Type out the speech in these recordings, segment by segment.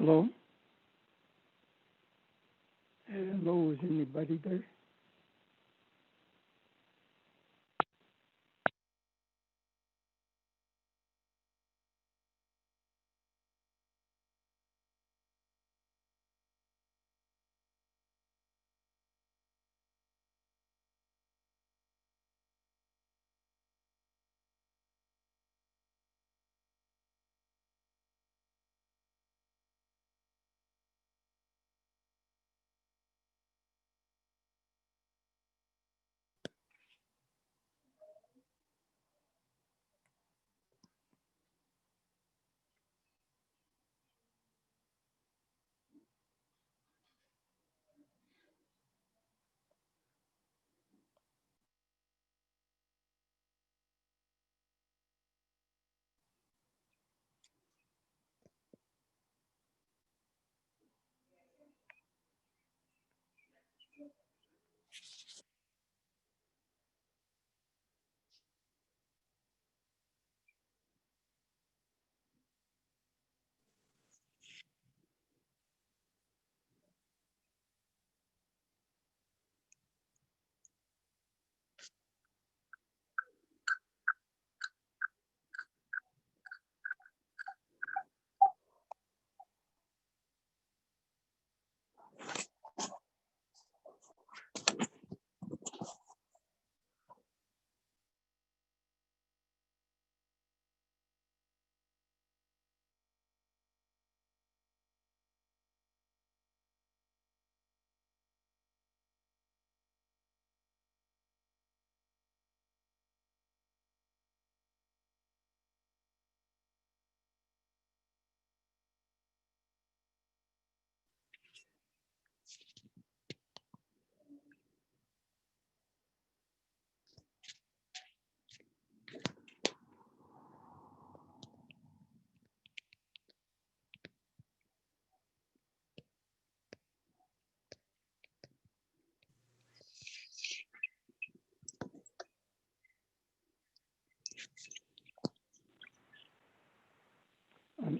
Hello? Hello, is anybody there?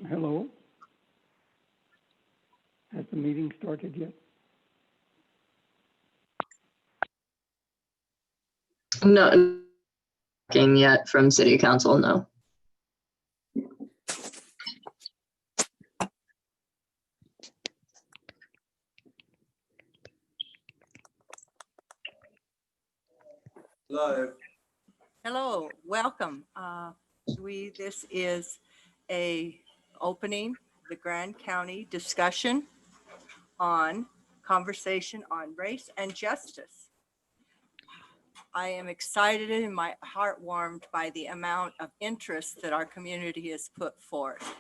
Hello? Has the meeting started yet? No, nothing yet from City Council, no. Hello. Hello, welcome. This is a opening the Grand County discussion on conversation on race and justice. I am excited and my heart warmed by the amount of interest that our community has put forth.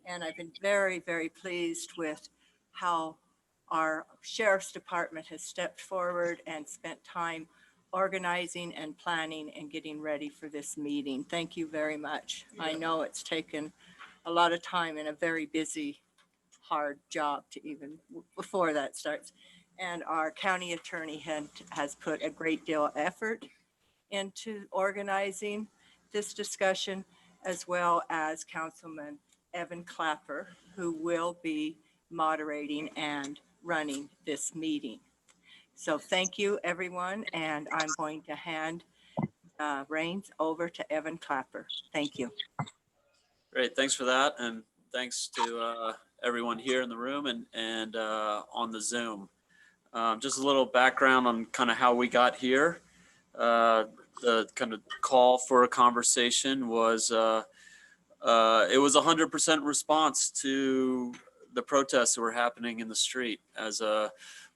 And I've been very, very pleased with how our Sheriff's Department has stepped forward and spent time organizing and planning and getting ready for this meeting. Thank you very much. I know it's taken a lot of time and a very busy, hard job to even before that starts. And our county attorney has put a great deal of effort into organizing this discussion, as well as Councilman Evan Clapper, who will be moderating and running this meeting. So thank you, everyone, and I'm going to hand reins over to Evan Clapper. Thank you. Great, thanks for that, and thanks to everyone here in the room and on the Zoom. Just a little background on kind of how we got here. The kind of call for a conversation was it was 100% response to the protests that were happening in the street. As a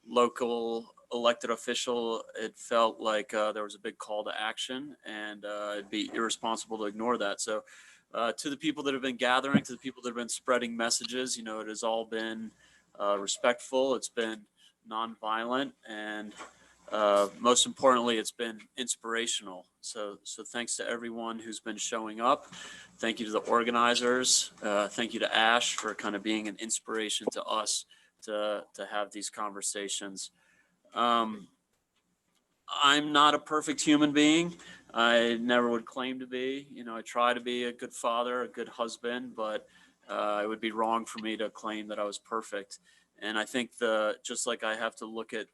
local elected official, it felt like there was a big call to action, and it'd be irresponsible to ignore that. So to the people that have been gathering, to the people that have been spreading messages, you know, it has all been respectful, it's been nonviolent, and most importantly, it's been inspirational. So thanks to everyone who's been showing up. Thank you to the organizers. Thank you to Ash for kind of being an inspiration to us to have these conversations. I'm not a perfect human being. I never would claim to be. You know, I try to be a good father, a good husband, but It would be wrong for me to claim that I was perfect. And I think just like I have to look at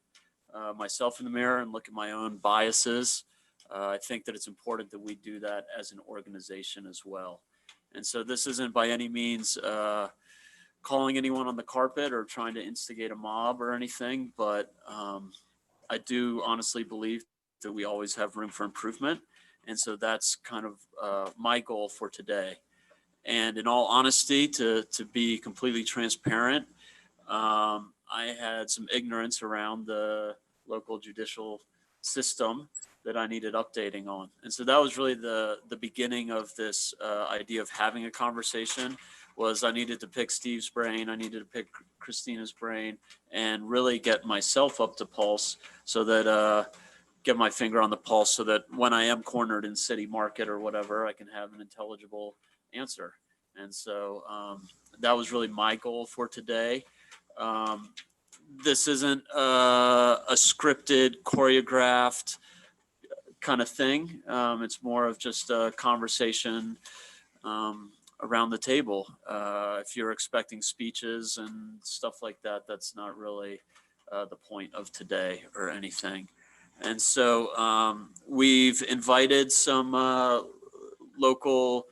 myself in the mirror and look at my own biases, I think that it's important that we do that as an organization as well. And so this isn't by any means calling anyone on the carpet or trying to instigate a mob or anything, but I do honestly believe that we always have room for improvement. And so that's kind of my goal for today. And in all honesty, to be completely transparent, I had some ignorance around the local judicial system that I needed updating on. And so that was really the beginning of this idea of having a conversation. Was I needed to pick Steve's brain, I needed to pick Christina's brain, and really get myself up to pulse, so that get my finger on the pulse, so that when I am cornered in city market or whatever, I can have an intelligible answer. And so that was really my goal for today. This isn't a scripted, choreographed kind of thing. It's more of just a conversation around the table. If you're expecting speeches and stuff like that, that's not really the point of today or anything. And so we've invited some local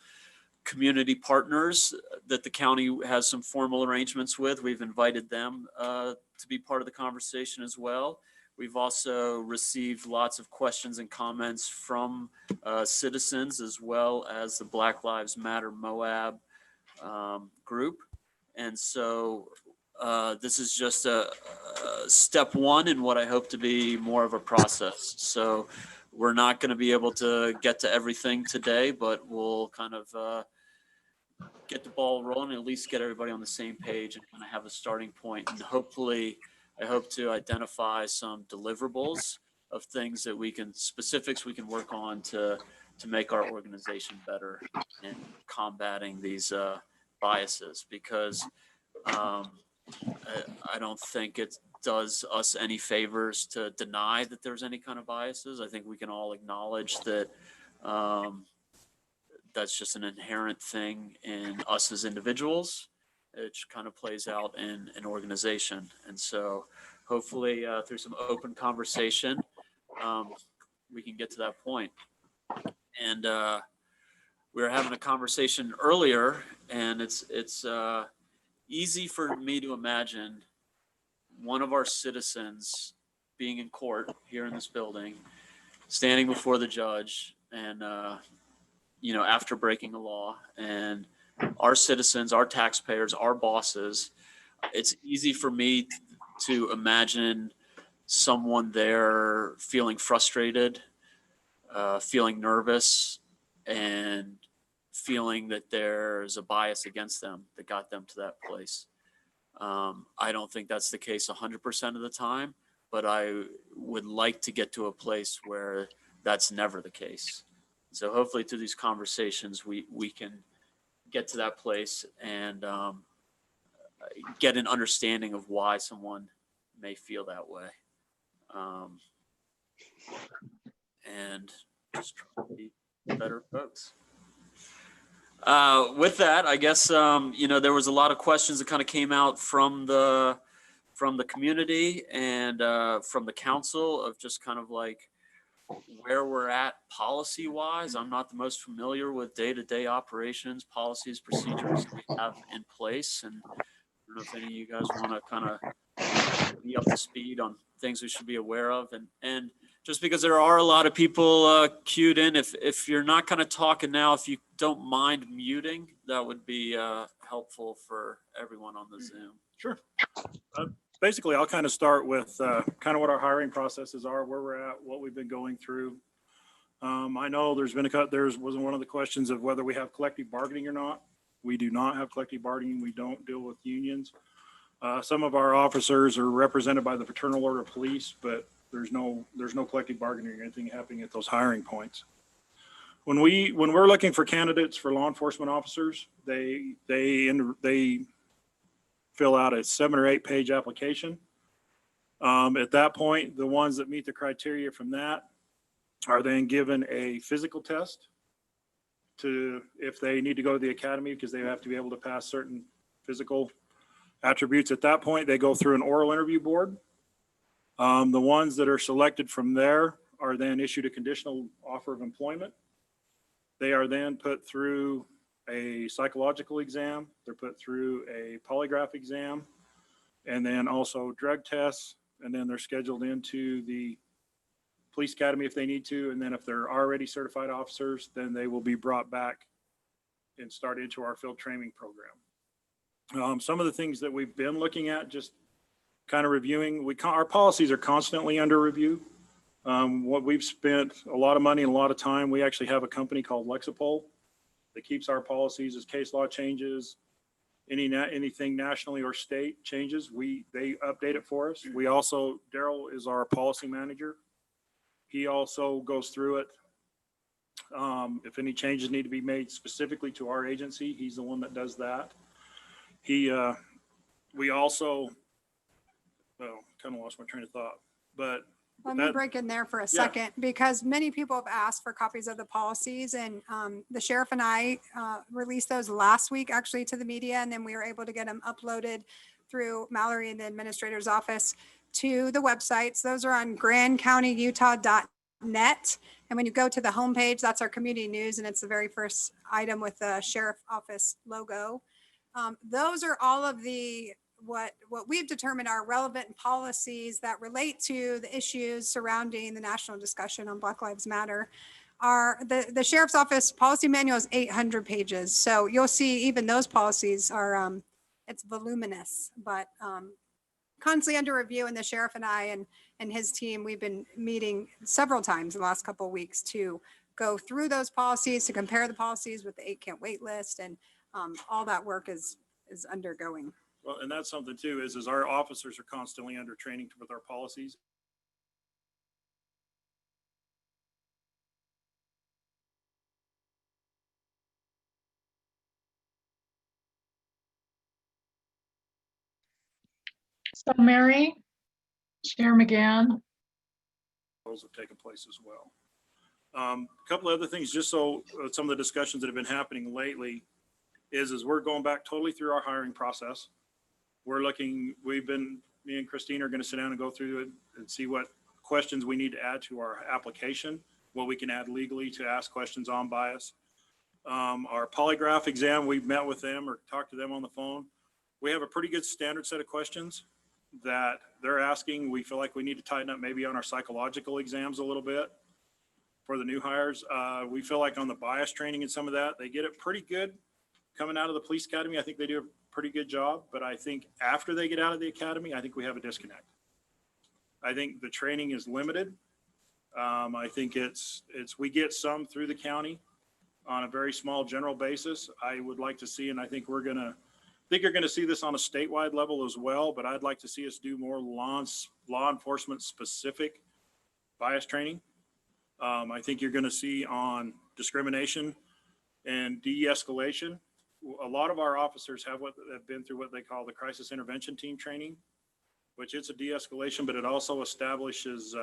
community partners that the county has some formal arrangements with. We've invited them to be part of the conversation as well. We've also received lots of questions and comments from citizens, as well as the Black Lives Matter Moab group. And so this is just a step one in what I hope to be more of a process. So we're not going to be able to get to everything today, but we'll kind of get the ball rolling and at least get everybody on the same page and kind of have a starting point. And hopefully, I hope to identify some deliverables of things that specifics we can work on to make our organization better in combating these biases, because I don't think it does us any favors to deny that there's any kind of biases. I think we can all acknowledge that that's just an inherent thing in us as individuals. It kind of plays out in an organization. And so hopefully through some open conversation, we can get to that point. And we were having a conversation earlier, and it's easy for me to imagine one of our citizens being in court here in this building, standing before the judge, and after breaking a law, and our citizens, our taxpayers, our bosses, it's easy for me to imagine someone there feeling frustrated, feeling nervous, and feeling that there's a bias against them that got them to that place. I don't think that's the case 100% of the time, but I would like to get to a place where that's never the case. So hopefully through these conversations, we can get to that place and get an understanding of why someone may feel that way. And just try to be better folks. With that, I guess, there was a lot of questions that kind of came out from the community and from the council of just kind of like where we're at policy wise. I'm not the most familiar with day-to-day operations, policies, procedures we have in place. And I don't know if any of you guys want to kind of be up to speed on things we should be aware of. And just because there are a lot of people queued in, if you're not kind of talking now, if you don't mind muting, that would be helpful for everyone on the Zoom. Sure. Basically, I'll kind of start with kind of what our hiring processes are, where we're at, what we've been going through. I know there's been wasn't one of the questions of whether we have collective bargaining or not. We do not have collective bargaining. We don't deal with unions. Some of our officers are represented by the Fraternal Order of Police, but there's no collective bargaining or anything happening at those hiring points. When we're looking for candidates for law enforcement officers, they fill out a 7 or 8 page application. At that point, the ones that meet the criteria from that are then given a physical test. if they need to go to the academy, because they have to be able to pass certain physical attributes. At that point, they go through an oral interview board. The ones that are selected from there are then issued a conditional offer of employment. They are then put through a psychological exam. They're put through a polygraph exam, and then also drug tests. And then they're scheduled into the police academy if they need to. And then if they're already certified officers, then they will be brought back and start into our field training program. Some of the things that we've been looking at, just kind of reviewing, our policies are constantly under review. What we've spent a lot of money and a lot of time, we actually have a company called Lexipol that keeps our policies as case law changes, anything nationally or state changes, they update it for us. We also, Daryl is our policy manager. He also goes through it. If any changes need to be made specifically to our agency, he's the one that does that. We also, well, kind of lost my train of thought, but Let me break in there for a second, because many people have asked for copies of the policies, and the sheriff and I released those last week actually to the media, and then we were able to get them uploaded through Mallory and the administrator's office to the websites. Those are on grandcountyutah.net. And when you go to the homepage, that's our community news, and it's the very first item with the sheriff office logo. Those are all of the what we've determined are relevant policies that relate to the issues surrounding the national discussion on Black Lives Matter. The sheriff's office policy manual is 800 pages. So you'll see even those policies are, it's voluminous, but constantly under review. And the sheriff and I and his team, we've been meeting several times in the last couple of weeks to go through those policies, to compare the policies with the 8 Can't Wait list, and all that work is undergoing. well, and that's something too, is our officers are constantly under training with our policies. So Mary, Chair McGann. Those have taken place as well. A couple of other things, just so some of the discussions that have been happening lately is we're going back totally through our hiring process. Me and Christine are going to sit down and go through it and see what questions we need to add to our application, what we can add legally to ask questions on bias. Our polygraph exam, we've met with them or talked to them on the phone. We have a pretty good standard set of questions that they're asking. We feel like we need to tighten up maybe on our psychological exams a little bit for the new hires. We feel like on the bias training and some of that, they get it pretty good coming out of the police academy. I think they do a pretty good job, but I think after they get out of the academy, I think we have a disconnect. I think the training is limited. I think we get some through the county on a very small general basis. I would like to see, and I think you're going to see this on a statewide level as well, but I'd like to see us do more law enforcement specific bias training. I think you're going to see on discrimination and de-escalation. A lot of our officers have been through what they call the crisis intervention team training, which it's a de-escalation, but it also establishes,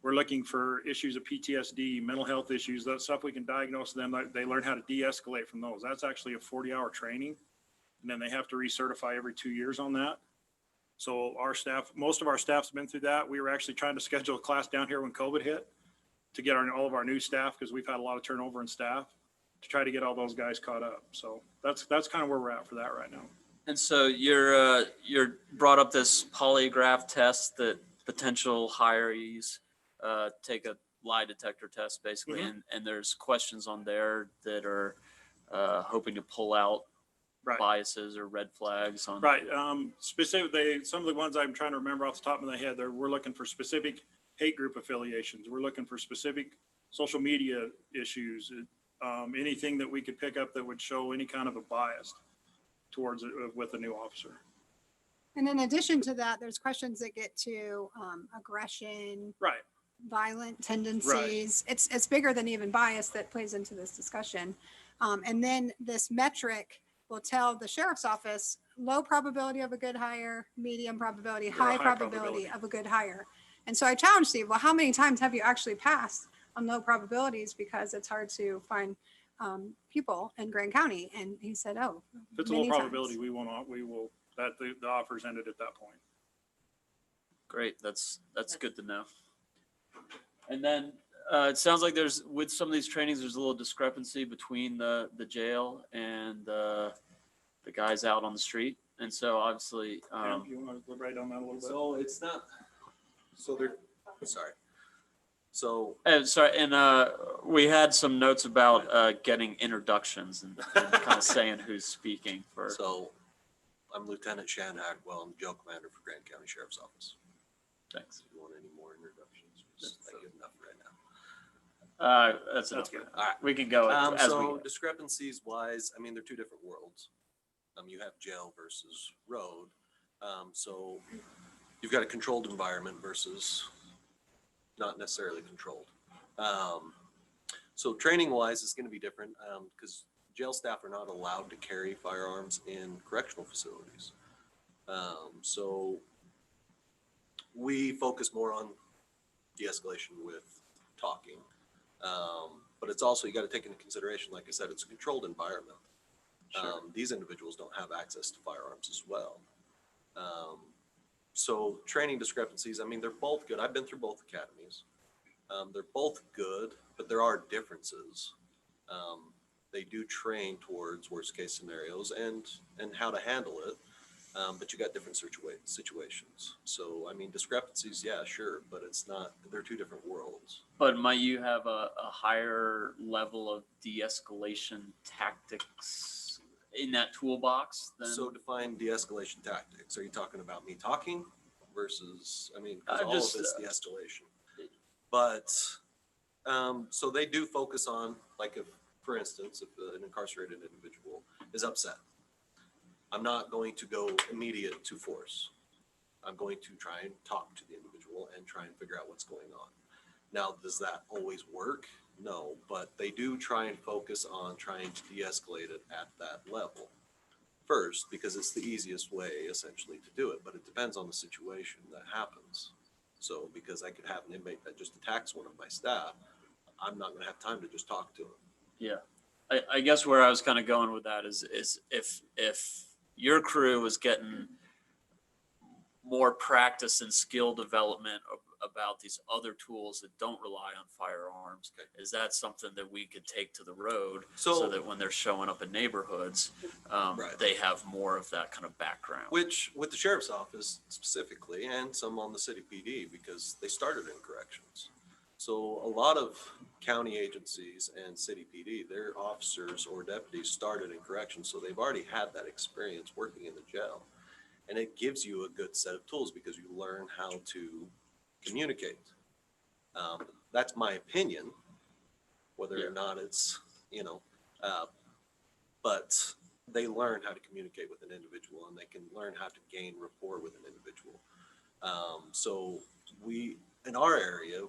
we're looking for issues of PTSD, mental health issues, that stuff we can diagnose them. They learn how to de-escalate from those. That's actually a 40-hour training. And then they have to recertify every 2 years on that. So most of our staff's been through that. We were actually trying to schedule a class down here when COVID hit to get all of our new staff, because we've had a lot of turnover in staff, to try to get all those guys caught up. So that's kind of where we're at for that right now. And so you're brought up this polygraph test that potential hirees take a lie detector test basically, Mm-hmm. and there's questions on there that are hoping to pull out biases or red flags on. Right. Specifically, some of the ones I'm trying to remember off the top of my head, we're looking for specific hate group affiliations. We're looking for specific social media issues, anything that we could pick up that would show any kind of a bias towards it with a new officer. And in addition to that, there's questions that get to aggression, Right. violent tendencies. Right. It's bigger than even bias that plays into this discussion. And then this metric will tell the sheriff's office low probability of a good hire, medium probability, high probability of a good hire. And so I challenge Steve, well, how many times have you actually passed on low probabilities? Because it's hard to find pupil in Grand County. And he said, oh, If it's a low many probability, times. we will, that the offers ended at that point. Great, that's good to know. And then it sounds like there's, with some of these trainings, there's a little discrepancy between the jail and the guys out on the street. And so obviously, Pam, you want to write on that a little bit? So it's not, so they're, sorry. So sorry, and we had some notes about getting introductions and kind of saying who's speaking for. So I'm Lieutenant Shan Hackwell. I'm jail commander for Grand County Sheriff's Office. Thanks. If you want any more introductions, just not good enough right now. That's enough. good. All right, we can go as we So go. discrepancies wise, I mean, they're two different worlds. You have jail versus road. So you've got a controlled environment versus not necessarily controlled. So training wise is going to be different because jail staff are not allowed to carry firearms in correctional facilities. So we focus more on de-escalation with talking. But it's also, you got to take into consideration, like I said, it's a controlled environment. Sure. These individuals don't have access to firearms as well. So training discrepancies, I mean, they're both good. I've been through both academies. They're both good, but there are differences. They do train towards worst case scenarios and how to handle it. But you got different situations. So, I mean, discrepancies, yeah, sure, but it's not, they're two different worlds. But might you have a higher level of de-escalation tactics in that toolbox than? So define de-escalation tactics. Are you talking about me talking versus, I mean, 'cause all Just, of it's de-escalation. But, so they do focus on, like if, for instance, if an incarcerated individual is upset, I'm not going to go immediate to force. I'm going to try and talk to the individual and try and figure out what's going on. Now, does that always work? No, but they do try and focus on trying to de-escalate it at that level first, because it's the easiest way essentially to do it, but it depends on the situation that happens. So because I could have an inmate that just attacks one of my staff, I'm not going to have time to just talk to him. Yeah, I guess where I was kind of going with that is if your crew is getting more practice and skill development about these other tools that don't rely on firearms, is that something that we could take to the road so that when they're showing up in neighborhoods, Right. they have more of that kind of background? Which with the sheriff's office specifically, and some on the city PD, because they started in corrections. So a lot of county agencies and city PD, their officers or deputies started in corrections. So they've already had that experience working in the jail. And it gives you a good set of tools because you learn how to communicate. That's my opinion, whether or not it's, but they learn how to communicate with an individual and they can learn how to gain rapport with an individual. So we, in our area,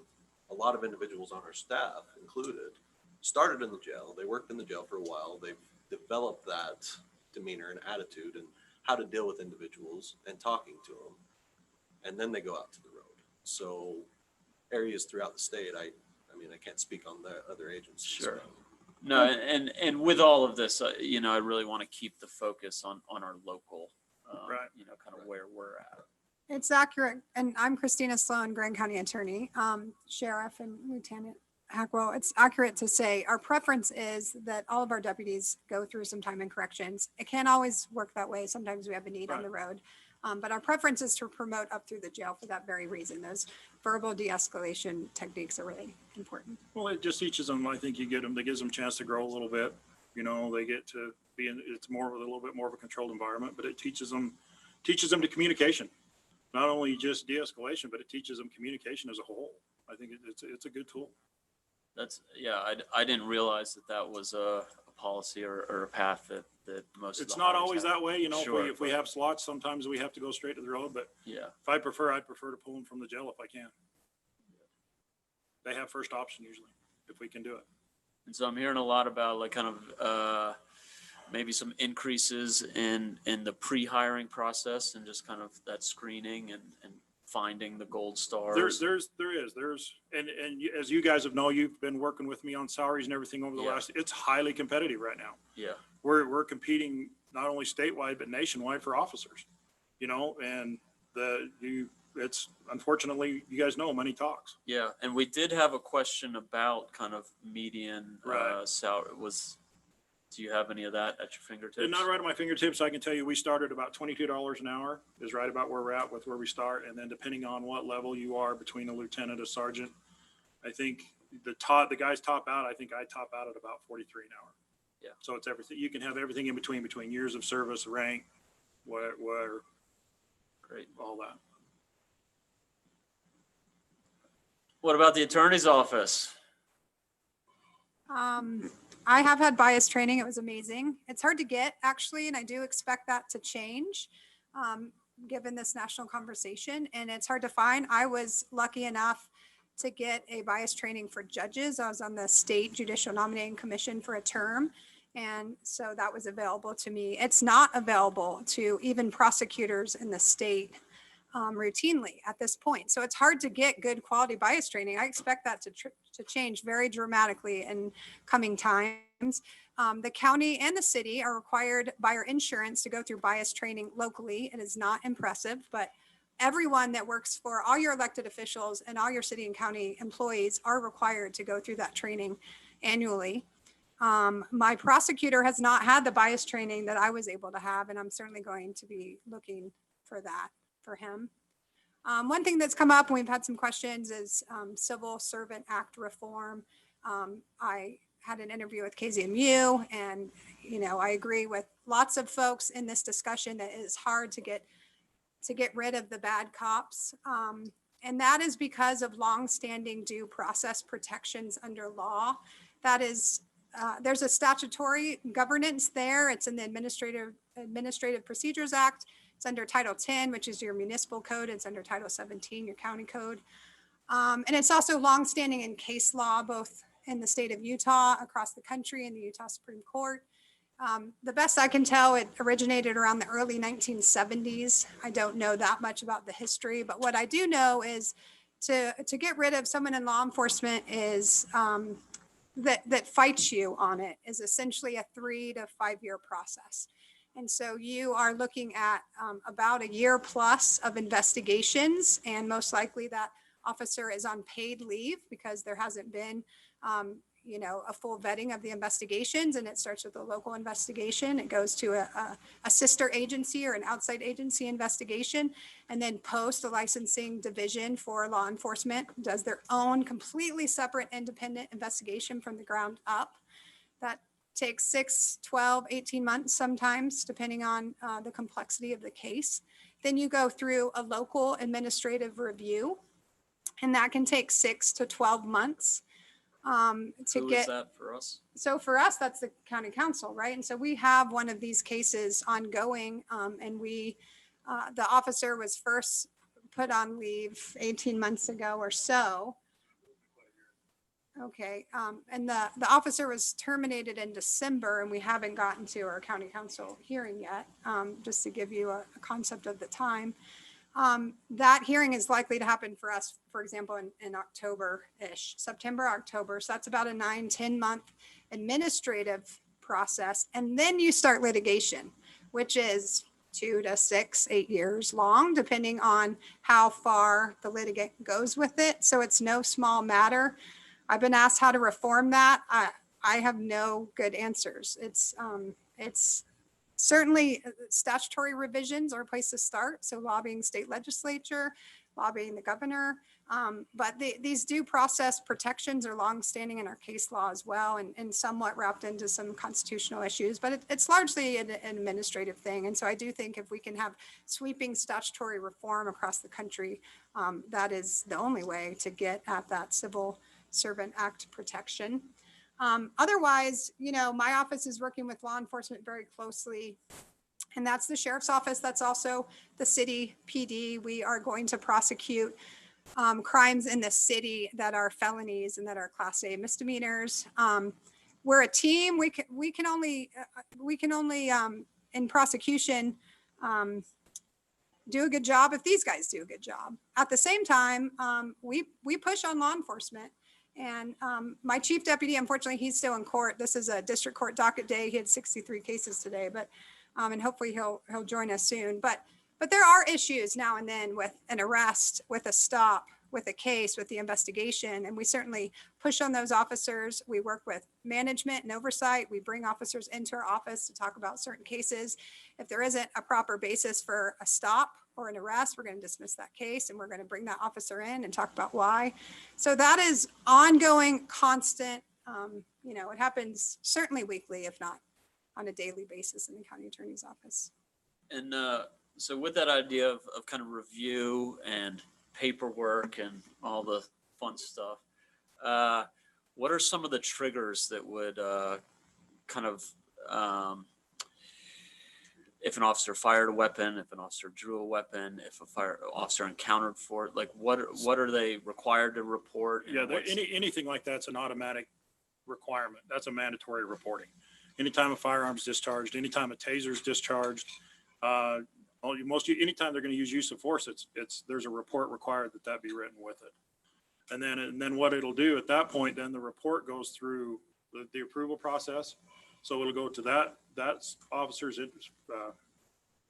a lot of individuals on our staff included started in the jail. They worked in the jail for a while. They've developed that demeanor and attitude and how to deal with individuals and talking to them. And then they go out to the road. So areas throughout the state, I mean, I can't speak on the other agencies. Sure. No, and with all of this, I really want to keep the focus on our local, Right. kind of where we're at. It's accurate. And I'm Christina Sloan, Grand County Attorney, Sheriff and Lieutenant Hackwell. It's accurate to say our preference is that all of our deputies go through some time in corrections. It can't always work that way. Sometimes we have a need on the road. But our preference is to promote up through the jail for that very reason. Those verbal de-escalation techniques are really important. Well, it just teaches them, I think it gives them a chance to grow a little bit. They get to be in, it's a little bit more of a controlled environment, but it teaches them to communication. Not only just de-escalation, but it teaches them communication as a whole. I think it's a good tool. I didn't realize that was a policy or a path that most of It's the not hires always have. that way, Sure, if we have slots, sometimes we have to go straight to the road, but Yeah. if I'd prefer to pull them from the jail if I can. They have first option usually, if we can do it. And so I'm hearing a lot about like kind of maybe some increases in the pre-hiring process and just kind of that screening and finding the gold stars? There is, as you guys have known, you've been working with me on salaries and everything over the Yeah. last, it's highly competitive right now. Yeah, We're competing not only statewide, but nationwide for officers, you know, and it's unfortunately, you guys know, money talks. yeah. And we did have a question about kind of median Right. salary. Do you have any of that at your fingertips? And not right at my fingertips. I can tell you, we started about $22 an hour is right about where we're at with where we start. And then depending on what level you are between a lieutenant, a sergeant, I think the guys top out, I think I top out at about 43 an hour. Yeah. So it's everything. You can have everything in between years of service, rank, where Great. all that. What about the attorney's office? I have had bias training. It was amazing. It's hard to get actually, and I do expect that to change given this national conversation, and it's hard to find. I was lucky enough to get a bias training for judges. I was on the state judicial nominating commission for a term. And so that was available to me. It's not available to even prosecutors in the state routinely at this point. So it's hard to get good quality bias training. I expect that to change very dramatically in coming times. The county and the city are required by our insurance to go through bias training locally. It is not impressive, but everyone that works for all your elected officials and all your city and county employees are required to go through that training annually. My prosecutor has not had the bias training that I was able to have, and I'm certainly going to be looking for that for him. One thing that's come up, and we've had some questions, is Civil Servant Act reform. I had an interview with KZMU, and I agree with lots of folks in this discussion that it is hard to get rid of the bad cops. And that is because of longstanding due process protections under law. That is, there's a statutory governance there. It's in the Administrative Procedures Act. It's under Title 10, which is your municipal code. It's under Title 17, your county code. And it's also longstanding in case law, both in the state of Utah, across the country, in the Utah Supreme Court. The best I can tell, it originated around the early 1970s. I don't know that much about the history, but what I do know is to get rid of someone in law enforcement is that fights you on it is essentially a 3 to 5 year process. And so you are looking at about a year plus of investigations, and most likely that officer is on paid leave because there hasn't been a full vetting of the investigations, and it starts with a local investigation. It goes to a sister agency or an outside agency investigation, and then post, the licensing division for law enforcement does their own completely separate independent investigation from the ground up. That takes 6, 12, 18 months sometimes, depending on the complexity of the case. Then you go through a local administrative review, and that can take 6 to 12 months. Who is that for us? So for us, that's the county council, right? And so we have one of these cases ongoing, and the officer was first put on leave 18 months ago or so. Okay, and the officer was terminated in December, and we haven't gotten to our county council hearing yet, just to give you a concept of the time. That hearing is likely to happen for us, for example, in October-ish, September, October. So that's about a 9-10 month administrative process. And then you start litigation, which is 2 to 6, 8 years long, depending on how far the litigant goes with it. So it's no small matter. I've been asked how to reform that. I have no good answers. It's certainly statutory revisions are a place to start. So lobbying state legislature, lobbying the governor. But these due process protections are longstanding in our case law as well, and somewhat wrapped into some constitutional issues, but it's largely an administrative thing. And so I do think if we can have sweeping statutory reform across the country, that is the only way to get at that Civil Servant Act protection. Otherwise, my office is working with law enforcement very closely, and that's the sheriff's office. That's also the city PD. We are going to prosecute crimes in the city that are felonies and that are Class A misdemeanors. We're a team. We can only in prosecution do a good job if these guys do a good job. At the same time, we push on law enforcement. And my chief deputy, unfortunately, he's still in court. This is a district court docket day. He had 63 cases today, but and hopefully he'll join us soon. But there are issues now and then with an arrest, with a stop, with a case, with the investigation. And we certainly push on those officers. We work with management and oversight. We bring officers into our office to talk about certain cases. If there isn't a proper basis for a stop or an arrest, we're going to dismiss that case and we're going to bring that officer in and talk about why. So that is ongoing, constant. It happens certainly weekly, if not on a daily basis in the county attorney's office. And so with that idea of kind of review and paperwork and all the fun stuff, what are some of the triggers that would kind of, if an officer fired a weapon, if an officer drew a weapon, if a fire officer encountered for it, like what are they required to report? Yeah, anything like that's an automatic requirement. That's a mandatory reporting. Anytime a firearm's discharged, anytime a taser's discharged, anytime they're going to use of force, there's a report required that be written with it. And then what it'll do at that point, then the report goes through the approval process. So it'll go to that officer's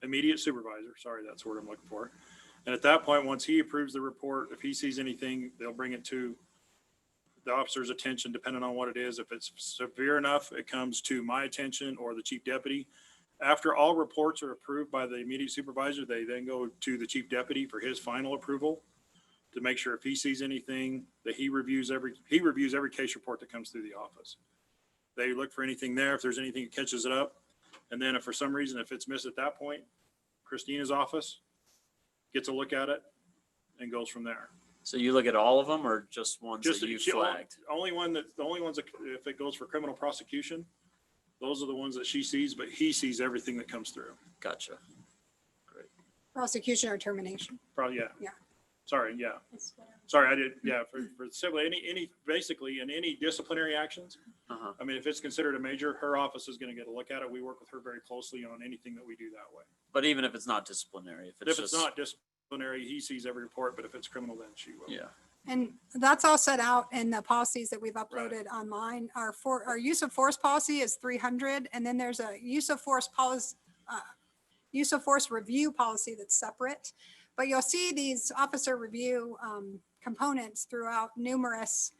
immediate supervisor. Sorry, that's the word I'm looking for. And at that point, once he approves the report, if he sees anything, they'll bring it to the officer's attention, depending on what it is. If it's severe enough, it comes to my attention or the chief deputy. After all reports are approved by the immediate supervisor, they then go to the chief deputy for his final approval to make sure if he sees anything that he reviews every case report that comes through the office. They look for anything there. If there's anything that catches it up. And then if for some reason, if it's missed at that point, Christina's office gets a look at it and goes from there. So you look at all of them or just ones that you flagged? The only ones that if it goes for criminal prosecution, those are the ones that she sees, but he sees everything that comes through. Gotcha. Great. Prosecution or termination. Probably, yeah. Yeah. Sorry, yeah. Sorry, I did. Yeah, for civil, basically in any disciplinary actions. Uh-huh. I mean, if it's considered a major, her office is going to get a look at it. We work with her very closely on anything that we do that way. But even if it's not disciplinary, if it's not disciplinary, he sees every report, but if it's criminal, then she will. Yeah. And that's all set out in the policies that we've uploaded online. Our use of force policy is 300. And then there's a use of force review policy that's separate. But you'll see these officer review components throughout numerous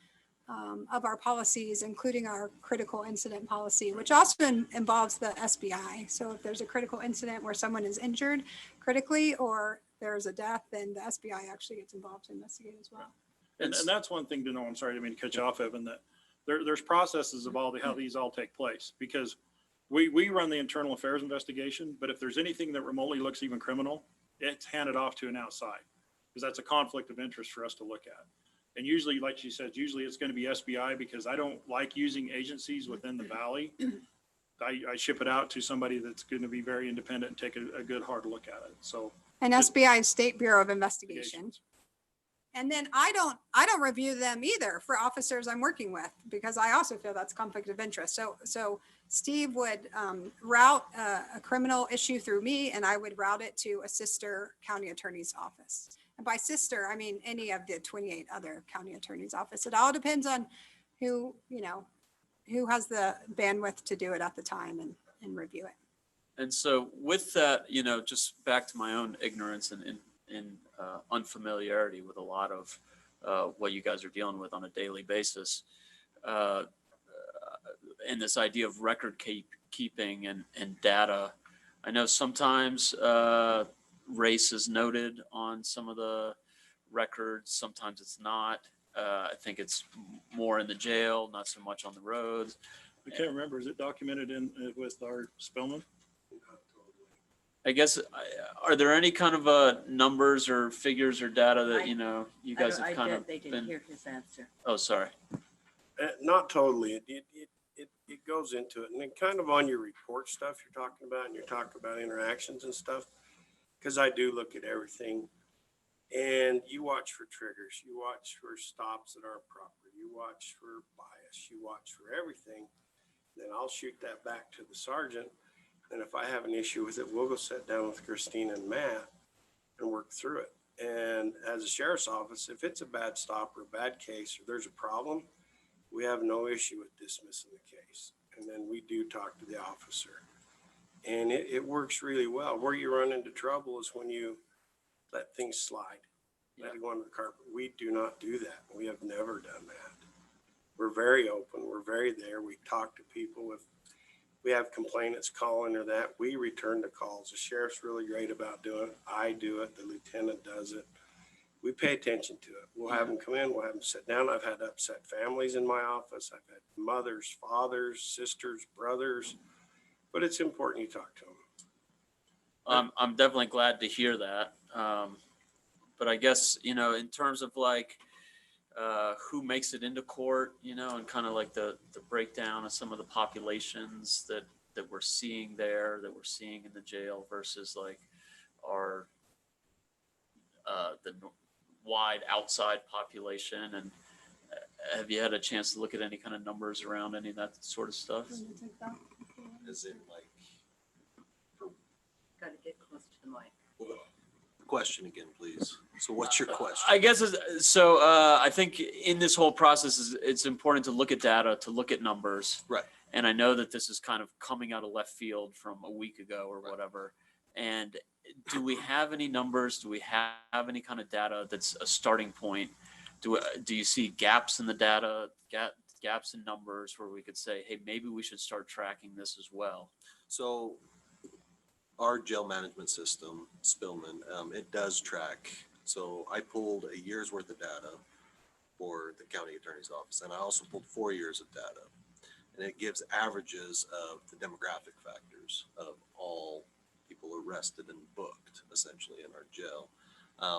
of our policies, including our critical incident policy, which also involves the SBI. So if there's a critical incident where someone is injured critically or there's a death, then the SBI actually gets involved to investigate as well. And that's one thing to know. I'm sorry, I didn't mean to cut you off, Evan, that there's processes of how these all take place, because we run the internal affairs investigation, but if there's anything that remotely looks even criminal, it's handed off to an outside, because that's a conflict of interest for us to look at. And usually, like she said, it's going to be SBI, because I don't like using agencies within the valley. I ship it out to somebody that's going to be very independent and take a good hard look at it. So. And SBI, State Bureau of Investigation. And then I don't review them either for officers I'm working with, because I also feel that's conflict of interest. So Steve would route a criminal issue through me, and I would route it to a sister county attorney's office. And by sister, I mean any of the 28 other county attorney's office. It all depends on who has the bandwidth to do it at the time and review it. And so with that, just back to my own ignorance and unfamiliarity with a lot of what you guys are dealing with on a daily basis, and this idea of record keeping and data. I know sometimes race is noted on some of the records, sometimes it's not. I think it's more in the jail, not so much on the roads. I can't remember. Is it documented with our Spellman? I guess, are there any kind of numbers or figures or data that, you guys have kind of They didn't hear his answer. Oh, sorry. Not totally. It goes into it, and then kind of on your report stuff you're talking about, and you're talking about interactions and stuff, because I do look at everything, and you watch for triggers, you watch for stops that aren't proper, you watch for bias, you watch for everything. Then I'll shoot that back to the sergeant. And if I have an issue with it, we'll go sit down with Christina and Matt and work through it. And as a sheriff's office, if it's a bad stop or a bad case, or there's a problem, we have no issue with dismissing the case. And then we do talk to the officer. And it works really well. Where you run into trouble is when you let things slide, let it go under the carpet. We do not do that. We have never done that. We're very open. We're very there. We talk to people. If we have complainants calling or that, we return the calls. The sheriff's really great about doing it. I do it. The lieutenant does it. We pay attention to it. We'll have them come in. We'll have them sit down. I've had upset families in my office. I've had mothers, fathers, sisters, brothers, but it's important you talk to them. I'm definitely glad to hear that. But I guess, you know, in terms of like who makes it into court, you know, and kind of like the breakdown of some of the populations that we're seeing there, that we're seeing in the jail versus like our the wide outside population. And have you had a chance to look at any kind of numbers around any of that sort of stuff? Is it like, Got to get close to the mic. question again, please? So what's your question? I guess so. I think in this whole process, it's important to look at data, to look at numbers. Right. And I know that this is kind of coming out of left field from a week ago or whatever. And do we have any numbers? Do we have any kind of data that's a starting point? Do you see gaps in the data, gaps in numbers where we could say, hey, maybe we should start tracking this as well? So our jail management system, Spillman, it does track. So I pulled a year's worth of data for the county attorney's office, and I also pulled 4 years of data. And it gives averages of the demographic factors of all people arrested and booked, essentially, in our jail.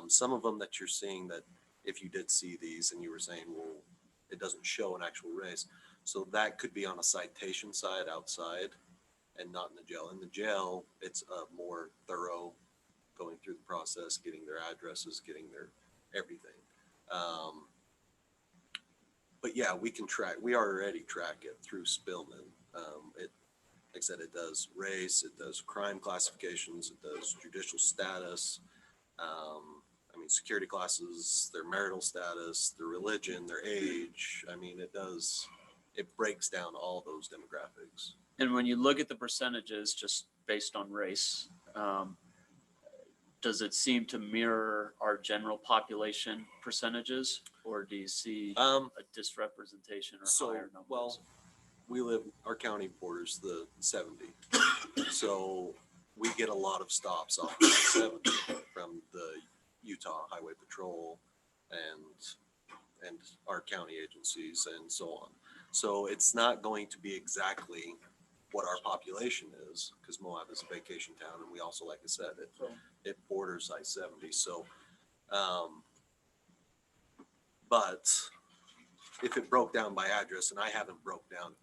Some of them that you're seeing that if you did see these and you were saying, well, it doesn't show an actual race. So that could be on a citation side outside and not in the jail. In the jail, it's a more thorough going through the process, getting their addresses, getting their everything. But yeah, we can track, we already track it through Spillman. Like I said, it does race, it does crime classifications, it does judicial status. I mean, security classes, their marital status, their religion, their age. I mean, it breaks down all those demographics. And when you look at the percentages just based on race, does it seem to mirror our general population percentages, or do you see a disrepresentation or higher numbers? Well, our county borders the 70. So we get a lot of stops off the 70 from the Utah Highway Patrol and our county agencies and so on. So it's not going to be exactly what our population is, because Moab is a vacation town, and we also, like I said, it borders I-70. So, but if it broke down by address, and I haven't broke it down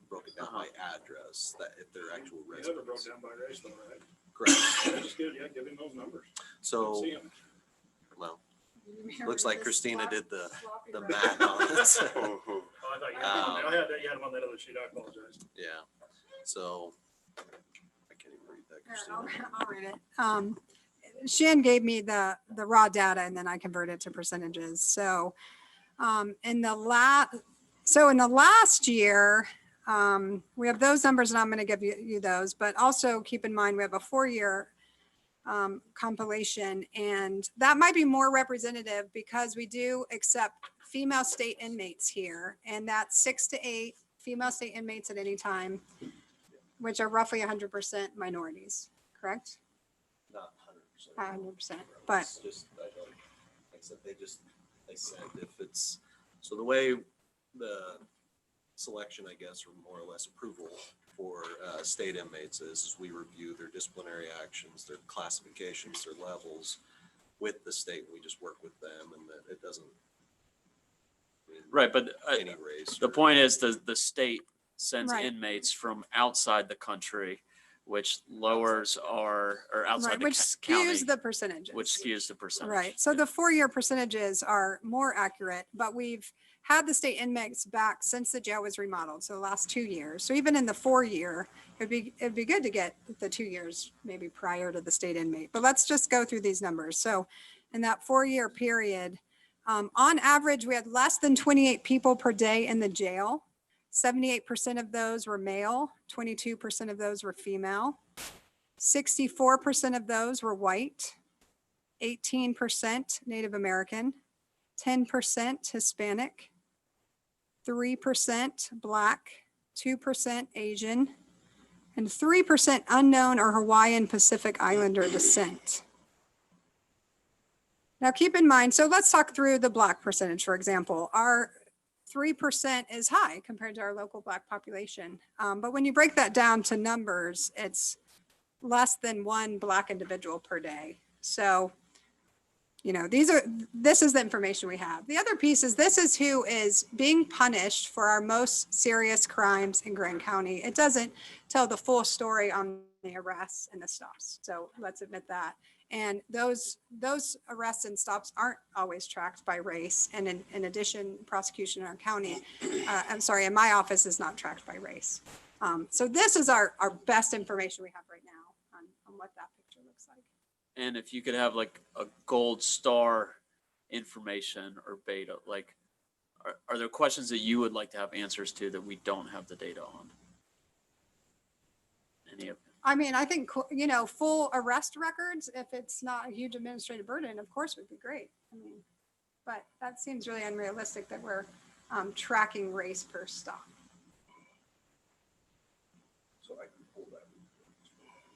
by address, that if they're actual You residents. never broke down by race though, right? Correct. Just give him those numbers. So, See 'em. well, looks like Christina did the math on it. Oh, I thought you had him on that other sheet. I apologize. Yeah. So I can't even read that, Here, Christina. I'll read it. Shan gave me the raw data and then I converted it to percentages. So in the last year, we have those numbers and I'm going to give you those, but also keep in mind we have a 4-year compilation, and that might be more representative because we do accept female state inmates here, and that's 6 to 8 female state inmates at any time, which are roughly 100% minorities, correct? Not 100%. 100%, but It's just, I don't, like I said, they said if it's, so the way the selection, I guess, or more or less approval for state inmates is we review their disciplinary actions, their classifications, their levels with the state. We just work with them, and that it doesn't. Right, but any race. the point is the state sends Right. inmates from outside the country, which lowers or outside right, the which county, skews the percentages. which skews the percentage. Right. So the 4-year percentages are more accurate, but we've had the state inmates back since the jail was remodeled, so the last 2 years. So even in the 4-year, it'd be good to get the 2 years maybe prior to the state inmate. But let's just go through these numbers. So in that 4-year period, on average, we had less than 28 people per day in the jail. 78% of those were male, 22% of those were female, 64% of those were white, 18% Native American, 10% Hispanic, 3% Black, 2% Asian, and 3% unknown or Hawaiian Pacific Islander descent. Now keep in mind, so let's talk through the Black percentage, for example. Our 3% is high compared to our local Black population. But when you break that down to numbers, it's less than 1 Black individual per day. So, you know, this is the information we have. The other piece is this is who is being punished for our most serious crimes in Grand County. It doesn't tell the full story on the arrests and the stops. So let's admit that. And those arrests and stops aren't always tracked by race. And in addition, prosecution in our county, in my office is not tracked by race. So this is our best information we have right now on what that picture looks like. And if you could have like a gold star information or beta, like, are there questions that you would like to have answers to that we don't have the data on? Any of I mean, I think, you know, full arrest records, if it's not a huge administrative burden, of course would be great. I mean, but that seems really unrealistic that we're tracking race per stop. So I can pull that,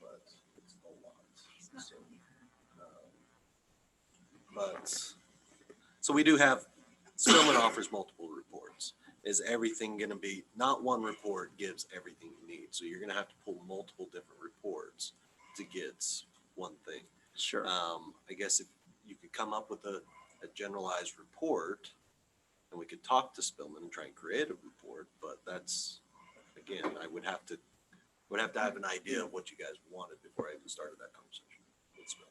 but it's a lot. So, so we do have, Spillman offers multiple reports. Is everything going to be, not one report gives everything you need. So you're going to have to pull multiple different reports to get one thing. Sure. I guess if you could come up with a generalized report, and we could talk to Spillman and try and create a report, but that's, again, I would have to have an idea of what you guys wanted before I even started that conversation with Spillman.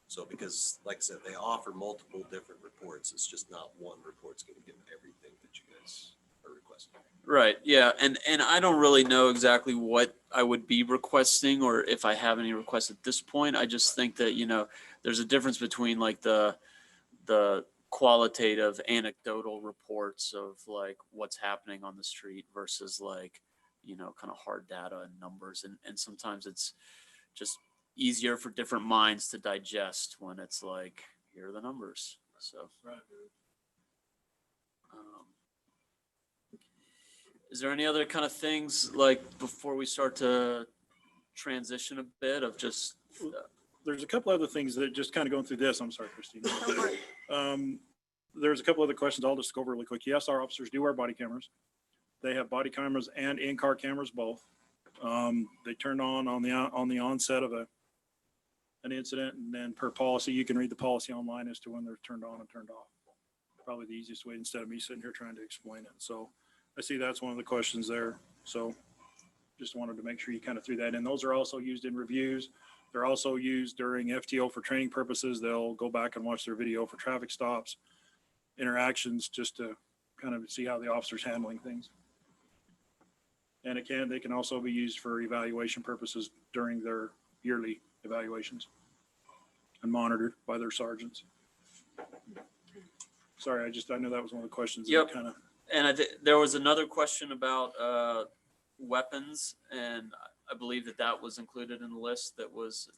So because, like I said, they offer multiple different reports. It's just not one report's going to give everything that you guys are requesting. Right. Yeah. And I don't really know exactly what I would be requesting or if I have any requests at this point. I just think that, you know, there's a difference between like the qualitative anecdotal reports of like what's happening on the street versus like, you know, kind of hard data and numbers. And sometimes it's just easier for different minds to digest when it's like, here are the numbers. So, Right. Is there any other kind of things like before we start to transition a bit of just? There's a couple other things that just kind of going through this. I'm sorry, Christine. There's a couple other questions I'll just go over really quick. Yes, our officers do wear body cameras. They have body cameras and in-car cameras both. They turn on the onset of an incident, and then per policy, you can read the policy online as to when they're turned on and turned off. Probably the easiest way instead of me sitting here trying to explain it. So I see that's one of the questions there. So just wanted to make sure you kind of threw that in. Those are also used in reviews. They're also used during FTO for training purposes. They'll go back and watch their video for traffic stops, interactions, just to kind of see how the officer's handling things. And they can also be used for evaluation purposes during their yearly evaluations and monitored by their sergeants. Sorry, I know that was one of the questions. Yep. Kind of. And there was another question about weapons, and I believe that was included in the list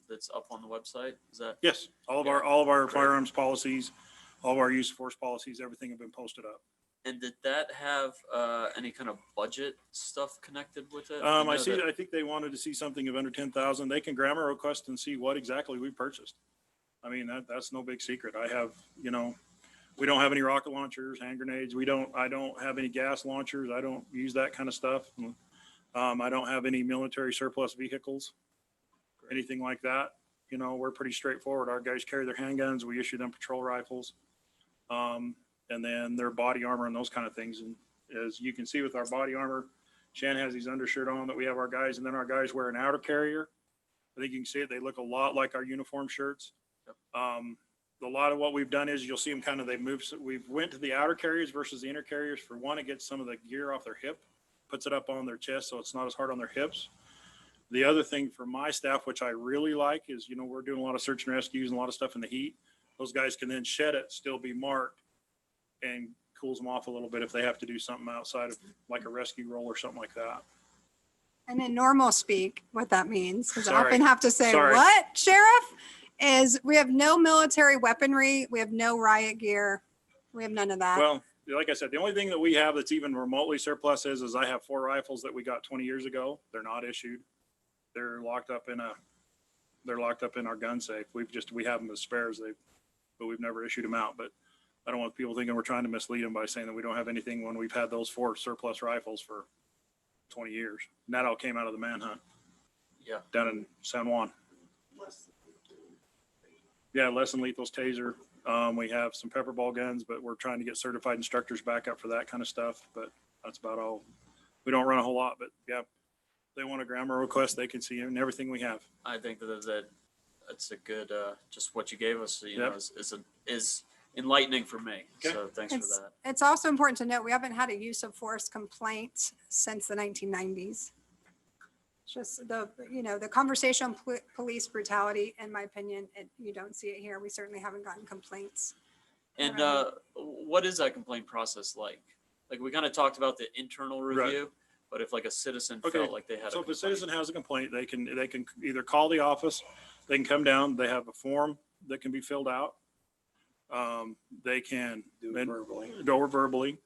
that's up on the website. Is that? Yes, all of our firearms policies, all of our use of force policies, everything have been posted up. And did that have any kind of budget stuff connected with it? I think they wanted to see something of under 10,000. They can grammar request and see what exactly we purchased. I mean, that's no big secret. I have, you know, we don't have any rocket launchers, hand grenades. I don't have any gas launchers. I don't use that kind of stuff. I don't have any military surplus vehicles, anything like that. You know, we're pretty straightforward. Our guys carry their handguns. We issue them patrol rifles, and then their body armor and those kind of things. And as you can see with our body armor, Shan has these undershirt on that we have our guys, and then our guys wear an outer carrier. I think you can see it. They look a lot like our uniform shirts. a lot of what we've done is you'll see them kind of, we've went to the outer carriers versus the inner carriers. For one, it gets some of the gear off their hip, puts it up on their chest so it's not as hard on their hips. The other thing for my staff, which I really like, is, we're doing a lot of search and rescues and a lot of stuff in the heat. Those guys can then shed it, still be marked, and cools them off a little bit if they have to do something outside of like a rescue roll or something like that. And in normal speak, what that means, because I Sorry. often have to say, Sorry. what, Sheriff? Is we have no military weaponry. We have no riot gear. We have none of that. Well, like I said, the only thing that we have that's even remotely surplus is I have 4 rifles that we got 20 years ago. They're not issued. They're locked up in our gun safe. We have them as spares. But we've never issued them out. But I don't want people thinking we're trying to mislead them by saying that we don't have anything when we've had those 4 surplus rifles for 20 years. And that all came out of the manhunt. Yeah. Down in San Juan. Yeah, less than lethal's taser. We have some pepper ball guns, but we're trying to get certified instructors back up for that kind of stuff. But that's about all. We don't run a whole lot, but yeah, if they want a grammar request, they can see it and everything we have. I think that's a good, just what you gave us, Yep. is enlightening for me. Okay. So thanks for that. It's also important to note we haven't had a use of force complaint since the 1990s. Just the conversational police brutality, in my opinion, you don't see it here. We certainly haven't gotten complaints. And what is that complaint process like? Like we kind of talked about the internal review, but if like a citizen Okay. felt like they had So a if a complaint, citizen has a complaint, they can either call the office, they can come down, they have a form that can be filled out. They can Do it verbally. or verbally.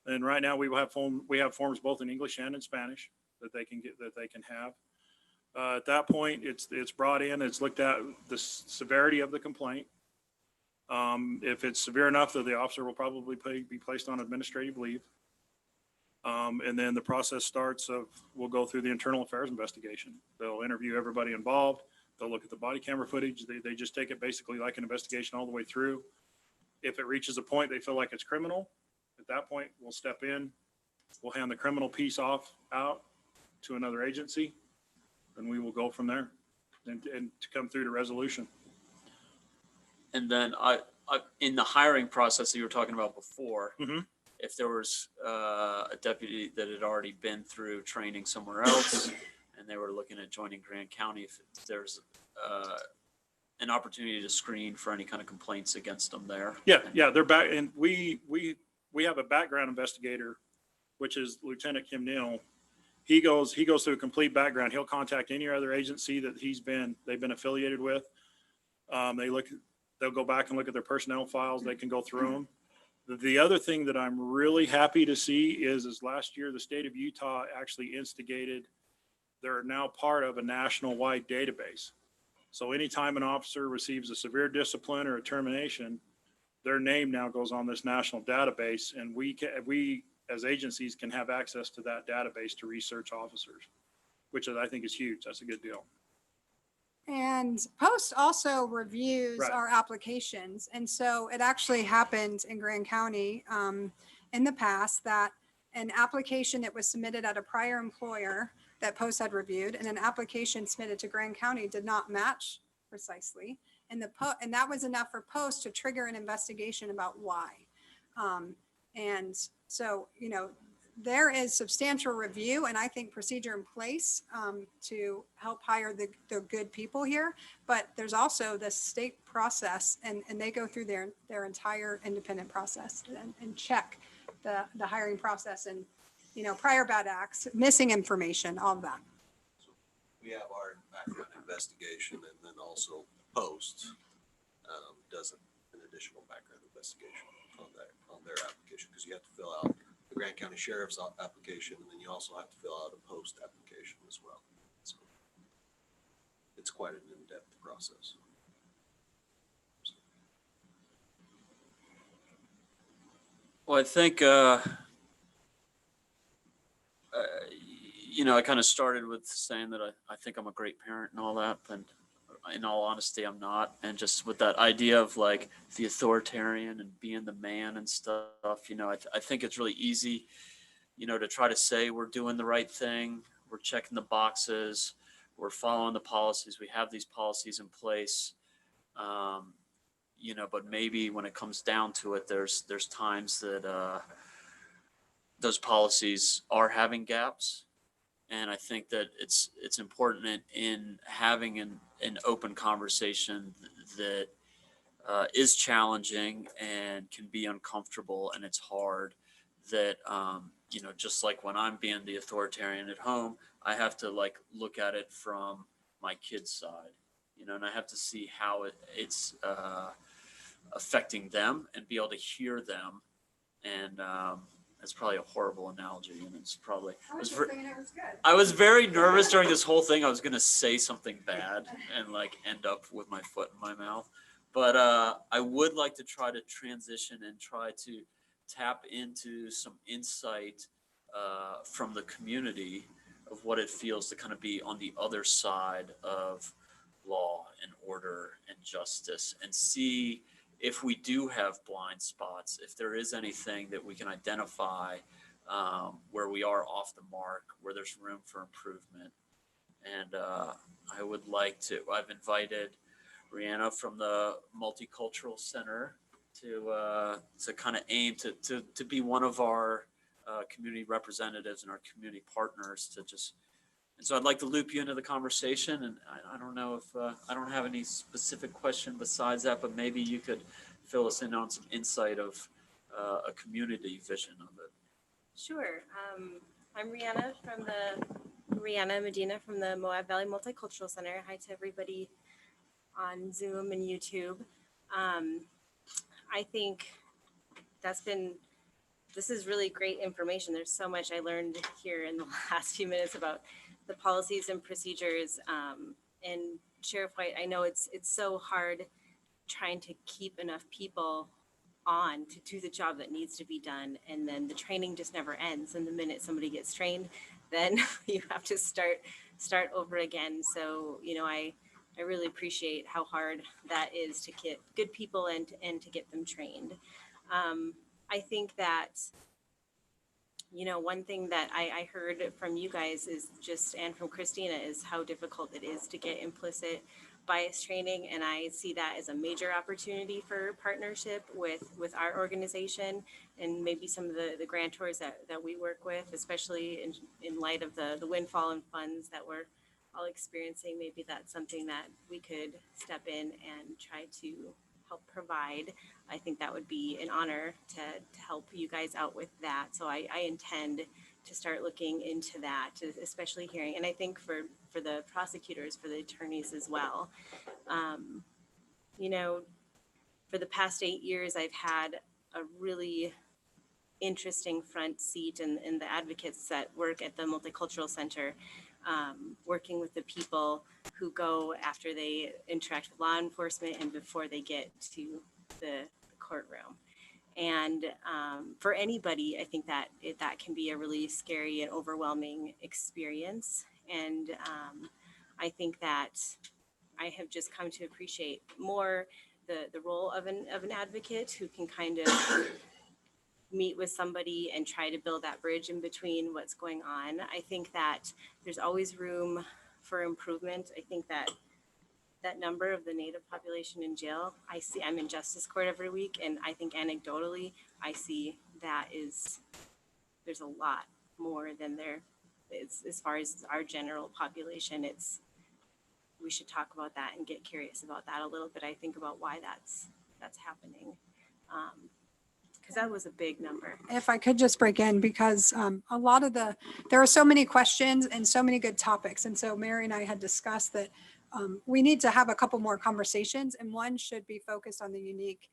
And right now we have forms both in English and in Spanish that they can have. At that point, it's brought in, it's looked at the severity of the complaint. If it's severe enough that the officer will probably be placed on administrative leave. And then the process starts we'll go through the internal affairs investigation. They'll interview everybody involved. They'll look at the body camera footage. They just take it basically like an investigation all the way through. If it reaches a point they feel like it's criminal, at that point, we'll step in. We'll hand the criminal piece out to another agency, and we will go from there and to come through to resolution. and then I in the hiring process that you were talking about before, Mhm. if there was a deputy that had already been through training somewhere else and they were looking at joining Grand County, if there's an opportunity to screen for any kind of complaints against them there. Yeah, they're back, and we have a background investigator, which is Lieutenant Kim Neal. He goes through a complete background. He'll contact any other agency that they've been affiliated with. They'll go back and look at their personnel files. They can go through them. The other thing that I'm really happy to see is last year, the state of Utah actually instigated, they're now part of a national-wide database. So anytime an officer receives a severe discipline or a termination, their name now goes on this national database, and we as agencies can have access to that database to research officers, which I think is huge. That's a good deal. And Post also reviews Right. our applications. And so it actually happened in Grand County in the past that an application that was submitted at a prior employer that Post had reviewed and an application submitted to Grand County did not match precisely. And that was enough for Post to trigger an investigation about why. And so, there is substantial review and I think procedure in place to help hire the good people here. But there's also the state process and they go through their entire independent process and check the hiring process and, prior bad acts, missing information, all of that. We have our background investigation, and then also Post does an additional background investigation on their application, because you have to fill out the Grand County Sheriff's application, and then you also have to fill out a Post application as well. So it's quite an in-depth process. Well, I think, I kind of started with saying that I think I'm a great parent and all that, but in all honesty, I'm not. And just with that idea of like the authoritarian and being the man and stuff, I think it's really easy, to try to say we're doing the right thing. We're checking the boxes. We're following the policies. We have these policies in place. but maybe when it comes down to it, there's times that those policies are having gaps. And I think that it's important in having an open conversation that is challenging and can be uncomfortable, and it's hard, that just like when I'm being the authoritarian at home, I have to like look at it from my kid's side, and I have to see how it's affecting them and be able to hear them. And that's probably a horrible analogy, and it's probably I was very nervous during this whole thing. I was going to say something bad and like end up with my foot in my mouth. But I would like to try to transition and try to tap into some insight from the community of what it feels to kind of be on the other side of law and order and justice, and see if we do have blind spots, if there is anything that we can identify where we are off the mark, where there's room for improvement. And I would like to, I've invited Rihanna from the Multicultural Center to kind of aim to be one of our community representatives and our community partners to just, and so I'd like to loop you into the conversation. And I don't know if I don't have any specific question besides that, but maybe you could fill us in on some insight of a community vision of it. Sure. I'm Rihanna Medina from the Moab Valley Multicultural Center. Hi to everybody on Zoom and YouTube. I think this is really great information. There's so much I learned here in the last few minutes about the policies and procedures. And Sheriff White, I know it's so hard trying to keep enough people on to do the job that needs to be done. And then the training just never ends. And the minute somebody gets trained, then you have to start over again. So, I really appreciate how hard that is to get good people and to get them trained. I think that, one thing that I heard from you guys is just, and from Christina, is how difficult it is to get implicit bias training. And I see that as a major opportunity for partnership with our organization and maybe some of the grantors that we work with, especially in light of the windfall and funds that we're all experiencing. Maybe that's something that we could step in and try to help provide. I think that would be an honor to help you guys out with that. So I intend to start looking into that, especially hearing, and I think for the prosecutors, for the attorneys as well. For the past 8 years, I've had a really interesting front seat in the advocates that work at the Multicultural Center, working with the people who go after they interact with law enforcement and before they get to the courtroom. And for anybody, I think that that can be a really scary and overwhelming experience. And I think that I have just come to appreciate more the role of an advocate who can kind of meet with somebody and try to build that bridge in between what's going on. I think that there's always room for improvement. I think that number of the Native population in jail, I'm in justice court every week, and I think anecdotally, I see that there's a lot more than there is as far as our general population. We should talk about that and get curious about that a little bit. I think about why that's happening. Because that was a big number. If I could just break in, because there are so many questions and so many good topics. And so Mary and I had discussed that we need to have a couple more conversations, and one should be focused on the unique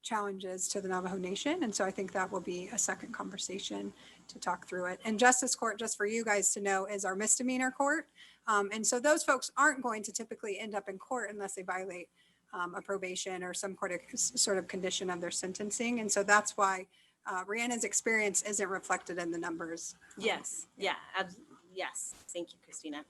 challenges to the Navajo Nation. And so I think that will be a second conversation to talk through it. And Justice Court, just for you guys to know, is our misdemeanor court. And so those folks aren't going to typically end up in court unless they violate a probation or some sort of condition of their sentencing. And so that's why Rihanna's experience isn't reflected in the numbers. Yes. Yeah. Yes. Thank you, Christina.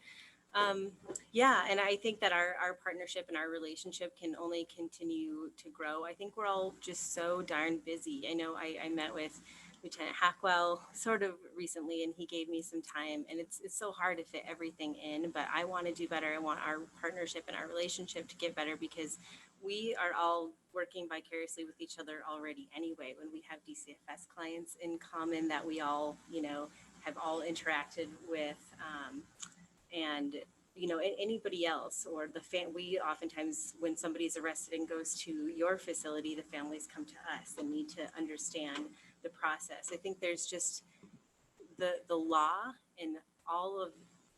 And I think that our partnership and our relationship can only continue to grow. I think we're all just so darn busy. I know I met with Lieutenant Hackwell sort of recently, and he gave me some time, and it's so hard to fit everything in, but I want to do better. I want our partnership and our relationship to get better because we are all working vicariously with each other already anyway. When we have DCFS clients in common that we all, have all interacted with, and anybody else or we oftentimes, when somebody's arrested and goes to your facility, the families come to us and need to understand the process. I think there's just the law and all of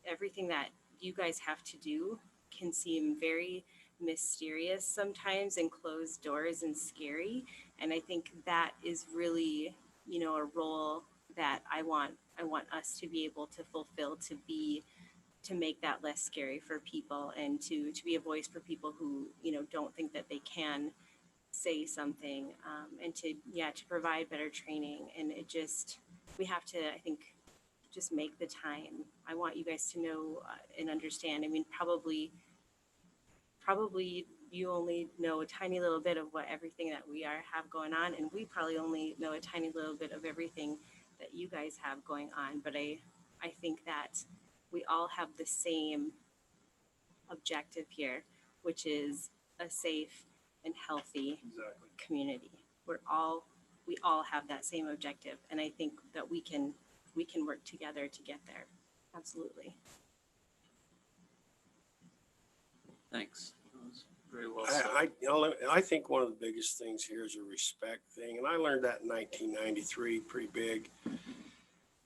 everything that you guys have to do can seem very mysterious sometimes and closed doors and scary. And I think that is really, a role that I want us to be able to fulfill, to make that less scary for people and to be a voice for people who, don't think that they can say something, and to provide better training. And we have to, I think, just make the time. I want you guys to know and understand. I mean, probably you only know a tiny little bit of what everything that we have going on, and we probably only know a tiny little bit of everything that you guys have going on. But I think that we all have the same objective here, which is a safe and healthy community. We all have that same objective, and I think that we can work together to get there. Absolutely. Thanks. That was very well said. I think one of the biggest things here is a respect thing, and I learned that in 1993, pretty big.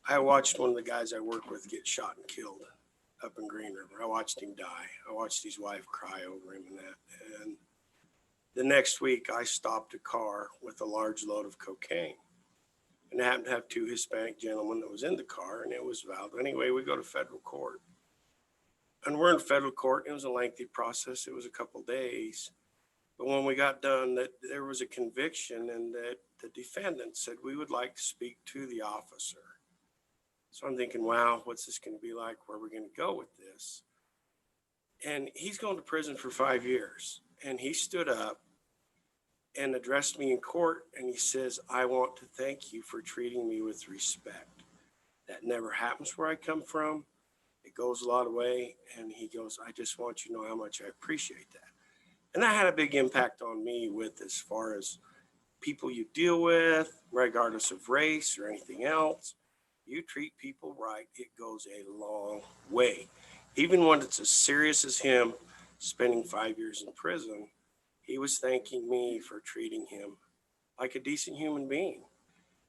I watched one of the guys I work with get shot and killed up in Green River. I watched him die. I watched his wife cry over him and that. And the next week, I stopped a car with a large load of cocaine. And I happened to have two Hispanic gentlemen that was in the car, and it was valid. Anyway, we go to federal court. And we're in federal court. It was a lengthy process. It was a couple days. But when we got done, that there was a conviction, and that the defendant said, we would like to speak to the officer. So I'm thinking, wow, what's this going to be like? Where are we going to go with this? And he's going to prison for 5 years. And he stood up and addressed me in court. And he says, I want to thank you for treating me with respect. That never happens where I come from. It goes a lot of way. And he goes, I just want you to know how much I appreciate that. And that had a big impact on me with as far as people you deal with, regardless of race or anything else. You treat people right, it goes a long way. Even when it's as serious as him spending 5 years in prison, he was thanking me for treating him like a decent human being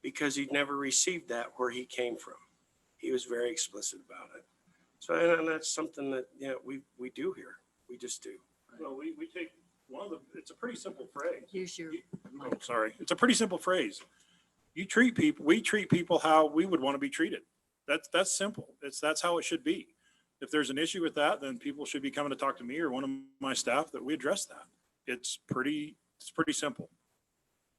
because he'd never received that where he came from. He was very explicit about it. So, and that's something that we do here. We just do. Well, we take it's a pretty simple phrase. Use your Sorry. It's a pretty simple phrase. We treat people how we would want to be treated. That's simple. That's how it should be. If there's an issue with that, then people should be coming to talk to me or one of my staff that we address that. It's pretty simple.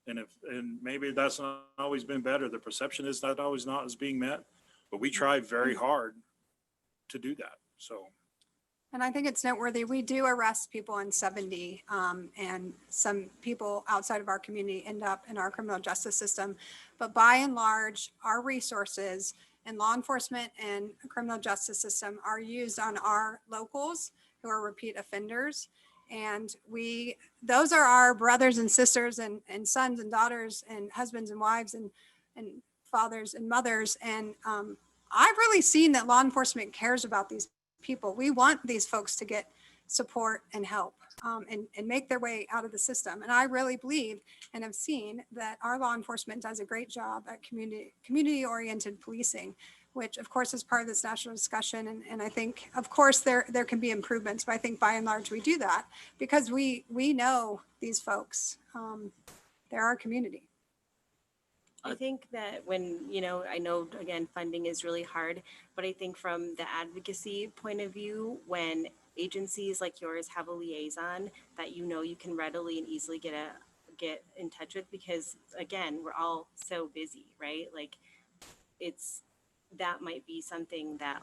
And maybe that's not always been better. The perception is that always not as being met, but we try very hard to do that. So. And I think it's noteworthy. We do arrest people in 70, and some people outside of our community end up in our criminal justice system. But by and large, our resources in law enforcement and criminal justice system are used on our locals who are repeat offenders. And those are our brothers and sisters and sons and daughters and husbands and wives and fathers and mothers. And I've really seen that law enforcement cares about these people. We want these folks to get support and help and make their way out of the system. And I really believe and have seen that our law enforcement does a great job at community-oriented policing, which of course is part of this national discussion. And I think, of course, there can be improvements, but I think by and large we do that because we know these folks. They're our community. I think that when, I know, again, funding is really hard, but I think from the advocacy point of view, when agencies like yours have a liaison that you can readily and easily get in touch with, because again, we're all so busy, right? Like that might be something that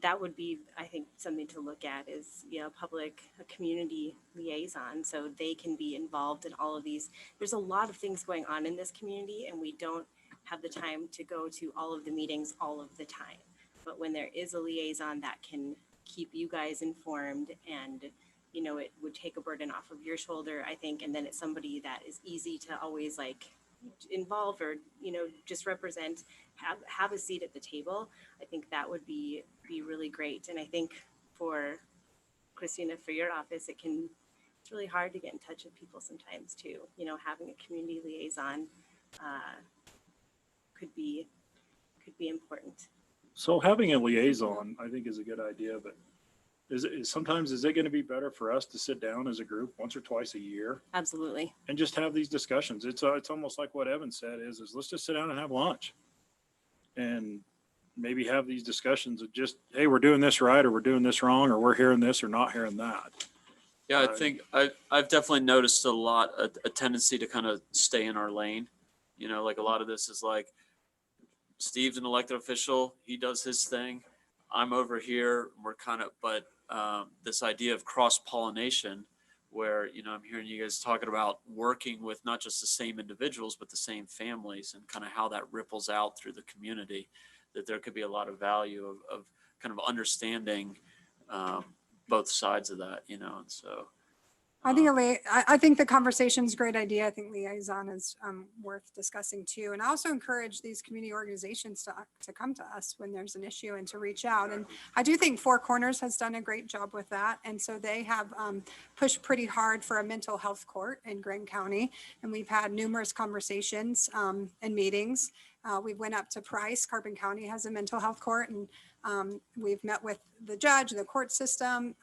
that would be, I think, something to look at is, you know, a community liaison, so they can be involved in all of these. There's a lot of things going on in this community, and we don't have the time to go to all of the meetings all of the time. But when there is a liaison that can keep you guys informed, and, you know, it would take a burden off of your shoulder, I think, and then it's somebody that is easy to always like involve or, you know, just represent, have a seat at the table. I think that would be really great. And I think for Christina, for your office, it's really hard to get in touch with people sometimes too. You know, having a community liaison could be important. So having a liaison, I think, is a good idea, but sometimes is it going to be better for us to sit down as a group once or twice a year Absolutely. and just have these discussions? It's almost like what Evan said is let's just sit down and have lunch and maybe have these discussions of just, hey, we're doing this right, or we're doing this wrong, or we're hearing this or not hearing that. Yeah, I think I've definitely noticed a tendency to kind of stay in our lane. You know, like a lot of this is like, Steve's an elected official, he does his thing. I'm over here, we're kind of, but this idea of cross-pollination where, you know, I'm hearing you guys talking about working with not just the same individuals, but the same families, and kind of how that ripples out through the community, that there could be a lot of value of kind of understanding both sides of that, you know. And so I think the conversation's a great idea. I think liaison is worth discussing too. And I also encourage these community organizations to come to us when there's an issue and to reach out. And I do think Four Corners has done a great job with that. And so they have pushed pretty hard for a mental health court in Greene County. And we've had numerous conversations and meetings. We went up to Price. Carbon County has a mental health court, and we've met with the judge, the court system,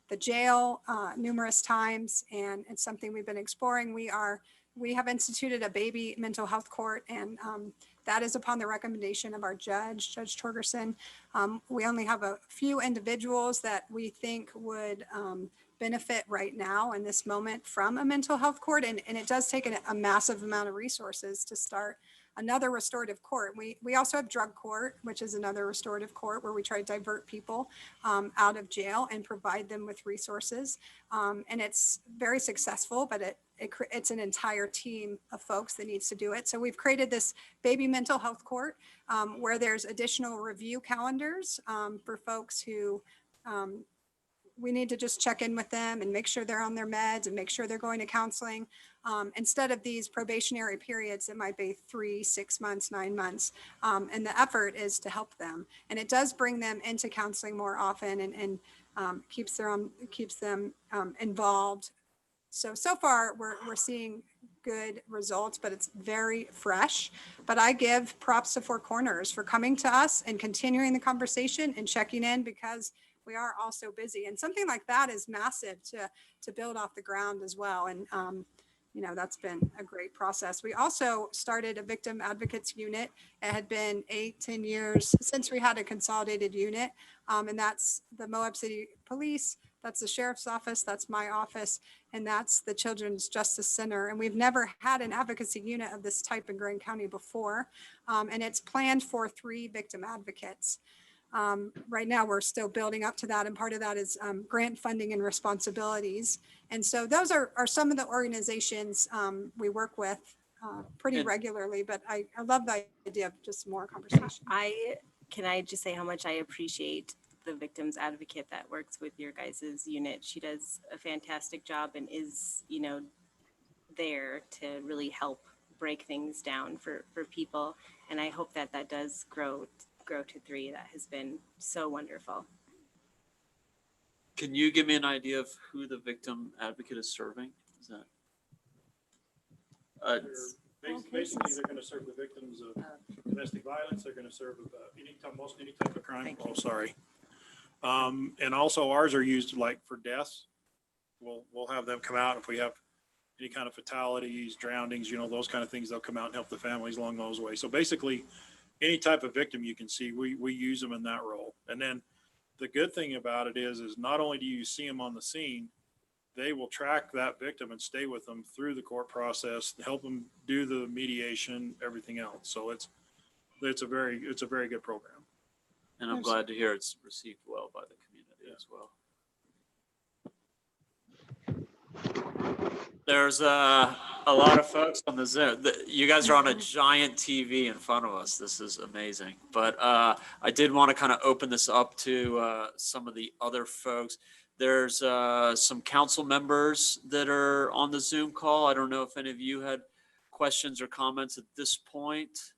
the jail numerous times, and it's something we've been exploring. We have instituted a baby mental health court, and that is upon the recommendation of our judge, Judge Torgerson. We only have a few individuals that we think would benefit right now in this moment from a mental health court, and it does take a massive amount of resources to start another restorative court. We also have drug court, which is another restorative court where we try to divert people out of jail and provide them with resources. And it's very successful, but it's an entire team of folks that needs to do it. So we've created this baby mental health court where there's additional review calendars for folks who we need to just check in with them and make sure they're on their meds and make sure they're going to counseling. Instead of these probationary periods, it might be 3, 6 months, 9 months. And the effort is to help them. And it does bring them into counseling more often and keeps them involved. So far we're seeing good results, but it's very fresh. But I give props to Four Corners for coming to us and continuing the conversation and checking in, because we are all so busy. And something like that is massive to build off the ground as well. And, you know, that's been a great process. We also started a victim advocates unit. It had been 8-10 years since we had a consolidated unit. And that's the Moab City Police, that's the Sheriff's Office, that's my office, and that's the Children's Justice Center. And we've never had an advocacy unit of this type in Greene County before. And it's planned for 3 victim advocates. Right now, we're still building up to that, and part of that is grant funding and responsibilities. And so those are some of the organizations we work with pretty regularly, but I love the idea of just more conversation. Can I just say how much I appreciate the victims advocate that works with your guys' unit. She does a fantastic job and is, you know, there to really help break things down for people. And I hope that does grow to 3. That has been so wonderful. can you give me an idea of who the victim advocate is serving? Is that? Basically, they're going to serve the victims of domestic violence. They're going to serve any type of crime. Oh, sorry. And also ours are used like for deaths. We'll have them come out if we have any kind of fatalities, drownings, you know, those kind of things. They'll come out and help the families along those ways. So basically, any type of victim you can see, we use them in that role. And then the good thing about it is not only do you see them on the scene, they will track that victim and stay with them through the court process, help them do the mediation, everything else. So it's a very good program. And I'm Yes. glad to hear it's received well by the community as well. There's a lot of folks on the Zoom. You guys are on a giant TV in front of us. This is amazing. But I did want to kind of open this up to some of the other folks. There's some council members that are on the Zoom call. I don't know if any of you had questions or comments at this point.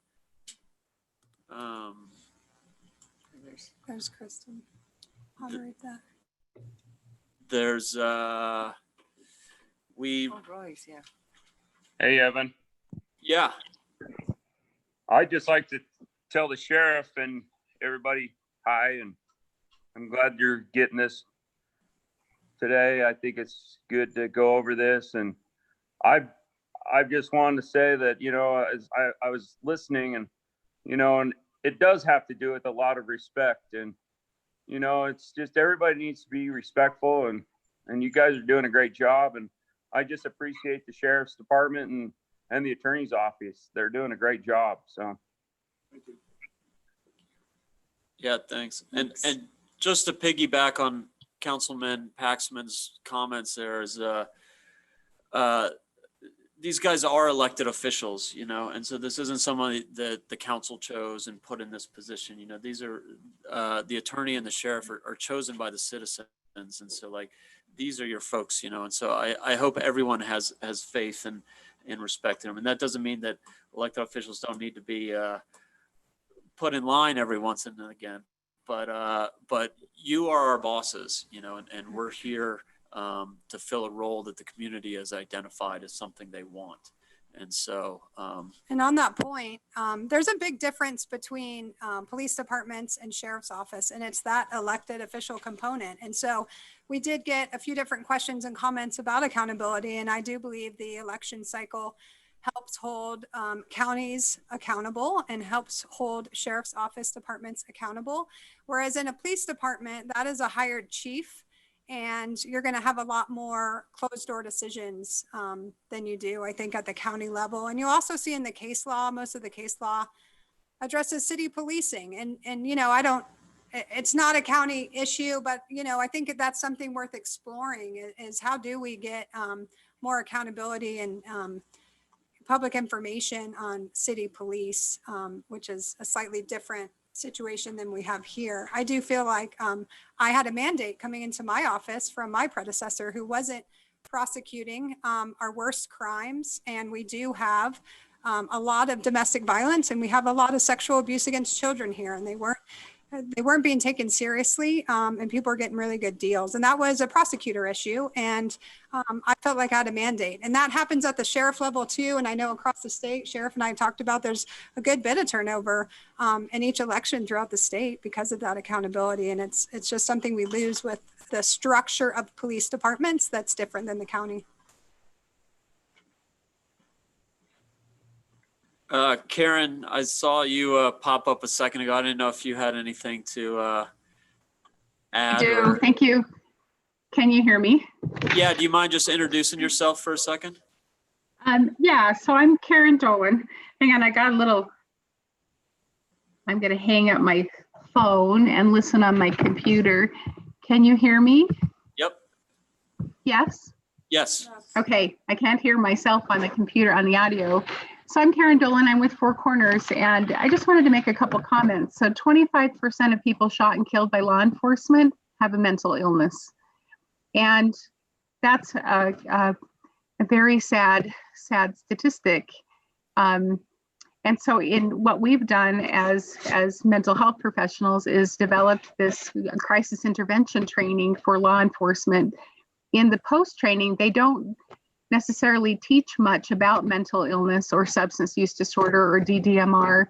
There's Kristen. Moderate that. There's Oh, Royce, yeah. Hey, Evan. yeah. I'd just like to tell the sheriff and everybody hi, and I'm glad you're getting this today. I think it's good to go over this, and I just wanted to say that, you know, as I was listening, and, you know, and it does have to do with a lot of respect, and, you know, it's just everybody needs to be respectful, and you guys are doing a great job, and I just appreciate the sheriff's department and the attorney's office. They're doing a great job. So. Yeah, thanks. And just to piggyback on Councilman Paxman's comments, there is these guys are elected officials, you know, and so this isn't somebody that the council chose and put in this position. You know, these are the attorney and the sheriff are chosen by the citizens, and so like these are your folks, you know, and so I hope everyone has faith and respect in them, and that doesn't mean that elected officials don't need to be put in line every once and again, but you are our bosses, you know, and we're here to fill a role that the community has identified as something they want. And so, And on that point, there's a big difference between police departments and sheriff's office, and it's that elected official component. And so we did get a few different questions and comments about accountability, and I do believe the election cycle helps hold counties accountable and helps hold sheriff's office departments accountable. Whereas in a police department, that is a hired chief, and you're going to have a lot more closed door decisions than you do, I think, at the county level. And you also see in the case law, most of the case law addresses city policing. And you know, it's not a county issue, but, you know, I think that's something worth exploring is how do we get more accountability and public information on city police, which is a slightly different situation than we have here. I do feel like I had a mandate coming into my office from my predecessor who wasn't prosecuting our worst crimes. And we do have a lot of domestic violence, and we have a lot of sexual abuse against children here, and they weren't being taken seriously, and people were getting really good deals. And that was a prosecutor issue. And I felt like I had a mandate, and that happens at the sheriff level too. And I know across the state, sheriff and I talked about, there's a good bit of turnover in each election throughout the state because of that accountability. And it's just something we lose with the structure of police departments that's different than the county. Karen, I saw you pop up a second ago. I didn't know if you had anything to add. I do. Thank you. Can you hear me? Yeah, do you mind just introducing yourself for a second? Yeah, so I'm Karen Dolan. Hang on, I'm going to hang up my phone and listen on my computer. Can you hear me? Yep. Yes? Yes. Okay, I can't hear myself on the computer on the audio. So I'm Karen Dolan, I'm with Four Corners, and I just wanted to make a couple comments. So 25% of people shot and killed by law enforcement have a mental illness. And that's a very sad statistic. And so in what we've done as mental health professionals is developed this crisis intervention training for law enforcement. In the post-training, they don't necessarily teach much about mental illness or substance use disorder or DDMR.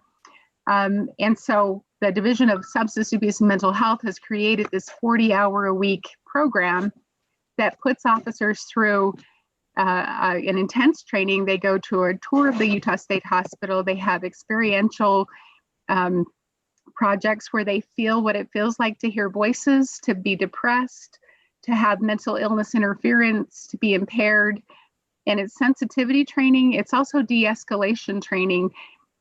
And so the Division of Substance Abuse and Mental Health has created this 40-hour-a-week program that puts officers through an intense training. They go to a tour of the Utah State Hospital. They have experiential projects where they feel what it feels like to hear voices, to be depressed, to have mental illness interference, to be impaired. And it's sensitivity training. It's also de-escalation training.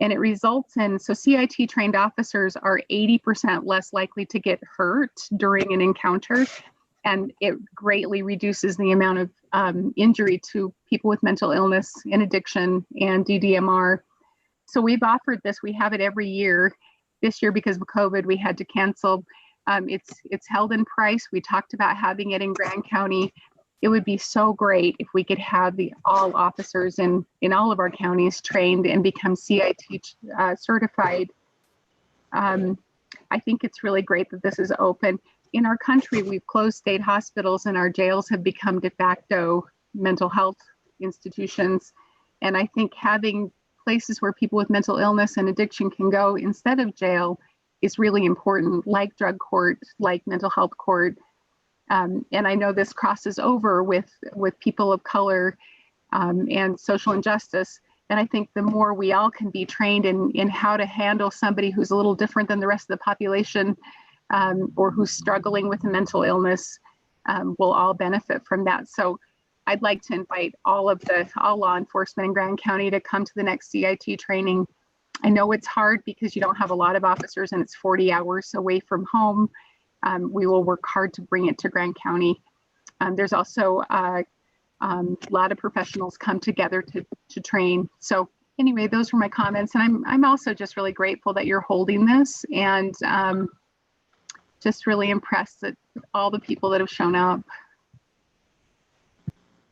And it results in, so CIT trained officers are 80% less likely to get hurt during an encounter. And it greatly reduces the amount of injury to people with mental illness and addiction and DDMR. So we've offered this, we have it every year. This year, because of COVID, we had to cancel. It's held in Price. We talked about having it in Grand County. It would be so great if we could have all officers in all of our counties trained and become CIT certified. I think it's really great that this is open. In our country, we've closed state hospitals and our jails have become de facto mental health institutions. And I think having places where people with mental illness and addiction can go instead of jail is really important, like drug court, like mental health court. And I know this crosses over with people of color and social injustice. And I think the more we all can be trained in how to handle somebody who's a little different than the rest of the population, or who's struggling with a mental illness, we'll all benefit from that. So I'd like to invite all law enforcement in Grand County to come to the next CIT training. I know it's hard because you don't have a lot of officers and it's 40 hours away from home. We will work hard to bring it to Grand County. There's also a lot of professionals come together to train. So anyway, those were my comments. And I'm also just really grateful that you're holding this, and just really impressed at all the people that have shown up.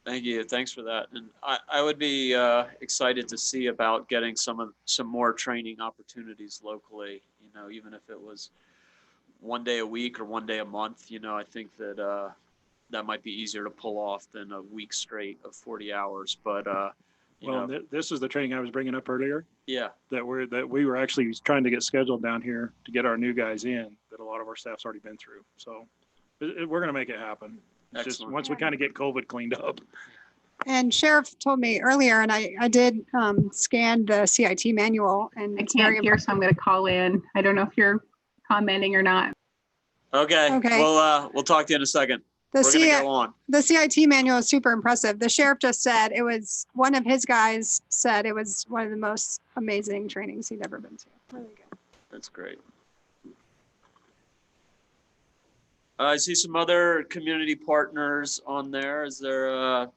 Thank you. Thanks for that. And I would be excited to see about getting some more training opportunities locally, even if it was one day a week or one day a month. I think that that might be easier to pull off than a week straight of 40 hours. But this is the training I was bringing up earlier. Yeah. That we were actually trying to get scheduled down here to get our new guys in, that a lot of our staff's already been through. So we're going to make it happen. It's just once we kind of get COVID cleaned up. And Sheriff told me earlier, and I did scan the CIT manual, and I can't hear, so I'm going to call in. I don't know if you're commenting or not. Okay. Okay. We'll talk to you in a second. The We're going to go on. The CIT manual is super impressive. The sheriff just said it was, one of his guys said it was one of the most amazing trainings he'd ever been to. Really good. That's great. I see some other community partners on there. Is there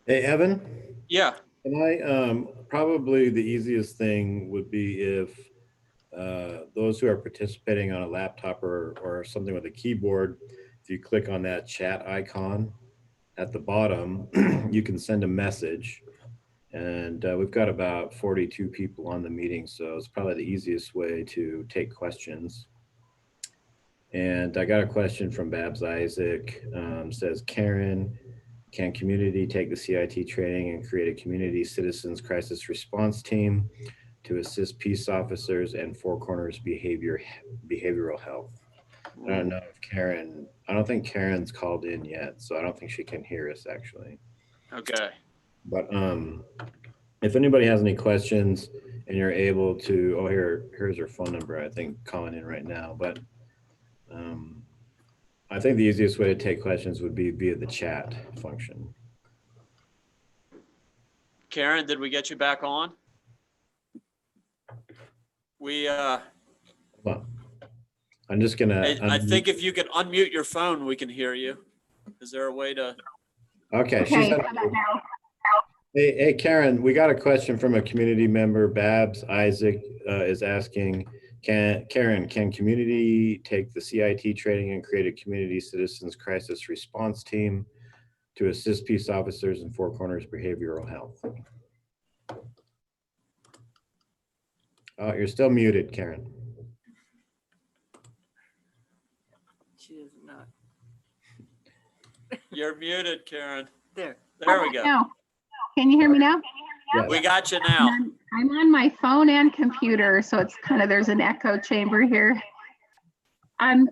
Hey, Evan? Yeah. Can I, probably the easiest thing would be if those who are participating on a laptop or something with a keyboard, if you click on that chat icon at the bottom, you can send a message. And we've got about 42 people on the meeting, so it's probably the easiest way to take questions. And I got a question from Babs Isaac. Says, Karen, can community take the CIT training and create a community citizens crisis response team to assist peace officers and Four Corners behavioral health? I don't know if I don't think Karen's called in yet, so I don't think she can hear us actually. Okay. But if anybody has any questions and you're able to, here's her phone number, I think, calling in right now. But I think the easiest way to take questions would be via the chat function. Karen, did we get you back on? Hold on. I'm just gonna. I think if you could unmute your phone, we can hear you. Is there a way to? Okay. Okay, Hey, Karen, we got a question from a community member. Babs Isaac is asking, can community take the CIT training and create a community citizens crisis response team to assist peace officers in Four Corners behavioral health? Oh, you're still muted, Karen. She is not. You're muted, Karen. There. There we go. Now, can you hear me now? Yes. We got you now. I'm on my phone and computer, so it's there's an echo chamber here.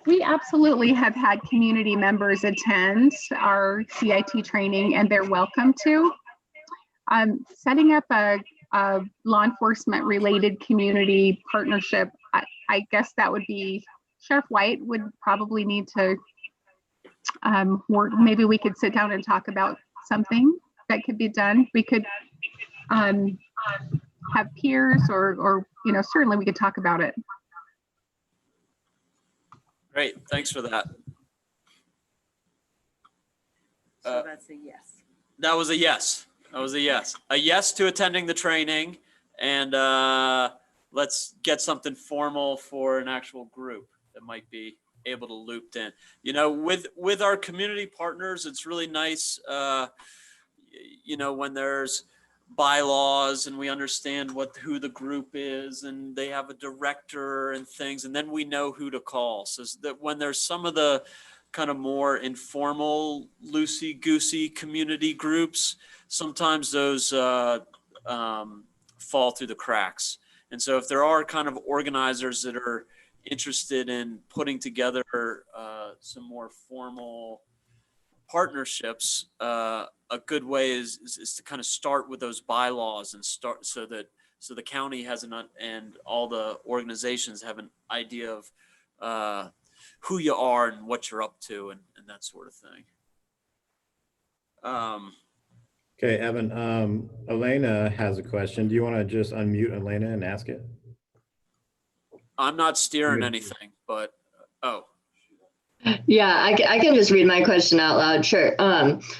We absolutely have had community members attend our CIT training, and they're welcome to. Setting up a law enforcement related community partnership, I guess that would be, Sheriff White would probably need to work. Maybe we could sit down and talk about something that could be done. We could, have peers or certainly we could talk about it. Great, thanks for that. So that's a yes. That was a yes. That was a yes. A yes to attending the training, and let's get something formal for an actual group that might be able to loop in. With our community partners, it's really nice, when there's bylaws and we understand who the group is and they have a director and things, and then we know who to call. So that when there's some of the kind of more informal, loosey-goosey community groups, sometimes those fall through the cracks. And so if there are kind of organizers that are interested in putting together some more formal partnerships, a good way is to kind of start with those bylaws and start so the county has and all the organizations have an idea of who you are and what you're up to and that sort of thing. Okay, Evan, Elena has a question. Do you want to just unmute Elena and ask it? I'm not steering anything, but Yeah, I can just read my question out loud. Sure.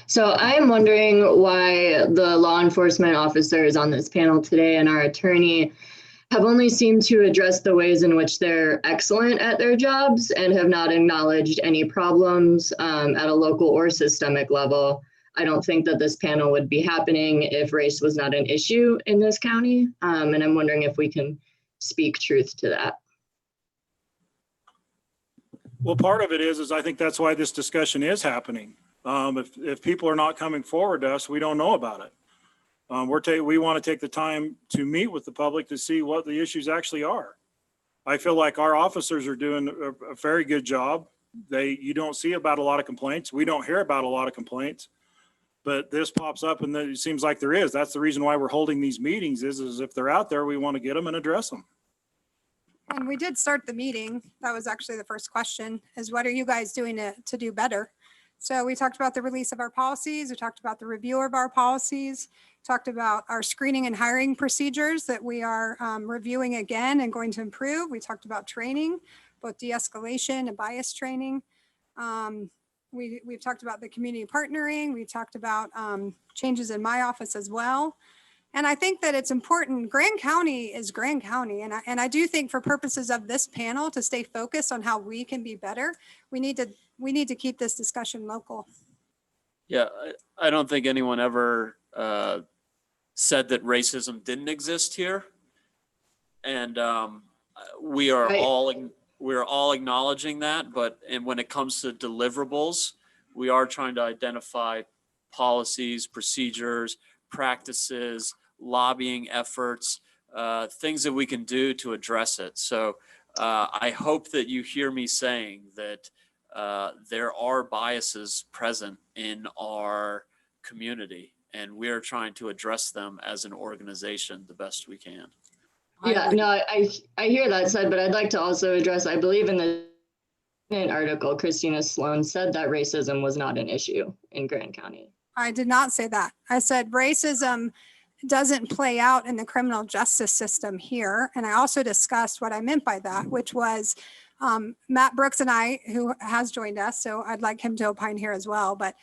So I am wondering why the law enforcement officers on this panel today and our attorney have only seemed to address the ways in which they're excellent at their jobs and have not acknowledged any problems at a local or systemic level. I don't think that this panel would be happening if race was not an issue in this county. And I'm wondering if we can speak truth to that. Well, part of it is I think that's why this discussion is happening. If people are not coming forward to us, we don't know about it. We want to take the time to meet with the public to see what the issues actually are. I feel like our officers are doing a very good job. You don't see about a lot of complaints. We don't hear about a lot of complaints, but this pops up and then it seems like there is. That's the reason why we're holding these meetings is if they're out there, we want to get them and address them. And we did start the meeting. That was actually the first question is what are you guys doing to do better? So we talked about the release of our policies. We talked about the review of our policies, talked about our screening and hiring procedures that we are reviewing again and going to improve. We talked about training, both de-escalation and bias training. We've talked about the community partnering. We talked about changes in my office as well. And I think that it's important. Grand County is Grand County. And I do think for purposes of this panel to stay focused on how we can be better, we need to keep this discussion local. yeah, I don't think anyone ever said that racism didn't exist here. And we are all acknowledging that, and when it comes to deliverables, we are trying to identify policies, procedures, practices, lobbying efforts, things that we can do to address it. So I hope that you hear me saying that there are biases present in our community, and we are trying to address them as an organization the best we can. Yeah, no, I hear that said, but I'd like to also address, I believe in the article, Christina Sloan said that racism was not an issue in Grand County. I did not say that. I said racism doesn't play out in the criminal justice system here. And I also discussed what I meant by that, which was Matt Brooks and I, who has joined us, so I'd like him to opine here as well. But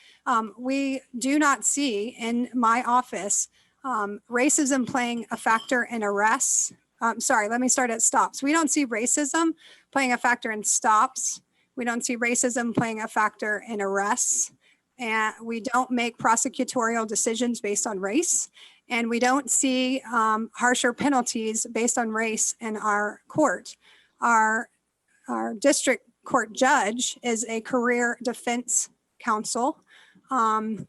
we do not see in my office racism playing a factor in arrests. Sorry, let me start at stops. We don't see racism playing a factor in stops. We don't see racism playing a factor in arrests. And we don't make prosecutorial decisions based on race. And we don't see harsher penalties based on race in our court. Our district court judge is a career defense counsel. And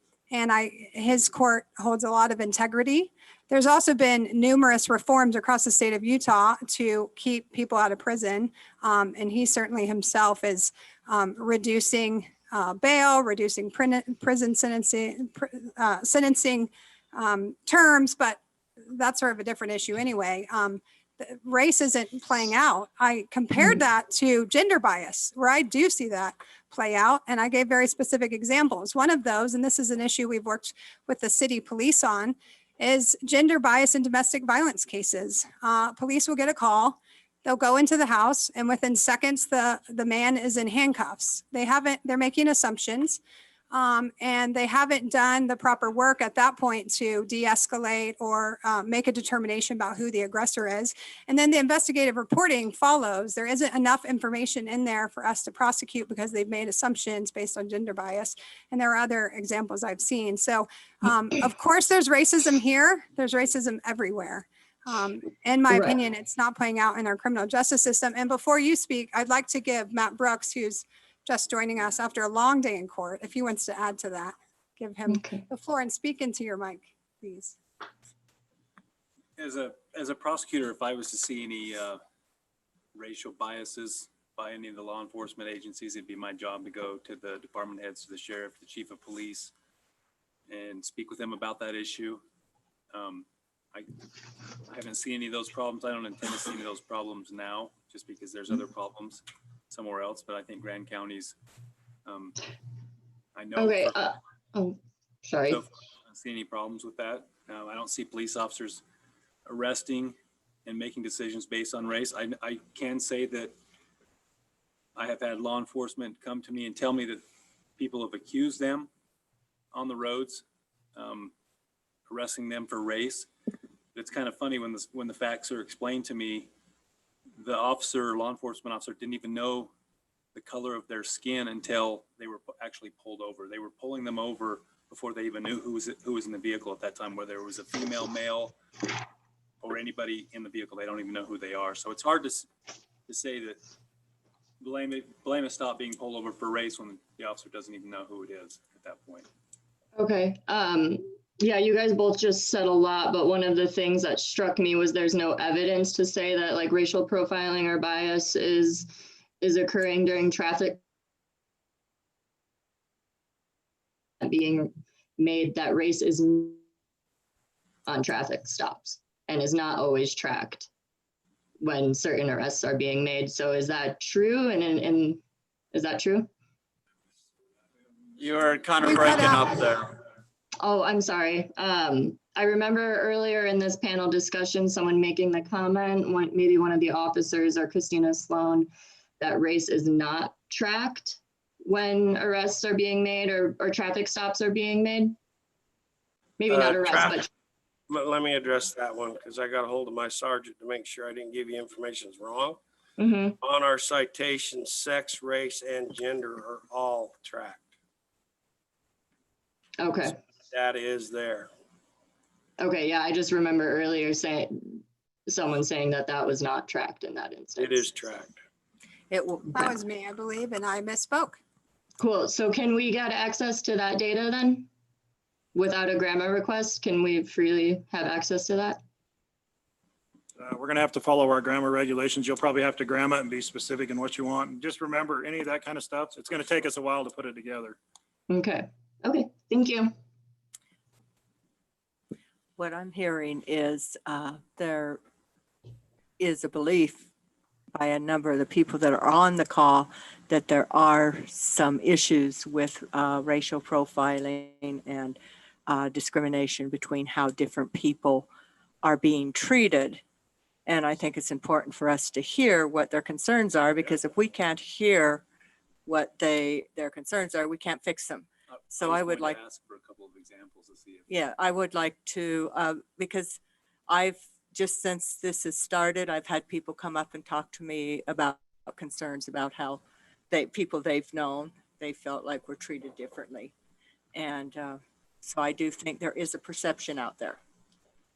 his court holds a lot of integrity. There's also been numerous reforms across the state of Utah to keep people out of prison. And he certainly himself is reducing bail, reducing prison sentencing terms, but that's sort of a different issue anyway. Race isn't playing out. I compared that to gender bias, where I do see that play out, and I gave very specific examples. One of those, and this is an issue we've worked with the city police on, is gender bias and domestic violence cases. Police will get a call. They'll go into the house and within seconds, the man is in handcuffs. They're making assumptions. And they haven't done the proper work at that point to de-escalate or make a determination about who the aggressor is. And then the investigative reporting follows. There isn't enough information in there for us to prosecute because they've made assumptions based on gender bias. And there are other examples I've seen. So of course there's racism here. There's racism everywhere. In my opinion, it's not playing out in our criminal justice system. And before you speak, I'd like to give Matt Brooks, who's just joining us after a long day in court, if he wants to add to that, give him the floor and speak into your mic, please. As a prosecutor, if I was to see any racial biases by any of the law enforcement agencies, it'd be my job to go to the department heads, to the sheriff, the chief of police, and speak with them about that issue. I haven't seen any of those problems. I don't intend to see any of those problems now, just because there's other problems somewhere else. But I think Grand County's, I know. Okay. Sorry. So I don't see any problems with that. I don't see police officers arresting and making decisions based on race. I can say that I have had law enforcement come to me and tell me that people have accused them on the roads, arresting them for race. It's kind of funny when the facts are explained to me, the law enforcement officer didn't even know the color of their skin until they were actually pulled over. They were pulling them over before they even knew who was in the vehicle at that time, whether it was a female, male, or anybody in the vehicle. They don't even know who they are. So it's hard to say that blame it stop being pulled over for race when the officer doesn't even know who it is at that point. Okay. Yeah, you guys both just said a lot, but one of the things that struck me was there's no evidence to say that like racial profiling or bias is occurring during traffic being made, that race is on traffic stops and is not always tracked when certain arrests are being made. So is that true? And is that true? You're kind of breaking up there. Oh, I'm sorry. I remember earlier in this panel discussion, someone making the comment, maybe one of the officers or Christina Sloan, that race is not tracked when arrests are being made or traffic stops are being made. Maybe not arrests, but. Let me address that one because I got a hold of my sergeant to make sure I didn't give you information wrong. Mm-hmm. On our citations, sex, race, and gender are all tracked. Okay. So that is there. Okay, yeah, I just remember earlier someone saying that was not tracked in that instance. It is tracked. That was me, I believe, and I misspoke. Cool. So can we get access to that data then? Without a grandma request, can we freely have access to that? We're going to have to follow our grammar regulations. You'll probably have to grandma and be specific in what you want. And just remember any of that kind of stuff. It's going to take us a while to put it together. Okay. Okay. Thank you. What I'm hearing is there is a belief by a number of the people that are on the call that there are some issues with racial profiling and discrimination between how different people are being treated. And I think it's important for us to hear what their concerns are, because if we can't hear what their concerns are, we can't fix them. So I would like to ask for a couple of examples to see if. Yeah, I would like to, because I've just since this has started, I've had people come up and talk to me about concerns about how people they've known, they felt like were treated differently. And so I do think there is a perception out there.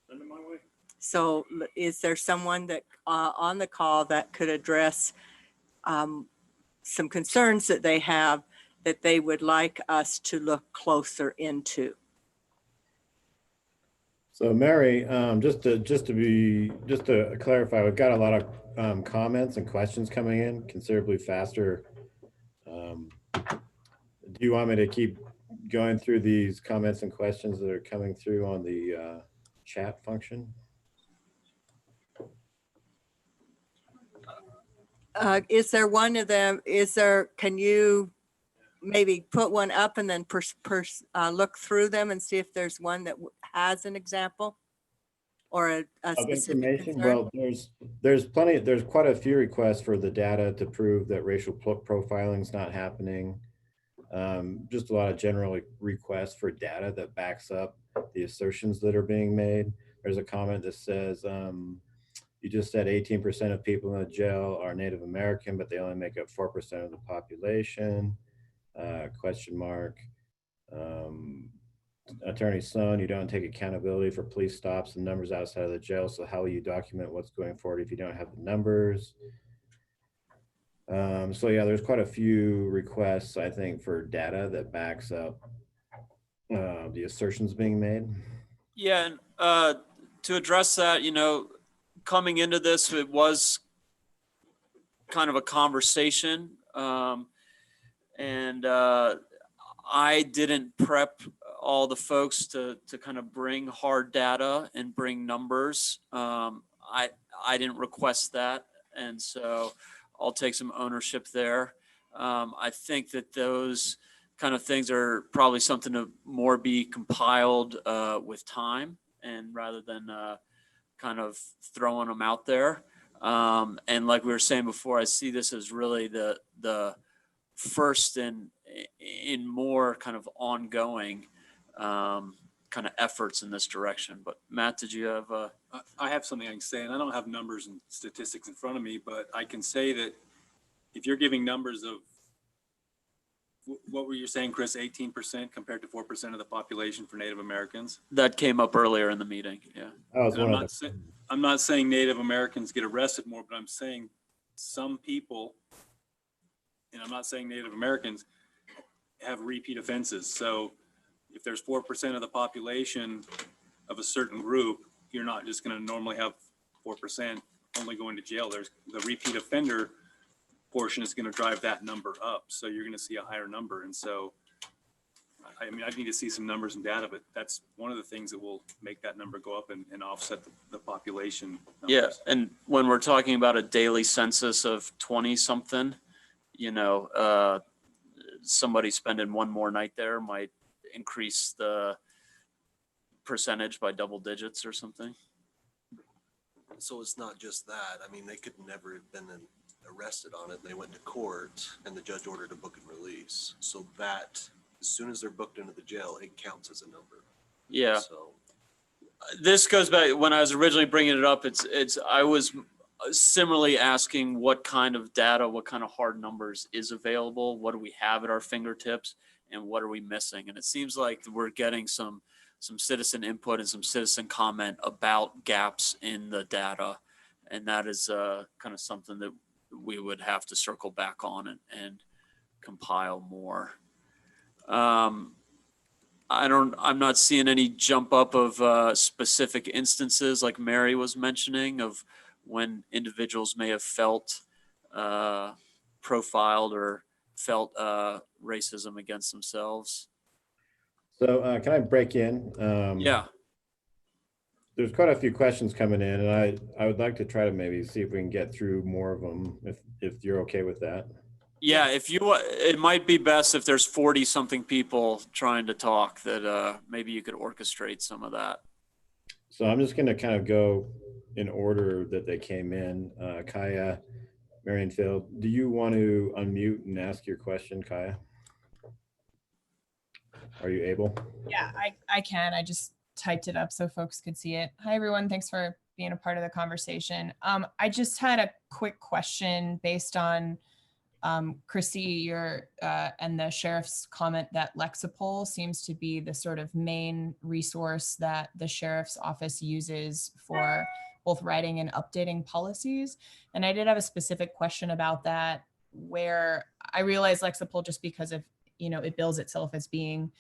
Send it my way. So is there someone that on the call that could address some concerns that they have that they would like us to look closer into? So Mary, just to clarify, we've got a lot of comments and questions coming in considerably faster. Do you want me to keep going through these comments and questions that are coming through on the chat function? Is there one of them, can you maybe put one up and then look through them and see if there's one that has an example or a Of specific information, concern? well, there's quite a few requests for the data to prove that racial profiling is not happening. Just a lot of general requests for data that backs up the assertions that are being made. There's a comment that says, you just said 18% of people in the jail are Native American, but they only make up 4% of the population. Question mark. Attorney Sloan, you don't take accountability for police stops and numbers outside of the jail. So how will you document what's going forward if you don't have the numbers? So yeah, there's quite a few requests, I think, for data that backs up the assertions being made. Yeah, and to address that, you know, coming into this, it was kind of a conversation, and I didn't prep all the folks to kind of bring hard data and bring numbers. I didn't request that, and so I'll take some ownership there. I think that those kind of things are probably something to more be compiled with time, and rather than kind of throwing them out there. And like we were saying before, I see this as really the first in more kind of ongoing kind of efforts in this direction. But Matt, did you have I have something I can say, and I don't have numbers and statistics in front of me, but I can say that if you're giving numbers of, what were you saying, Chris, 18% compared to 4% of the population for Native Americans? that came up earlier in the meeting? Yeah. I'm not saying Native Americans get arrested more, but I'm saying some people, and I'm not saying Native Americans, have repeat offenses. So if there's 4% of the population of a certain group, you're not just going to normally have 4% only going to jail. There's the repeat offender portion is going to drive that number up. So you're going to see a higher number. And so, I mean, I need to see some numbers and data, but that's one of the things that will make that number go up and offset the population numbers. Yeah, and when we're talking about a daily census of 20 something, you know, somebody spending one more night there might increase the percentage by double digits or something. So it's not just that. I mean, they could never have been arrested on it. They went to court and the judge ordered a book and release. So that, as soon as they're booked into the jail, it counts as a number. Yeah. So This goes back when I was originally bringing it up. I was similarly asking what kind of data, what kind of hard numbers is available, what do we have at our fingertips, and what are we missing? And it seems like we're getting some citizen input and some citizen comment about gaps in the data, and that is kind of something that we would have to circle back on and compile more. I'm not seeing any jump up of specific instances like Mary was mentioning of when individuals may have felt profiled or felt racism against themselves. So can I break in? Yeah. There's quite a few questions coming in, and I would like to try to maybe see if we can get through more of them, if you're okay with that. Yeah, it might be best if there's 40 something people trying to talk that maybe you could orchestrate some of that. So I'm just going to kind of go in order that they came in. Kaya, Marion Phil, do you want to unmute and ask your question, Kaya? Are you able? Yeah, I can. I just typed it up so folks could see it. Hi, everyone. Thanks for being a part of the conversation. I just had a quick question based on Chrissy, your and the sheriff's comment that Lexipol seems to be the sort of main resource that the sheriff's office uses for both writing and updating policies. And I did have a specific question about that, where I realize Lexipol, just because of, you know, it bills itself as being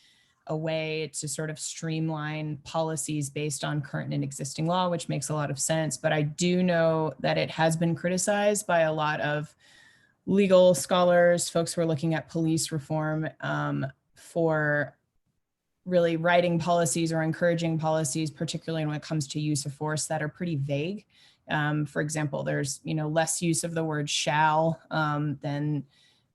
a way to sort of streamline policies based on current and existing law, which makes a lot of sense. But I do know that it has been criticized by a lot of legal scholars, folks who are looking at police reform, for really writing policies or encouraging policies, particularly when it comes to use of force, that are pretty vague. For example, there's, you know, less use of the word shall than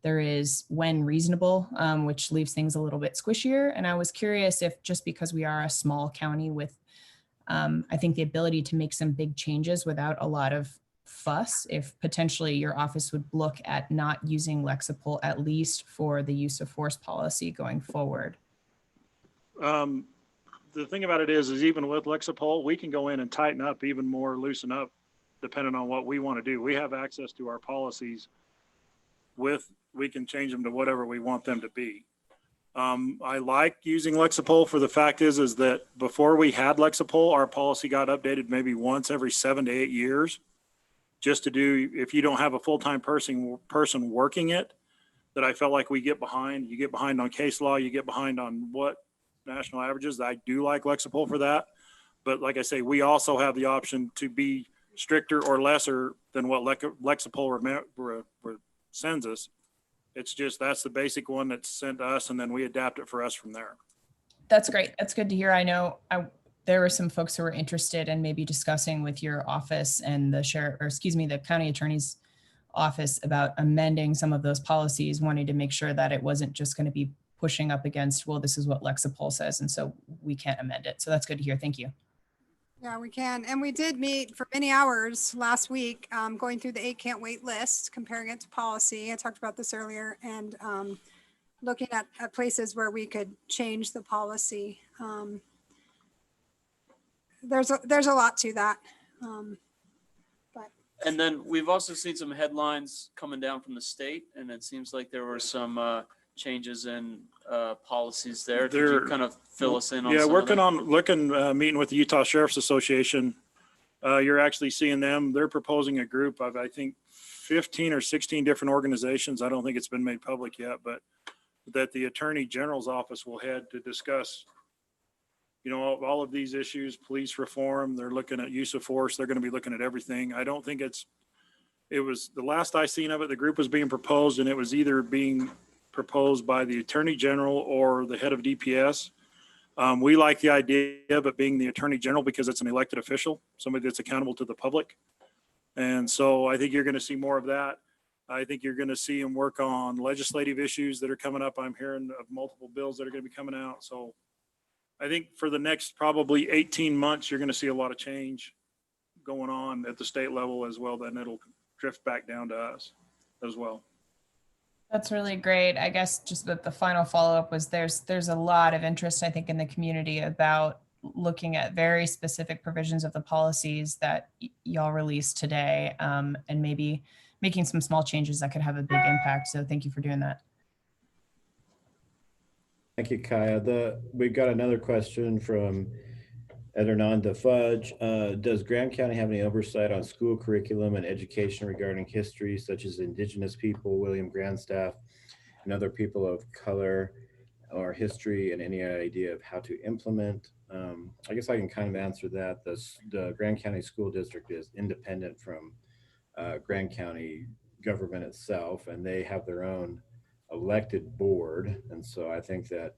there is when reasonable, which leaves things a little bit squishier. And I was curious if just because we are a small county with, I think, the ability to make some big changes without a lot of fuss, if potentially your office would look at not using Lexipol at least for the use of force policy going forward. The thing about it is even with Lexipol, we can go in and tighten up even more, loosen up, depending on what we want to do. We have access to our policies we can change them to whatever we want them to be. I like using Lexipol for the fact is that before we had Lexipol, our policy got updated maybe once every 7 to 8 years, just to do, if you don't have a full-time person working it, that I felt like we get behind. You get behind on case law, you get behind on what national averages. I do like Lexipol for that. But like I say, we also have the option to be stricter or lesser than what Lexipol sends us. It's just, that's the basic one that's sent to us, and then we adapt it for us from there. That's great. That's good to hear. I know there were some folks who were interested in maybe discussing with your office and the sheriff, or excuse me, the county attorney's office about amending some of those policies, wanting to make sure that it wasn't just going to be pushing up against, well, this is what Lexipol says, and so we can't amend it. So that's good to hear. Thank you. Yeah, we can. And we did meet for many hours last week, going through the 8 can't wait list, comparing it to policy. I talked about this earlier, and looking at places where we could change the policy. There's a lot to that. And then we've also seen some headlines coming down from the state, and it seems like there were some changes in policies there. Could you kind of fill us in on Yeah, some working of that? meeting with the Utah Sheriff's Association. You're actually seeing them. They're proposing a group of, I think, 15 or 16 different organizations. I don't think it's been made public yet, but that the Attorney General's office will head to discuss, you know, all of these issues, police reform. They're looking at use of force. They're going to be looking at everything. I don't think it was the last I seen of it, the group was being proposed, and it was either being proposed by the Attorney General or the head of DPS. We like the idea of it being the Attorney General because it's an elected official, somebody that's accountable to the public. And so I think you're going to see more of that. I think you're going to see him work on legislative issues that are coming up. I'm hearing of multiple bills that are going to be coming out. So I think for the next probably 18 months, you're going to see a lot of change going on at the state level as well. Then it'll drift back down to us as well. That's really great. I guess just the final follow-up was there's a lot of interest, I think, in the community about looking at very specific provisions of the policies that y'all released today, and maybe making some small changes that could have a big impact. So thank you for doing that. Thank you, Kaya. We got another question from Edernanda Fudge. Does Grand County have any oversight on school curriculum and education regarding history, such as Indigenous people, William Grandstaff, and other people of color, or history, and any idea of how to implement? I guess I can kind of answer that. The Grand County School District is independent from Grand County government itself, and they have their own elected board. And so I think that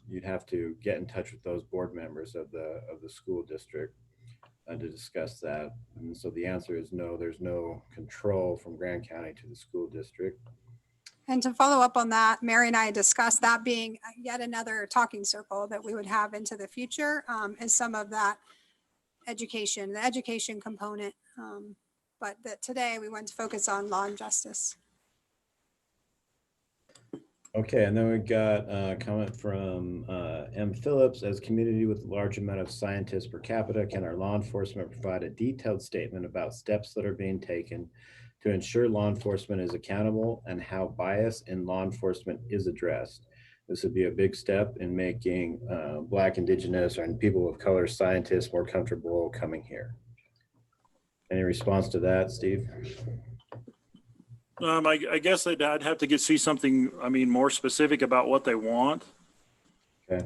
you'd have to get in touch with those board members of the school district to discuss that. And so the answer is no, there's no control from Grand County to the school district. And to follow up on that, Mary and I discussed that being yet another talking circle that we would have into the future, is some of that education, the education component. But that today we want to focus on law and justice. Okay, and then we got a comment from M. Phillips. As a community with a large amount of scientists per capita, can our law enforcement provide a detailed statement about steps that are being taken to ensure law enforcement is accountable and how bias in law enforcement is addressed? This would be a big step in making Black, Indigenous, and people of color scientists more comfortable coming here. Any response to that, Steve? I guess I'd have to see something, more specific about what they want. Okay.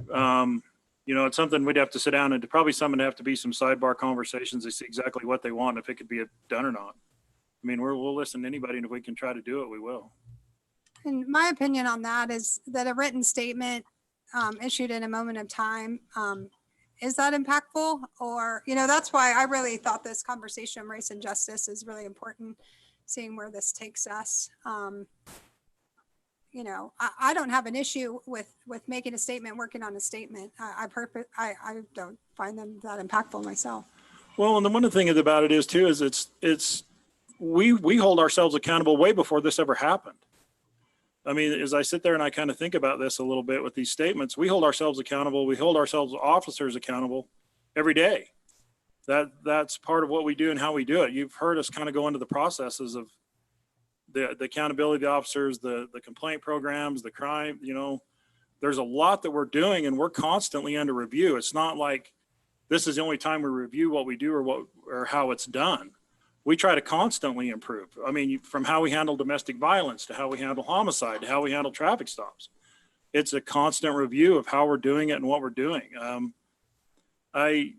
It's something we'd have to sit down and probably something have to be some sidebar conversations to see exactly what they want, if it could be done or not. We'll listen to anybody, and if we can try to do it, we will. And my opinion on that is that a written statement issued in a moment of time, is that impactful? Or, that's why I really thought this conversation on race and justice is really important, seeing where this takes us. you know, I don't have an issue with making a statement, working on a statement. I don't find them that impactful myself. Well, and the one thing about it is too, is we hold ourselves accountable way before this ever happened. I mean, as I sit there and I kind of think about this a little bit with these statements, we hold ourselves accountable. We hold ourselves officers accountable every day. That's part of what we do and how we do it. You've heard us kind of go into the processes of the accountability officers, the complaint programs, the crime, you know, there's a lot that we're doing and we're constantly under review. It's not like this is the only time we review what we do or how it's done. We try to constantly improve. I mean, from how we handle domestic violence to how we handle homicide to how we handle traffic stops. It's a constant review of how we're doing it and what we're doing. A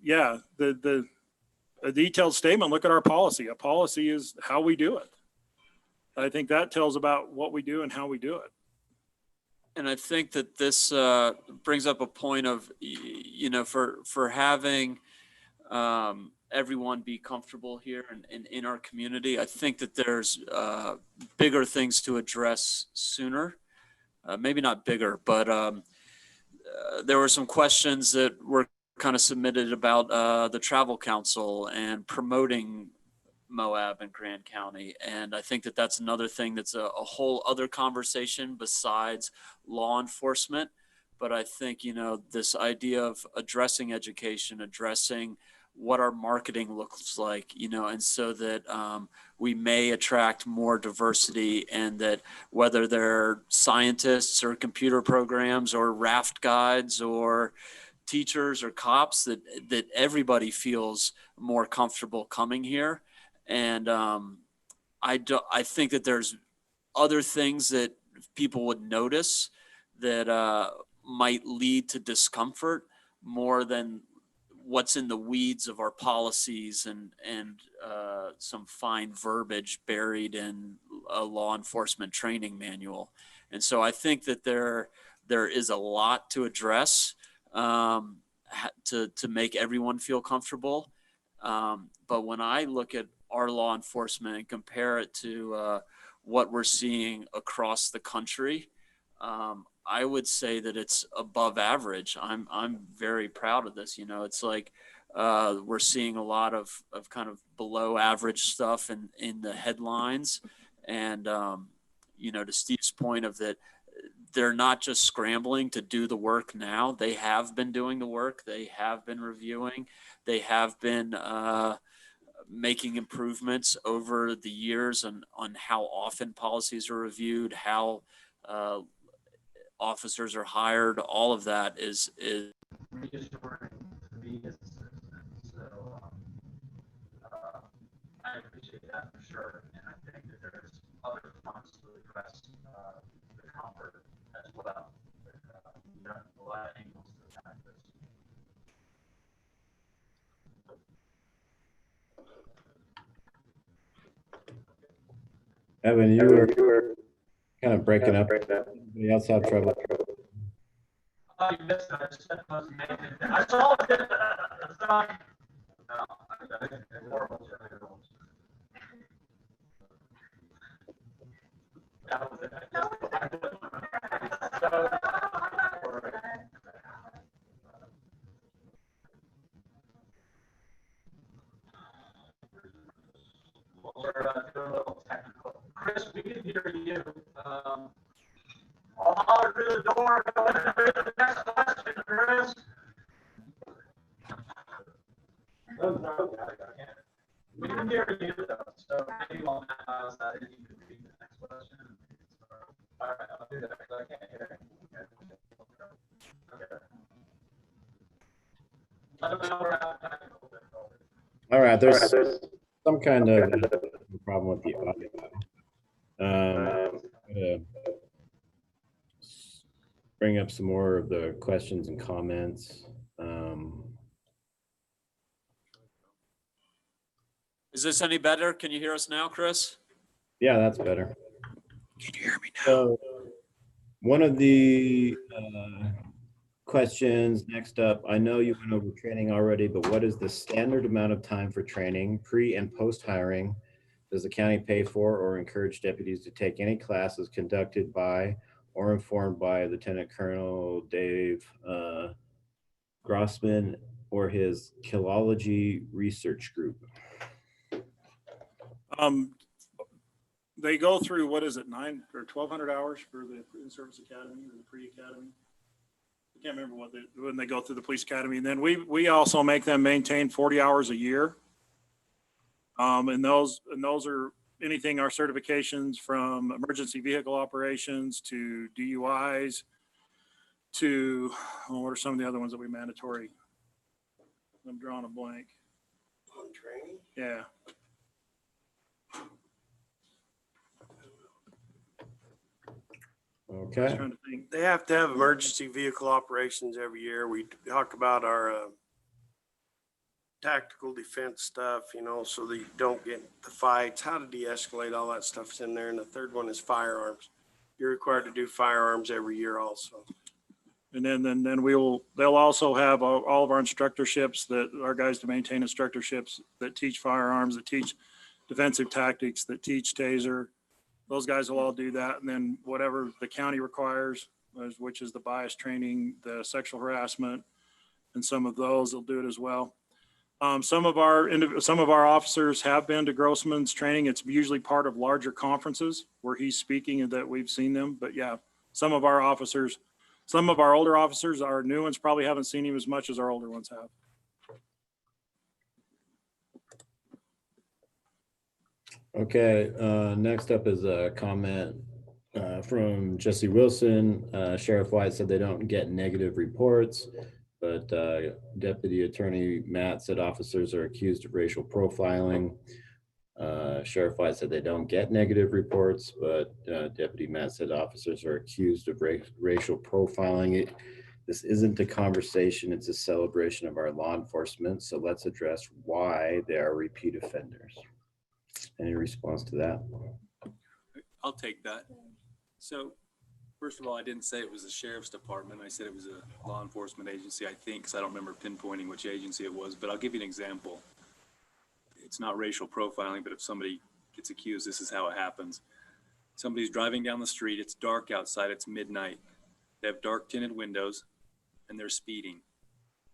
detailed statement, look at our policy. A policy is how we do it. I think that tells about what we do and how we do it. And I think that this brings up a point of, you know, for having everyone be comfortable here and in our community. I think that there's bigger things to address sooner. Maybe not bigger, but there were some questions that were kind of submitted about the travel council and promoting Moab and Grand County. And I think that that's another thing that's a whole other conversation besides law enforcement. But I think, you know, this idea of addressing education, addressing what our marketing looks like, you know, and so that we may attract more diversity, and that whether they're scientists or computer programs or raft guides or teachers or cops, that everybody feels more comfortable coming here. And I think that there's other things that people would notice that might lead to discomfort more than what's in the weeds of our policies and some fine verbiage buried in a law enforcement training manual. And so I think that there is a lot to address to make everyone feel comfortable. But when I look at our law enforcement and compare it to what we're seeing across the country, I would say that it's above average. I'm very proud of this. You know, it's like we're seeing a lot of kind of below average stuff in the headlines. And, you know, to Steve's point of that, they're not just scrambling to do the work now. They have been doing the work. They have been reviewing. They have been making improvements over the years on how often policies are reviewed, how officers are hired. All of that is reassuring to me as a citizen. So I appreciate that for sure. And I think that there's other fronts to address the comfort as well. There are a lot of angles to attack this. Evan, you were kind of breaking up. Anybody else have trouble? Oh, you missed it. I just said it was amazing. I saw it. I saw it. No, I think it's horrible. That was it. We're doing a little technical. Chris, we can hear you. I'll holler through the door. Go ahead and read the next question, Chris. We can hear you though, so maybe on that outside you can read the next question. All right, I'll do that because I can't hear it. Okay. Let them know we're having technical difficulties. All right, there's some kind of problem with the audio. I'm gonna bring up some more of the questions and comments. Is this any better? Can you hear us now, Chris? Yeah, that's better. Can you hear me now? So one of the questions next up, I know you went over training already, but what is the standard amount of time for training pre and post hiring? Does the county pay for or encourage deputies to take any classes conducted by or informed by Lieutenant Colonel Dave Grossman or his Killology Research Group? They go through, what is it, 9 or 1,200 hours for the in-service academy or the pre-academy? I can't remember when they go through the police academy. And then we also make them maintain 40 hours a year. And those are anything, our certifications from emergency vehicle operations to DUIs to, what are some of the other ones that we mandatory? I'm drawing a blank. On training? Yeah. Okay. Trying to think. They have to have emergency vehicle operations every year. We talk about our tactical defense stuff, you know, so that you don't get the fights, how to de-escalate, all that stuff's in there. And the third one is firearms. You're required to do firearms every year also. And then they'll also have all of our instructorships, that our guys to maintain instructorships that teach firearms, that teach defensive tactics, that teach taser. Those guys will all do that. And then whatever the county requires, which is the bias training, the sexual harassment, and some of those, they'll do it as well. Some of our officers have been to Grossman's training. It's usually part of larger conferences where he's speaking and that we've seen them. But yeah, some of our older officers, our new ones probably haven't seen him as much as our older ones have. Okay, next up is a comment from Jesse Wilson. Sheriff White said they don't get negative reports, but Deputy Attorney Matt said officers are accused of racial profiling. Sheriff White said they don't get negative reports, but Deputy Matt said officers are accused of racial profiling. This isn't a conversation, it's a celebration of our law enforcement. So let's address why they are repeat offenders. Any response to that? I'll take that. So first of all, I didn't say it was the sheriff's department. I said it was a law enforcement agency, I think, because I don't remember pinpointing which agency it was, but I'll give you an example. It's not racial profiling, but if somebody gets accused, this is how it happens. Somebody's driving down the street. It's dark outside. It's midnight. They have dark tinted windows and they're speeding.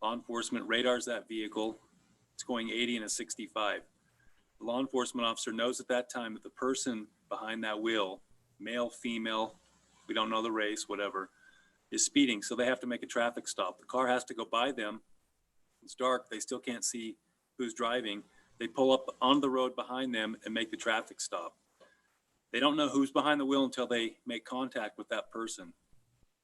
Law enforcement radars that vehicle. It's going 80 and a 65. The law enforcement officer knows at that time that the person behind that wheel, male, female, we don't know the race, whatever, is speeding. So they have to make a traffic stop. The car has to go by them. It's dark. They still can't see who's driving. They pull up on the road behind them and make the traffic stop. They don't know who's behind the wheel until they make contact with that person.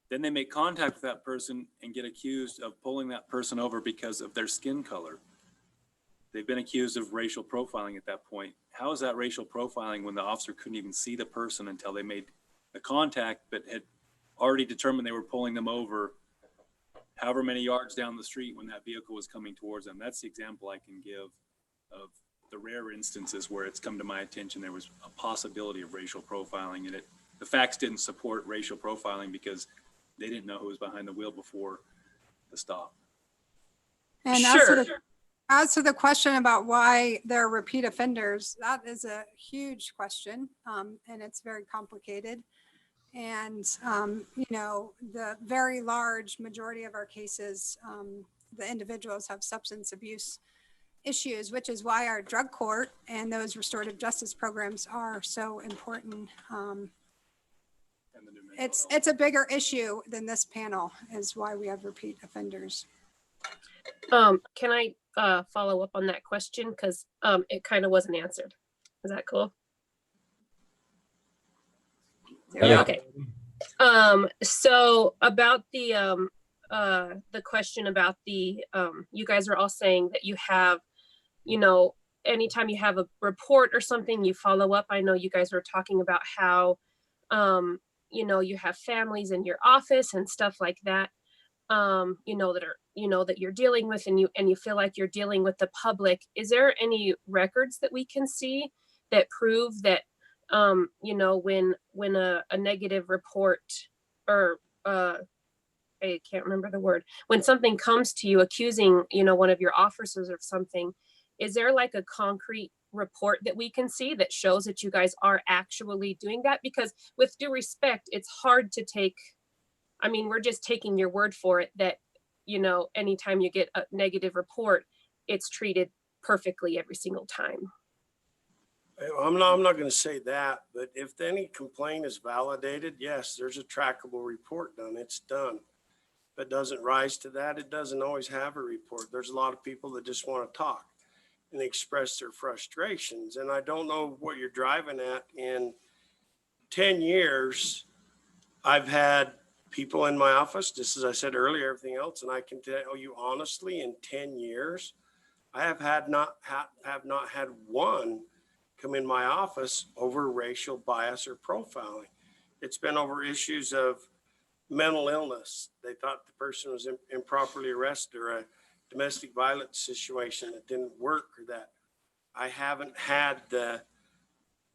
Then they make contact with that person and get accused of pulling that person over because of their skin color. They've been accused of racial profiling at that point. How is that racial profiling when the officer couldn't even see the person until they made the contact, but had already determined they were pulling them over however many yards down the street when that vehicle was coming towards them? That's the example I can give of the rare instances where it's come to my attention there was a possibility of racial profiling, and the facts didn't support racial profiling because they didn't know who was behind the wheel before the stop. And as to the question about why they're repeat offenders, that is a huge question, and it's very complicated. And, you know, the very large majority of our cases, the individuals have substance abuse issues, which is why our drug court and those restorative justice programs are so important. It's a bigger issue than this panel, is why we have repeat offenders. Can I follow up on that question? Because it kind of wasn't answered. Is that cool? Yeah. Okay. So about the question about the, you guys are all saying that you have, you know, anytime you have a report or something, you follow up. I know you guys were talking about how, you know, you have families in your office and stuff like that, you know, that are, you know, that you're dealing with, and you feel like you're dealing with the public. Is there any records that we can see that prove that, you know, when a negative report or, I can't remember the word, when something comes to you accusing, you know, one of your officers of something, is there like a concrete report that we can see that shows that you guys are actually doing that? Because with due respect, it's hard to take, I mean, we're just taking your word for it that, you know, anytime you get a negative report, it's treated perfectly every single time. I'm not going to say that, but if any complaint is validated, yes, there's a trackable report done. It's done. If it doesn't rise to that, it doesn't always have a report. There's a lot of people that just want to talk and express their frustrations. And I don't know what you're driving at. In 10 years, I've had people in my office, just as I said earlier, everything else, and I can tell you honestly, in 10 years, I have not had one come in my office over racial bias or profiling. It's been over issues of mental illness. They thought the person was improperly arrested, or a domestic violence situation that didn't work, or that I haven't had the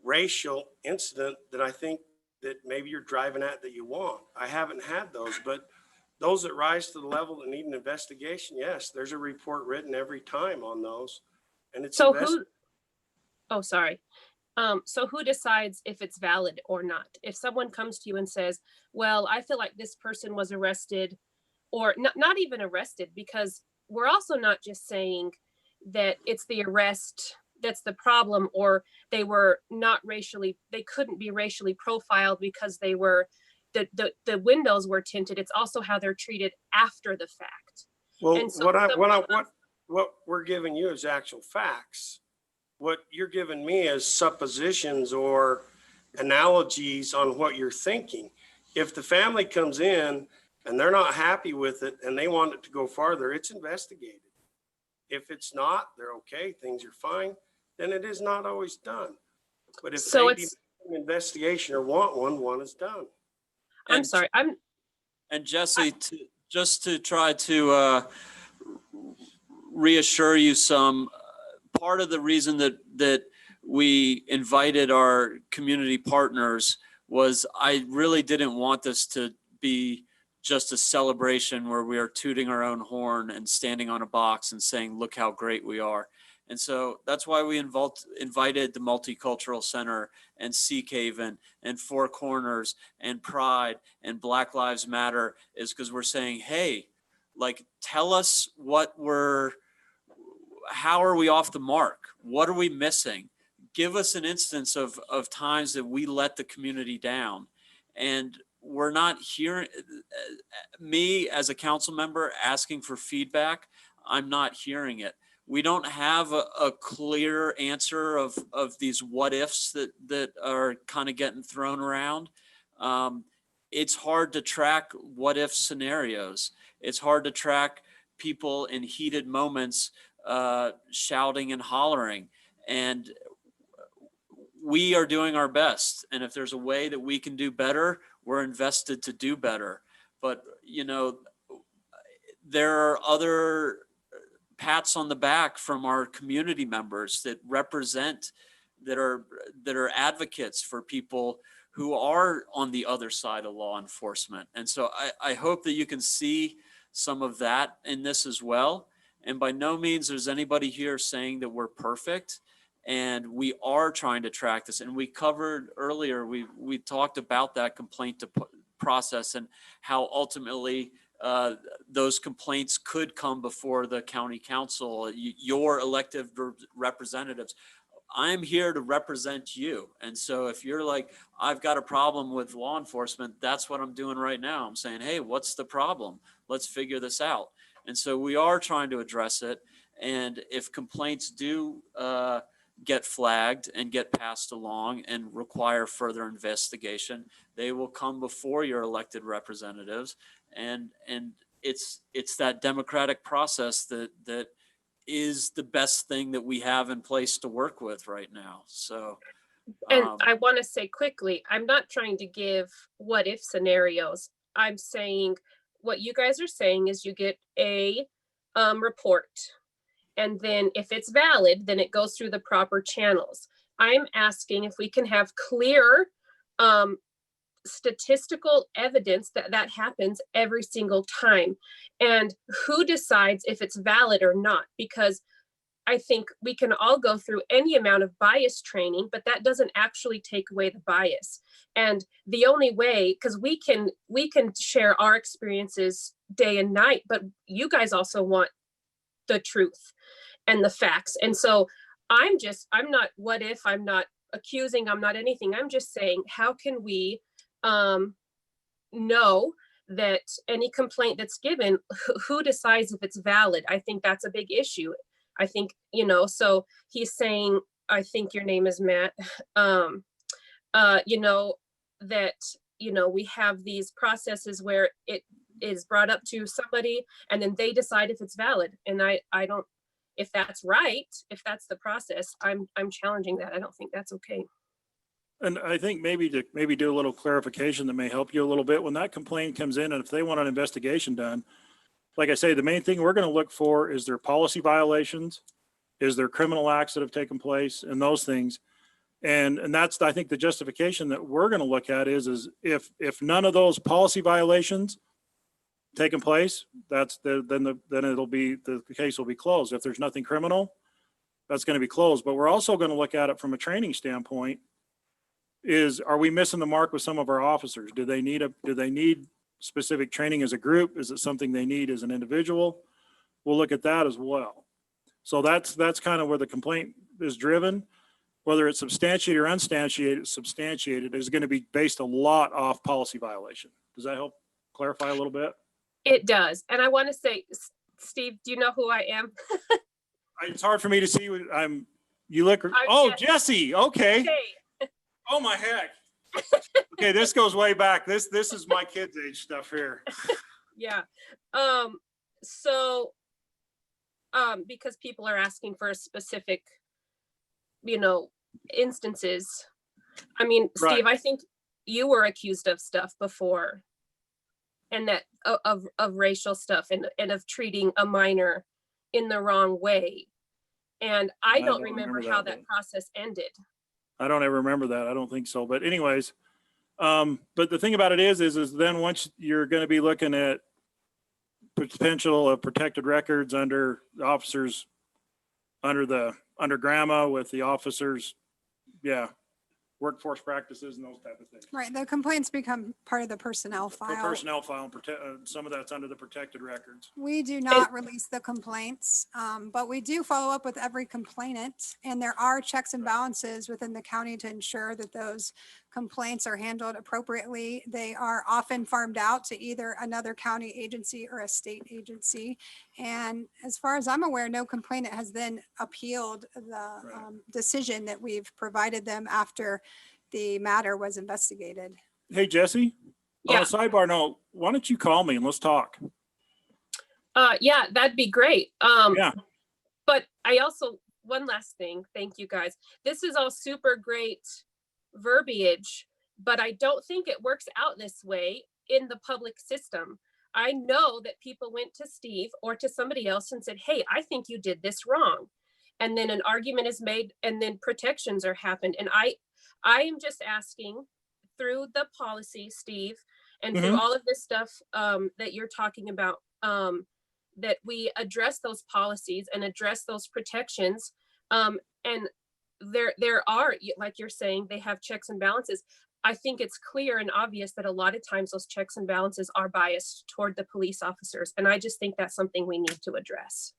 racial incident that I think that maybe you're driving at that you want. I haven't had those, but those that rise to the level that need an investigation, yes, there's a report written every time on those. And it's so oh, sorry. So who decides if it's valid or not? If someone comes to you and says, well, I feel like this person was arrested, or not even arrested, because we're also not just saying that it's the arrest that's the problem, or they were not racially, they couldn't be racially profiled because they were, the windows were tinted. It's also how they're treated after the fact. Well, and so what we're giving you is actual facts. What you're giving me is suppositions or analogies on what you're thinking. If the family comes in and they're not happy with it and they want it to go farther, it's investigated. If it's not, they're okay, things are fine, then it is not always done. But if so they demand an investigation or want one is done. I'm sorry. And Jesse, just to try to reassure you some, part of the reason that we invited our community partners was I really didn't want this to be just a celebration where we are tooting our own horn and standing on a box and saying, look how great we are. And so that's why we invited the Multicultural Center and Sea Haven and Four Corners and Pride and Black Lives Matter, is because we're saying, hey, like, tell us how are we off the mark? What are we missing? Give us an instance of times that we let the community down. And we're not hearing, me as a council member asking for feedback, I'm not hearing it. We don't have a clear answer of these what ifs that are kind of getting thrown around. It's hard to track what if scenarios. It's hard to track people in heated moments shouting and hollering. And we are doing our best. And if there's a way that we can do better, we're invested to do better. But, you know, there are other pats on the back from our community members that represent, that are advocates for people who are on the other side of law enforcement. And so I hope that you can see some of that in this as well. And by no means there's anybody here saying that we're perfect. And we are trying to track this. And we covered earlier, we talked about that complaint process and how ultimately those complaints could come before the county council, your elected representatives. I'm here to represent you. And so if you're like, I've got a problem with law enforcement, that's what I'm doing right now. I'm saying, hey, what's the problem? Let's figure this out. And so we are trying to address it. And if complaints do get flagged and get passed along and require further investigation, they will come before your elected representatives. And it's that democratic process that is the best thing that we have in place to work with right now. So, and I want to say quickly, I'm not trying to give what if scenarios. I'm saying what you guys are saying is you get a report, and then if it's valid, then it goes through the proper channels. I'm asking if we can have clear statistical evidence that happens every single time, and who decides if it's valid or not, because I think we can all go through any amount of bias training, but that doesn't actually take away the bias. And the only way, because we can share our experiences day and night, but you guys also want the truth and the facts. And so I'm not what if, I'm not accusing, I'm not anything. I'm just saying, how can we know that any complaint that's given, who decides if it's valid? I think that's a big issue. I think, so he's saying, I think your name is Matt, that, we have these processes where it is brought up to somebody and then they decide if it's valid. And I don't, if that's right, if that's the process, I'm challenging that. I don't think that's okay. And I think maybe to do a little clarification that may help you a little bit, when that complaint comes in and if they want an investigation done, like I say, the main thing we're going to look for is their policy violations, is there criminal acts that have taken place, and those things. And that's, I think, the justification that we're going to look at is if none of those policy violations taken place, then it'll be, the case will be closed. If there's nothing criminal, that's going to be closed. But we're also going to look at it from a training standpoint. Are we missing the mark with some of our officers? Do they need specific training as a group? Is it something they need as an individual? We'll look at that as well. So that's kind of where the complaint is driven. Whether it's substantiated or substantiated is going to be based a lot off policy violation. Does that help clarify a little bit? It does. And I want to say, Steve, do you know who I am? It's hard for me to see. You look. Oh, Jesse. Okay. Hey. Oh my heck. Okay, this goes way back. This is my kids' age stuff here. Yeah. Because people are asking for a specific, instances. I mean, Steve, Right. I think you were accused of stuff before, and that of racial stuff and of treating a minor in the wrong way. And I don't remember how that process ended. I don't ever remember that. I don't think so. But anyways, but the thing about it is then once you're going to be looking at potential of protected records under the officers, under grandma with the officers, workforce practices and those type of things. Right, the complaints become part of the personnel The file. personnel file, some of that's under the protected records. We do not release the complaints, but we do follow up with every complainant, and there are checks and balances within the county to ensure that those complaints are handled appropriately. They are often farmed out to either another county agency or a state agency. And as far as I'm aware, no complainant has then appealed the decision that we've provided them after the matter was investigated. Hey, Jesse, Yeah. on a sidebar note, why don't you call me and let's talk? Yeah, that'd be great. Yeah. But I also, one last thing, thank you guys. This is all super great verbiage, but I don't think it works out this way in the public system. I know that people went to Steve or to somebody else and said, hey, I think you did this wrong. And then an argument is made and then protections are happened. And I am just asking through the policy, Steve, and through all of this stuff that you're talking about, that we address those policies and address those protections. And there are, like you're saying, they have checks and balances. I think it's clear and obvious that a lot of times those checks and balances are biased toward the police officers. And I just think that's something we need to address.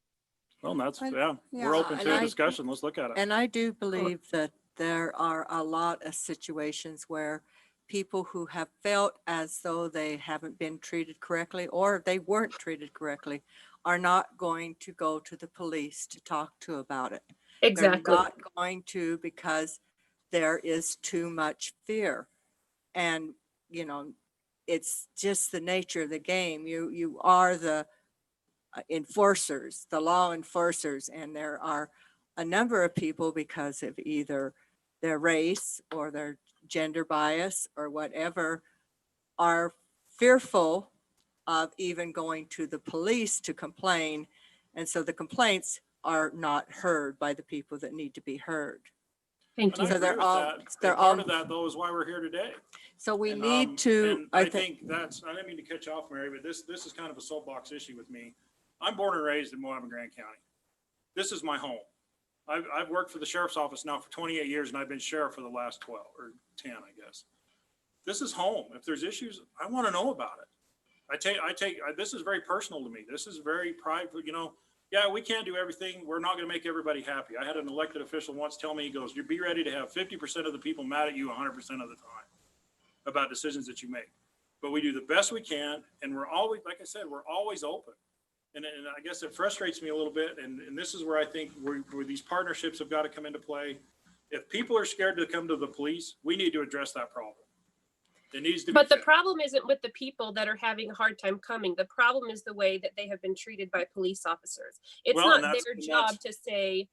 Well, that's, Yeah. we're open And to a I- discussion. Let's look at it. And I do believe that there are a lot of situations where people who have felt as though they haven't been treated correctly or they weren't treated correctly are not going to go to the police to talk to about it. Exactly. They're not going to because there is too much fear. And, it's just the nature of the game. You are the enforcers, the law enforcers, and there are a number of people because of either their race or their gender bias or whatever are fearful of even going to the police to complain. And so the complaints are not heard by the people that need to be heard. Thank And you. I agree with that. they're And part all- of that though is why we're here today. So we And, need to, and I think that's, I didn't mean to cut you off, Mary, but this is kind of a soapbox issue with me. I'm born and raised in Moab and Grant County. This is my home. I've worked for the sheriff's office now for 28 years, and I've been sheriff for the last 12 or 10, I guess. This is home. If there's issues, I want to know about it. This is very personal to me. This is very private, you know. Yeah, we can't do everything. We're not going to make everybody happy. I had an elected official once tell me, he goes, you be ready to have 50% of the people mad at you 100% of the time about decisions that you make. But we do the best we can. And we're always, like I said, we're always open. And I guess it frustrates me a little bit. And this is where I think where these partnerships have got to come into play. If people are scared to come to the police, we need to address that problem. It needs to be But the fixed. problem isn't with the people that are having a hard time coming. The problem is the way that they have been treated by police officers. It's Well, and not that's- their and job that's- to say,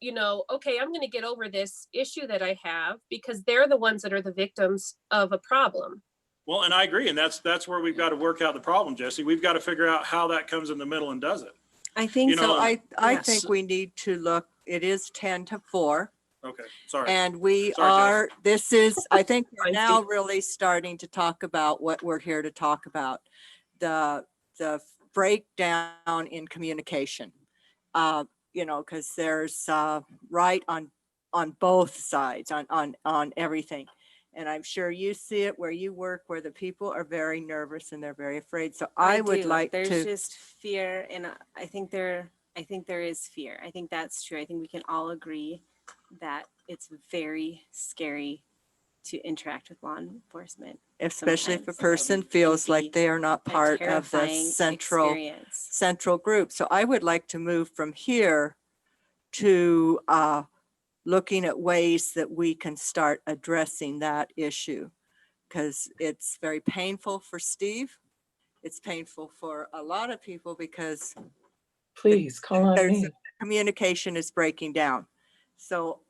you know, okay, I'm going to get over this issue that I have, because they're the ones that are the victims of a problem. Well, and I agree. And that's where we've got to work out the problem, Jesse. We've got to figure out how that comes in the middle and does it. I think You know, so. I yes. think we need to look, it is 10 to 4. Okay, sorry. And we Sorry, Jess. I think we're now really starting to talk about what we're here to talk about. The breakdown in communication. You know, because there's right on both sides, on everything. And I'm sure you see it where you work, where the people are very nervous and they're very afraid. So I would do. like There's to. just fear, and I think there is fear. I think that's true. I think we can all agree that it's very scary to interact with law enforcement. Especially if a sometimes. person It feels can like be they are not a part of the terrifying experience. central group. So I would like to move from here to looking at ways that we can start addressing that issue. Because it's very painful for Steve. It's painful for a lot of people because Please call on me. communication is breaking down. So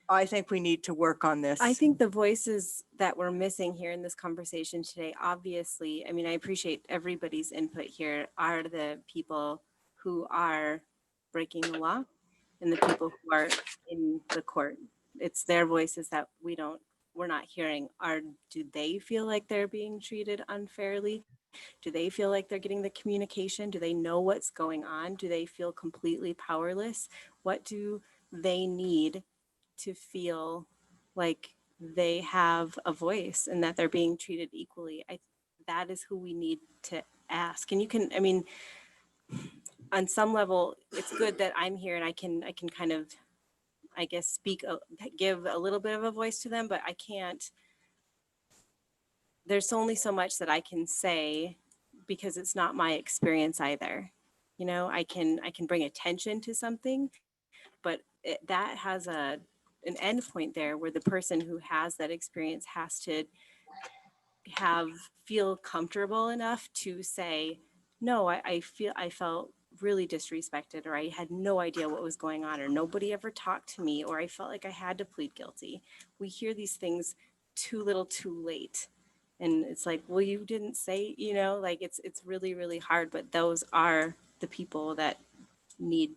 I think we need to work on this. I think the voices that we're missing here in this conversation today, obviously, I mean, I appreciate everybody's input here, are the people who are breaking the law and the people who are in the court. It's their voices that we're not hearing. Do they feel like they're being treated unfairly? Do they feel like they're getting the communication? Do they know what's going on? Do they feel completely powerless? What do they need to feel like they have a voice and that they're being treated equally? That is who we need to ask. And I mean, on some level, it's good that I'm here and I can kind of, I guess, give a little bit of a voice to them, but I can't. There's only so much that I can say because it's not my experience either. You know, I can bring attention to something, but that has an end point there where the person who has that experience has to feel comfortable enough to say, no, I felt really disrespected, or I had no idea what was going on, or nobody ever talked to me, or I felt like I had to plead guilty. We hear these things too little too late. And it's like, well, you didn't say, you know, like it's really, really hard, but those are the people that we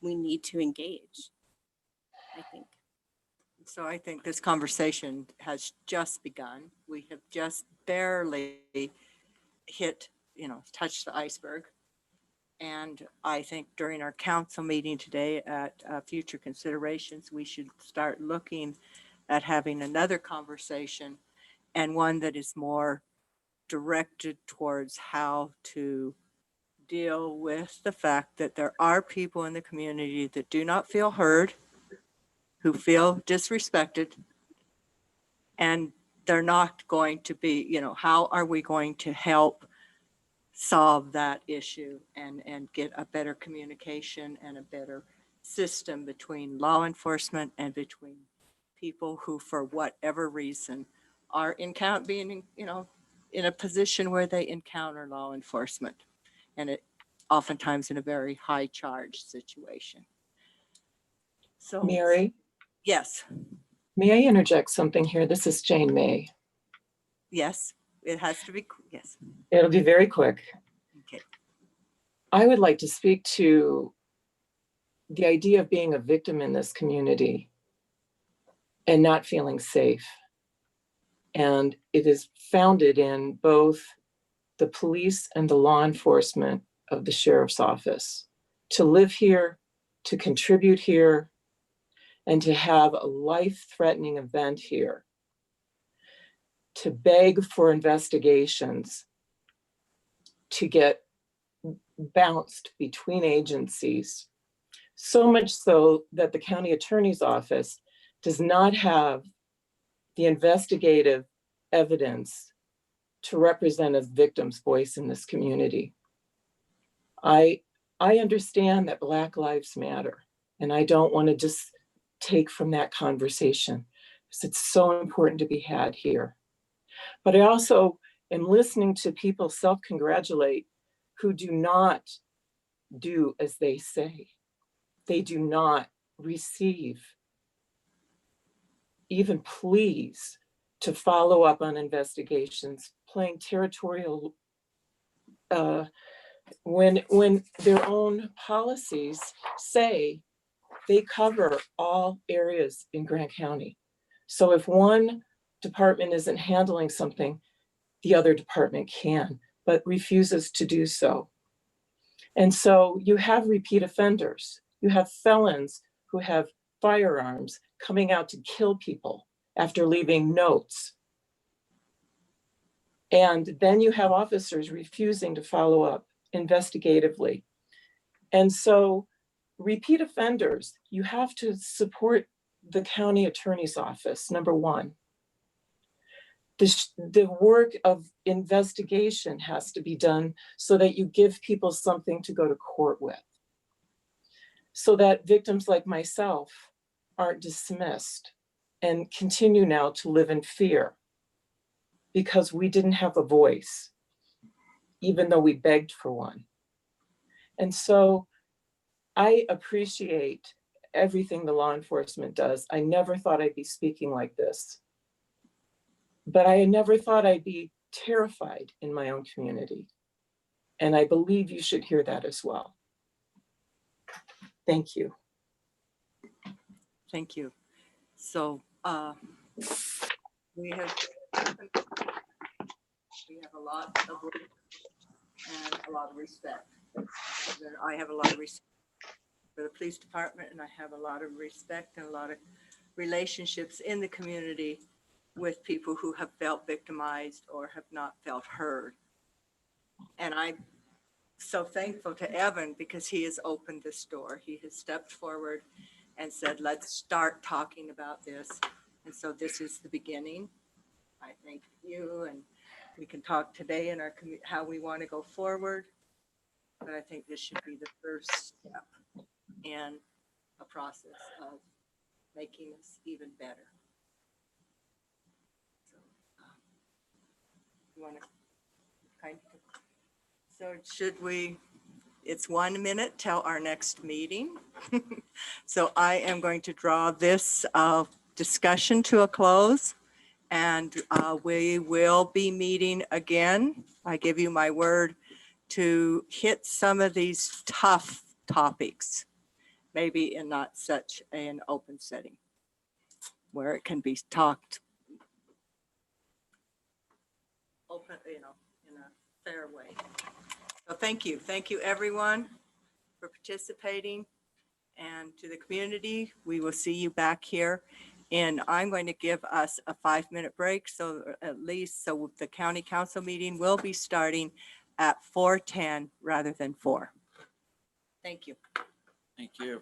need to engage, I think. So I think this conversation has just begun. We have just barely hit, touched the iceberg. And I think during our council meeting today at future considerations, we should start looking at having another conversation, and one that is more directed towards how to deal with the fact that there are people in the community that do not feel heard, who feel disrespected, and they're not going to be, how are we going to help solve that issue and get a better communication and a better system between law enforcement and between people who, for whatever reason, are being, in a position where they encounter law enforcement, and it oftentimes in a very high charge situation. So, Mary, yes, may I interject something here? This is Jane May. yes, it has to be, yes. It'll be very quick. Okay. I would like to speak to the idea of being a victim in this community and not feeling safe. And it is founded in both the police and the law enforcement of the sheriff's office. To live here, to contribute here, and to have a life-threatening event here, to beg for investigations, to get bounced between agencies, so much so that the county attorney's office does not have the investigative evidence to represent a victim's voice in this community. I understand that Black Lives Matter, and I don't want to just take from that conversation because it's so important to be had here. But I also am listening to people self-congratulate who do not do as they say. They do not receive even pleas to follow up on investigations, playing territorial when their own policies say they cover all areas in Grant County. So if one department isn't handling something, the other department can, but refuses to do so. And so you have repeat offenders, you have felons who have firearms coming out to kill people after leaving notes. And then you have officers refusing to follow up investigatively. And so repeat offenders, you have to support the county attorney's office, number one. The work of investigation has to be done so that you give people something to go to court with, so that victims like myself aren't dismissed and continue now to live in fear because we didn't have a voice, even though we begged for one. And so I appreciate everything the law enforcement does. I never thought I'd be speaking like this, but I never thought I'd be terrified in my own community. And I believe you should hear that as well. Thank you. Thank you. So we have a lot of work and a lot of respect. I have a lot of respect for the police department, and I have a lot of respect and a lot of relationships in the community with people who have felt victimized or have not felt heard. And I'm so thankful to Evan because he has opened this door. He has stepped forward and said, let's start talking about this. And so this is the beginning. I thank you, and we can talk today in our how we want to go forward. But I think this should be the first step in a process of making us even better. So, you want to kind of, so should we, it's 1 minute till our next meeting. So I am going to draw this discussion to a close, and we will be meeting again. I give you my word to hit some of these tough topics, maybe in not such an open setting where it can be talked open, in a fair way. So thank you. Thank you everyone for participating, and to the community, we will see you back here. And I'm going to give us a 5-minute break, so at least so the county council meeting will be starting at 4:10 rather than 4. Thank you. Thank you.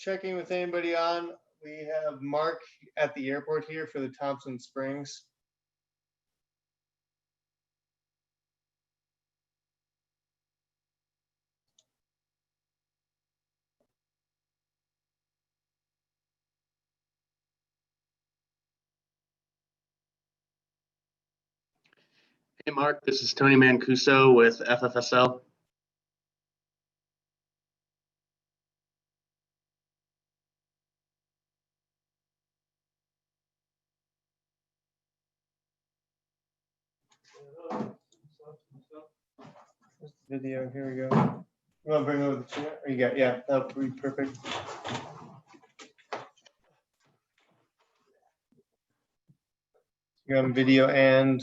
checking with anybody on. We have Mark at the airport here for the Thompson Springs. Hey, Mark, this is Tony Mancuso with FFSL. Video, here we go. You want to bring over the chair? Or you got, yeah, that would be perfect. You got video and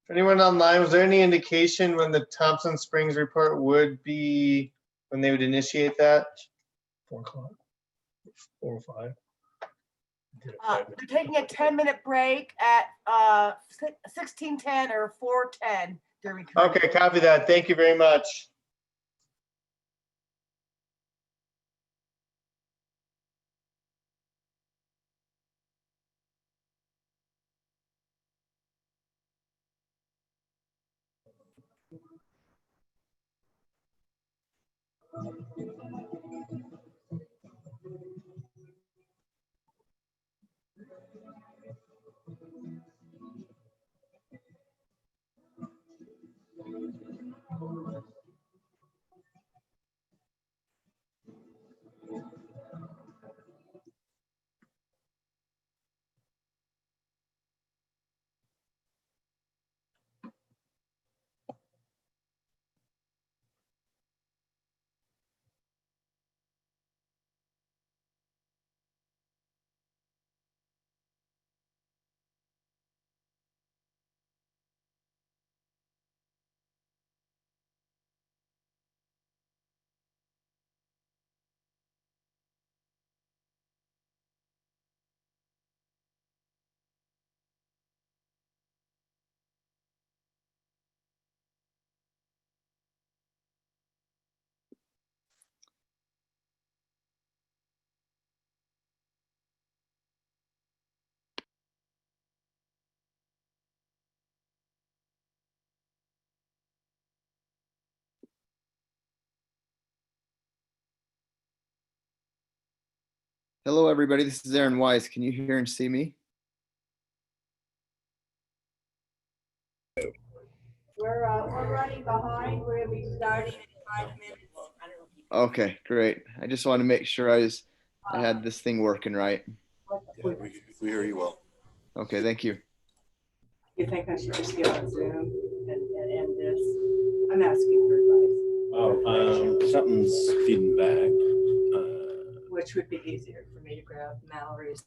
for anyone online, was there any indication when the Thompson Springs report would be, when they would initiate that? 4 o'clock, 4 or 5. They're taking a 10-minute break at 16:10 or 4:10. Okay, copy that. Thank you very much. Hello, everybody. This is Aaron Wise. Can you hear and see me? We're running behind. We'll be starting in 5 minutes. Okay, great. I just wanted to make sure I had this thing working right. Yeah, we hear you well. Okay, thank you. You think I should just get on Zoom and end this? I'm asking for advice. Oh, something's feeding back. Which would be easier for me to grab Mallory's.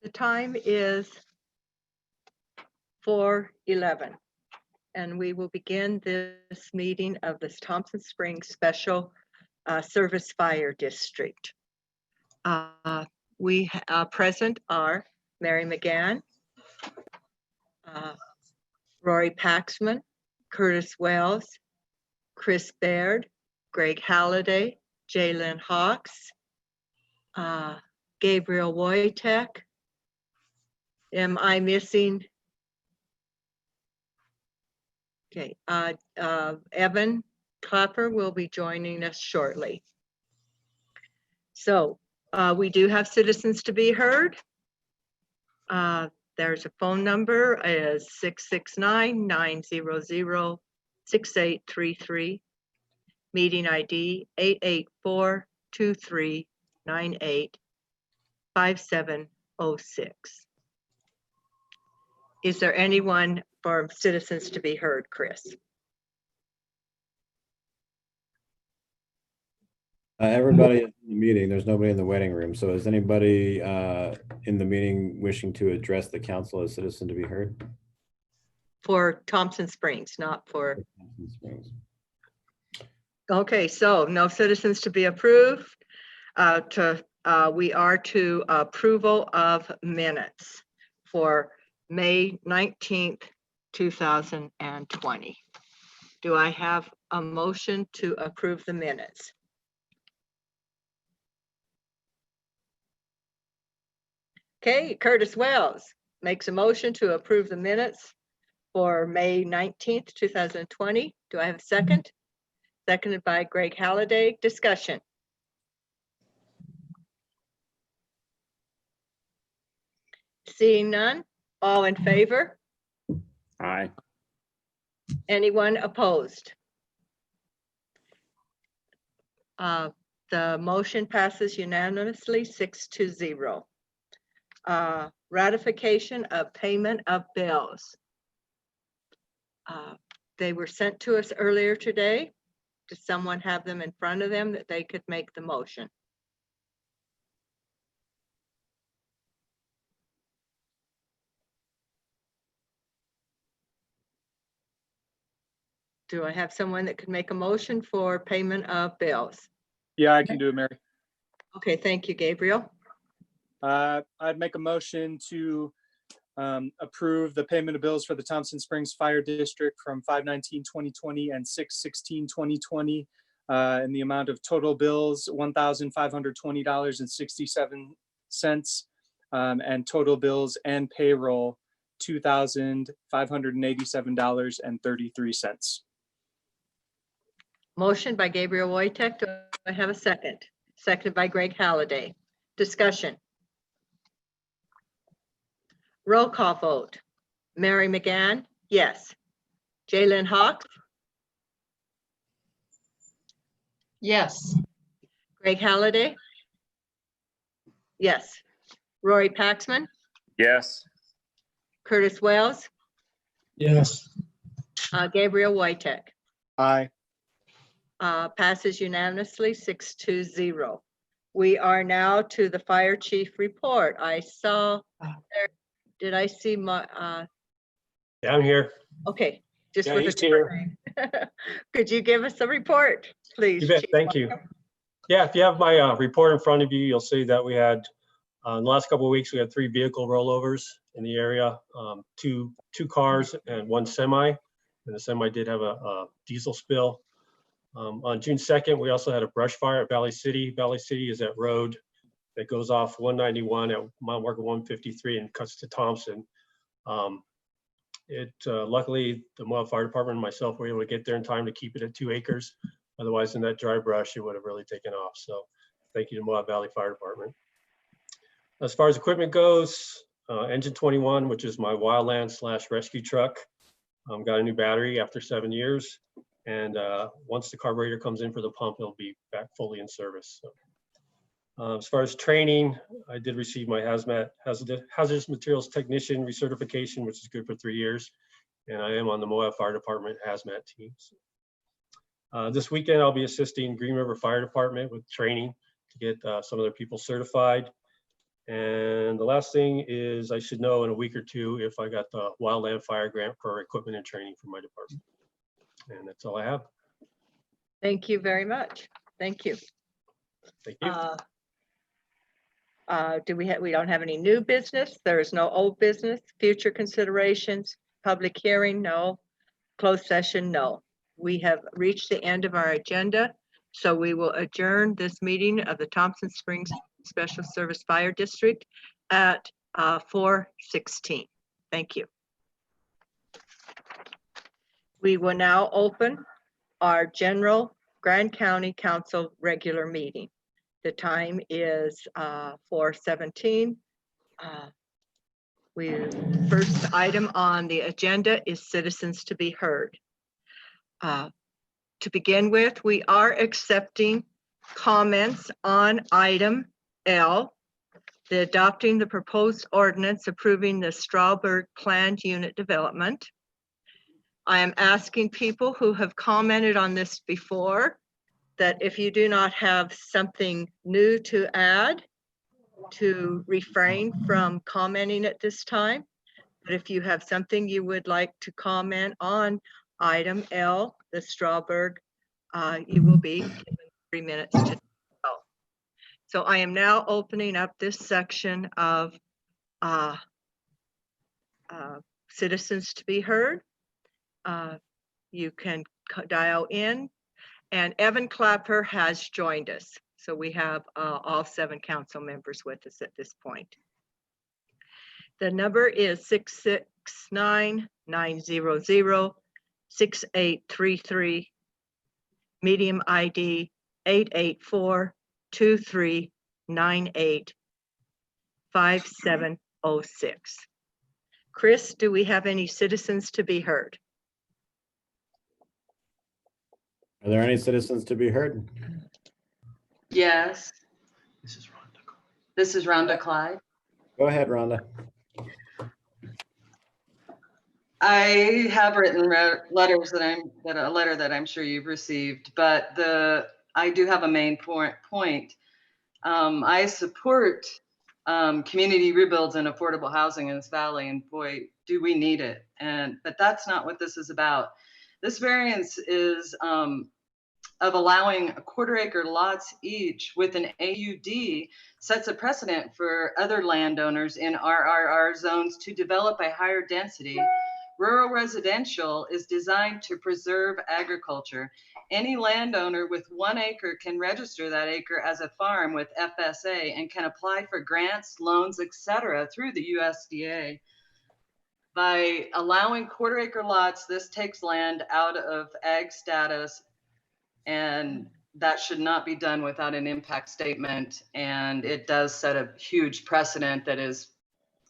The time is 4:11, and we will begin this meeting of the Thompson Springs Special Service Fire District. We present are Mary McGann, Rory Paxman, Curtis Wells, Chris Baird, Greg Halliday, Jalen Hawks, Gabriel Wojtek. Am I missing? Okay, Evan Clapper will be joining us shortly. So we do have citizens to be heard. There's a phone number is 669-900-6833. Meeting ID 884-2398-5706. Is there anyone for citizens to be heard, Chris? Everybody is in the meeting. There's nobody in the waiting room. So is anybody in the meeting wishing to address the council as citizen to be heard? For Thompson Springs, not for. Thompson Springs. Okay, so no citizens to be approved. We are to approval of minutes for May 19th, 2020. Do I have a motion to approve the minutes? Okay, Curtis Wells makes a motion to approve the minutes for May 19th, 2020. Do I have a second? Seconded by Greg Halliday. Discussion. Seeing none, all in favor? Aye. Anyone opposed? The motion passes unanimously 6-0. Ratification of payment of bills. They were sent to us earlier today. Does someone have them in front of them that they could make the motion? Do I have someone that could make a motion for payment of bills? Yeah, I can do it, Mary. Okay, thank you, Gabriel. I'd make a motion to approve the payment of bills for the Thompson Springs Fire District from 5/19/2020 and 6/16/2020 in the amount of total bills $1,520.67 and total bills and payroll $2,587.33. Motion by Gabriel Wojtek. Do I have a second? Seconded by Greg Halliday. Discussion. Roll call vote. Mary McGann, yes. Jalen Hawks? Yes. Greg Halliday? Yes. Rory Paxman? Yes. Curtis Wells? Yes. Gabriel Wojtek? Aye. Passes unanimously 6-0. We are now to the fire chief report. I saw there, did I see my Down here. okay, just Yeah, with he's the here. could you give us a report, please? You bet. Chief? Thank you. Yeah, if you have my report in front of you, you'll see that we had in the last couple of weeks, we had 3 vehicle rollovers in the area, two cars and 1 semi. And the semi did have a diesel spill. On June 2nd, we also had a brush fire at Valley City. Valley City is that road that goes off 191 at Mount Margaret 153 and cuts to Thompson. Luckily, the Moab Fire Department and myself were able to get there in time to keep it at 2 acres. Otherwise, in that dry brush, it would have really taken off. So thank you to Moab Valley Fire Department. As far as equipment goes, Engine 21, which is my wildland/rescue truck, got a new battery after 7 years. And once the carburetor comes in for the pump, it'll be back fully in service. So, as far as training, I did receive my hazardous materials technician recertification, which is good for 3 years. And I am on the Moab Fire Department hazmat team. So, this weekend, I'll be assisting Green River Fire Department with training to get some of their people certified. And the last thing is I should know in a week or two if I got the wildland fire grant for equipment and training for my department. And that's all I have. Thank you very much. Thank you. Thank you. We don't have any new business. There is no old business, future considerations, public hearing, no. Closed session, no. We have reached the end of our agenda, so we will adjourn this meeting of the Thompson Springs Special Service Fire District at 4:16. Thank you. We will now open our general Grand County Council regular meeting. The time is 4:17. First item on the agenda is citizens to be heard. To begin with, we are accepting comments on item L, the adopting the proposed ordinance approving the Strawberg planned unit development. I am asking people who have commented on this before that if you do not have something new to add, to refrain from commenting at this time. But if you have something you would like to comment on item L, the Strawberg, you will be given 3 minutes to do so. So I am now opening up this section of citizens to be heard. You can dial in, and Evan Clapper has joined us. So we have all 7 council members with us at this point. The number is 669-900-6833. Medium ID 884-2398-5706. Chris, do we have any citizens to be heard? Are there any citizens to be heard? Yes. This is Rhonda Clyde. Go ahead, Rhonda. I have written letters a letter that I'm sure you've received, but I do have a main point. I support community rebuilds and affordable housing in this valley, and boy, do we need it. But that's not what this is about. This variance is of allowing 1/4 acre lots each with an AUD sets a precedent for other landowners in RRR zones to develop a higher density. Rural residential is designed to preserve agriculture. Any landowner with 1 acre can register that acre as a farm with FSA and can apply for grants, loans, etc. through the USDA. By allowing 1/4 acre lots, this takes land out of ag status, and that should not be done without an impact statement. And it does set a huge precedent that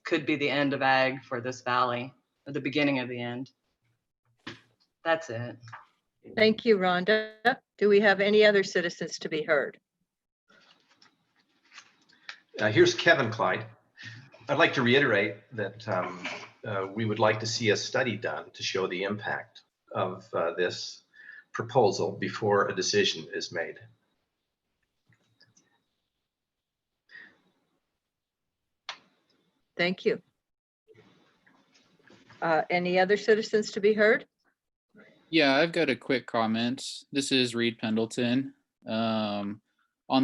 could be the end of ag for this valley, or the beginning of the end. That's it. Thank you, Rhonda. Do we have any other citizens to be heard? Here's Kevin Clyde. I'd like to reiterate that we would like to see a study done to show the impact of this proposal before a decision is made. Thank you. Any other citizens to be heard? Yeah, I've got a quick comment. This is Reed Pendleton. On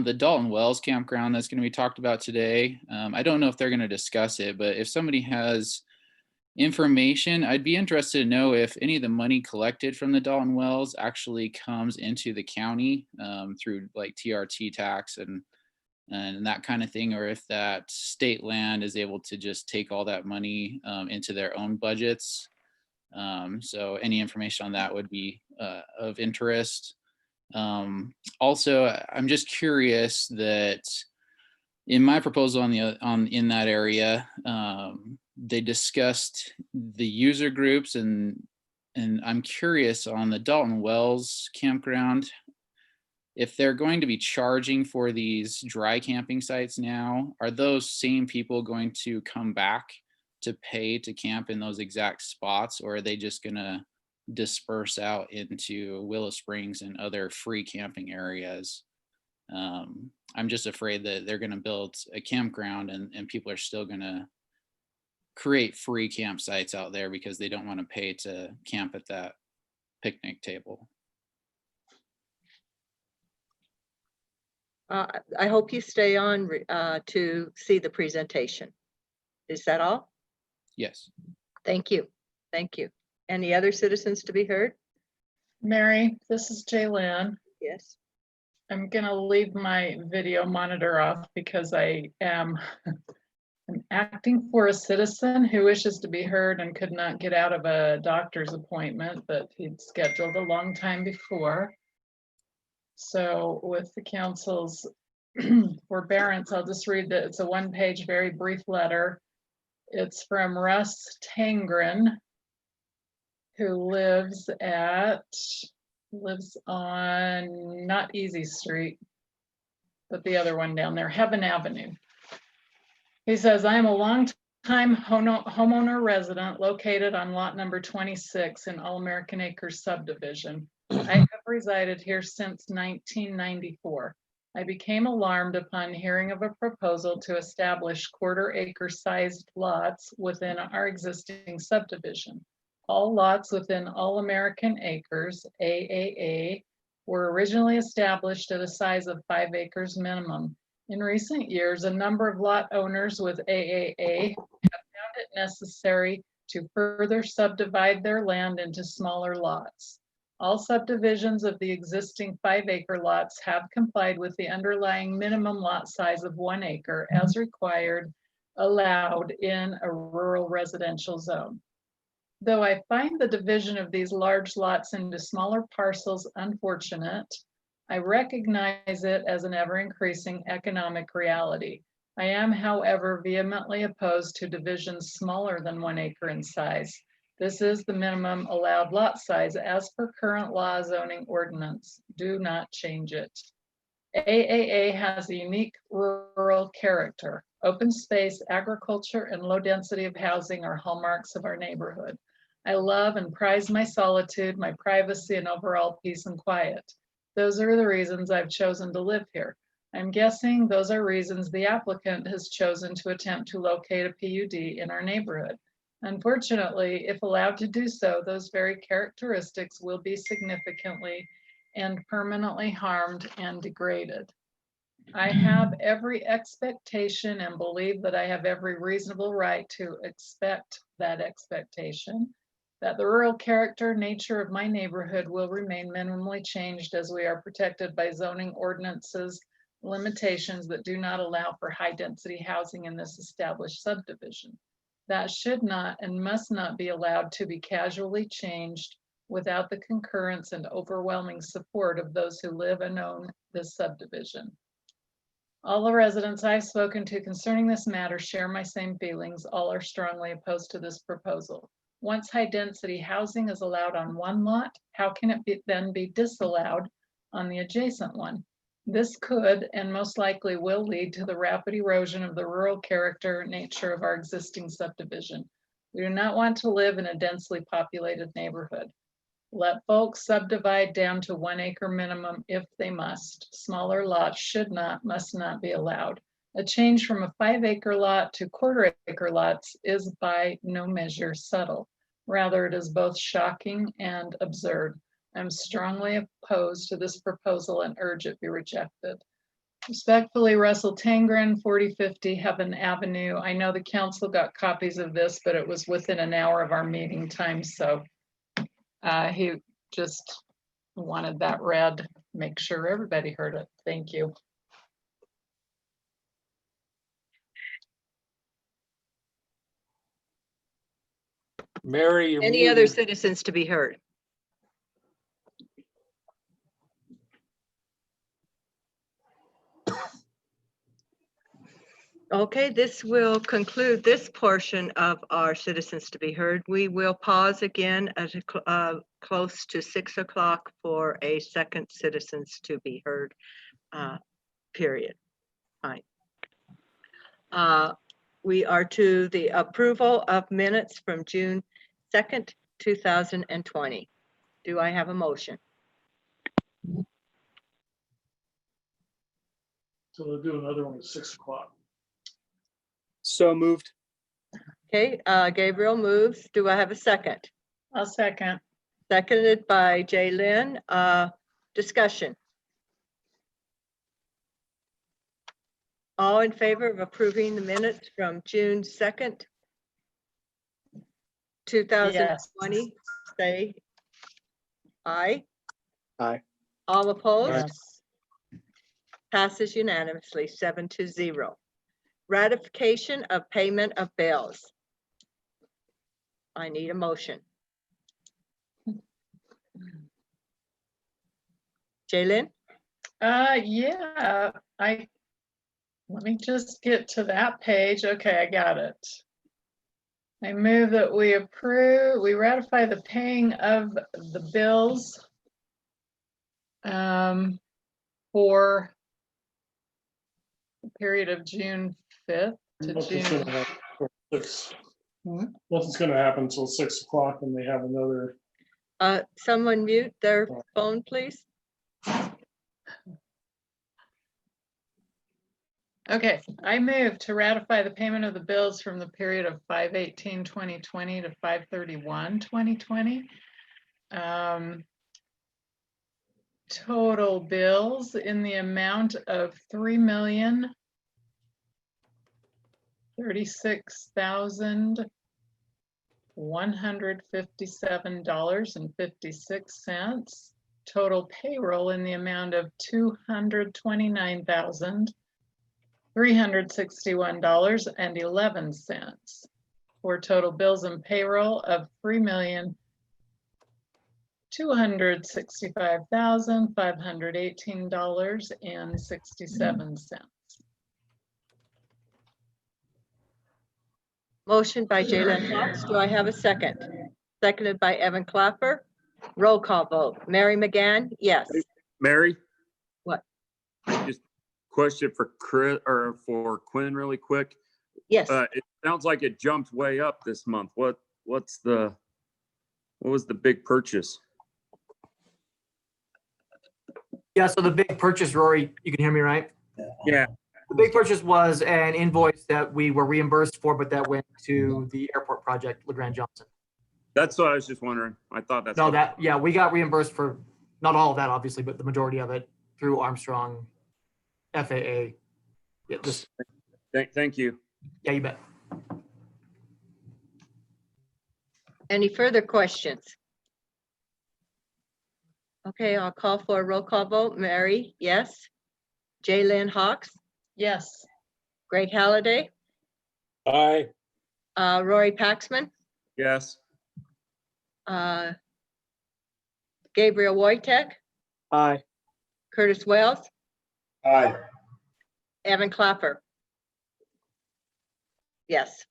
the Dalton Wells campground that's going to be talked about today, I don't know if they're going to discuss it, but if somebody has information, I'd be interested to know if any of the money collected from the Dalton Wells actually comes into the county through like TRT tax and that kind of thing, or if that state land is able to just take all that money into their own budgets. So any information on that would be of interest. Also, I'm just curious that in my proposal in that area, they discussed the user groups, and I'm curious on the Dalton Wells campground, if they're going to be charging for these dry camping sites now, are those same people going to come back to pay to camp in those exact spots, or are they just gonna disperse out into Willow Springs and other free camping areas? I'm just afraid that they're going to build a campground and people are still going to create free campsites out there because they don't want to pay to camp at that picnic table. I hope you stay on to see the presentation. Is that all? Yes. Thank you. Thank you. Any other citizens to be heard? Mary, this is Jaylyn. Yes. I'm gonna leave my video monitor off because I am I'm acting for a citizen who wishes to be heard and could not get out of a doctor's appointment that he'd scheduled a long time before. So with the council's forbearance, I'll just read that it's a one-page, very brief letter. It's from Russ Tangren, who lives on not Easy Street, but the other one down there, Heaven Avenue. He says, I am a long-time homeowner resident located on lot number 26 in All American Acres subdivision. I have resided here since 1994. I became alarmed upon hearing of a proposal to establish quarter-acre sized lots within our existing subdivision. All lots within All American Acres, AAA, were originally established at a size of 5 acres minimum. In recent years, a number of lot owners with AAA have found it necessary to further subdivide their land into smaller lots. All subdivisions of the existing 5-acre lots have complied with the underlying minimum lot size of 1 acre as allowed in a rural residential zone. Though I find the division of these large lots into smaller parcels unfortunate, I recognize it as an ever-increasing economic reality. I am, however, vehemently opposed to divisions smaller than 1 acre in size. This is the minimum allowed lot size as per current law zoning ordinance. Do not change it. AAA has a unique rural character. Open space, agriculture, and low density of housing are hallmarks of our neighborhood. I love and prize my solitude, my privacy, and overall peace and quiet. Those are the reasons I've chosen to live here. I'm guessing those are reasons the applicant has chosen to attempt to locate a PUD in our neighborhood. Unfortunately, if allowed to do so, those very characteristics will be significantly and permanently harmed and degraded. I have every expectation and believe that I have every reasonable right to expect that expectation, that the rural character nature of my neighborhood will remain minimally changed as we are protected by zoning ordinances, limitations that do not allow for high density housing in this established subdivision. That should not and must not be allowed to be casually changed without the concurrence and overwhelming support of those who live and own this subdivision. All the residents I've spoken to concerning this matter share my same feelings. All are strongly opposed to this proposal. Once high density housing is allowed on one lot, how can it then be disallowed on the adjacent one? This could and most likely will lead to the rapid erosion of the rural character nature of our existing subdivision. We do not want to live in a densely populated neighborhood. Let folks subdivide down to 1 acre minimum if they must. Smaller lots must not be allowed. A change from a 5-acre lot to quarter-acre lots is by no measure subtle. Rather, it is both shocking and absurd. I'm strongly opposed to this proposal and urge it be rejected. Respectfully, Russell Tangren, 4050 Heaven Avenue. I know the council got copies of this, but it was within an hour of our meeting time, so he just wanted that read. Make sure everybody heard it. Thank you. Mary, you're Any other muted. citizens to be heard? Okay, this will conclude this portion of our citizens to be heard. We will pause again at close to 6 o'clock for a second citizens to be heard period. Fine. We are to the approval of minutes from June 2nd, 2020. Do I have a motion? So they'll do another one at 6 o'clock. So moved. Okay, Gabriel moves. Do I have a second? I'll second. Seconded by Jay Lynn. Discussion. All in favor of approving the minutes from June 2nd, 2020, say aye. Aye. All opposed? Yes. Passes unanimously, 7-0. Ratification of payment of bills. I need a motion. Jaylin? Yeah, let me just get to that page. Okay, I got it. I move that we ratify the paying of the bills for the period of June 5th to Nothing's June. gonna happen till 6. Hmm? Nothing's gonna happen until 6 o'clock and they have another. Someone mute their phone, please. Okay, I move to ratify the payment of the bills from the period of 5/18/2020 to 5/31/2020. Total bills in the amount of $3,036,157.56. Total payroll in the amount of $229,361.11. For total bills and payroll of $3,265,518.67. Motion by Jalen Hawks. Do I have a second? Seconded by Evan Clapper. Roll call vote. Mary McGann, yes. Mary? What? Just question for Chris or for Quinn really quick. Yes. It sounds like it jumped way up this month. What was the big purchase? Yeah, so the big purchase, Rory, you can hear me, right? Yeah. The big purchase was an invoice that we were reimbursed for, but that went to the airport project, LeGrand Johnson. That's what I was just wondering. I thought that's No, we got reimbursed for not all of that, obviously, but the majority of it through Armstrong FAA. Yeah, Thank you. Yeah, you bet. Any further questions? Okay, I'll call for a roll call vote. Mary, yes. Jalen Hawks, Yes. Greg Halliday, Aye. Rory Paxman, Yes. Gabriel Wojtek, Aye. Curtis Wells, Aye. Evan Clapper. Yes.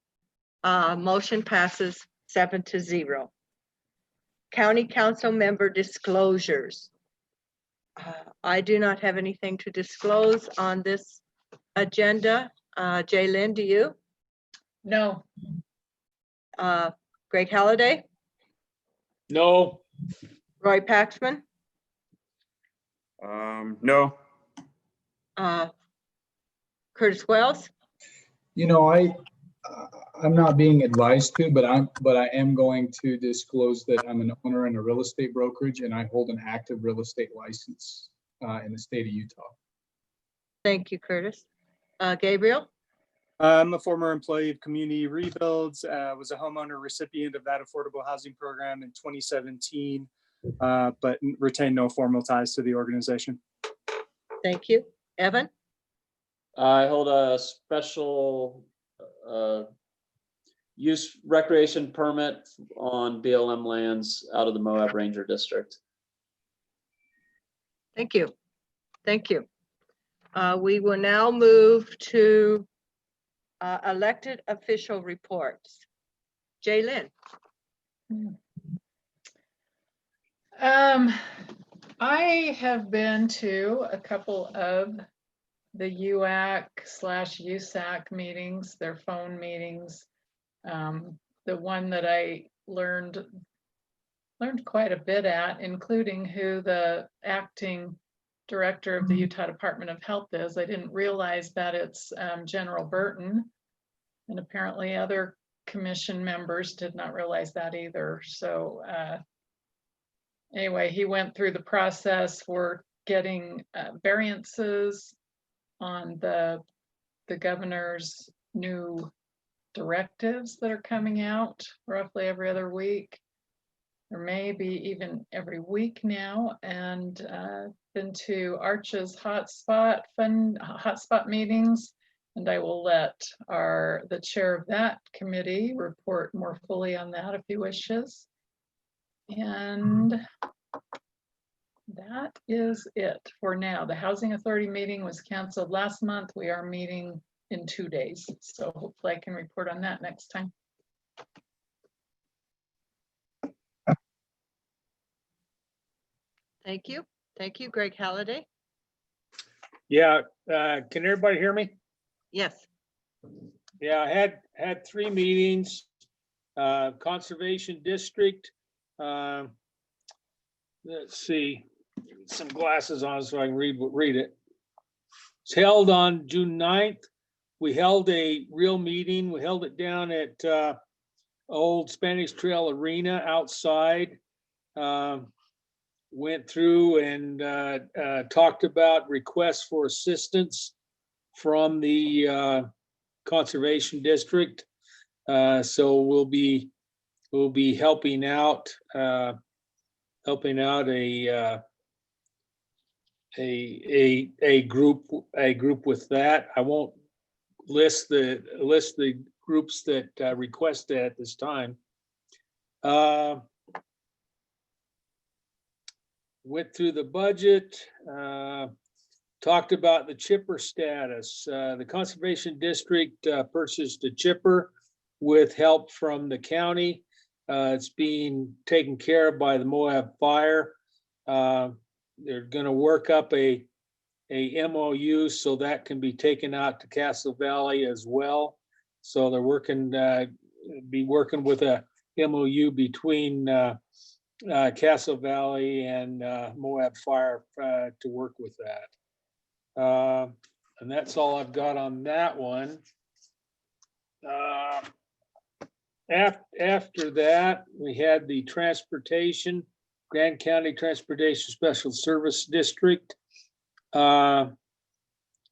Motion passes 7-0. County Council member disclosures. I do not have anything to disclose on this agenda. Jaylin, do you? No. Greg Halliday, No. Roy Paxman, No. Curtis Wells. You know, I'm not being advised to, but I am going to disclose that I'm an owner in a real estate brokerage and I hold an active real estate license in the state of Utah. Thank you, Curtis. Gabriel? I'm a former employee of Community Rebuilds, was a homeowner recipient of that affordable housing program in 2017, but retained no formal ties to the organization. Thank you. Evan? I hold a special use recreation permit on BLM lands out of the Moab Ranger District. Thank you. Thank you. We will now move to elected official reports. Jaylin? I have been to a couple of the UAC/USAC meetings, their phone meetings. The one that I learned quite a bit at, including who the acting director of the Utah Department of Health is. I didn't realize that it's General Burton. And apparently other commission members did not realize that either. So anyway, he went through the process. We're getting variances on the governor's new directives that are coming out roughly every other week, or maybe even every week now. And been to Arch's hotspot meetings, and I will let the chair of that committee report more fully on that if he wishes. And that is it for now. The Housing Authority meeting was canceled last month. We are meeting in 2 days, so hopefully I can report on that next time. Thank you. Thank you, Greg Halliday. Yeah, can everybody hear me? Yes. Yeah, I had 3 meetings. Conservation District. Let's see, some glasses on so I can read it. It's held on June 9th. We held a real meeting. We held it down at Old Spanish Trail Arena outside. Went through and talked about requests for assistance from the Conservation District. So we'll be helping out a group with that. I won't list the groups that request that at this time. Went through the budget, talked about the chipper status. The Conservation District purchased a chipper with help from the county. It's being taken care of by the Moab Fire. They're going to work up a MOU so that can be taken out to Castle Valley as well. So they're be working with a MOU between Castle Valley and Moab Fire to work with that. And that's all I've got on that one. After that, we had the transportation, Grand County Transportation Special Service District.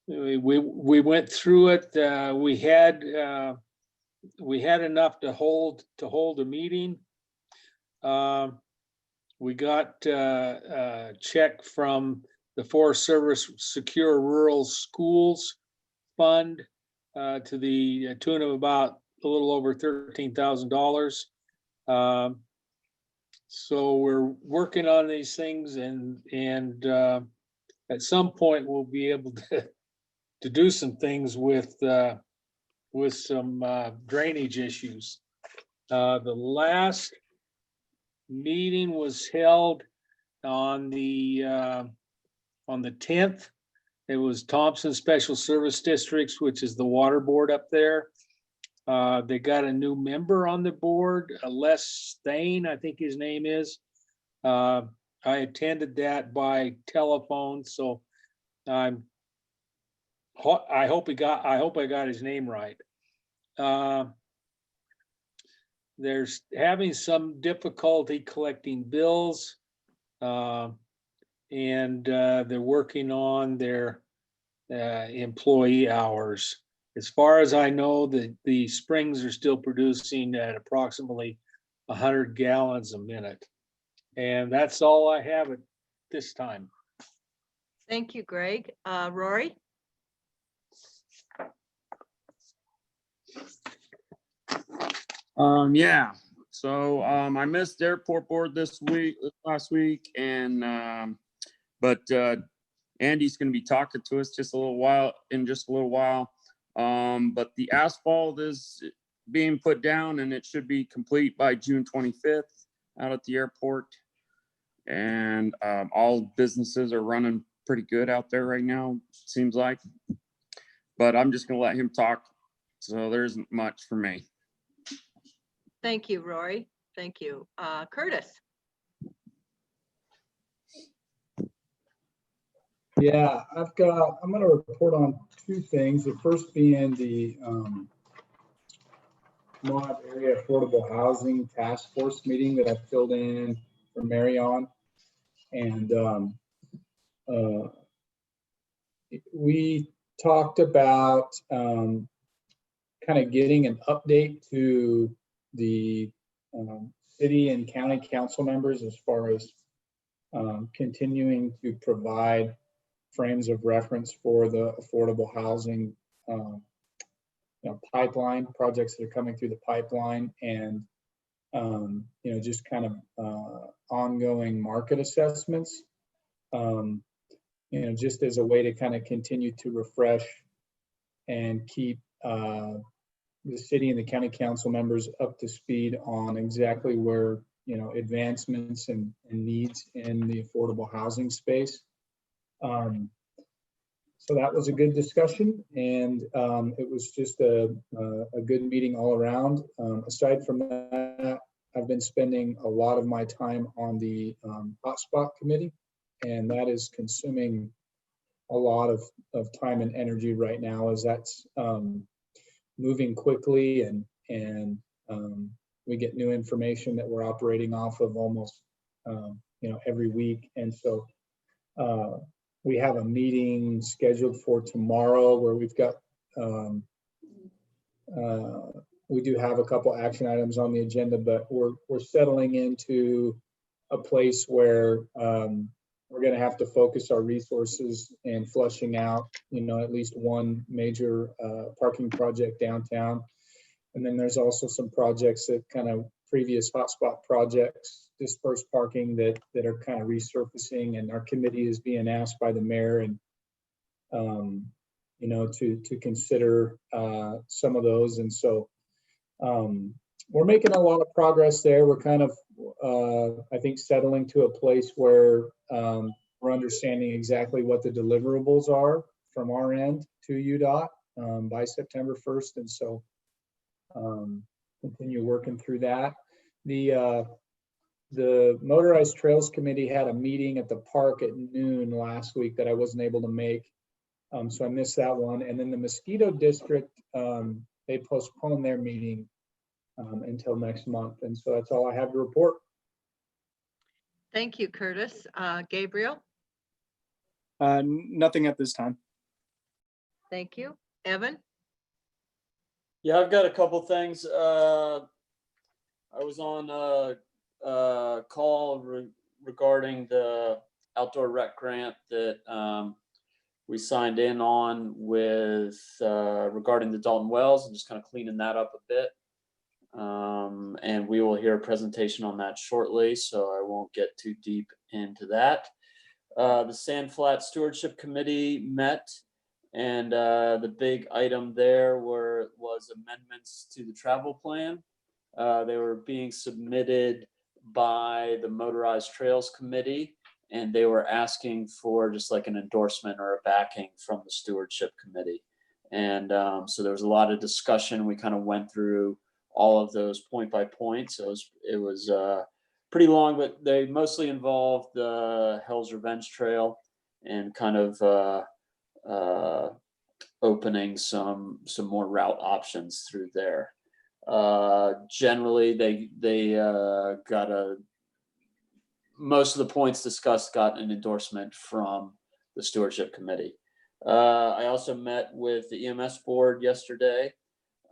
We went through it. We had enough to hold a meeting. We got a check from the Forest Service Secure Rural Schools Fund to the tune of about a little over $13,000. So we're working on these things, and at some point we'll be able to do some things with some drainage issues. The last meeting was held on the 10th. It was Thompson Special Service Districts, which is the water board up there. They got a new member on the board, Les Thane, I think his name is. I attended that by telephone, so I hope I got his name right. There's having some difficulty collecting bills, and they're working on their employee hours. As far as I know, the springs are still producing at approximately 100 gallons a minute. And that's all I have at this time. Thank you, Greg. Rory? Yeah. So I missed airport board last week, and but Andy's going to be talking to us just a little while. But the asphalt is being put down, and it should be complete by June 25th out at the airport. And all businesses are running pretty good out there right now, seems like. But I'm just going to let him talk. So there isn't much for me. Thank you, Rory. Thank you. Curtis? Yeah, I'm gonna report on two things. The first being the Moab Area Affordable Housing Task Force meeting that I filled in for Mary on. And we talked about kind of getting an update to the city and county council members as far as continuing to provide frames of reference for the affordable housing pipeline projects that are coming through the pipeline, and just kind of ongoing market assessments, just as a way to kind of continue to refresh and keep the city and the county council members up to speed on exactly where advancements and needs in the affordable housing space. So that was a good discussion, and it was just a good meeting all around. Aside from that, I've been spending a lot of my time on the hotspot committee, and that is consuming a lot of time and energy right now, as that's moving quickly, and we get new information that we're operating off of almost every week. And so we have a meeting scheduled for tomorrow where we've got we do have a couple action items on the agenda, but we're settling into a place where we're going to have to focus our resources and flushing out, at least one major parking project downtown. And then there's also some projects that kind of previous hotspot projects, dispersed parking that are kind of resurfacing, and our committee is being asked by the mayor and to consider some of those. And so we're making a lot of progress there. We're kind of I think settling to a place where we're understanding exactly what the deliverables are from our end to UDOT by September 1st. And so continue working through that. The Motorized Trails Committee had a meeting at the park at noon last week that I wasn't able to make. So I missed that one. And then the Mosquito District, they postponed their meeting until next month. And so that's all I have to report. Thank you, Curtis. Gabriel? Nothing at this time. Thank you. Evan? Yeah, I've got a couple things. I was on a call regarding the outdoor rec grant that we signed in on with regarding the Dalton Wells, and just kind of cleaning that up a bit. And we will hear a presentation on that shortly, so I won't get too deep into that. The Sand Flat Stewardship Committee met, and the big item there was amendments to the travel plan. They were being submitted by the Motorized Trails Committee, and they were asking for just like an endorsement or a backing from the Stewardship Committee. And so there was a lot of discussion. We kind of went through all of those point by point. So it was pretty long, but they mostly involved the Hell's Revenge Trail and kind of opening some more route options through there. Generally, they got most of the points discussed got an endorsement from the Stewardship Committee. I also met with the EMS board yesterday.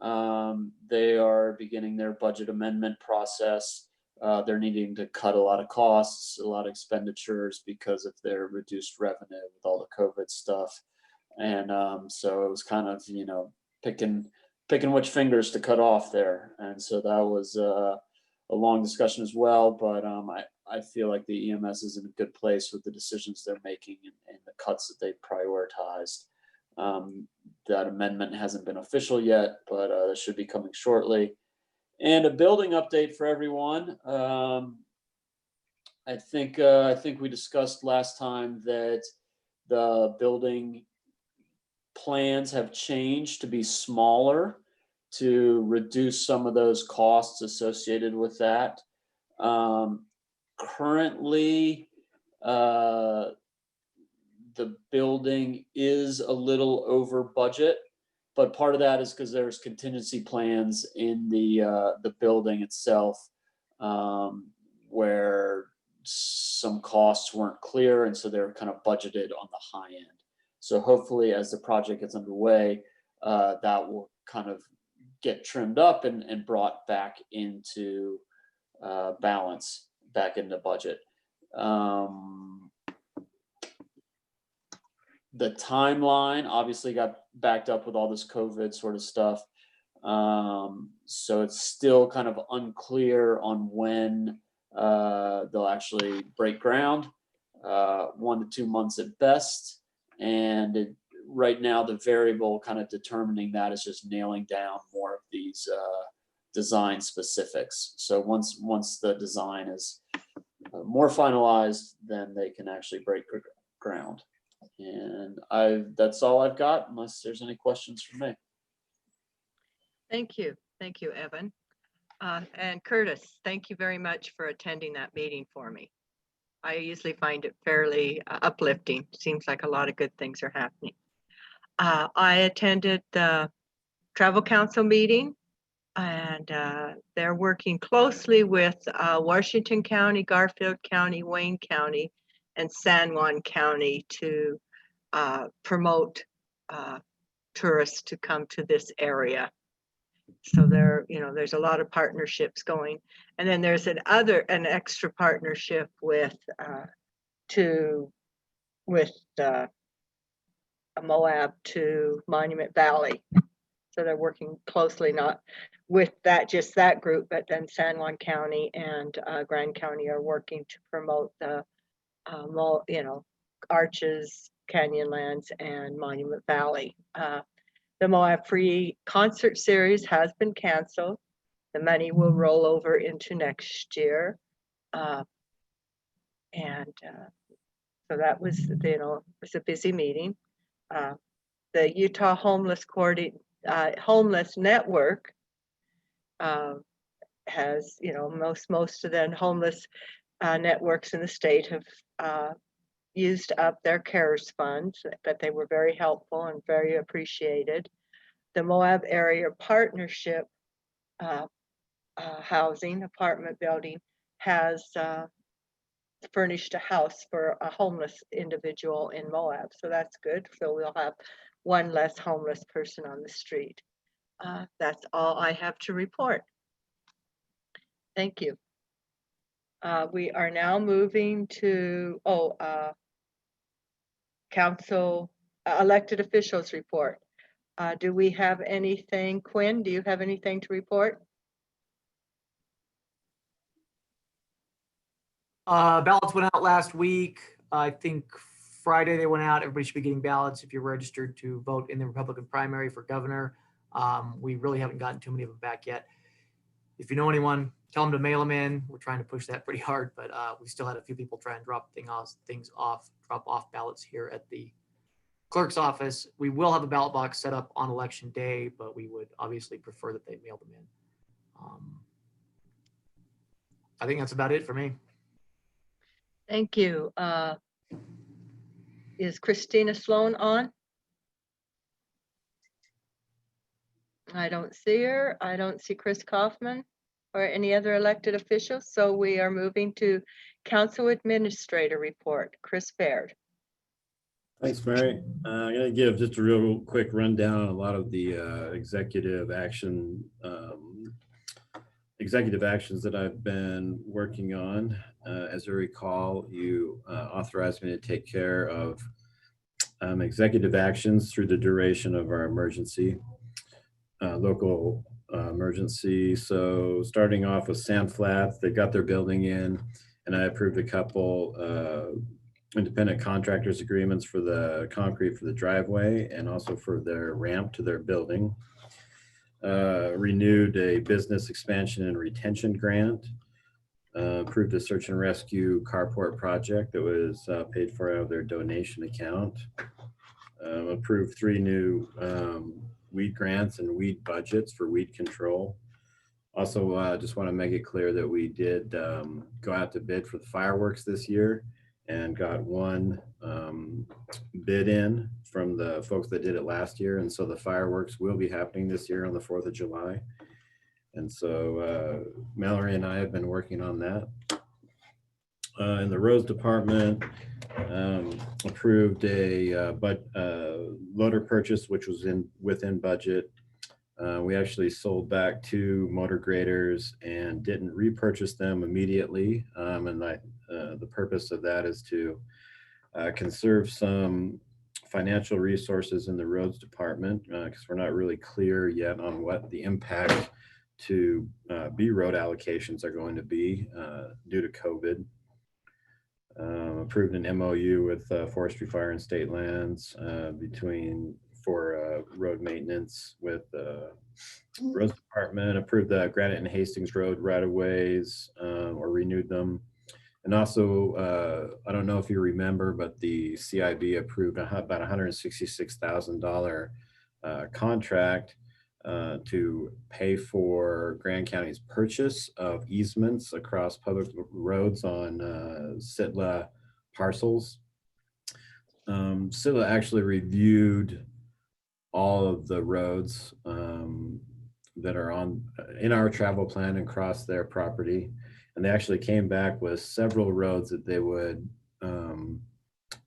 They are beginning their budget amendment process. They're needing to cut a lot of costs, a lot of expenditures because of their reduced revenue with all the COVID stuff. And so it was kind of, picking which fingers to cut off there. And so that was a long discussion as well. But I feel like the EMS is in a good place with the decisions they're making and the cuts that they've prioritized. That amendment hasn't been official yet, but it should be coming shortly. And a building update for everyone. I think we discussed last time that the building plans have changed to be smaller to reduce some of those costs associated with that. Currently, the building is a little over budget, but part of that is because there's contingency plans in the building itself, where some costs weren't clear, and so they were kind of budgeted on the high end. So hopefully, as the project gets underway, that will kind of get trimmed up and brought back into balance, back into budget. The timeline obviously got backed up with all this COVID sort of stuff. So it's still kind of unclear on when they'll actually break ground, 1 to 2 months at best. And right now, the variable kind of determining that is just nailing down more of these design specifics. So once the design is more finalized, then they can actually break ground. And that's all I've got, unless there's any questions for me. Thank you. Thank you, Evan. And Curtis, thank you very much for attending that meeting for me. I usually find it fairly uplifting. Seems like a lot of good things are happening. I attended the Travel Council meeting, and they're working closely with Washington County, Garfield County, Wayne County, and San Juan County to promote tourists to come to this area. So there's a lot of partnerships going, and then there's an extra partnership with Moab to Monument Valley. So they're working closely, not with just that group, but then San Juan County and Grand County are working to promote the Arches, Canyonlands, and Monument Valley. The Moab Free Concert Series has been canceled. The money will roll over into next year. So that was, it was a busy meeting. The Utah Homeless Network has, most of the homeless networks in the state have used up their CARES funds, but they were very helpful and very appreciated. The Moab Area Partnership housing apartment building has furnished a house for a homeless individual in Moab, so that's good. So we'll have one less homeless person on the street. That's all I have to report. Thank you. We are now moving to council elected officials report. Do we have anything? Quinn, do you have anything to report? Ballots went out last week. I think Friday they went out. Everybody should be getting ballots if you're registered to vote in the Republican primary for governor. We really haven't gotten too many of them back yet. If you know anyone, tell them to mail them in. We're trying to push that pretty hard, but we still had a few people try and drop off ballots here at the clerk's office. We will have a ballot box set up on election day, but we would obviously prefer that they mail them in. I think that's about it for me. Thank you. Is Christina Sloan on? I don't see her. I don't see Chris Kaufman or any other elected officials. So we are moving to Council Administrator report. Chris Baird. Thanks, Mary. I'm going to give just a real quick rundown on a lot of the executive actions that I've been working on. As I recall, you authorized me to take care of executive actions through the duration of our emergency, local emergency. So starting off with Sand Flats, they got their building in, and I approved a couple independent contractors agreements for the concrete for the driveway and also for their ramp to their building. Renewed a business expansion and retention grant. Approved a search and rescue carport project that was paid for out of their donation account. Approved 3 new weed grants and weed budgets for weed control. Also, just want to make it clear that we did go out to bid for the fireworks this year, and got one bid in from the folks that did it last year. And so the fireworks will be happening this year on the 4th of July. And so Mallory and I have been working on that. In the roads department, approved a loader purchase, which was within budget. We actually sold back 2 motor graders and didn't repurchase them immediately. The purpose of that is to conserve some financial resources in the roads department because we're not really clear yet on what the impact to B road allocations are going to be due to COVID. Approved an MOU with Forestry, Fire, and State Lands for road maintenance with roads department. Approved the Granite and Hastings Road right-of-ways or renewed them. And also, I don't know if you remember, but the CIB approved about $166,000 contract to pay for Grand County's purchase of easements across public roads on SITLA parcels. SITLA actually reviewed all of the roads that are in our travel plan and across their property. And they actually came back with several roads that they would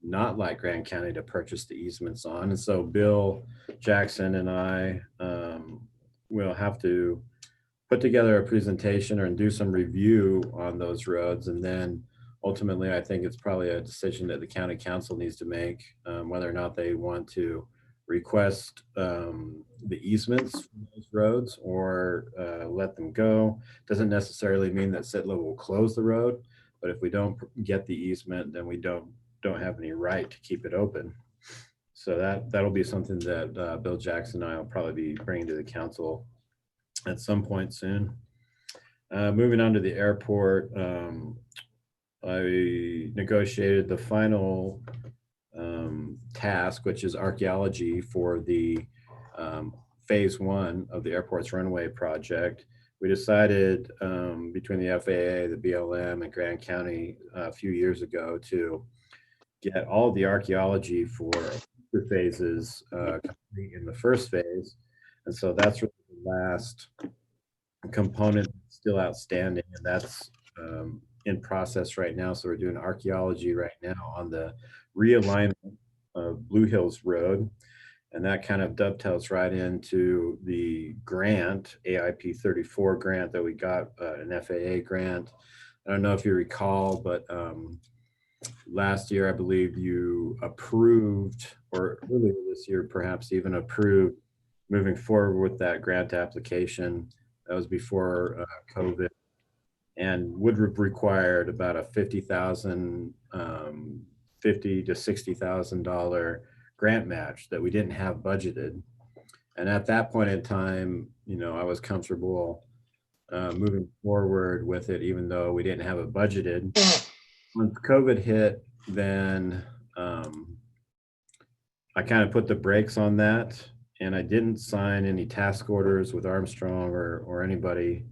not like Grand County to purchase the easements on. And so Bill Jackson and I will have to put together a presentation and do some review on those roads. And then ultimately, I think it's probably a decision that the county council needs to make, whether or not they want to request the easements from those roads or let them go. Doesn't necessarily mean that SITLA will close the road, but if we don't get the easement, then we don't have any right to keep it open. So that'll be something that Bill Jackson and I will probably be bringing to the council at some point soon. Moving on to the airport, I negotiated the final task, which is archaeology for the phase 1 of the airport's runway project. We decided between the FAA, the BLM, and Grand County a few years ago to get all the archaeology for phases complete in the first phase. And so that's really the last component still outstanding, and that's in process right now. So we're doing archaeology right now on the realignment of Blue Hills Road. And that kind of dovetails right into the grant, AIP 34 grant that we got, an FAA grant. I don't know if you recall, but last year, I believe you approved, or earlier this year, perhaps even approved moving forward with that grant application. That was before COVID, and would have required about a $50,000 to $60,000 grant match that we didn't have budgeted. And at that point in time, I was comfortable moving forward with it, even though we didn't have it budgeted. When COVID hit, then I kind of put the brakes on that, and I didn't sign any task orders with Armstrong or anybody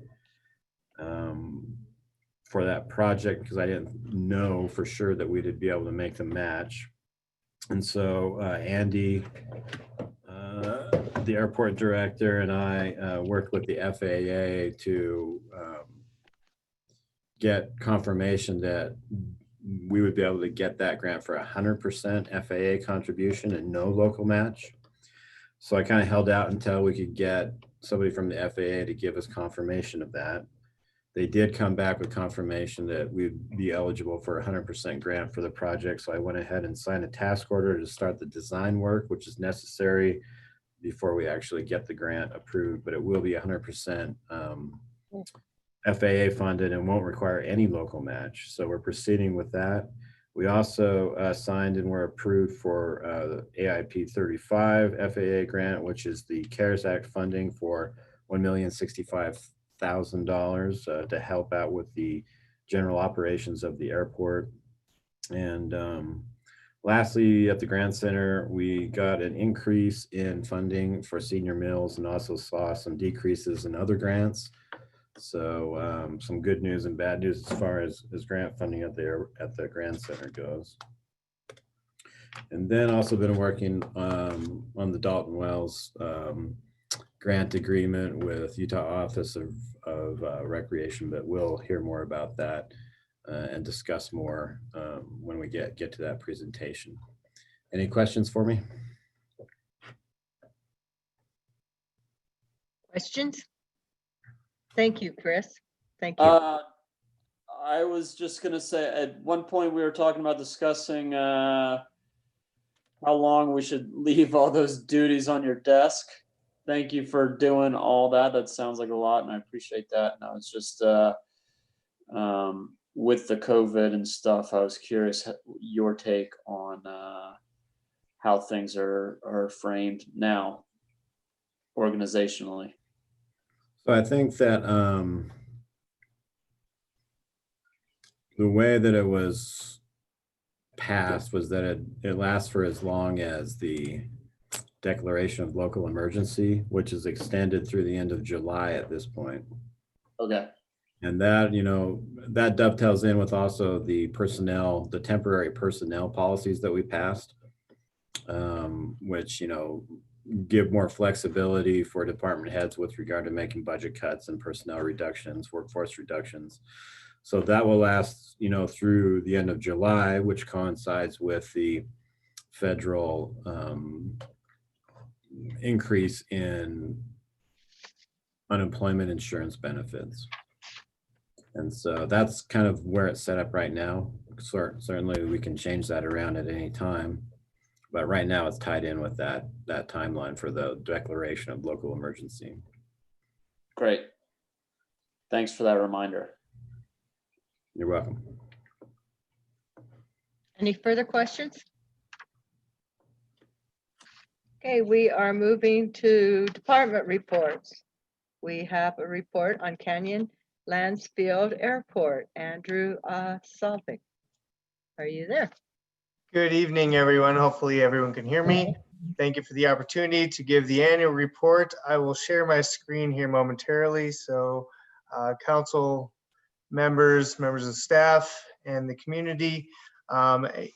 for that project because I didn't know for sure that we'd be able to make the match. And so Andy, the airport director, and I worked with the FAA to get confirmation that we would be able to get that grant for 100% FAA contribution and no local match. So I kind of held out until we could get somebody from the FAA to give us confirmation of that. They did come back with confirmation that we'd be eligible for 100% grant for the project. So I went ahead and signed a task order to start the design work, which is necessary before we actually get the grant approved, but it will be 100% FAA funded and won't require any local match. So we're proceeding with that. We also signed and were approved for the AIP 35 FAA grant, which is the CARES Act funding for $1,065,000 to help out with the general operations of the airport. And lastly, at the Grant Center, we got an increase in funding for senior meals and also saw some decreases in other grants. So some good news and bad news as far as grant funding at the Grand Center goes. And then also been working on the Dalton Wells grant agreement with Utah Office of Recreation, but we'll hear more about that and discuss more when we get to that presentation. Any questions for me? Questions? Thank you, Chris. Thank you. I was just gonna say, at one point we were talking about discussing how long we should leave all those duties on your desk. Thank you for doing all that. That sounds like a lot, and I appreciate that. And I was just with the COVID and stuff, I was curious your take on how things are framed now organizationally. So I think that the way that it was passed was that it lasts for as long as the declaration of local emergency, which is extended through the end of July at this point. Okay. And that, that dovetails in with also the temporary personnel policies that we passed, which, give more flexibility for department heads with regard to making budget cuts and personnel reductions, workforce reductions. So that will last, through the end of July, which coincides with the federal increase in unemployment insurance benefits. And so that's kind of where it's set up right now. Certainly we can change that around at any time, but right now it's tied in with that timeline for the declaration of local emergency. Great. Thanks for that reminder. You're welcome. Any further questions? Okay, we are moving to department reports. We have a report on Canyon Landsfield Airport. Andrew Salvik, are you there? Good evening, everyone. Hopefully everyone can hear me. Thank you for the opportunity to give the annual report. I will share my screen here momentarily. So council members of staff, and the community.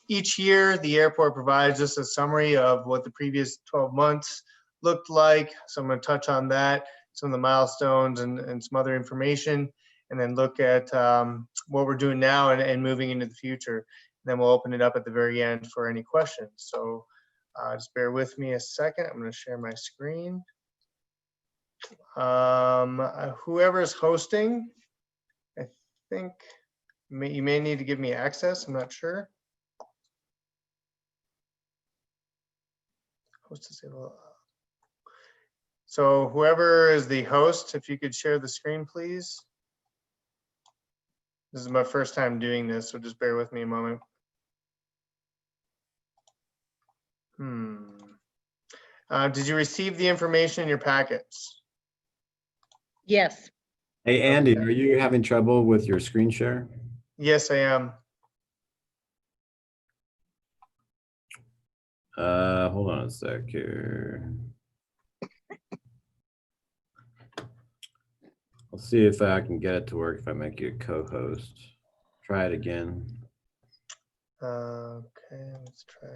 Each year, the airport provides us a summary of what the previous 12 months looked like. So I'm going to touch on that, some of the milestones and some other information, and then look at what we're doing now and moving into the future. And then we'll open it up at the very end for any questions. So just bear with me a second. I'm going to share my screen. Whoever's hosting, I think you may need to give me access. I'm not sure. Host disable. So whoever is the host, if you could share the screen, please. This is my first time doing this, so just bear with me a moment. Did you receive the information in your packets? Yes. Hey, Andy, are you having trouble with your screen share? Yes, I am. Hold on a sec here. I'll see if I can get it to work if I make you a co-host. Try it again. Okay, let's try.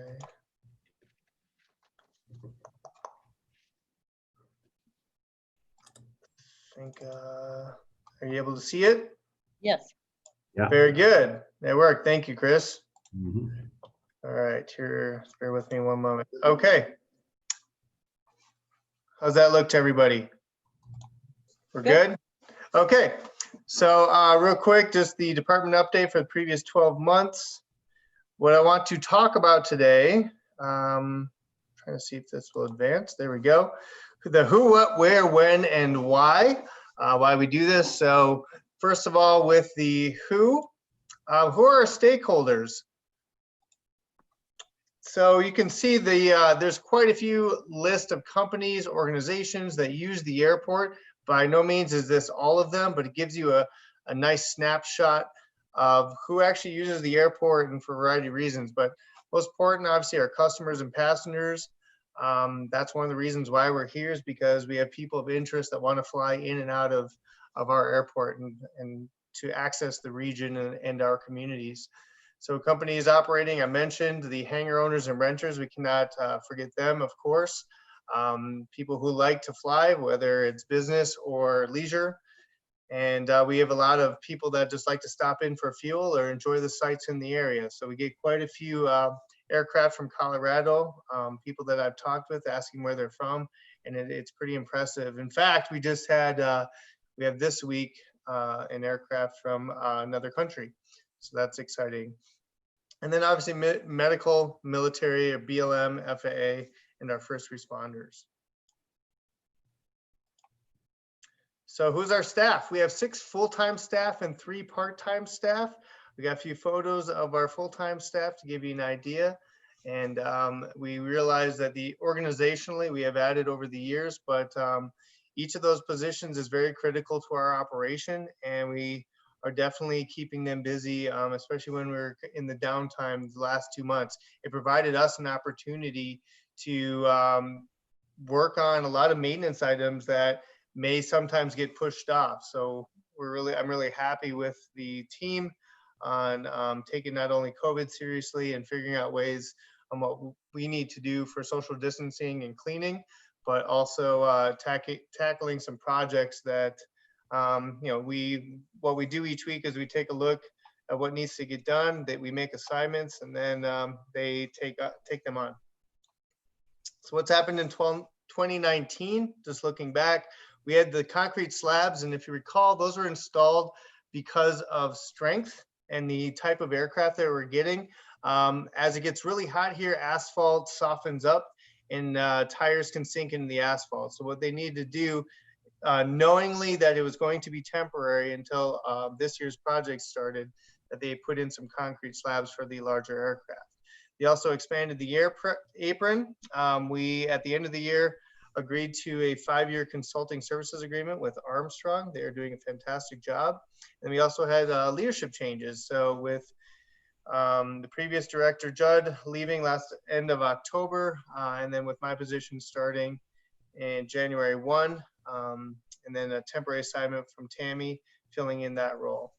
I think, are you able to see it? Yes. Yeah. Very good. That worked. Thank you, Chris. Mm-hmm. All right, here, bear with me one moment. Okay. How's that look to everybody? We're good? Okay. So real quick, just the department update for the previous 12 months. What I want to talk about today, trying to see if this will advance. There we go. The who, what, where, when, and why we do this. So first of all, with the who are our stakeholders? So you can see there's quite a few list of companies, organizations that use the airport. By no means is this all of them, but it gives you a nice snapshot of who actually uses the airport and for a variety of reasons. But most important, obviously, our customers and passengers. That's one of the reasons why we're here, is because we have people of interest that want to fly in and out of of our airport and to access the region and our communities. So companies operating, I mentioned the hangar owners and renters, we cannot forget them, of course. People who like to fly, whether it's business or leisure. And we have a lot of people that just like to stop in for fuel or enjoy the sights in the area. So we get quite a few aircraft from Colorado, people that I've talked with asking where they're from, and it's pretty impressive. In fact, we just had, we have this week an aircraft from another country. So that's exciting. And then obviously medical, military, or BLM, FAA, and our first responders. So who's our staff? We have 6 full-time staff and 3 part-time staff. We got a few photos of our full-time staff to give you an idea. And we realize that organizationally we have added over the years, but each of those positions is very critical to our operation, and we are definitely keeping them busy, especially when we're in the downtime the last 2 months. It provided us an opportunity to work on a lot of maintenance items that may sometimes get pushed off. So I'm really happy with the team on taking not only COVID seriously and figuring out ways on what we need to do for social distancing and cleaning, but also tackling some projects that, what we do each week is we take a look at what needs to get done, that we make assignments, and then they take them on. So what's happened in 2019, just looking back, we had the concrete slabs, and if you recall, those were installed because of strength and the type of aircraft that we're getting. As it gets really hot here, asphalt softens up and tires can sink into the asphalt. So what they need to do, knowingly that it was going to be temporary until this year's project started, that they put in some concrete slabs for the larger aircraft. They also expanded the apron. We, at the end of the year, agreed to a 5-year consulting services agreement with Armstrong. They are doing a fantastic job. And we also had leadership changes. So with the previous director, Judd, leaving end of October, and then with my position starting in January 1, and then a temporary assignment from Tammy filling in that role.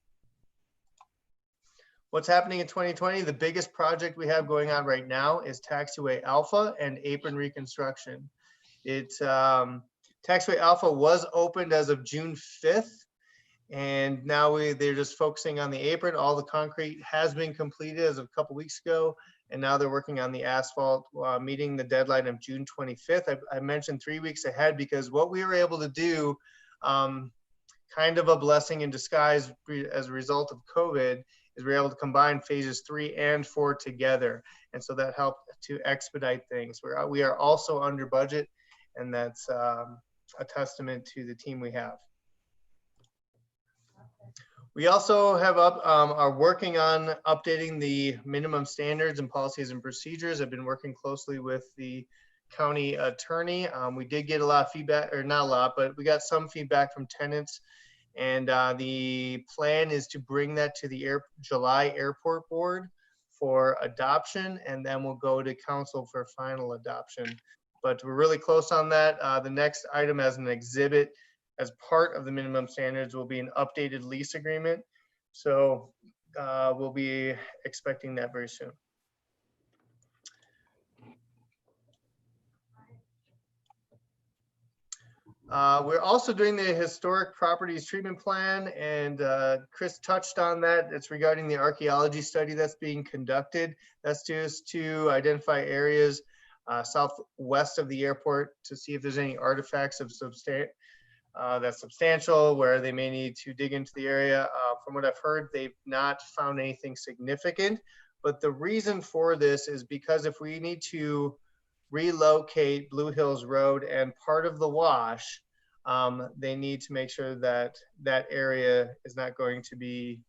What's happening in 2020? The biggest project we have going on right now is Taxiway Alpha and apron reconstruction. It's Taxiway Alpha was opened as of June 5th, and now they're just focusing on the apron. All the concrete has been completed as of a couple weeks ago, and now they're working on the asphalt, meeting the deadline of June 25th. I mentioned 3 weeks ahead because what we were able to do, kind of a blessing in disguise as a result of COVID, is we're able to combine phases 3 and 4 together, and so that helped to expedite things. We are also under budget, and that's a testament to the team we have. We also have are working on updating the minimum standards and policies and procedures. I've been working closely with the county attorney. We did get a lot of feedback, or not a lot, but we got some feedback from tenants. And the plan is to bring that to the July airport board for adoption, and then we'll go to council for final adoption. But we're really close on that. The next item as an exhibit, as part of the minimum standards, will be an updated lease agreement. So we'll be expecting that very soon. We're also doing the historic properties treatment plan, and Chris touched on that. It's regarding the archaeology study that's being conducted. That's just to identify areas southwest of the airport to see if there's any artifacts of that's substantial, where they may need to dig into the area. From what I've heard, they've not found anything significant. But the reason for this is because if we need to relocate Blue Hills Road and part of the wash, they need to make sure that that area is not going to be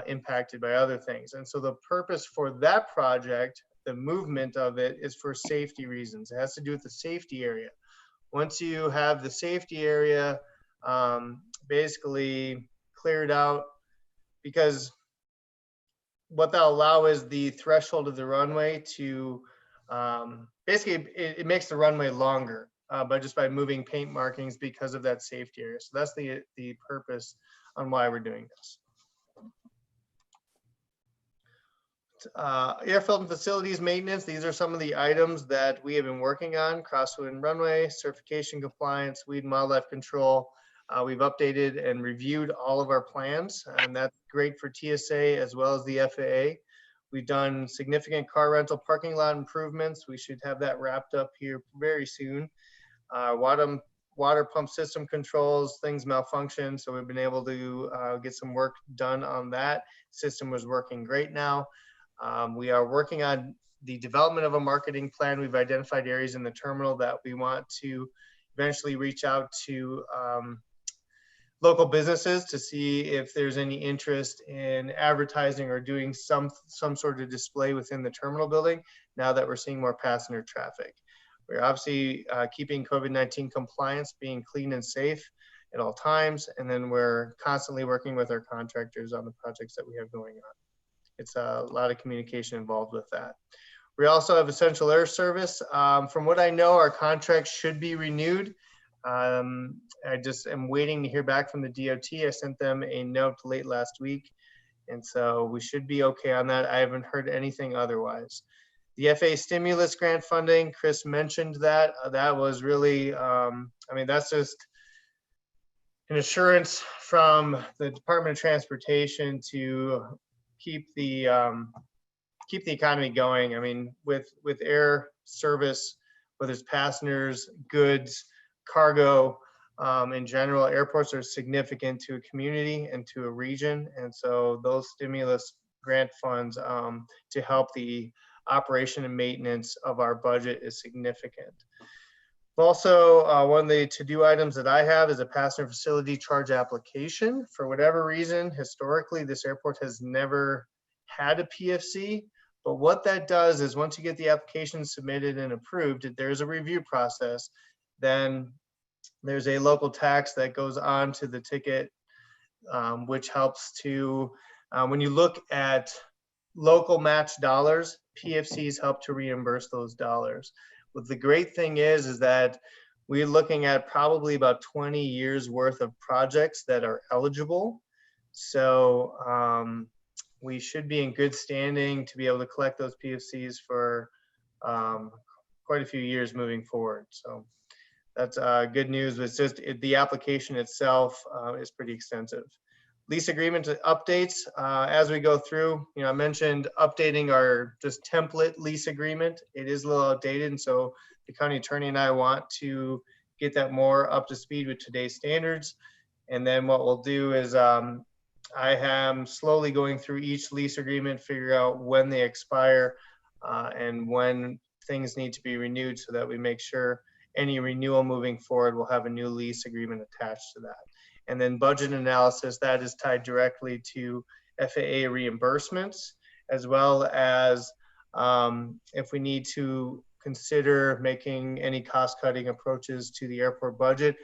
impacted by other things. And so the purpose for that project, the movement of it, is for safety reasons. It has to do with the safety area. Once you have the safety area basically cleared out, because what they'll allow is the threshold of the runway to basically it makes the runway longer. but just by moving paint markings because of that safety area. So that's the purpose on why we're doing this. Airfield and facilities maintenance. These are some of the items that we have been working on: crosswind and runway, certification compliance, weed and wildlife control. We've updated and reviewed all of our plans, and that's great for TSA as well as the FAA. We've done significant car rental parking lot improvements. We should have that wrapped up here very soon. Water pump system controls, things malfunction, so we've been able to get some work done on that. System was working great now. We are working on the development of a marketing plan. We've identified areas in the terminal that we want to eventually reach out to local businesses to see if there's any interest in advertising or doing some sort of display within the terminal building now that we're seeing more passenger traffic. We're obviously keeping COVID-19 compliance, being clean and safe at all times, and then we're constantly working with our contractors on the projects that we have going on. It's a lot of communication involved with that. We also have essential air service. From what I know, our contract should be renewed. I just am waiting to hear back from the DOT. I sent them a note late last week, and so we should be okay on that. I haven't heard anything otherwise. The FAA stimulus grant funding, Chris mentioned that. That was really, I mean, that's just an assurance from the Department of Transportation to keep the economy going. I mean, with air service, whether it's passengers, goods, cargo, in general, airports are significant to a community and to a region. And so those stimulus grant funds to help the operation and maintenance of our budget is significant. Also, one of the to-do items that I have is a passenger facility charge application. For whatever reason, historically, this airport has never had a PFC. But what that does is once you get the application submitted and approved, there's a review process. Then there's a local tax that goes on to the ticket, which helps to, when you look at local match dollars, PFCs help to reimburse those dollars. But the great thing is that we're looking at probably about 20 years worth of projects that are eligible. So we should be in good standing to be able to collect those PFCs for quite a few years moving forward. So that's good news. It's just the application itself is pretty extensive. Lease agreement updates as we go through. You know, I mentioned updating our just template lease agreement. It is a little outdated, and so the county attorney and I want to get that more up to speed with today's standards. And then what we'll do is I am slowly going through each lease agreement, figure out when they expire and when things need to be renewed, so that we make sure any renewal moving forward will have a new lease agreement attached to that. And then budget analysis, that is tied directly to FAA reimbursements, as well as if we need to consider making any cost-cutting approaches to the airport budget.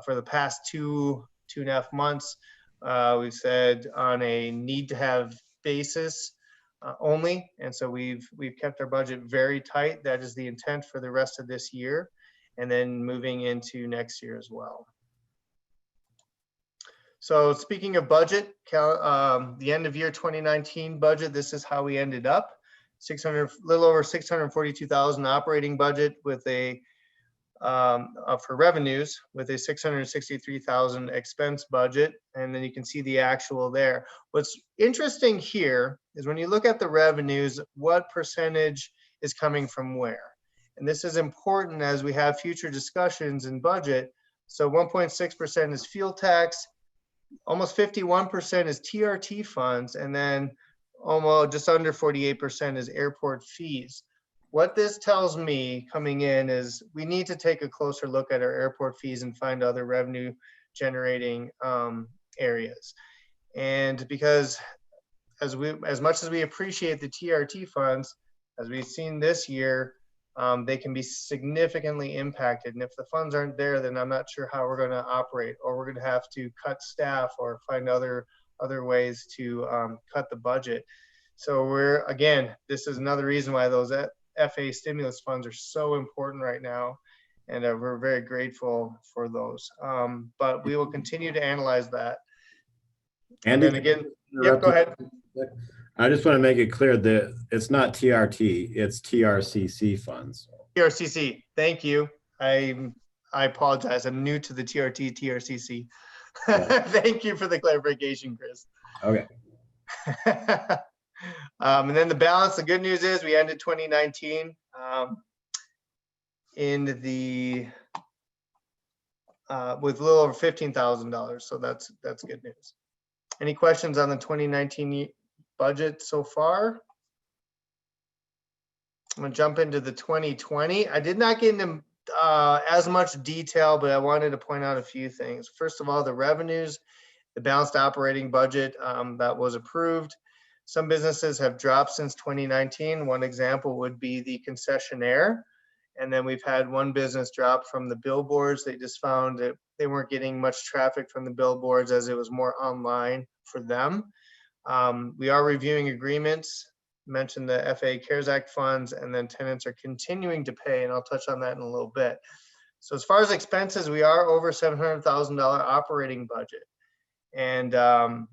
For the past two and a half months, we've said on a need-to-have basis only, and so we've kept our budget very tight. That is the intent for the rest of this year, and then moving into next year as well. So speaking of budget, the end of year 2019 budget, this is how we ended up. Little over 642,000 operating budget with a for revenues with a 663,000 expense budget, and then you can see the actual there. What's interesting here is when you look at the revenues, what percentage is coming from where? And this is important as we have future discussions in budget. So 1.6% is fuel tax, almost 51% is TRT funds, and then almost just under 48% is airport fees. What this tells me coming in is we need to take a closer look at our airport fees and find other revenue generating areas. And because as much as we appreciate the TRT funds, as we've seen this year, they can be significantly impacted. And if the funds aren't there, then I'm not sure how we're going to operate, or we're going to have to cut staff or find other ways to cut the budget. So again, this is another reason why those FAA stimulus funds are so important right now. And we're very grateful for those. But we will continue to analyze that. And then again, yep, go ahead. I just want to make it clear that it's not TRT, it's TRCC funds. TRCC, thank you. I apologize. I'm new to the TRT, TRCC. Thank you for the clarification, Chris. Okay. And then the balance, the good news is we ended 2019 in the with a little over $15,000. So that's good news. Any questions on the 2019 budget so far? I'm gonna jump into the 2020. I did not get into as much detail, but I wanted to point out a few things. First of all, the revenues, the balanced operating budget that was approved. Some businesses have dropped since 2019. One example would be the concessionaire. And then we've had one business drop from the billboards. They just found that they weren't getting much traffic from the billboards as it was more online for them. We are reviewing agreements, mentioned the FAA CARES Act funds, and then tenants are continuing to pay, and I'll touch on that in a little bit. So as far as expenses, we are over $700,000 operating budget. And in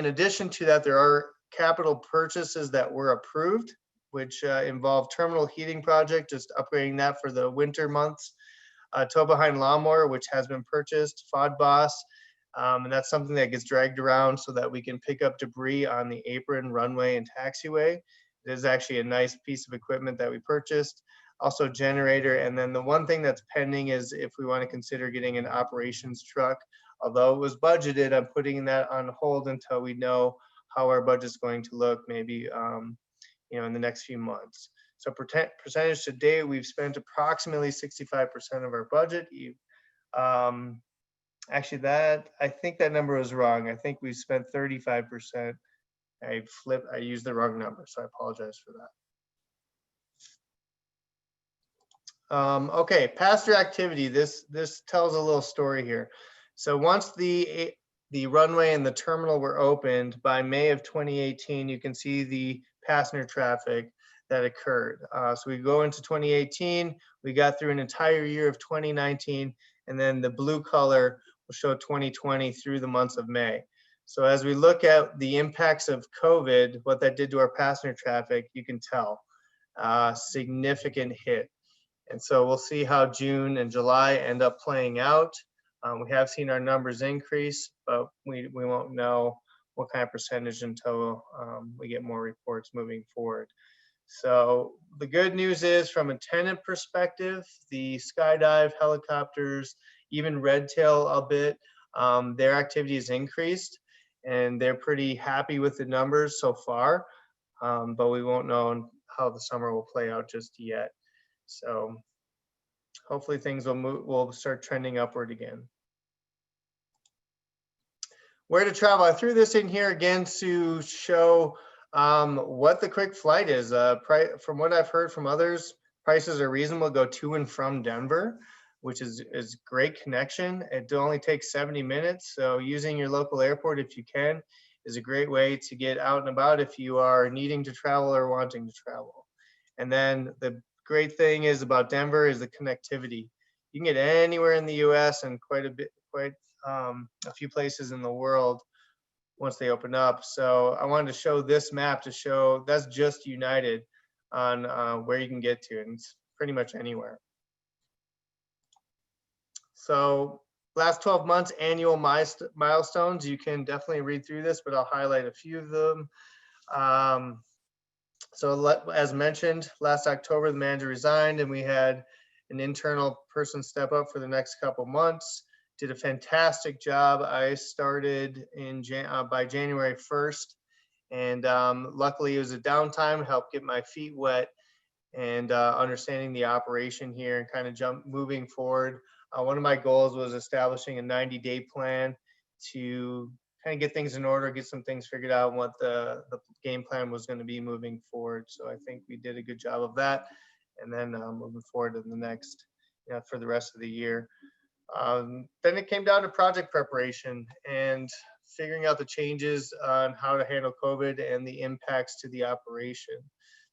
addition to that, there are capital purchases that were approved, which involve terminal heating project, just upgrading that for the winter months. Tow behind lawnmower, which has been purchased, FOD boss, and that's something that gets dragged around so that we can pick up debris on the apron, runway, and taxiway. It is actually a nice piece of equipment that we purchased. Also generator, and then the one thing that's pending is if we want to consider getting an operations truck. Although it was budgeted, I'm putting that on hold until we know how our budget's going to look, maybe in the next few months. So percentage to date, we've spent approximately 65% of our budget. Actually, I think that number was wrong. I think we spent 35%. I used the wrong number, so I apologize for that. Okay, passenger activity. This tells a little story here. So once the runway and the terminal were opened by May of 2018, you can see the passenger traffic that occurred. So we go into 2018, we got through an entire year of 2019, and then the blue color will show 2020 through the months of May. So as we look at the impacts of COVID, what that did to our passenger traffic, you can tell significant hit. And so we'll see how June and July end up playing out. We have seen our numbers increase, but we won't know what kind of percentage until we get more reports moving forward. So the good news is from a tenant perspective, the skydive, helicopters, even Redtail a bit, their activity has increased and they're pretty happy with the numbers so far, but we won't know how the summer will play out just yet. So hopefully things will start trending upward again. Where to travel? I threw this in here again to show what the quick flight is. From what I've heard from others, prices are reasonable to go to and from Denver, which is great connection. It only takes 70 minutes. So using your local airport, if you can, is a great way to get out and about if you are needing to travel or wanting to travel. And then the great thing is about Denver is the connectivity. You can get anywhere in the US and quite a few places in the world once they open up. So I wanted to show this map to show that's just United on where you can get to, and it's pretty much anywhere. So last 12 months, annual milestones, you can definitely read through this, but I'll highlight a few of them. As mentioned, last October, the manager resigned and we had an internal person step up for the next couple months. Did a fantastic job. I started by January 1st, and luckily it was a downtime, helped get my feet wet and understanding the operation here and kind of moving forward. One of my goals was establishing a 90-day plan to kind of get things in order, get some things figured out, what the game plan was going to be moving forward. So I think we did a good job of that. And then moving forward to the next, for the rest of the year. Then it came down to project preparation and figuring out the changes on how to handle COVID and the impacts to the operation.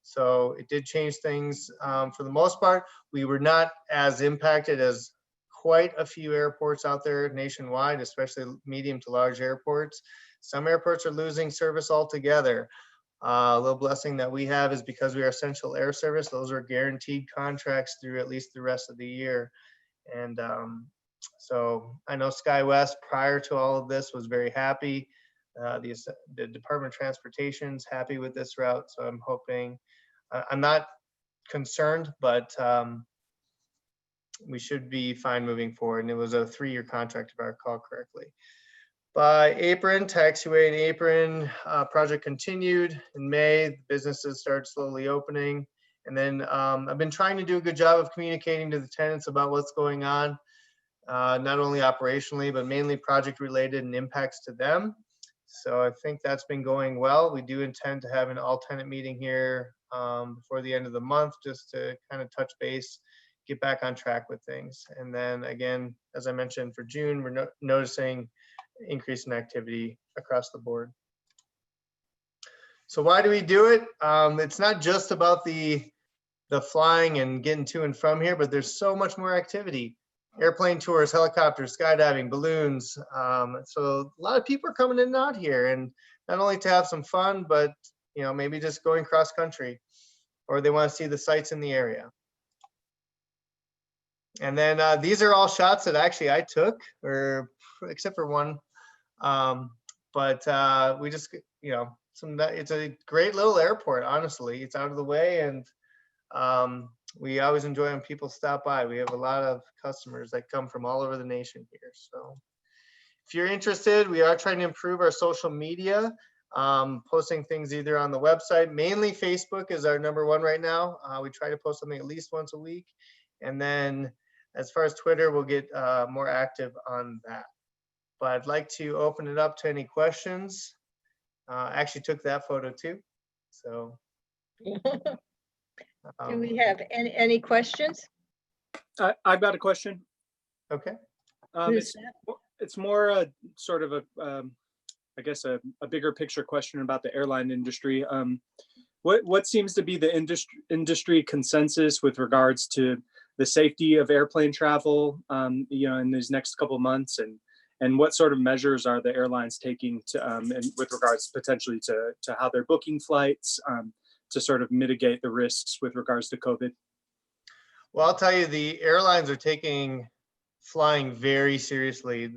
So it did change things for the most part. We were not as impacted as quite a few airports out there nationwide, especially medium to large airports. Some airports are losing service altogether. A little blessing that we have is because we are essential air service, those are guaranteed contracts through at least the rest of the year. And so I know SkyWest prior to all of this was very happy. The Department of Transportation's happy with this route. So I'm hoping, I'm not concerned, but we should be fine moving forward. And it was a 3-year contract, if I recall correctly. By Apron, taxiway and apron project continued in May. The businesses started slowly opening. And then I've been trying to do a good job of communicating to the tenants about what's going on, not only operationally, but mainly project related and impacts to them. So I think that's been going well. We do intend to have an all tenant meeting here before the end of the month, just to kind of touch base, get back on track with things. And then again, as I mentioned, for June, we're noticing increase in activity across the board. So why do we do it? It's not just about the flying and getting to and from here, but there's so much more activity. Airplane tours, helicopters, skydiving, balloons. So a lot of people are coming in and out here, and not only to have some fun, but maybe just going cross country, or they want to see the sights in the area. And then these are all shots that actually I took, or except for one. But we just, it's a great little airport, honestly. It's out of the way, and we always enjoy when people stop by. We have a lot of customers that come from all over the nation here. So if you're interested, we are trying to improve our social media, posting things either on the website. Mainly Facebook is our #1 right now. We try to post something at least once a week. And then as far as Twitter, we'll get more active on that. But I'd like to open it up to any questions. I actually took that photo too. So. Do we have any questions? I've got a question. Okay. It's more sort of I guess a bigger picture question about the airline industry. What seems to be the industry consensus with regards to the safety of airplane travel, in these next couple of months, and what sort of measures are the airlines taking to, and with regards potentially to how they're booking flights, to sort of mitigate the risks with regards to COVID? Well, I'll tell you, the airlines are taking flying very seriously.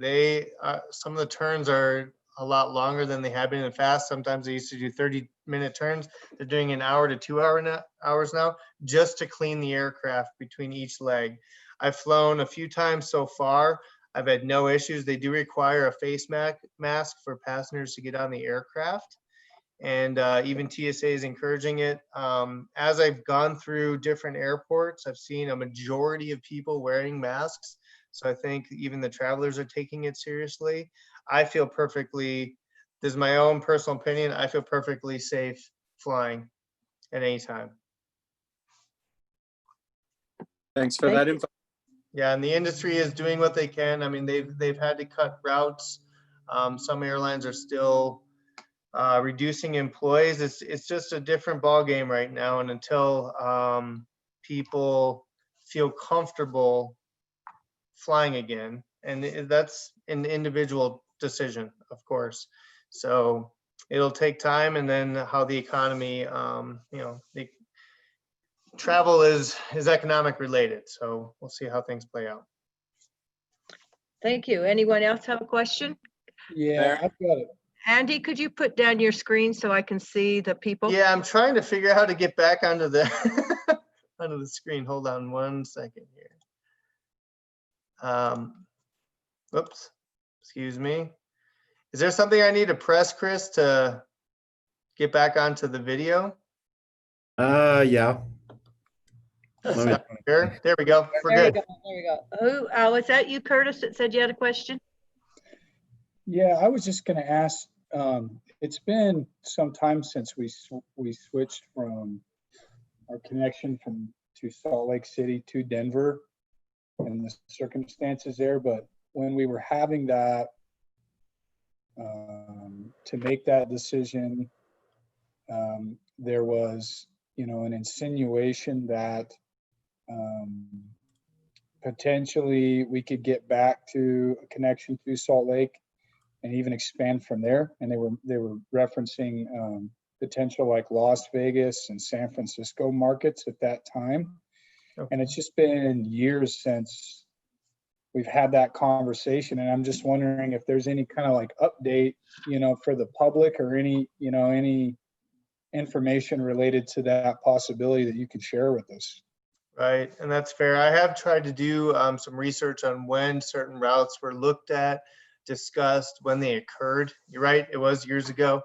Some of the turns are a lot longer than they have been in the past. Sometimes they used to do 30-minute turns. They're doing an hour to 2 hours now, just to clean the aircraft between each leg. I've flown a few times so far. I've had no issues. They do require a face mask for passengers to get on the aircraft. And even TSA is encouraging it. As I've gone through different airports, I've seen a majority of people wearing masks. So I think even the travelers are taking it seriously. I feel perfectly, this is my own personal opinion, I feel perfectly safe flying at any time. Thanks for that info. Yeah, and the industry is doing what they can. I mean, they've had to cut routes. Some airlines are still reducing employees. It's just a different ball game right now, and until people feel comfortable flying again, and that's an individual decision, of course. So it'll take time, and then how the economy, the travel is economic related. So we'll see how things play out. Thank you. Anyone else have a question? Yeah, I've got it. Andy, could you put down your screen so I can see the people? Yeah, I'm trying to figure out how to get back onto the onto the screen. Hold on 1 second here. Oops, excuse me. Is there something I need to press, Chris, to get back onto the video? Yeah. Sure. There we go. We're There good. we go. Who, was that you, Curtis, that said you had a question? Yeah, I was just going to ask, it's been some time since we switched from our connection to Salt Lake City to Denver and the circumstances there. But when we were having that, to make that decision, there was an insinuation that potentially we could get back to a connection through Salt Lake and even expand from there. And they were referencing potential like Las Vegas and San Francisco markets at that time. Okay. And it's just been years since we've had that conversation. And I'm just wondering if there's any kind of like update, for the public or any information related to that possibility that you could share with us. Right, and that's fair. I have tried to do some research on when certain routes were looked at, discussed, when they occurred. You're right, it was years ago.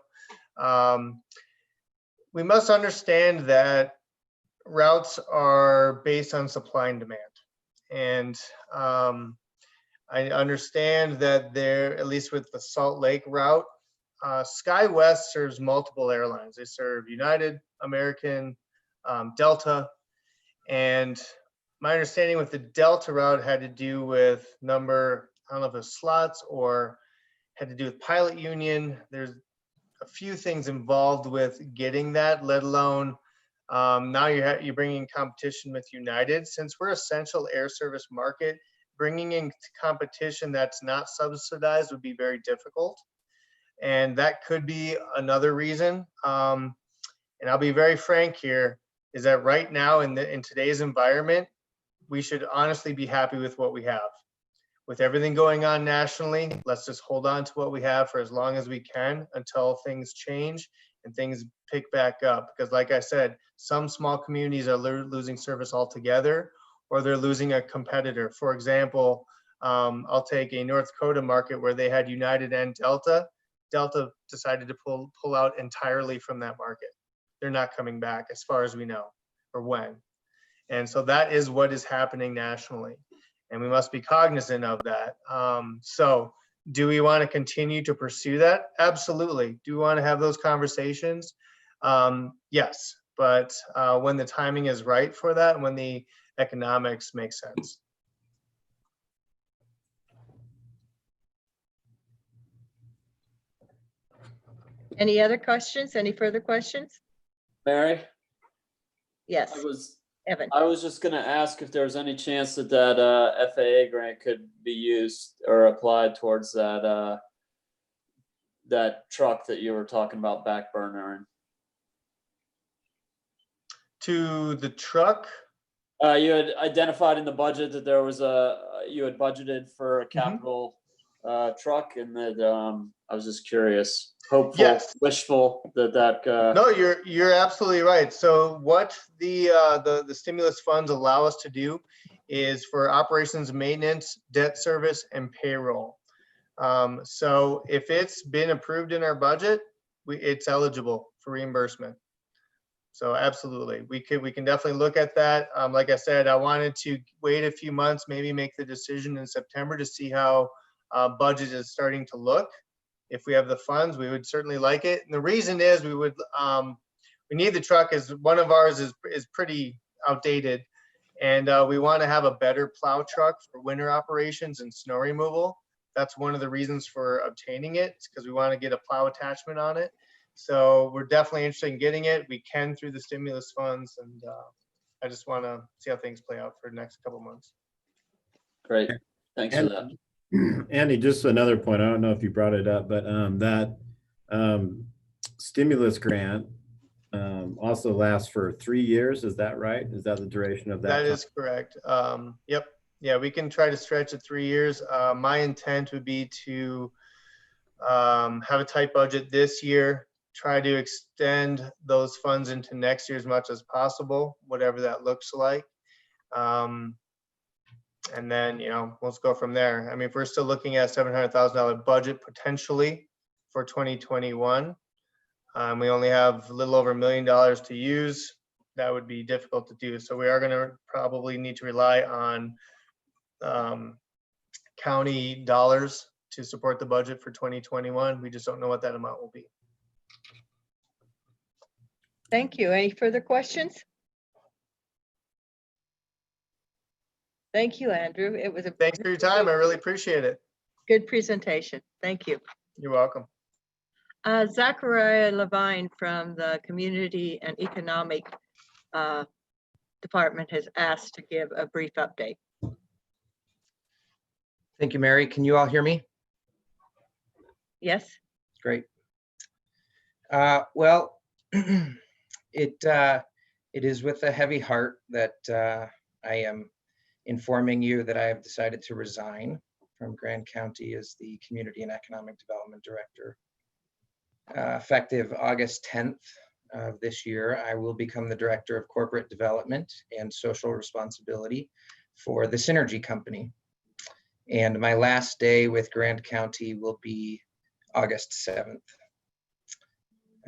We must understand that routes are based on supply and demand. And I understand that there, at least with the Salt Lake route, SkyWest serves multiple airlines. They serve United, American, Delta. And my understanding with the Delta route had to do with number, I don't know if it was slots or had to do with pilot union. There's a few things involved with getting that, let alone now you're bringing competition with United. Since we're essential air service market, bringing in competition that's not subsidized would be very difficult. And that could be another reason. And I'll be very frank here, is that right now in today's environment, we should honestly be happy with what we have. With everything going on nationally, let's just hold on to what we have for as long as we can until things change and things pick back up. Because like I said, some small communities are losing service altogether, or they're losing a competitor. For example, I'll take a North Dakota market where they had United and Delta. Delta decided to pull out entirely from that market. They're not coming back as far as we know, or when. And so that is what is happening nationally. And we must be cognizant of that. So do we want to continue to pursue that? Absolutely. Do we want to have those conversations? Yes, but when the timing is right for that, and when the economics make sense. Any other questions? Any further questions? Mary? Yes, Evan. I was just gonna ask if there was any chance that FAA grant could be used or applied towards that truck that you were talking about back burnering. To the truck? You had identified in the budget that there was you had budgeted for a capital truck, and that I was just curious, hopeful, yes, wishful that No, you're absolutely right. So what the stimulus funds allow us to do is for operations, maintenance, debt service, and payroll. So if it's been approved in our budget, it's eligible for reimbursement. So absolutely, we can definitely look at that. Like I said, I wanted to wait a few months, maybe make the decision in September to see how budget is starting to look. If we have the funds, we would certainly like it. And the reason is we need the truck, is one of ours is pretty outdated, and we want to have a better plow truck for winter operations and snow removal. That's one of the reasons for obtaining it, because we want to get a plow attachment on it. So we're definitely interested in getting it. We can through the stimulus funds, and I just want to see how things play out for the next couple months. Great, thanks for that. Andy, just another point. I don't know if you brought it up, but that stimulus grant also lasts for 3 years. Is that right? Is that the duration of that? That is correct. Yep. Yeah, we can try to stretch it 3 years. My intent would be to have a tight budget this year, try to extend those funds into next year as much as possible, whatever that looks like. And then, let's go from there. I mean, if we're still looking at $700,000 budget potentially for 2021, we only have a little over $1 million to use. That would be difficult to do. So we are going to probably need to rely on county dollars to support the budget for 2021. We just don't know what that amount will be. Thank you. Any further questions? Thank you, Andrew. It was Thanks for your time. I really appreciate it. Good presentation. Thank you. You're welcome. Zachariah Levine from the Community and Economic department has asked to give a brief update. Thank you, Mary. Can you all hear me? Yes? Great. Well, it is with a heavy heart that I am informing you that I have decided to resign from Grand County as the Community and Economic Development Director. Effective August 10th of this year, I will become the Director of Corporate Development and Social Responsibility for the Synergy Company. And my last day with Grand County will be August 7th.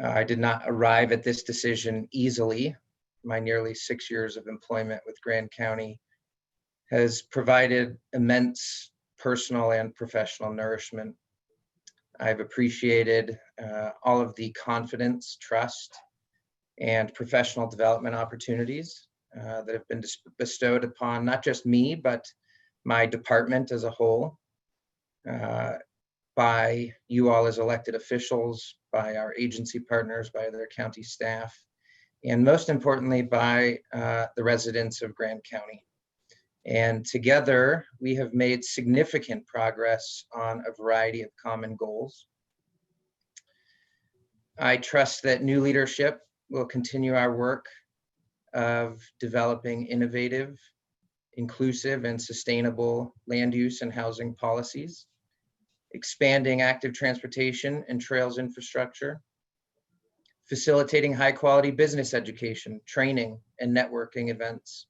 I did not arrive at this decision easily. My nearly 6 years of employment with Grand County has provided immense personal and professional nourishment. I've appreciated all of the confidence, trust, and professional development opportunities that have been bestowed upon not just me, but my department as a whole, by you all as elected officials, by our agency partners, by their county staff, and most importantly, by the residents of Grand County. And together, we have made significant progress on a variety of common goals. I trust that new leadership will continue our work of developing innovative, inclusive, and sustainable land use and housing policies, expanding active transportation and trails infrastructure, facilitating high-quality business education, training, and networking events,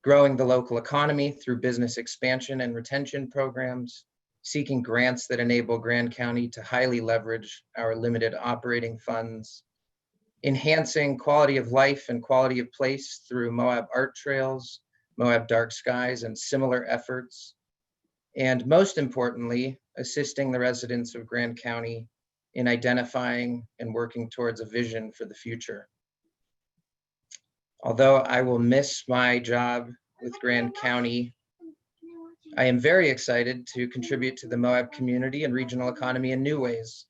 growing the local economy through business expansion and retention programs, seeking grants that enable Grand County to highly leverage our limited operating funds, enhancing quality of life and quality of place through Moab Art Trails, Moab Dark Skies, and similar efforts, and most importantly, assisting the residents of Grand County in identifying and working towards a vision for the future. Although I will miss my job with Grand County, I am very excited to contribute to the Moab community and regional economy in new ways.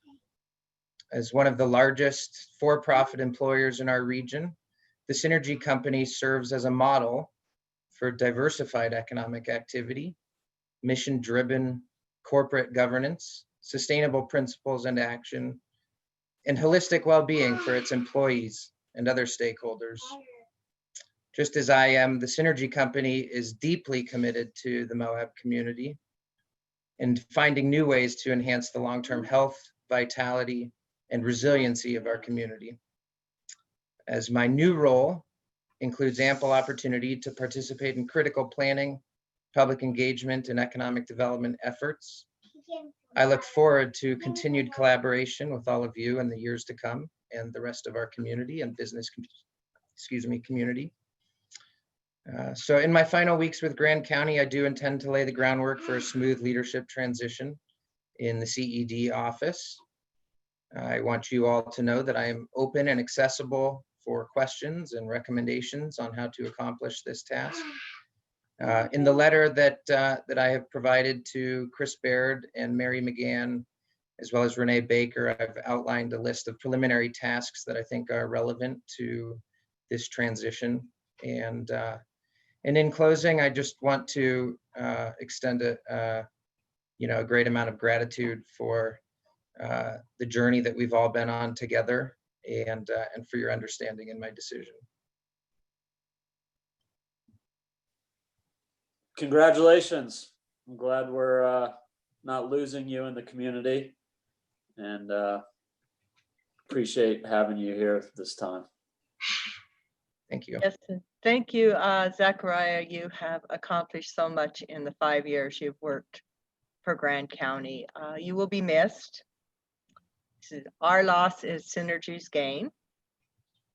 As one of the largest for-profit employers in our region, the Synergy Company serves as a model for diversified economic activity, mission-driven corporate governance, sustainable principles and action, and holistic well-being for its employees and other stakeholders. Just as I am, the Synergy Company is deeply committed to the Moab community and finding new ways to enhance the long-term health, vitality, and resiliency of our community. As my new role includes ample opportunity to participate in critical planning, public engagement, and economic development efforts, I look forward to continued collaboration with all of you in the years to come and the rest of our community and business, community. So in my final weeks with Grand County, I do intend to lay the groundwork for a smooth leadership transition in the CED office. I want you all to know that I am open and accessible for questions and recommendations on how to accomplish this task. In the letter that I have provided to Chris Baird and Mary McGann, as well as Renee Baker, I've outlined a list of preliminary tasks that I think are relevant to this transition. And in closing, I just want to extend a great amount of gratitude for the journey that we've all been on together, and for your understanding in my decision. Congratulations. I'm glad we're not losing you in the community, and appreciate having you here this time. Thank you. Yes, thank you, Zachariah. You have accomplished so much in the 5 years you've worked for Grand County. You will be missed. Our loss is Synergy's gain,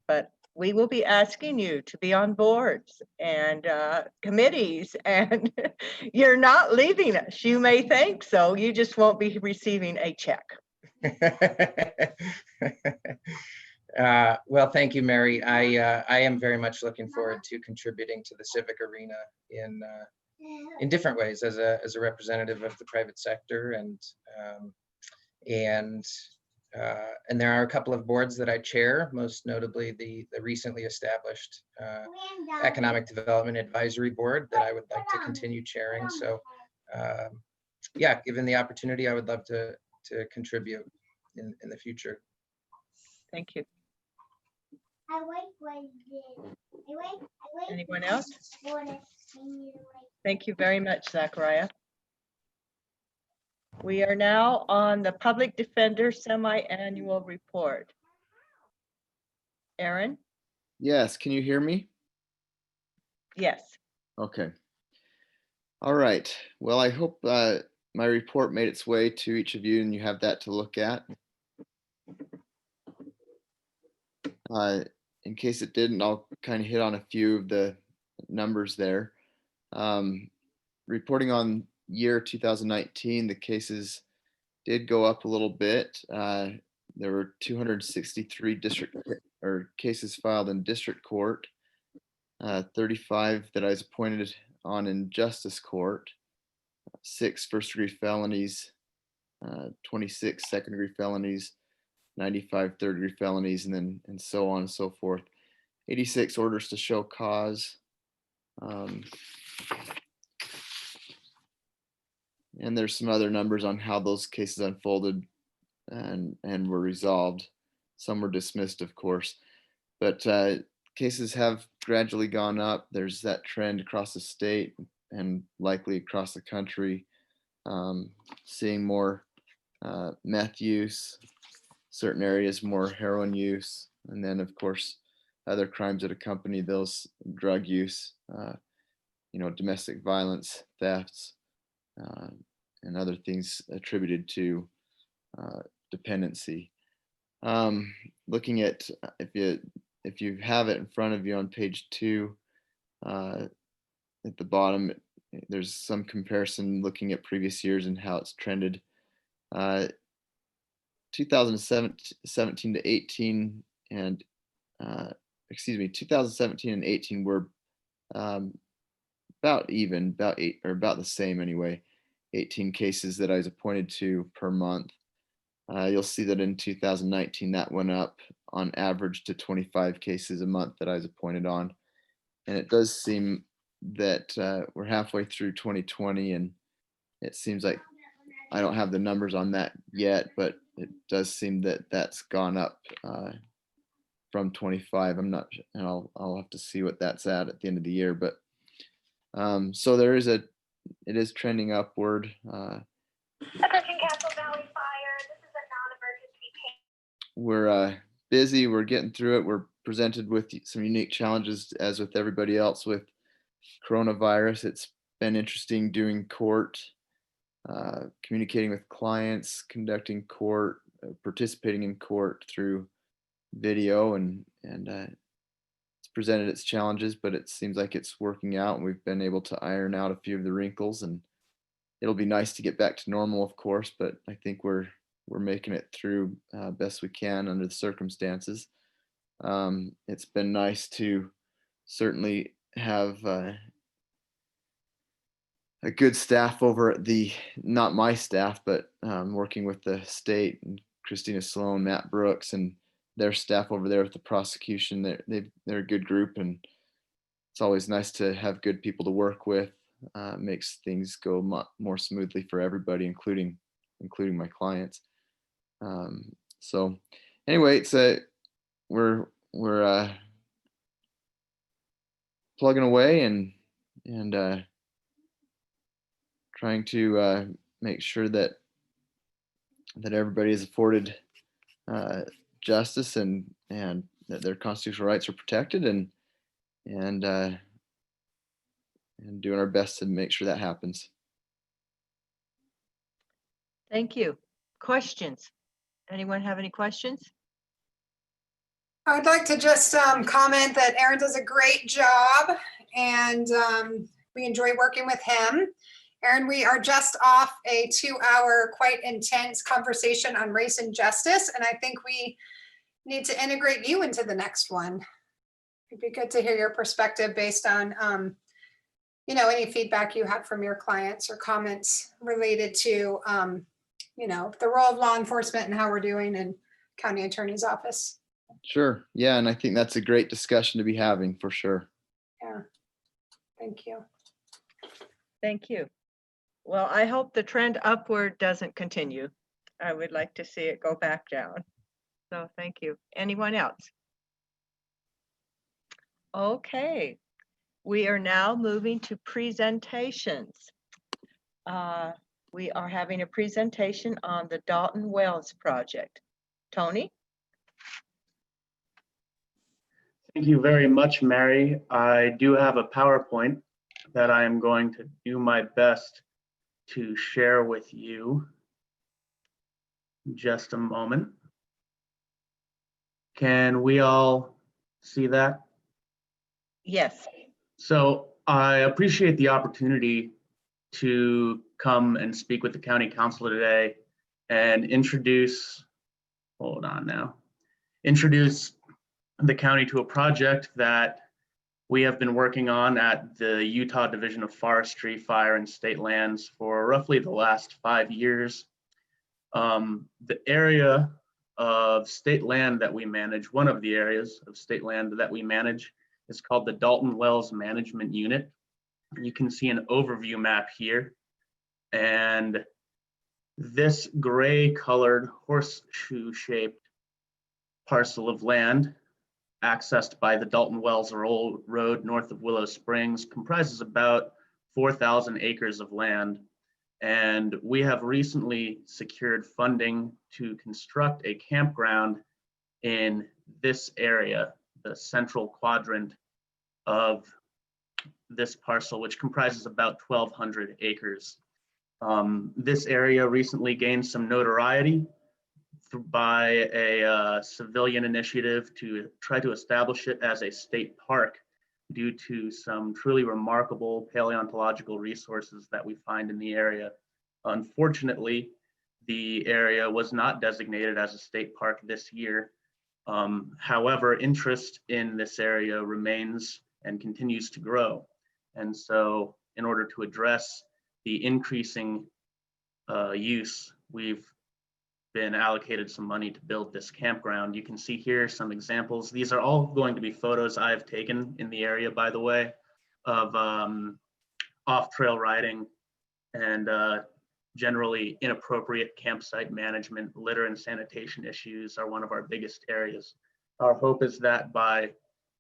but we will be asking you to be on boards and committees, and you're not leaving us. You may think so, you just won't be receiving a check. Well, thank you, Mary. I am very much looking forward to contributing to the civic arena in different ways as a representative of the private sector, and And there are a couple of boards that I chair, most notably the recently established Economic Development Advisory Board that I would like to continue chairing. So yeah, given the opportunity, I would love to contribute in the future. Thank you. Anyone else? Thank you very much, Zachariah. We are now on the Public Defender Semi-Annual Report. Aaron? Yes, can you hear me? Yes. Okay. All right. Well, I hope my report made its way to each of you and you have that to look at. In case it didn't, I'll kind of hit on a few of the numbers there. Reporting on year 2019, the cases did go up a little bit. There were 263 district or cases filed in district court, 35 that I was appointed on in justice court, 6 first-degree felonies, 26 second-degree felonies, 95 third-degree felonies, and so on and so forth. 86 orders to show cause. And there's some other numbers on how those cases unfolded and were resolved. Some were dismissed, of course, but cases have gradually gone up. There's that trend across the state and likely across the country, seeing more meth use, certain areas more heroin use, and then of course other crimes that accompany those, drug use, domestic violence, thefts, and other things attributed to dependency. Looking at, if you have it in front of you on page 2, at the bottom, there's some comparison looking at previous years and how it's trended. 2017 to 18 and 2017 and 18 were about even, about the same anyway. 18 cases that I was appointed to per month. You'll see that in 2019 that went up on average to 25 cases a month that I was appointed on. And it does seem that we're halfway through 2020 and it seems like, I don't have the numbers on that yet, but it does seem that that's gone up from 25. I'm not, and I'll have to see what that's at the end of the year. But so it is trending upward. We're busy. We're getting through it. We're presented with some unique challenges, as with everybody else with coronavirus. It's been interesting doing court. Communicating with clients, conducting court, participating in court through video, and it's presented its challenges, but it seems like it's working out, and we've been able to iron out a few of the wrinkles, and it'll be nice to get back to normal, of course, but I think we're making it through best we can under the circumstances. It's been nice to certainly have a good staff over at not my staff, but working with the state and Christina Sloan, Matt Brooks, and their staff over there with the prosecution. They're a good group, and it's always nice to have good people to work with. Makes things go more smoothly for everybody, including my clients. So anyway, we're plugging away and trying to make sure that everybody is afforded justice and that their constitutional rights are protected, and doing our best to make sure that happens. Thank you. Questions? Anyone have any questions? I'd like to just comment that Aaron does a great job, and we enjoy working with him. Aaron, we are just off a 2-hour, quite intense conversation on race and justice, and I think we need to integrate you into the next one. It'd be good to hear your perspective based on, any feedback you had from your clients or comments related to, the role of law enforcement and how we're doing, and county attorney's office. Sure. Yeah, and I think that's a great discussion to be having for sure. Yeah, thank you. Thank you. Well, I hope the trend upward doesn't continue. I would like to see it go back down. So thank you. Anyone else? Okay, we are now moving to presentations. We are having a presentation on the Dalton Wells project. Tony? Thank you very much, Mary. I do have a PowerPoint that I am going to do my best to share with you. Just a moment. Can we all see that? Yes. So I appreciate the opportunity to come and speak with the county council today and introduce the county to a project that we have been working on at the Utah Division of Forestry, Fire, and State Lands for roughly the last 5 years. The area of state land that we manage, one of the areas of state land that we manage, is called the Dalton Wells Management Unit. You can see an overview map here. And this gray colored horseshoe shaped parcel of land accessed by the Dalton Wells Road north of Willow Springs comprises about 4,000 acres of land. And we have recently secured funding to construct a campground in this area, the central quadrant of this parcel, which comprises about 1,200 acres. This area recently gained some notoriety by a civilian initiative to try to establish it as a state park due to some truly remarkable paleontological resources that we find in the area. Unfortunately, the area was not designated as a state park this year. However, interest in this area remains and continues to grow. And so in order to address the increasing use, we've been allocated some money to build this campground. You can see here some examples. These are all going to be photos I've taken in the area, by the way, of off-trail riding and generally inappropriate campsite management. Litter and sanitation issues are one of our biggest areas. Our hope is that by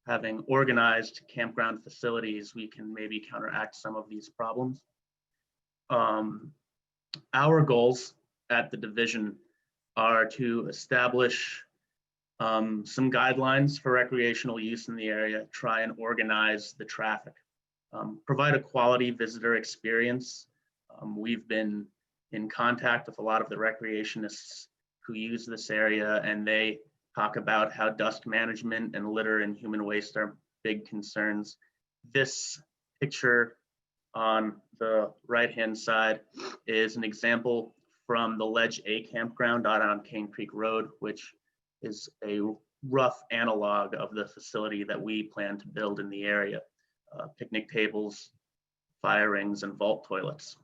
having organized campground facilities, we can maybe counteract some of these problems. Our goals at the division are to establish some guidelines for recreational use in the area, try and organize the traffic, provide a quality visitor experience. We've been in contact with a lot of the recreationists who use this area, and they talk about how dust management and litter and human waste are big concerns. This picture on the right-hand side is an example from the Ledge A campground out on Cane Creek Road, which is a rough analog of the facility that we plan to build in the area. Picnic tables, fire rings, and vault toilets.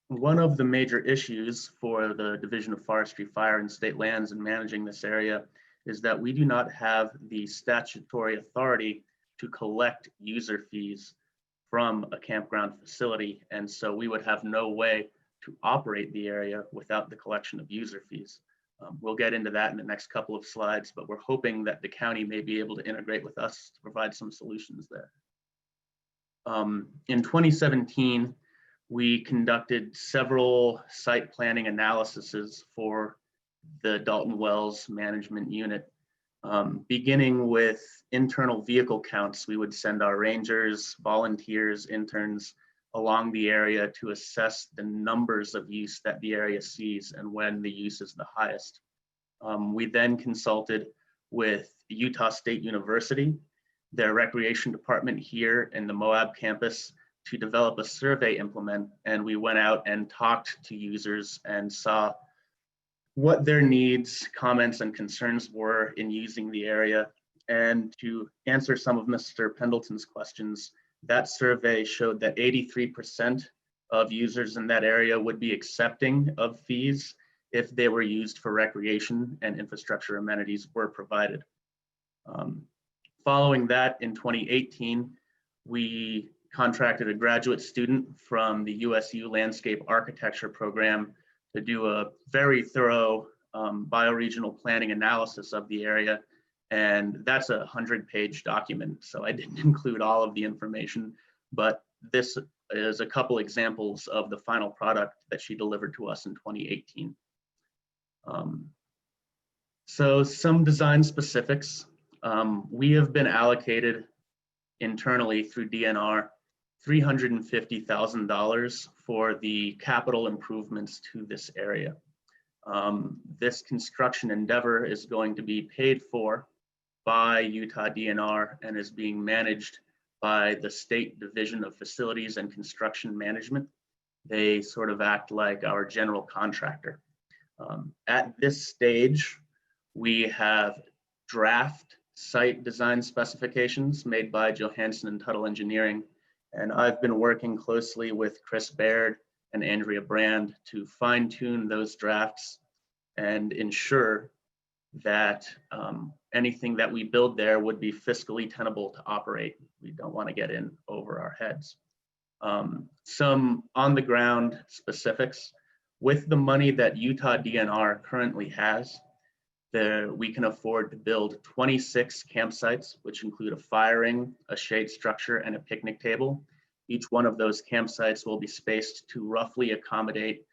One of the major issues for the Division of Forestry, Fire, and State Lands in managing this area is that we do not have the statutory authority to collect user fees from a campground facility. And so we would have no way to operate the area without the collection of user fees. We'll get into that in the next couple of slides, but we're hoping that the county may be able to integrate with us to provide some solutions there. In 2017, we conducted several site planning analyses for the Dalton Wells Management Unit. Beginning with internal vehicle counts, we would send our rangers, volunteers, interns along the area to assess the numbers of use that the area sees and when the use is the highest. We then consulted with Utah State University, their recreation department here in the Moab campus, to develop a survey implement, and we went out and talked to users and saw what their needs, comments, and concerns were in using the area. And to answer some of Mr. Pendleton's questions, that survey showed that 83% of users in that area would be accepting of fees, if they were used for recreation and infrastructure amenities were provided. Following that, in 2018, we contracted a graduate student from the USU Landscape Architecture program to do a very thorough bioregional planning analysis of the area. And that's a 100-page document. So I didn't include all of the information, but this is a couple examples of the final product that she delivered to us in 2018. So some design specifics. We have been allocated internally through DNR $350,000 for the capital improvements to this area. This construction endeavor is going to be paid for by Utah DNR and is being managed by the State Division of Facilities and Construction Management. They sort of act like our general contractor. At this stage, we have draft site design specifications made by Johansson and Tuttle Engineering, and I've been working closely with Chris Baird and Andrea Brand to fine tune those drafts and ensure that anything that we build there would be fiscally tenable to operate. We don't want to get in over our heads. Some on the ground specifics. With the money that Utah DNR currently has, we can afford to build 26 campsites, which include a fire ring, a shade structure, and a picnic table. Each one of those campsites will be spaced to roughly accommodate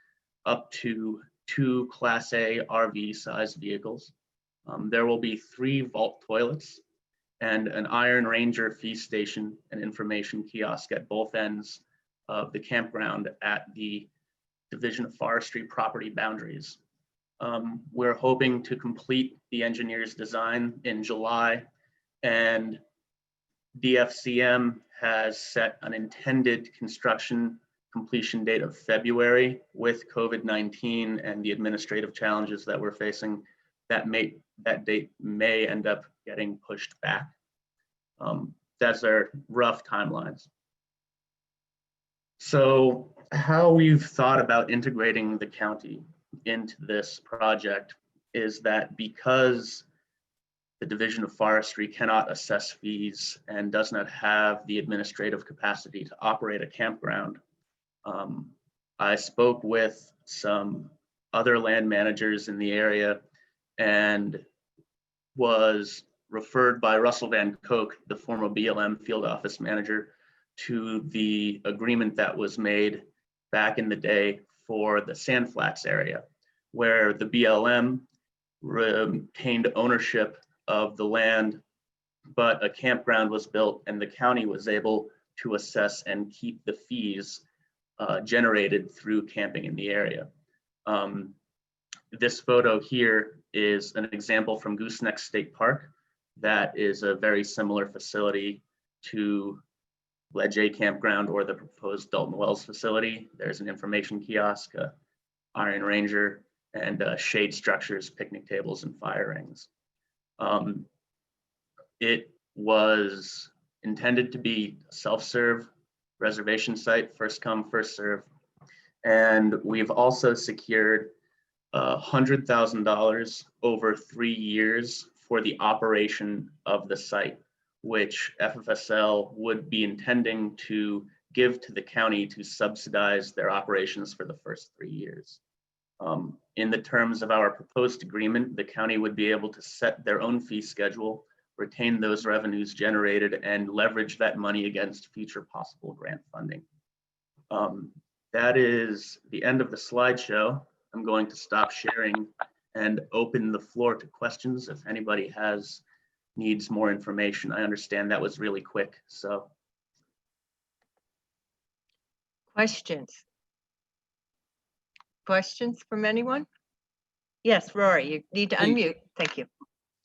up to 2 Class A RV-sized vehicles. There will be 3 vault toilets and an Iron Ranger fee station and information kiosk at both ends of the campground at the Division of Forestry property boundaries. We're hoping to complete the engineer's design in July, and DFCM has set an intended construction completion date of February. With COVID-19 and the administrative challenges that we're facing, that date may end up getting pushed back. That's our rough timelines. So how we've thought about integrating the county into this project is that because the Division of Forestry cannot assess fees and does not have the administrative capacity to operate a campground, I spoke with some other land managers in the area and was referred by Russell Van Koch, the former BLM field office manager, to the agreement that was made back in the day for the Sand Flats area, where the BLM retained ownership of the land, but a campground was built and the county was able to assess and keep the fees generated through camping in the area. This photo here is an example from Gooseneck State Park. That is a very similar facility to Ledge A Campground or the proposed Dalton Wells facility. There's an information kiosk, a Iron Ranger, and shade structures, picnic tables, and fire rings. It was intended to be a self-serve reservation site, first come, first serve. And we've also secured $100,000 over 3 years for the operation of the site, which FFSL would be intending to give to the county to subsidize their operations for the first 3 years. In the terms of our proposed agreement, the county would be able to set their own fee schedule, retain those revenues generated, and leverage that money against future possible grant funding. That is the end of the slideshow. I'm going to stop sharing and open the floor to questions if anybody needs more information. I understand that was really quick, so. Questions? Questions from anyone? Yes, Rory, you need to unmute. Thank you.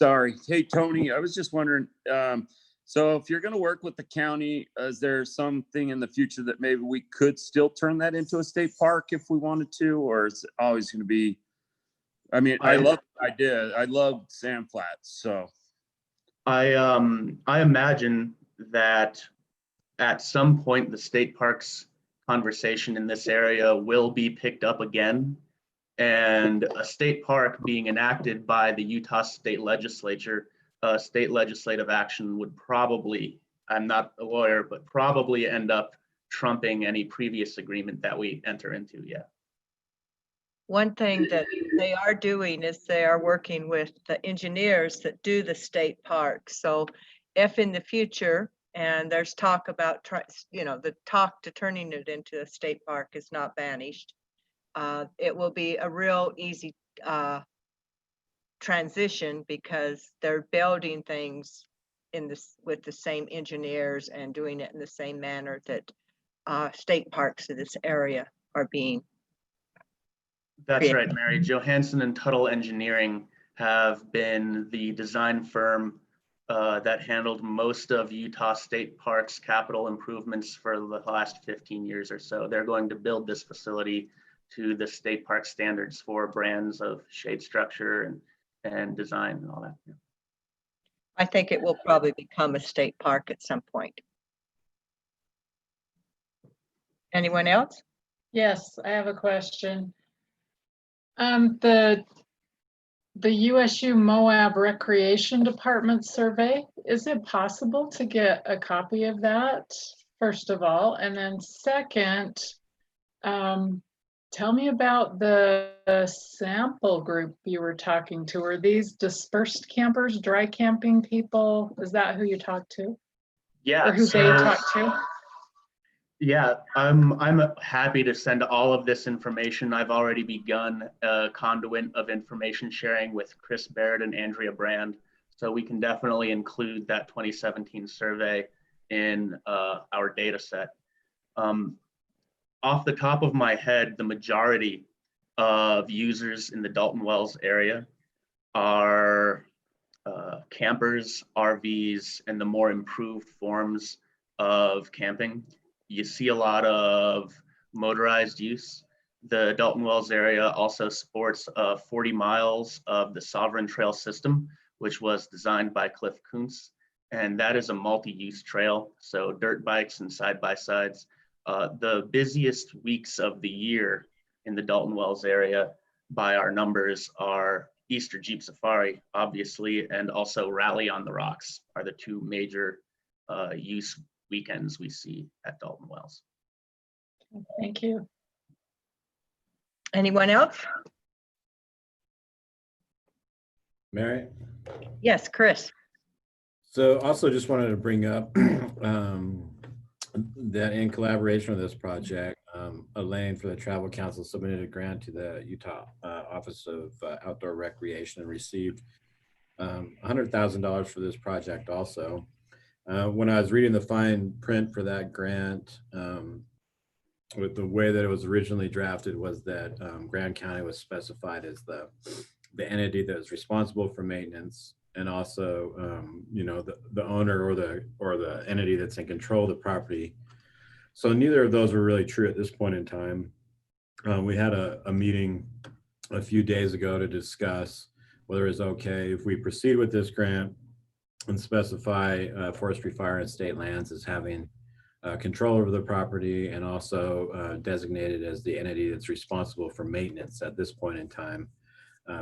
Sorry. Hey, Tony, I was just wondering, so if you're going to work with the county, is there something in the future that maybe we could still turn that into a state park if we wanted to, or is it always going to be, I mean, I love the idea. I love Sand Flats, so. I imagine that at some point the state parks conversation in this area will be picked up again. and a state park being enacted by the Utah State Legislature, state legislative action would probably, I'm not a lawyer, but probably end up trumping any previous agreement that we enter into. Yeah. One thing that they are doing is they are working with the engineers that do the state park. So if in the future, and there's talk about, the talk to turning it into a state park is not banished, it will be a real easy transition because they're building things in this with the same engineers and doing it in the same manner that state parks in this area are being. That's right, Mary. Johansson and Tuttle Engineering have been the design firm that handled most of Utah State Park's capital improvements for the last 15 years or so. They're going to build this facility to the state park standards for brands of shade structure and design and all that. Yeah. I think it will probably become a state park at some point. Anyone else? Yes, I have a question. The USU Moab Recreation Department survey, is it possible to get a copy of that, first of all? And then second, tell me about the sample group you were talking to. Are these dispersed campers, dry camping people? Is that who you talked to? Yeah. Or who they talked to? Yeah, I'm happy to send all of this information. I've already begun a conduit of information sharing with Chris Baird and Andrea Brand. So we can definitely include that 2017 survey in our data set. Off the top of my head, the majority of users in the Dalton Wells area are campers, RVs, and the more improved forms of camping. You see a lot of motorized use. The Dalton Wells area also sports 40 miles of the Sovereign Trail system, which was designed by Cliff Kuntz. And that is a multi-use trail, so dirt bikes and side-by-sides. The busiest weeks of the year in the Dalton Wells area by our numbers are Easter Jeep Safari, obviously, and also Rally on the Rocks are the two major use weekends we see at Dalton Wells. Thank you. Anyone else? Mary? Yes, Chris. So also just wanted to bring up that in collaboration with this project, Elaine for the Travel Council submitted a grant to the Utah Office of Outdoor Recreation and received $100,000 for this project also. When I was reading the fine print for that grant, with the way that it was originally drafted was that Grand County was specified as the entity that was responsible for maintenance, and also the owner or the entity that's in control of the property. So neither of those were really true at this point in time. We had a meeting a few days ago to discuss whether it's okay if we proceed with this grant and specify forestry, fire, and state lands as having control over the property, and also designated as the entity that's responsible for maintenance at this point in time,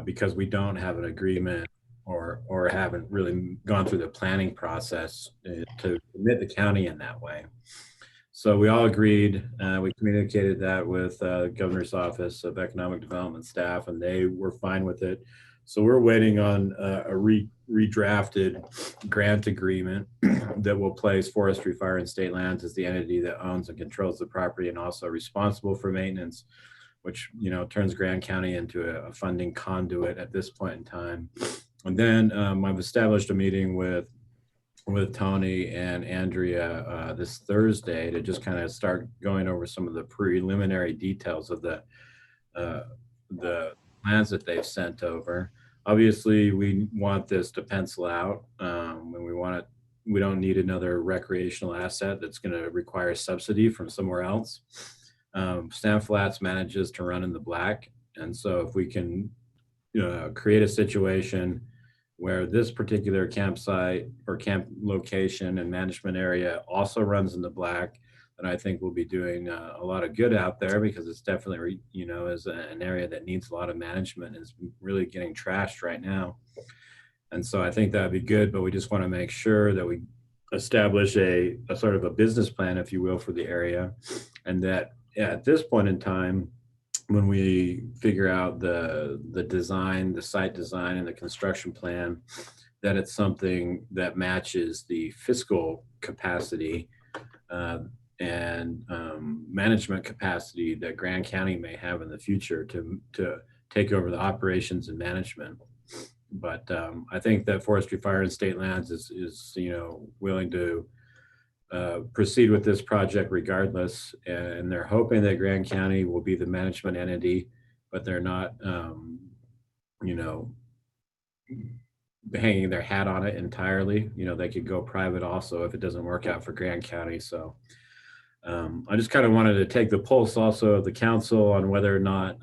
because we don't have an agreement or haven't really gone through the planning process to commit the county in that way. So we all agreed, we communicated that with the Governor's Office of Economic Development staff, and they were fine with it. So we're waiting on a redrafted grant agreement that will place forestry, fire, and state lands as the entity that owns and controls the property and also responsible for maintenance, which turns Grand County into a funding conduit at this point in time. And then I've established a meeting with Tony and Andrea this Thursday to just kind of start going over some of the preliminary details of the plans that they've sent over. Obviously, we want this to pencil out, and we don't need another recreational asset that's going to require subsidy from somewhere else. Sand Flats manages to run in the black, and so if we can create a situation where this particular campsite or camp location and management area also runs in the black, And I think we'll be doing a lot of good out there, because it's definitely, is an area that needs a lot of management and is really getting trashed right now. And so I think that'd be good, but we just want to make sure that we establish a sort of a business plan, if you will, for the area. And that at this point in time, when we figure out the design, the site design and the construction plan, that it's something that matches the fiscal capacity and management capacity that Grand County may have in the future to take over the operations and management. But I think that Forestry, Fire, and State Lands is willing to proceed with this project regardless, and they're hoping that Grand County will be the management entity, but they're not, hanging their hat on it entirely. They could go private also if it doesn't work out for Grand County. So I just kind of wanted to take the pulse also of the council on whether or not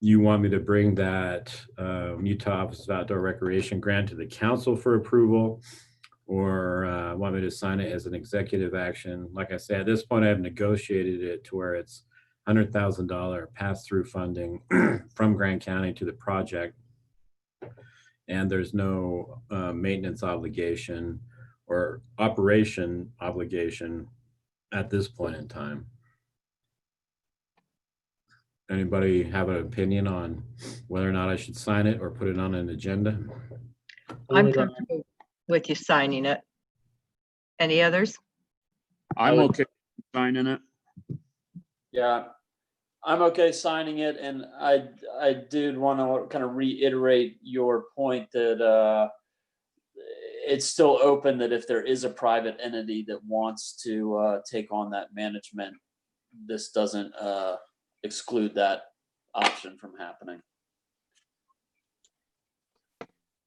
you want me to bring that Utah Office of Outdoor Recreation grant to the council for approval, or want me to sign it as an executive action. Like I said, at this point, I've negotiated it to where it's $100,000 pass-through funding from Grand County to the project. And there's no maintenance obligation or operation obligation at this point in time. Anybody have an opinion on whether or not I should sign it or put it on an agenda? I'm comfortable with you signing it. Any others? I'm okay signing it. Yeah, I'm okay signing it, and I did want to kind of reiterate your point that it's still open, that if there is a private entity that wants to take on that management, this doesn't exclude that option from happening.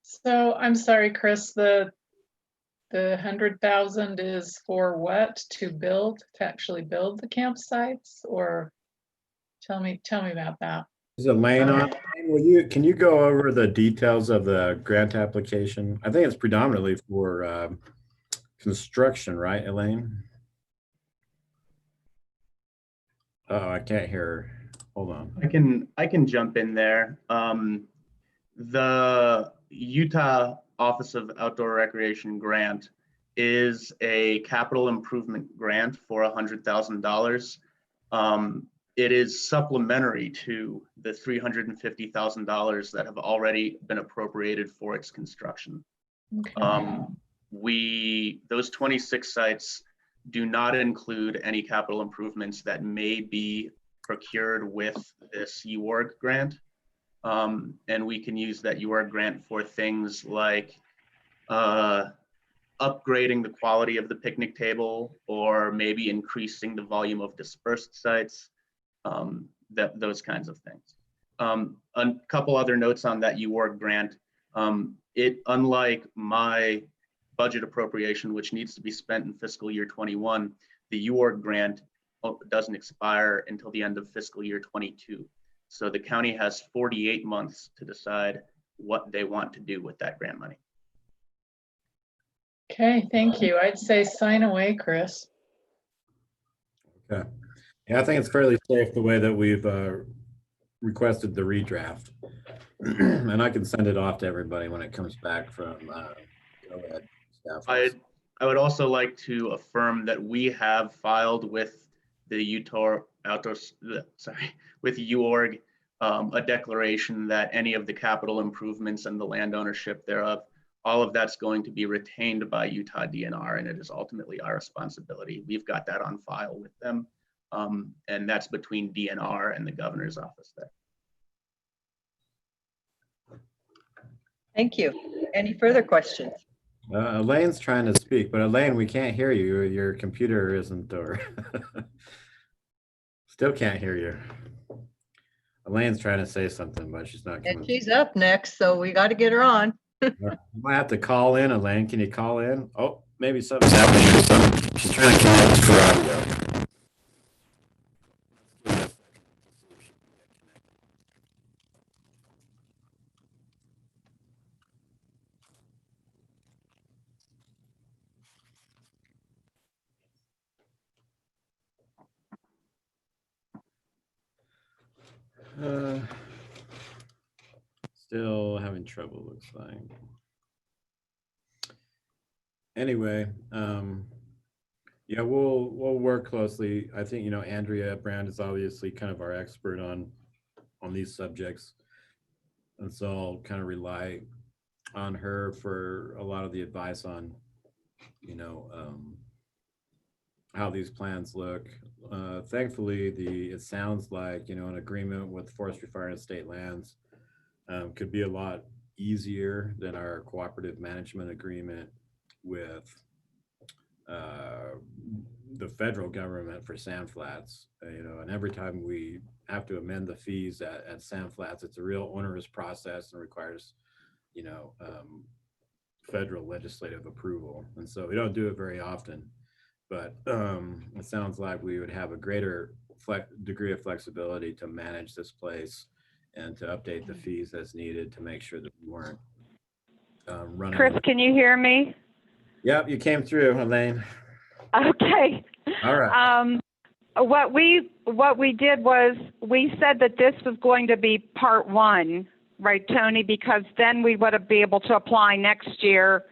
So I'm sorry, Chris, the 100,000 is for what? To actually build the campsites, or tell me about that. Is Elaine on? Can you go over the details of the grant application? I think it's predominantly for construction, right, Elaine? Oh, I can't hear her. Hold on. I can jump in there. The Utah Office of Outdoor Recreation grant is a capital improvement grant for $100,000. It is supplementary to the $350,000 that have already been appropriated for its construction. Okay. Those 26 sites do not include any capital improvements that may be procured with this UORG grant. And we can use that UORG grant for things like upgrading the quality of the picnic table, or maybe increasing the volume of dispersed sites, those kinds of things. A couple other notes on that UORG grant. Unlike my budget appropriation, which needs to be spent in fiscal year 21, the UORG grant doesn't expire until the end of fiscal year 22. So the county has 48 months to decide what they want to do with that grant money. Okay, thank you. I'd say sign away, Chris. Okay. Yeah, I think it's fairly safe the way that we've requested the redraft. And I can send it off to everybody when it comes back from go-ahead staff. I would also like to affirm that we have filed with the with UORG a declaration that any of the capital improvements and the land ownership thereof, all of that's going to be retained by Utah DNR, and it is ultimately our responsibility. We've got that on file with them, and that's between DNR and the governor's office there. Thank you. Any further questions? Elaine's trying to speak, but Elaine, we can't hear you. Your computer isn't, or still can't hear you. Elaine's trying to say something, but she's not coming. And she's up next, so we got to get her on. You might have to call in, Elaine. Can you call in? Oh, maybe something's happening. She's trying to connect for audio. Still having trouble, looks like. Anyway, yeah, we'll work closely. I think, Andrea Brand is obviously kind of our expert on these subjects. And so I'll kind of rely on her for a lot of the advice on, how these plans look. Thankfully, it sounds like, an agreement with forestry, fire, and state lands could be a lot easier than our cooperative management agreement with the federal government for Sand Flats. And every time we have to amend the fees at Sand Flats, it's a real onerous process and requires, federal legislative approval. And so we don't do it very often. But it sounds like we would have a greater degree of flexibility to manage this place and to update the fees as needed to make sure that we weren't running. Chris, can you hear me? Yep, you came through, Elaine. Okay. All right. What we did was we said that this was going to be part one, right, Tony? Because then we would be able to apply next year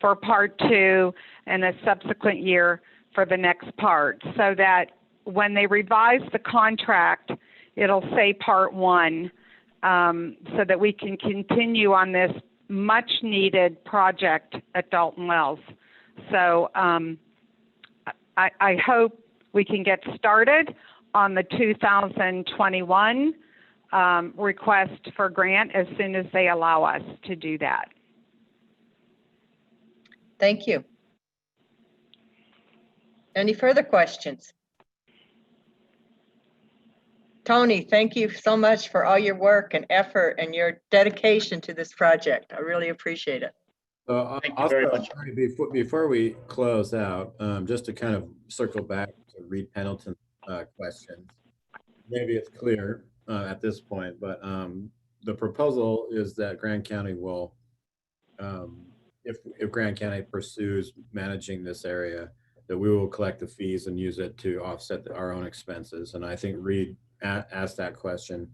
for part two and a subsequent year for the next part, so that when they revise the contract, it'll say part one, so that we can continue on this much needed project at Dalton Wells. So I hope we can get started on the 2021 request for grant as soon as they allow us to do that. Thank you. Any further questions? Tony, thank you so much for all your work and effort and your dedication to this project. I really appreciate it. Thank you very much. Before we close out, just to kind of circle back to Reed Pendleton's question, maybe it's clear at this point, but the proposal is that Grand County will, if Grand County pursues managing this area, that we will collect the fees and use it to offset our own expenses. And I think Reed asked that question.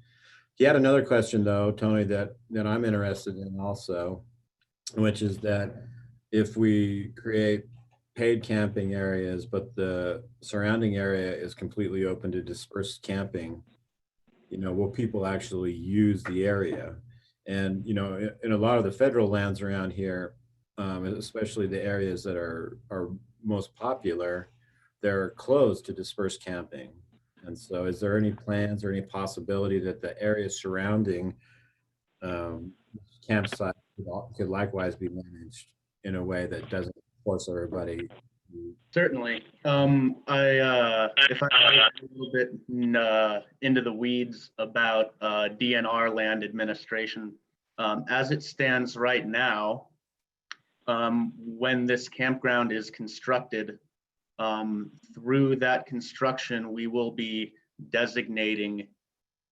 He had another question though, Tony, that I'm interested in also, which is that if we create paid camping areas, but the surrounding area is completely open to dispersed camping, will people actually use the area? And, in a lot of the federal lands around here, especially the areas that are most popular, they're closed to dispersed camping. And so is there any plans or any possibility that the areas surrounding campsite could likewise be managed in a way that doesn't force everybody? Certainly. If I go a little bit into the weeds about DNR land administration, as it stands right now, when this campground is constructed, through that construction, we will be designating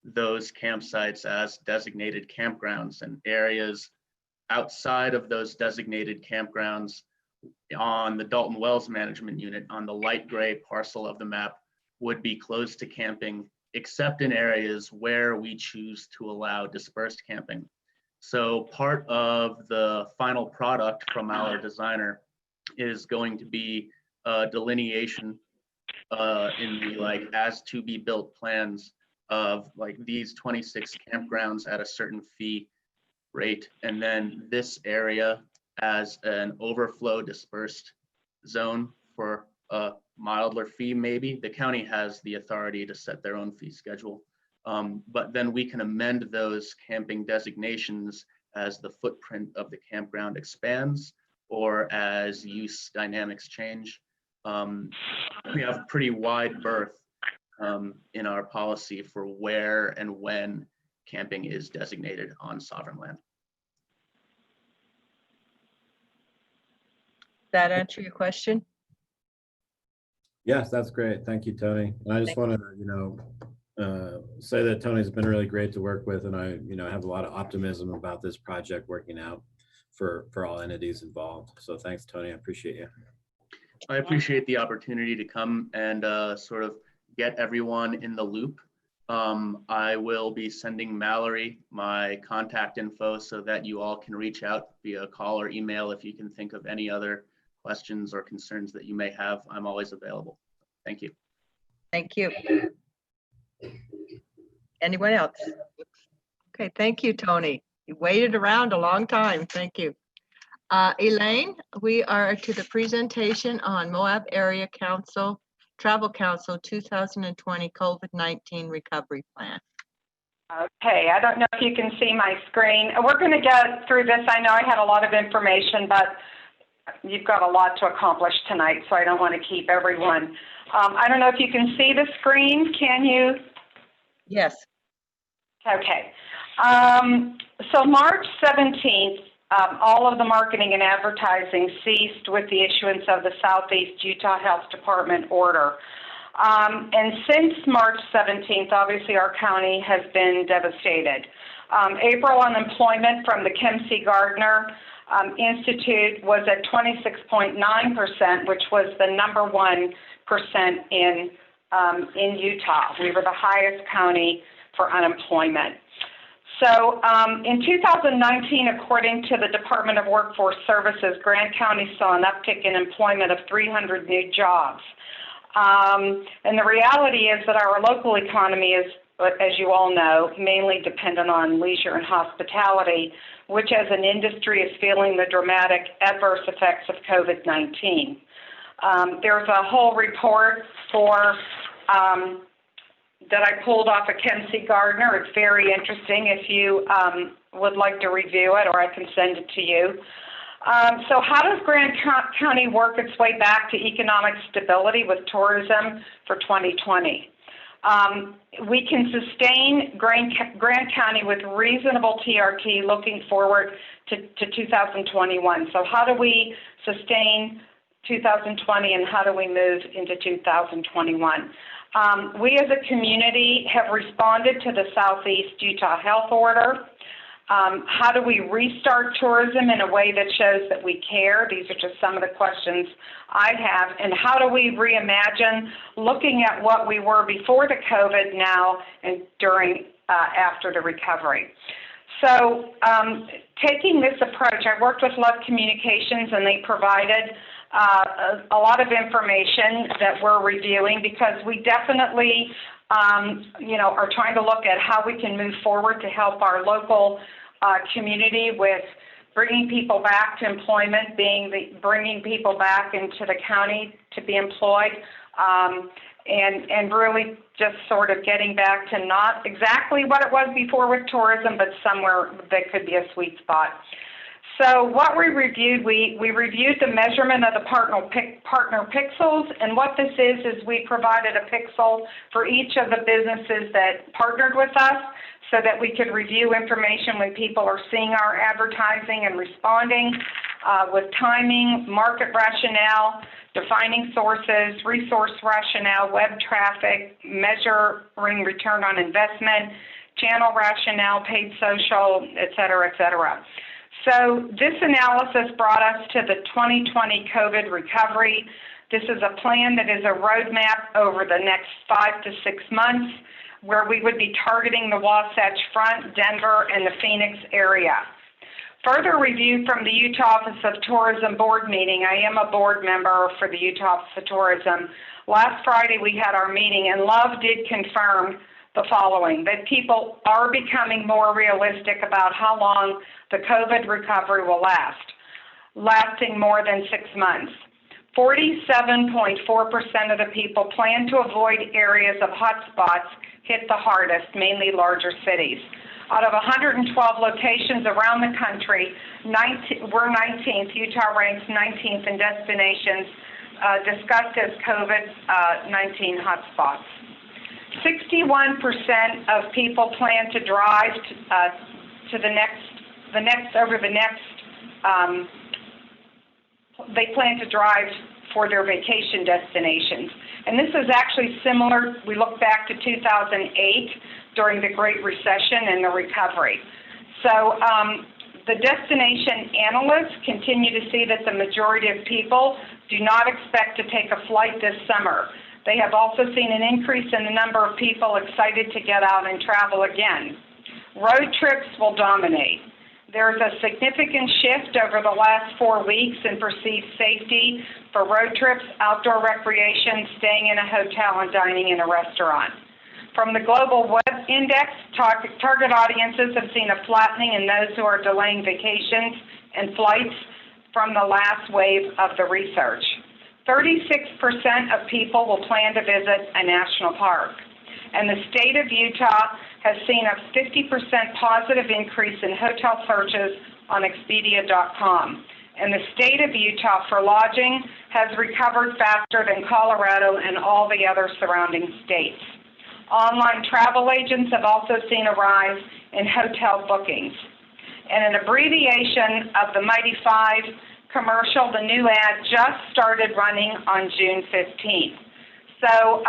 those campsites as designated campgrounds, and areas outside of those designated campgrounds on the Dalton Wells Management Unit on the light gray parcel of the map would be closed to camping, except in areas where we choose to allow dispersed camping. So part of the final product from our designer is going to be a delineation in the as to be built plans of these 26 campgrounds at a certain fee rate, and then this area as an overflow dispersed zone for a milder fee. Maybe the county has the authority to set their own fee schedule, but then we can amend those camping designations as the footprint of the campground expands or as use dynamics change. We have pretty wide berth in our policy for where and when camping is designated on sovereign land. That answer your question? Yes, that's great. Thank you, Tony. And I just want to, say that Tony's been really great to work with, and I, have a lot of optimism about this project working out for all entities involved. So thanks, Tony. I appreciate you. I appreciate the opportunity to come and sort of get everyone in the loop I will be sending Mallory my contact info so that you all can reach out via call or email if you can think of any other questions or concerns that you may have. I'm always available. Thank you. Thank you. Anyone else? Okay, thank you, Tony. You waited around a long time. Thank you. Elaine, we are to the presentation on Moab Area Council, Travel Council 2020 COVID-19 Recovery Plan. Okay, I don't know if you can see my screen. We're going to get through this. I know I had a lot of information, but you've got a lot to accomplish tonight, so I don't want to keep everyone. I don't know if you can see the screen. Can you? Yes. Okay. So March 17th, all of the marketing and advertising ceased with the issuance of the Southeast Utah Health Department order. And since March 17th, obviously our county has been devastated. April unemployment from the Kim C. Gardner Institute was at 26.9%, which was the #1% in Utah. We were the highest county for unemployment. So in 2019, according to the Department of Workforce Services, Grant County saw an uptick in employment of 300 new jobs. And the reality is that our local economy is, as you all know, mainly dependent on leisure and hospitality, which as an industry is feeling the dramatic adverse effects of COVID-19. There's a whole report that I pulled off of Kim C. Gardner. It's very interesting if you would like to review it, or I can send it to you. So how does Grant County work its way back to economic stability with tourism for 2020? We can sustain Grant County with reasonable TRT looking forward to 2021. So how do we sustain 2020 and how do we move into 2021? We as a community have responded to the Southeast Utah Health Order. How do we restart tourism in a way that shows that we care? These are just some of the questions I have. And how do we reimagine looking at what we were before the COVID now and during, after the recovery? So taking this approach, I worked with Love Communications and they provided a lot of information that we're reviewing because we definitely are trying to look at how we can move forward to help our local community with bringing people back to employment, bringing people back into the county to be employed, and really just sort of getting back to not exactly what it was before with tourism, but somewhere that could be a sweet spot. So what we reviewed, we reviewed the measurement of the partner pixels, and what this is we provided a pixel for each of the businesses that partnered with us so that we could review information when people are seeing our advertising and responding with timing, market rationale, defining sources, resource rationale, web traffic, measuring return on investment, channel rationale, paid social, et cetera, et cetera. So this analysis brought us to the 2020 COVID recovery. This is a plan that is a roadmap over the next 5 to 6 months where we would be targeting the Wasatch Front, Denver, and the Phoenix area. Further review from the Utah Office of Tourism board meeting. I am a board member for the Utah Office of Tourism. Last Friday we had our meeting and Love did confirm the following, that people are becoming more realistic about how long the COVID recovery will last, lasting more than 6 months. 47.4% of the people plan to avoid areas of hotspots hit the hardest, mainly larger cities. Out of 112 locations around the country, we're 19th, Utah ranks 19th in destinations discussed as COVID-19 hotspots. 61% of people plan to drive they plan to drive for their vacation destinations. And this is actually similar, we look back to 2008 during the Great Recession and the recovery. So the destination analysts continue to see that the majority of people do not expect to take a flight this summer. They have also seen an increase in the number of people excited to get out and travel again. Road trips will dominate. There's a significant shift over the last 4 weeks in perceived safety for road trips, outdoor recreation, staying in a hotel, and dining in a restaurant. From the Global Web Index, target audiences have seen a flattening in those who are delaying vacations and flights from the last wave of the research. 36% of people will plan to visit a national park. And the state of Utah has seen a 50% positive increase in hotel searches on Expedia.com. And the state of Utah for lodging has recovered faster than Colorado and all the other surrounding states. Online travel agents have also seen a rise in hotel bookings. And an abbreviation of the Mighty Five commercial, the new ad just started running on June 15th. So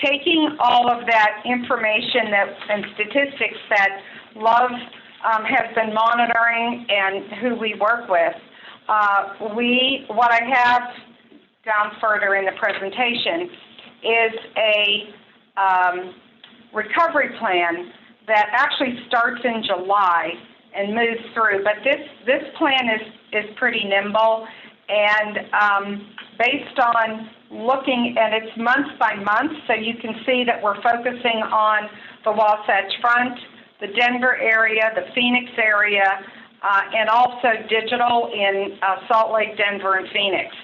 taking all of that information and statistics that Love has been monitoring and who we work with, what I have down further in the presentation is a recovery plan that actually starts in July and moves through. But this plan is pretty nimble, and based on looking, and it's month by month, so you can see that we're focusing on the Wasatch Front, the Denver area, the Phoenix area, and also digital in Salt Lake, Denver, and Phoenix.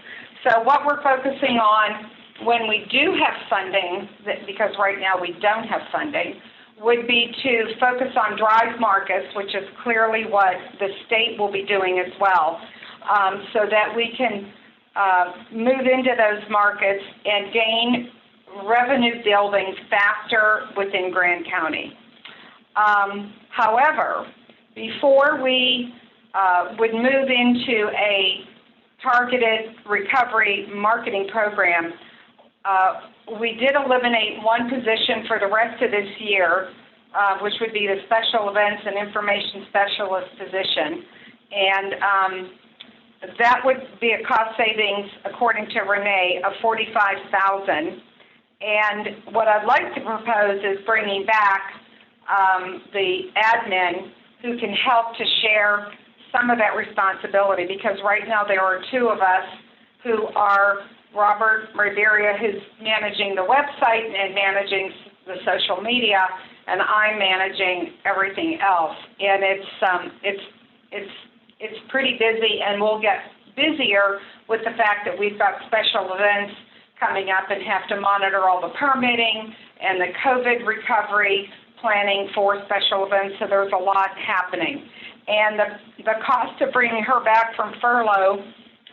So what we're focusing on when we do have funding, because right now we don't have funding, would be to focus on drive markets, which is clearly what the state will be doing as well, so that we can move into those markets and gain revenue building faster within Grand County. However, before we would move into a targeted recovery marketing program, we did eliminate one position for the rest of this year, which would be the special events and information specialist position. And that would be a cost savings, according to Renee, of $45,000. And what I'd like to propose is bringing back the admin who can help to share some of that responsibility, because right now there are two of us who are Robert Riberia, who's managing the website and managing the social media, and I'm managing everything else. And it's pretty busy, and we'll get busier with the fact that we've got special events coming up and have to monitor all the permitting and the COVID recovery planning for special events. So there's a lot happening. And the cost of bringing her back from furlough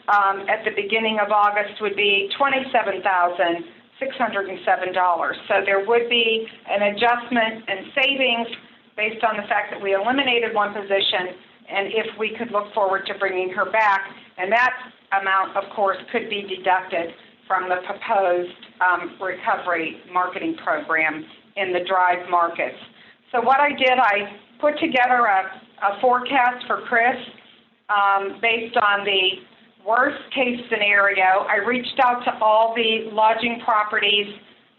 at the beginning of August would be $27,607. So there would be an adjustment and savings based on the fact that we eliminated one position, and if we could look forward to bringing her back. And that amount, of course, could be deducted from the proposed recovery marketing program in the drive markets. So what I did, I put together a forecast for Chris based on the worst case scenario. I reached out to all the lodging properties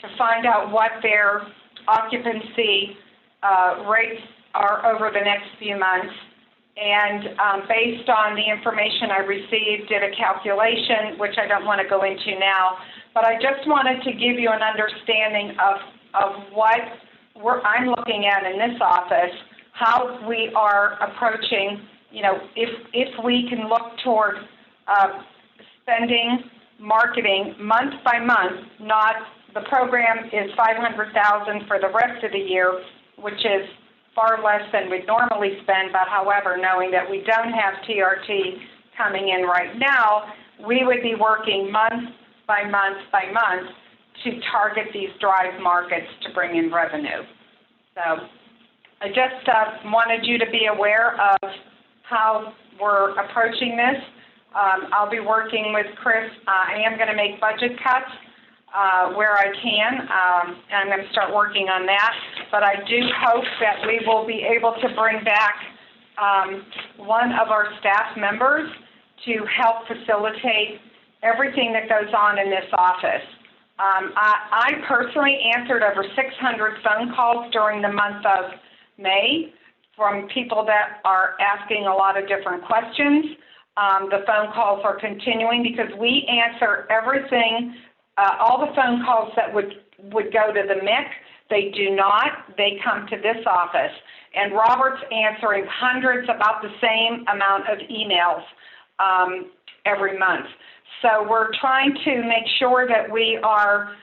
to find out what their occupancy rates are over the next few months. And based on the information I received, did a calculation, which I don't want to go into now, but I just wanted to give you an understanding of what I'm looking at in this office, how we are approaching, you know, if we can look toward spending marketing month by month, not the program is $500,000 for the rest of the year, which is far less than we'd normally spend, but however, knowing that we don't have TRT coming in right now, we would be working month by month by month to target these drive markets to bring in revenue. So I just wanted you to be aware of how we're approaching this. I'll be working with Chris. I am going to make budget cuts where I can, and I'm going to start working on that. But I do hope that we will be able to bring back one of our staff members to help facilitate everything that goes on in this office. I personally answered over 600 phone calls during the month of May from people that are asking a lot of different questions. The phone calls are continuing because we answer everything, all the phone calls that would go to the MIC. They do not. They come to this office. And Robert's answering hundreds, about the same amount of emails every month. So we're trying to make sure that we are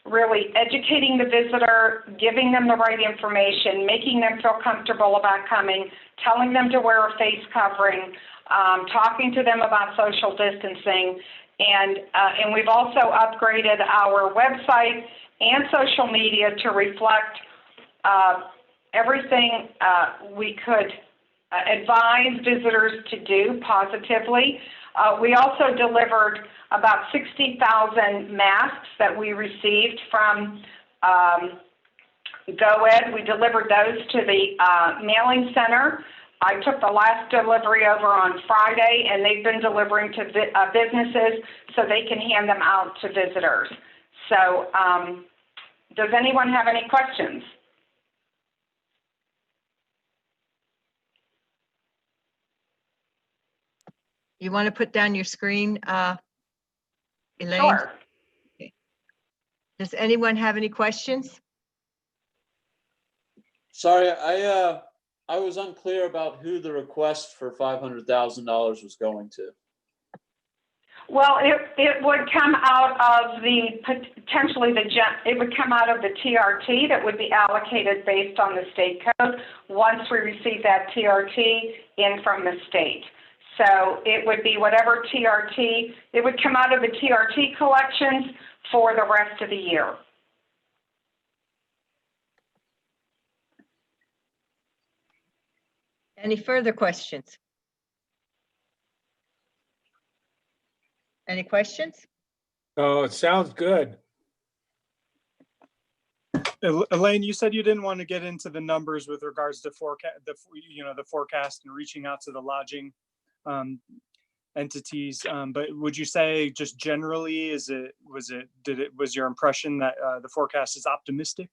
really educating the visitor, giving them the right information, making them feel comfortable about coming, telling them to wear a face covering, talking to them about social distancing. And we've also upgraded our website and social media to reflect everything we could advise visitors to do positively. We also delivered about 60,000 masks that we received from GoEd. We delivered those to the mailing center. I took the last delivery over on Friday, and they've been delivering to businesses so they can hand them out to visitors. So does anyone have any questions? You want to put down your screen, Elaine? Sure. Okay. Does anyone have any questions? Sorry, I was unclear about who the request for $500,000 was going to. Well, it would come out of it would come out of the TRT that would be allocated based on the state code once we receive that TRT in from the state. So it would be whatever TRT, it would come out of the TRT collections for the rest of the year. Any further questions? Any questions? Oh, it sounds good. Elaine, you said you didn't want to get into the numbers with regards to the forecast and reaching out to the lodging entities. But would you say just generally, was your impression that the forecast is optimistic?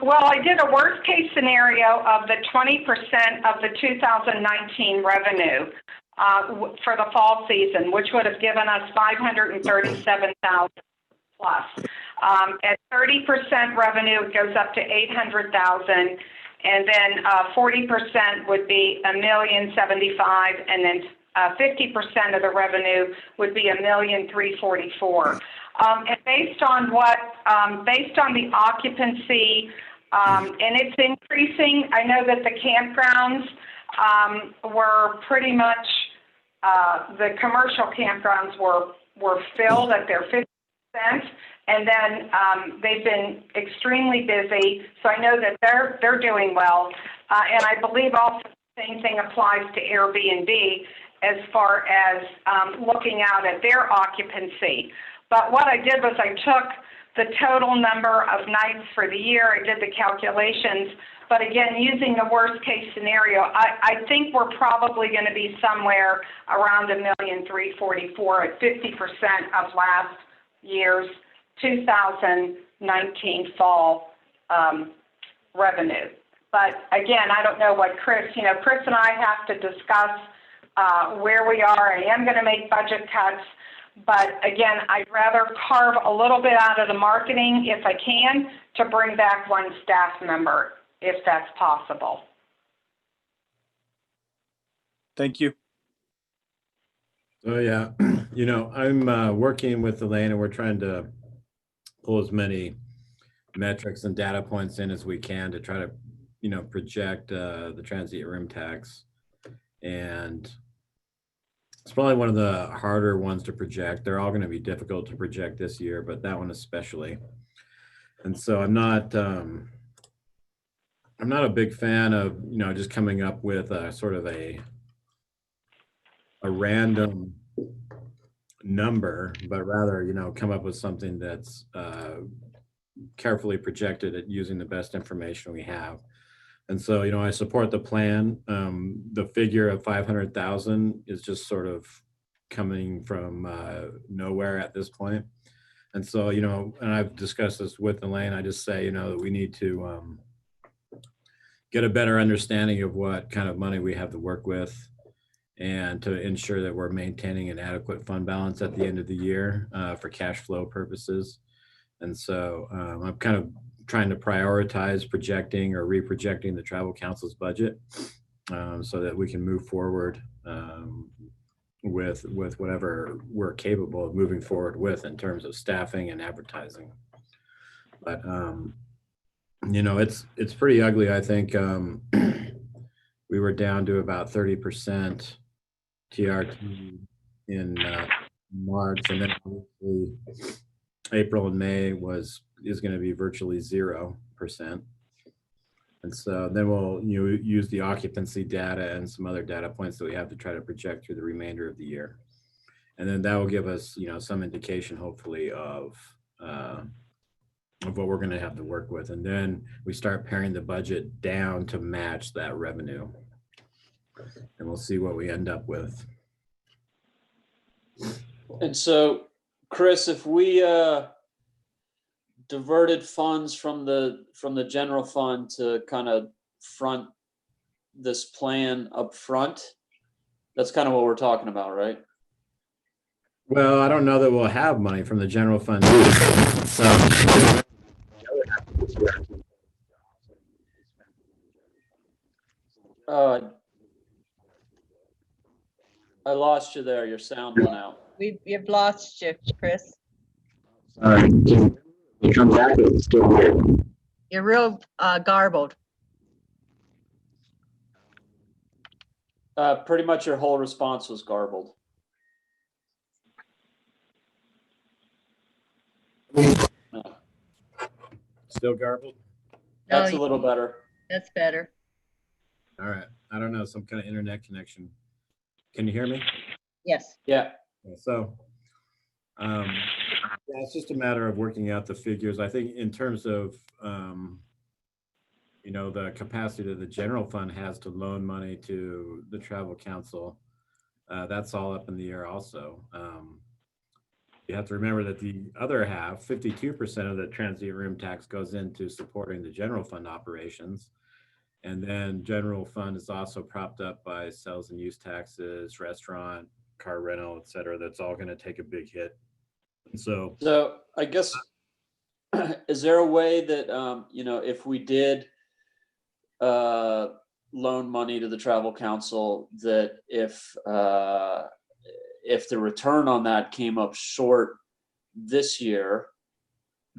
Well, I did a worst case scenario of the 20% of the 2019 revenue for the fall season, which would have given us 537,000 plus. At 30% revenue, it goes up to 800,000, and then 40% would be $1,075,000, and then 50% of the revenue would be $1,344,000. And based on the occupancy, and it's increasing. I know that the campgrounds were pretty much the commercial campgrounds were filled at their 50%, and then they've been extremely busy. So I know that they're doing well, and I believe also the same thing applies to Airbnb as far as looking out at their occupancy. But what I did was I took the total number of nights for the year, I did the calculations, but again, using the worst case scenario, I think we're probably going to be somewhere around $1,344,000 at 50% of last year's 2019 fall revenue. But again, I don't know what Chris and I have to discuss where we are. I am going to make budget cuts. But again, I'd rather carve a little bit out of the marketing if I can to bring back one staff member, if that's possible. Thank you. Oh, yeah. I'm working with Elaine, and we're trying to pull as many metrics and data points in as we can to try to, project the transient room tax. And it's probably one of the harder ones to project. They're all going to be difficult to project this year, but that one especially. And so I'm not a big fan of, just coming up with a sort of a random number, but rather, come up with something that's carefully projected at using the best information we have. And so, I support the plan. The figure of 500,000 is just sort of coming from nowhere at this point. And so, you know, and I've discussed this with Elaine, I just say, you know, that we need to get a better understanding of what kind of money we have to work with and to ensure that we're maintaining an adequate fund balance at the end of the year for cash flow purposes. And so I'm kind of trying to prioritize projecting or reprojecting the travel council's budget so that we can move forward with whatever we're capable of moving forward with in terms of staffing and advertising. But you know, it's pretty ugly. I think we were down to about 30% TRT in March, and then April and May is going to be virtually 0%. And so then we'll use the occupancy data and some other data points that we have to try to project through the remainder of the year. And then that will give us, you know, some indication, hopefully, of what we're going to have to work with. And then we start paring the budget down to match that revenue. And we'll see what we end up with. And so, Chris, if we diverted funds from the general fund to kind of front this plan up front, that's kind of what we're talking about, right? Well, I don't know that we'll have money from the general fund. So I lost you there. Your sound went out. You've lost you, Chris. Sorry. You come back, it's still weird. You're real garbled. Pretty much your whole response was garbled. No. Still garbled? That's a little better. That's better. All right. I don't know, some kind of internet connection. Can you hear me? Yes. Yeah. So yeah, it's just a matter of working out the figures. I think in terms of, you know, the capacity that the general fund has to loan money to the travel council, that's all up in the air also. You have to remember that the other half, 52% of the transient room tax goes into supporting the general fund operations. And then general fund is also propped up by sales and use taxes, restaurant, car rental, et cetera. That's all going to take a big hit. And so I guess, is there a way that, you know, if we did loan money to the travel council, that if the return on that came up short this year,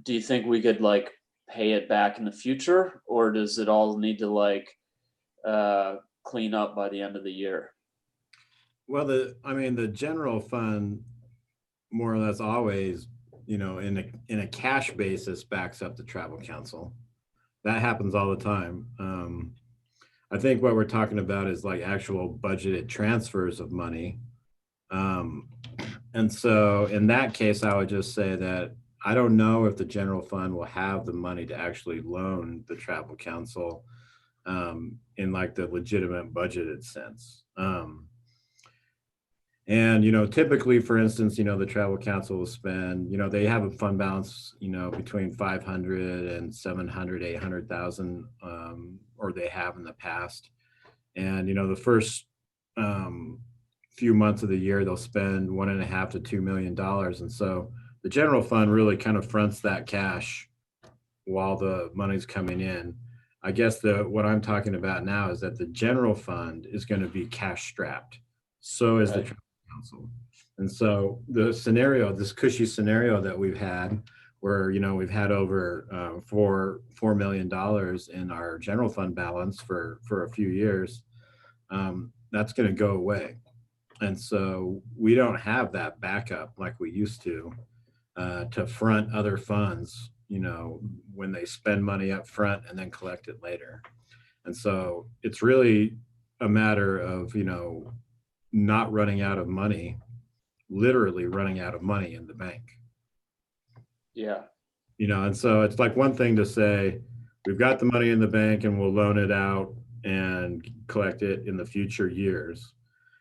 do you think we could like pay it back in the future, or does it all need to like clean up by the end of the year? Well, the general fund more or less always, you know, in a cash basis backs up the travel council. That happens all the time. I think what we're talking about is like actual budgeted transfers of money. And so in that case, I would just say that I don't know if the general fund will have the money to actually loan the travel council in like the legitimate budgeted sense. And, you know, typically, for instance, you know, the travel council will spend, you know, they have a fund balance, you know, between 500 and 700, 800,000, or they have in the past. And, you know, the first few months of the year, they'll spend $1.5 to $2 million. And so the general fund really kind of fronts that cash while the money's coming in. I guess what I'm talking about now is that the general fund is going to be cash strapped. So is the travel council. And so the scenario, this cushy scenario that we've had, where, you know, we've had over $4 million in our general fund balance for a few years, that's going to go away. And so we don't have that backup like we used to front other funds, you know, when they spend money up front and then collect it later. And so it's really a matter of, you know, not running out of money, literally running out of money in the bank. Yeah. You know, and so it's like one thing to say, we've got the money in the bank and we'll loan it out and collect it in the future years.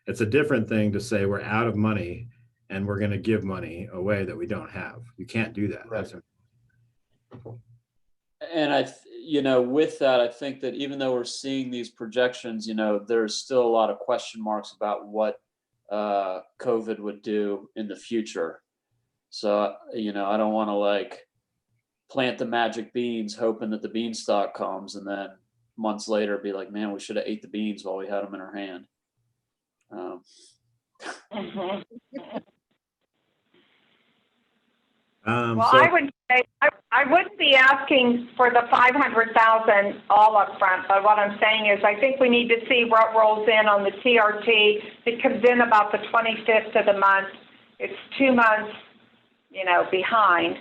It's a different thing to say we're out of money and we're going to give money away that we don't have. You can't do that. Right. And with that, I think that even though we're seeing these projections, there's still a lot of question marks about what COVID would do in the future. So, I don't want to plant the magic beans hoping that the beanstalk comes and then months later be like, man, we should have ate the beans while we had them in our hand. Well, So- I would say, I wouldn't be asking for the 500,000 all up front, but what I'm saying is I think we need to see what rolls in on the TRT. It comes in about the 25th of the month. It's 2 months, behind.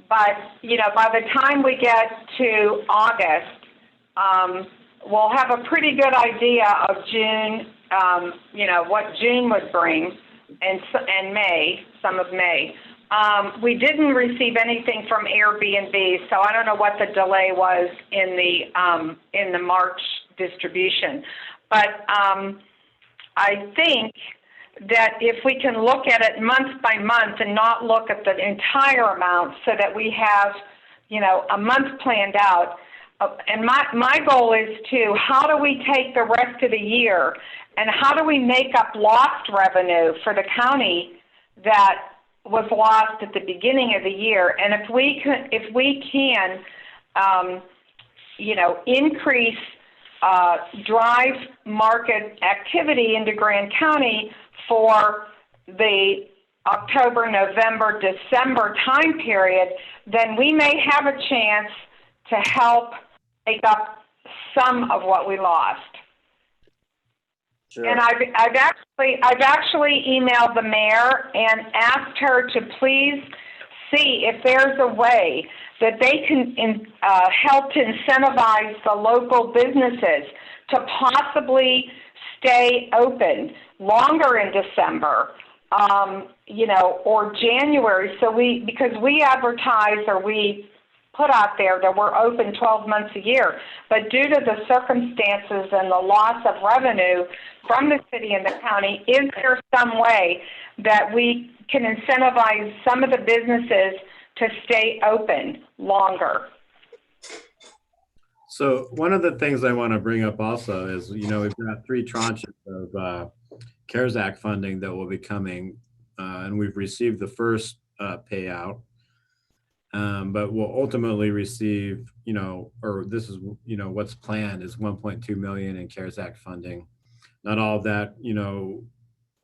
But, by the time we get to August, we'll have a pretty good idea of June, what June would bring, and May, some of May. We didn't receive anything from Airbnb, so I don't know what the delay was in the March distribution. But I think that if we can look at it month by month and not look at the entire amount so that we have, a month planned out. And my goal is how do we take the rest of the year and how do we make up lost revenue for the county that was lost at the beginning of the year? And if we can increase drive market activity into Grand County for the October, November, December time period, then we may have a chance to help make up some of what we lost. Sure. And I've actually emailed the mayor and asked her to please see if there's a way that they can help to incentivize the local businesses to possibly stay open longer in December, or January. So because we advertise or we put out there that we're open 12 months a year, but due to the circumstances and the loss of revenue from the city and the county, is there some way that we can incentivize some of the businesses to stay open longer? So one of the things I want to bring up also is, we've got 3 tranches of CARES Act funding that will be coming, and we've received the first payout. But we'll ultimately receive, this is, what's planned is 1.2 million in CARES Act funding. Not all of that,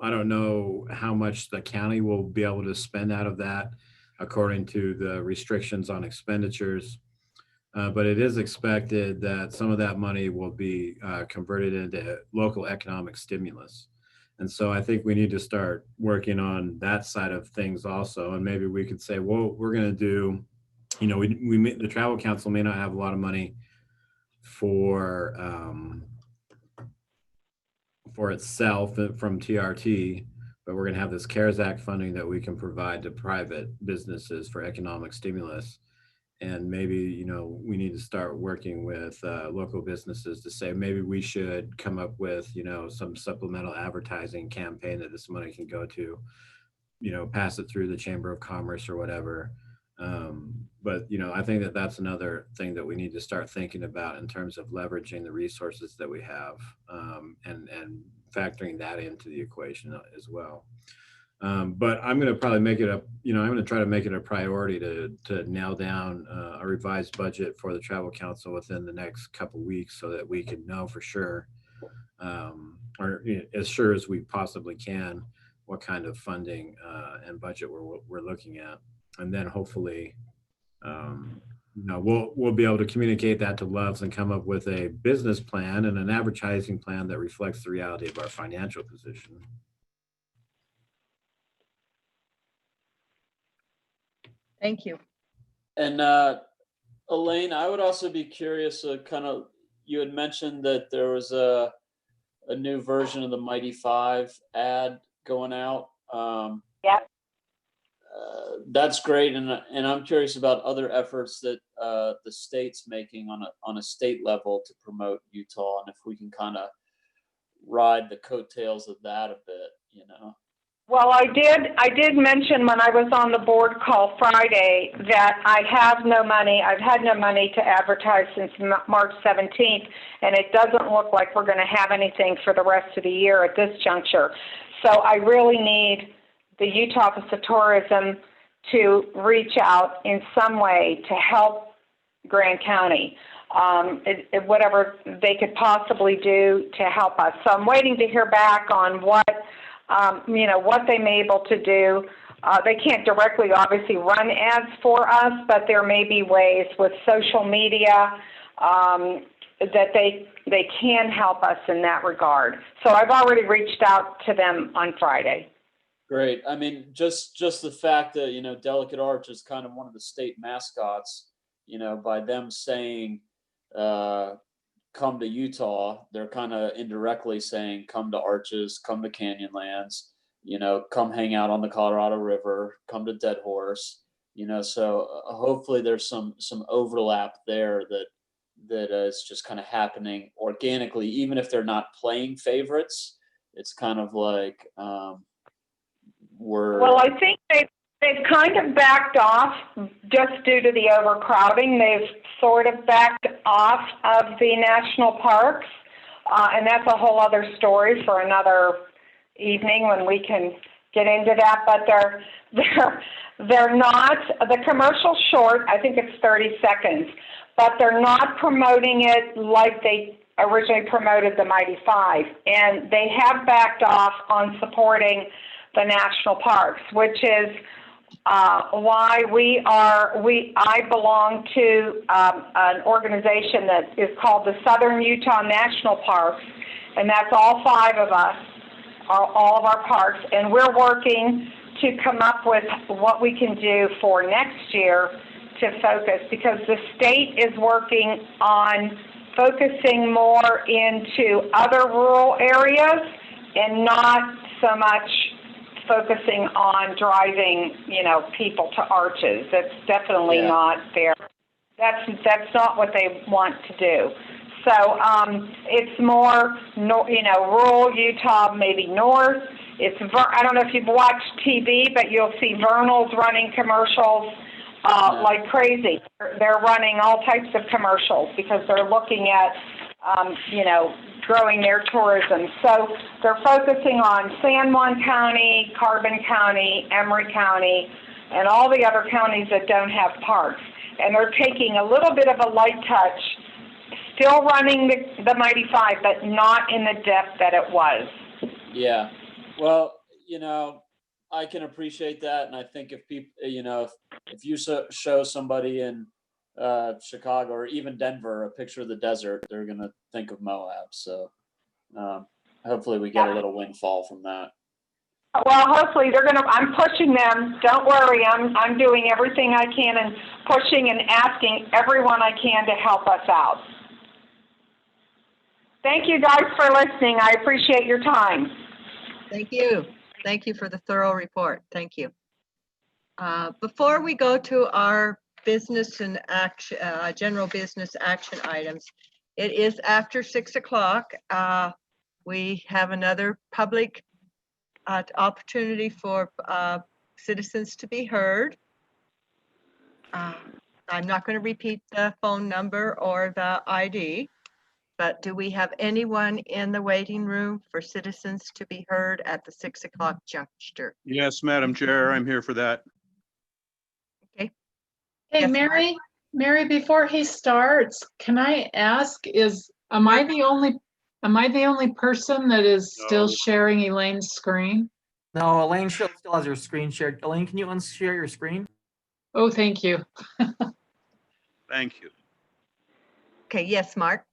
I don't know how much the county will be able to spend out of that according to the restrictions on expenditures. But it is expected that some of that money will be converted into local economic stimulus. And so I think we need to start working on that side of things also. And maybe we could say, well, we're going to do, the Travel Council may not have a lot of money for itself from TRT, but we're going to have this CARES Act funding that we can provide to private businesses for economic stimulus. And maybe, we need to start working with local businesses to say, maybe we should come up with, some supplemental advertising campaign that this money can go to, pass it through the Chamber of Commerce or whatever. But, I think that that's another thing that we need to start thinking about in terms of leveraging the resources that we have, and factoring that into the equation as well. But I'm going to probably make it I'm going to try to make it a priority to nail down a revised budget for the Travel Council within the next couple of weeks so that we can know for sure, or as sure as we possibly can, what kind of funding and budget we're looking at. And then hopefully, we'll be able to communicate that to Loves and come up with a business plan and an advertising plan that reflects the reality of our financial position. Thank you. And Elaine, I would also be curious, you had mentioned that there was a new version of the Mighty Five ad going out. Yep. That's great, and I'm curious about other efforts that the state's making on a state level to promote Utah, and if we can kind of ride the coattails of that a bit, you know? Well, I did mention when I was on the board call Friday that I have no money. I've had no money to advertise since March 17th, and it doesn't look like we're going to have anything for the rest of the year at this juncture. So I really need the Utah Office of Tourism to reach out in some way to help Grand County, whatever they could possibly do to help us. So I'm waiting to hear back on what they may be able to do. They can't directly, obviously, run ads for us, but there may be ways with social media that they can help us in that regard. So I've already reached out to them on Friday. Great. I mean, just the fact that, you know, Delicate Arch is kind of one of the state mascots, you know, by them saying, come to Utah, they're kind of indirectly saying, come to Arches, come to Canyonlands, you know, come hang out on the Colorado River, come to Dead Horse, you know, so hopefully there's some overlap there that is just kind of happening organically, even if they're not playing favorites. It's kind of like, Well, I think they've kind of backed off just due to the overcrowding. They've sort of backed off of the national parks, and that's a whole other story for another evening when we can get into that. But they're not, the commercial's short. I think it's 30 seconds, but they're not promoting it like they originally promoted the Mighty Five, and they have backed off on supporting the national parks, which is why I belong to an organization that is called the Southern Utah National Parks, and that's all 5 of us, all of our parks, and we're working to come up with what we can do for next year to focus, because the state is working on focusing more into other rural areas and not so much focusing on driving, you know, people to Arches. That's definitely not there. That's not what they want to do. So it's more, you know, rural Utah, maybe north. I don't know if you've watched TV, but you'll see Vernal's running commercials like crazy. They're running all types of commercials because they're looking at, you know, growing their tourism. So they're focusing on San Juan County, Carbon County, Emery County, and all the other counties that don't have parks. And they're taking a little bit of a light touch, still running the Mighty Five, but not in the depth that it was. Yeah. Well, you know, I can appreciate that. And I think if people, you know, if you show somebody in Chicago or even Denver a picture of the desert, they're going to think of Moab. So hopefully we get a little windfall from that. Well, hopefully I'm pushing them. Don't worry. I'm doing everything I can and pushing and asking everyone I can to help us out. Thank you guys for listening. I appreciate your time. Thank you. Thank you for the thorough report. Thank you. Before we go to our business and action, general business action items, it is after 6 o'clock. We have another public opportunity for citizens to be heard. I'm not going to repeat the phone number or the ID, but do we have anyone in the waiting room for citizens to be heard at the 6 o'clock juncture? Yes, Madam Chair, I'm here for that. Okay. Hey, Yes, Mary, before he starts, can I ask, am I the only person that is still sharing Elaine's screen? No, Elaine still has her screen shared. Elaine, can you unshare your screen? Oh, thank you. Thank you. Okay, yes, Mark.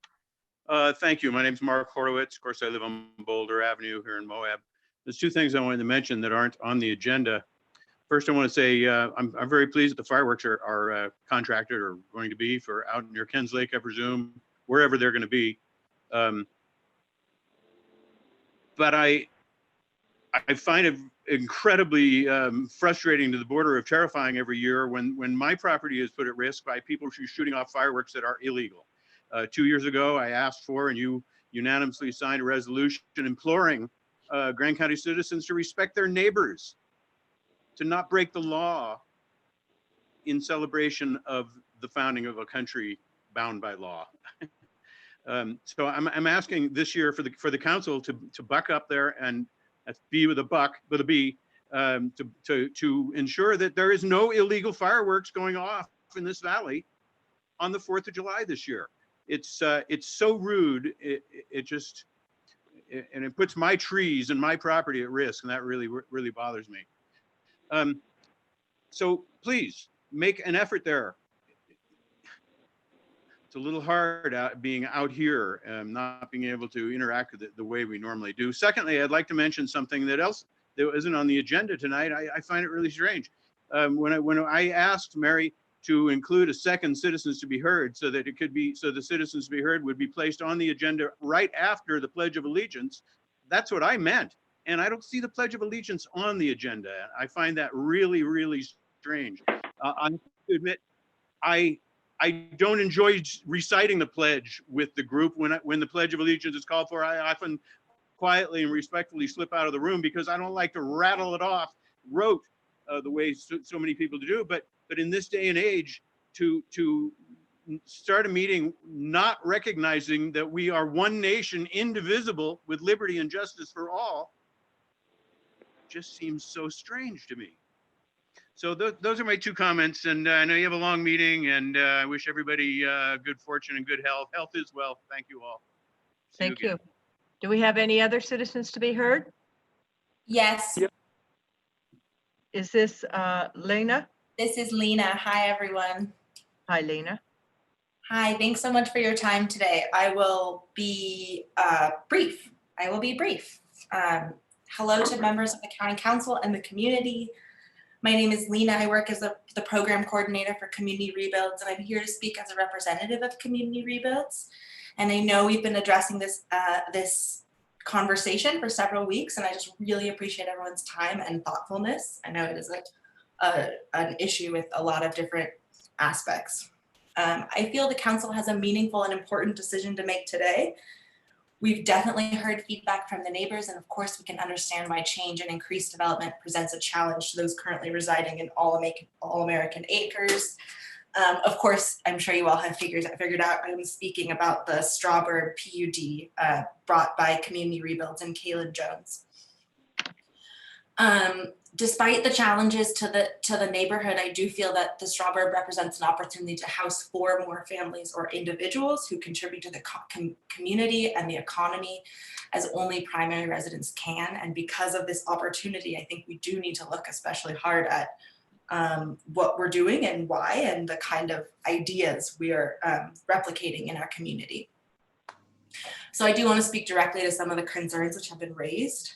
Thank you. My name's Mark Horowitz. Of course, I live on Boulder Avenue here in Moab. There's 2 things I wanted to mention that aren't on the agenda. First, I want to say I'm very pleased that the fireworks are contracted or going to be for out near Ken's Lake, I presume, wherever they're going to be. But I find it incredibly frustrating to the border of terrifying every year when my property is put at risk by people shooting off fireworks that are illegal. 2 years ago, I asked for, and you unanimously signed a resolution imploring Grand County citizens to respect their neighbors, to not break the law in celebration of the founding of a country bound by law. So I'm asking this year for the council to buck up there, and that's B with a buck, with a B, to ensure that there is no illegal fireworks going off in this valley on the 4th of July this year. It's so rude. It just, and it puts my trees and my property at risk, and that really bothers me. So please make an effort there. It's a little hard being out here, not being able to interact with it the way we normally do. Secondly, I'd like to mention something that isn't on the agenda tonight. I find it really strange. When I asked Mary to include a second citizens to be heard, so that the citizens to be heard would be placed on the agenda right after the Pledge of Allegiance, that's what I meant. And I don't see the Pledge of Allegiance on the agenda. I find that really, really strange. I have to admit, I don't enjoy reciting the pledge with the group. When the Pledge of Allegiance is called for, I often quietly and respectfully slip out of the room because I don't like to rattle it off rote the way so many people do. But in this day and age, to start a meeting not recognizing that we are one nation, indivisible, with liberty and justice for all, just seems so strange to me. So those are my two comments, and I know you have a long meeting, and I wish everybody good fortune and good health. Health is wealth. Thank you all. Thank you. Do we have any other citizens to be heard? Yes. Yep. Is this Lena? This is Lena. Hi, everyone. Hi, Lena. Hi, thanks so much for your time today. I will be brief. Hello to members of the County Council and the community. My name is Lena. I work as the program coordinator for Community Rebuilds, and I'm here to speak as a representative of Community Rebuilds. And I know we've been addressing this conversation for several weeks, and I just really appreciate everyone's time and thoughtfulness. I know it is an issue with a lot of different aspects. I feel the council has a meaningful and important decision to make today. We've definitely heard feedback from the neighbors, and of course we can understand why change and increased development presents a challenge to those currently residing in all-American acres. Of course, I'm sure you all have figured out I'm speaking about the Strawberry PUD brought by Community Rebuilds and Kaylin Jones. Despite the challenges to the neighborhood, I do feel that the Strawberry represents an opportunity to house 4 more families or individuals who contribute to the community and the economy as only primary residents can. And because of this opportunity, I think we do need to look especially hard at what we're doing and why, and the kind of ideas we are replicating in our community. So I do want to speak directly to some of the concerns which have been raised.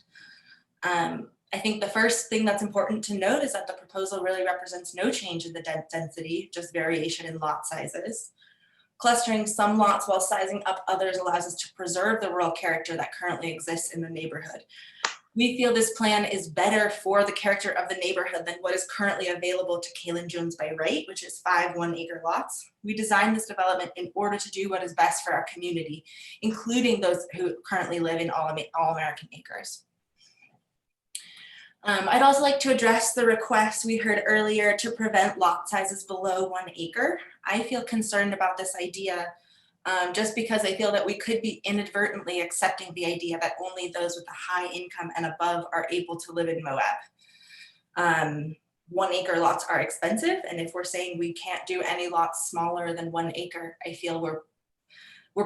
I think the first thing that's important to note is that the proposal really represents no change in the density, just variation in lot sizes. Clustering some lots while sizing up others allows us to preserve the rural character that currently exists in the neighborhood. We feel this plan is better for the character of the neighborhood than what is currently available to Kaylin Jones by right, which is 5 1-acre lots. We designed this development in order to do what is best for our community, including those who currently live in all-American acres. I'd also like to address the request we heard earlier to prevent lot sizes below 1 acre. I feel concerned about this idea just because I feel that we could be inadvertently accepting the idea that only those with a high income and above are able to live in Moab. 1 acre lots are expensive, and if we're saying we can't do any lots smaller than 1 acre, I feel we're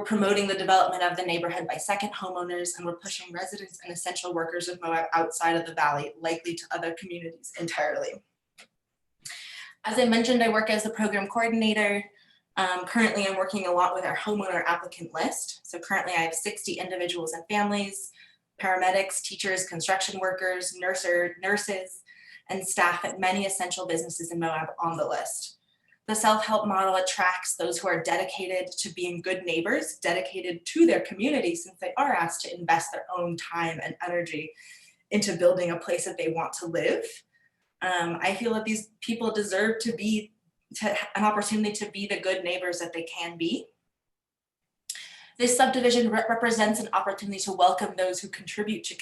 promoting the development of the neighborhood by second homeowners, and we're pushing residents and essential workers of Moab outside of the valley, likely to other communities entirely. As I mentioned, I work as the program coordinator. Currently, I'm working a lot with our homeowner applicant list. So currently I have 60 individuals and families, paramedics, teachers, construction workers, nurses, and staff at many essential businesses in Moab on the list. The self-help model attracts those who are dedicated to being good neighbors, dedicated to their community, since they are asked to invest their own time and energy into building a place that they want to live. I feel that these people deserve to an opportunity to be the good neighbors that they can be. This subdivision represents an opportunity to welcome those who contribute to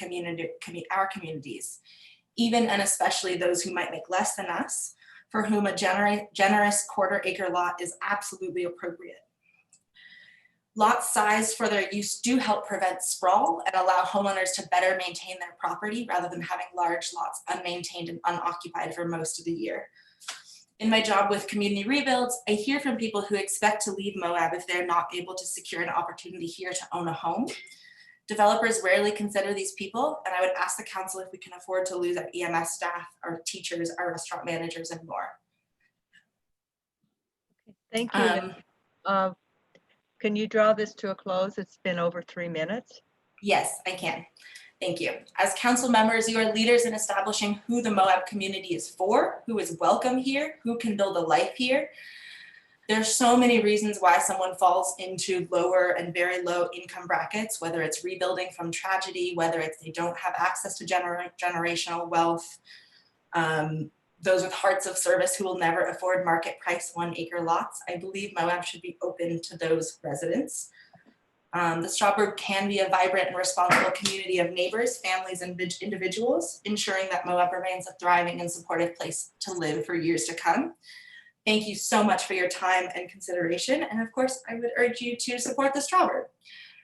our communities, even and especially those who might make less than us, for whom a generous quarter-acre lot is absolutely appropriate. Lot size for their use do help prevent sprawl and allow homeowners to better maintain their property rather than having large lots unmaintained and unoccupied for most of the year. In my job with community rebuilds, I hear from people who expect to leave Moab if they're not able to secure an opportunity here to own a home. Developers rarely consider these people, and I would ask the council if we can afford to lose our EMS staff, our teachers, our restaurant managers, and more. Thank you. Can you draw this to a close? It's been over 3 minutes. Yes, I can. Thank you. As council members, you are leaders in establishing who the Moab community is for, who is welcome here, who can build a life here. There's so many reasons why someone falls into lower and very low income brackets, whether it's rebuilding from tragedy, whether it's they don't have access to generational wealth, those with hearts of service who will never afford market price 1 acre lots. I believe Moab should be open to those residents. The Strawbird can be a vibrant and responsible community of neighbors, families, and individuals, ensuring that Moab remains a thriving and supportive place to live for years to come. Thank you so much for your time and consideration. And of course, I would urge you to support the Strawbird.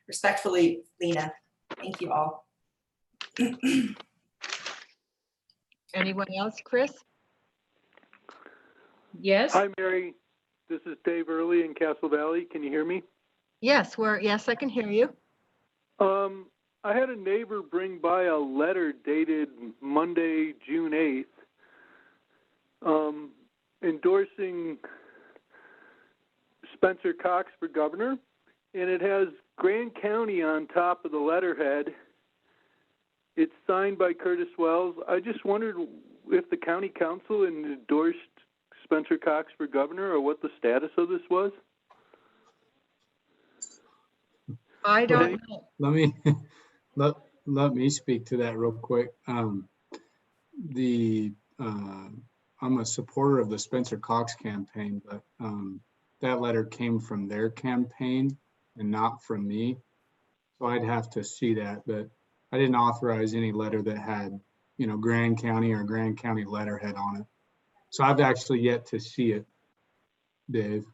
Respectfully, Lena. Thank you all. Anyone else, Chris? Yes. Hi, Mary. This is Dave Early in Castle Valley. Can you hear me? Yes, yes, I can hear you. I had a neighbor bring by a letter dated Monday, June 8th, endorsing Spencer Cox for governor, and it has Grand County on top of the letterhead. It's signed by Curtis Wells. I just wondered if the county council endorsed Spencer Cox for governor, or what the status of this was. I don't know. Let me speak to that real quick. I'm a supporter of the Spencer Cox campaign, but that letter came from their campaign and not from me. So I'd have to see that, but I didn't authorize any letter that had, Grand County or Grand County letterhead on it. So I've actually yet to see it, Dave.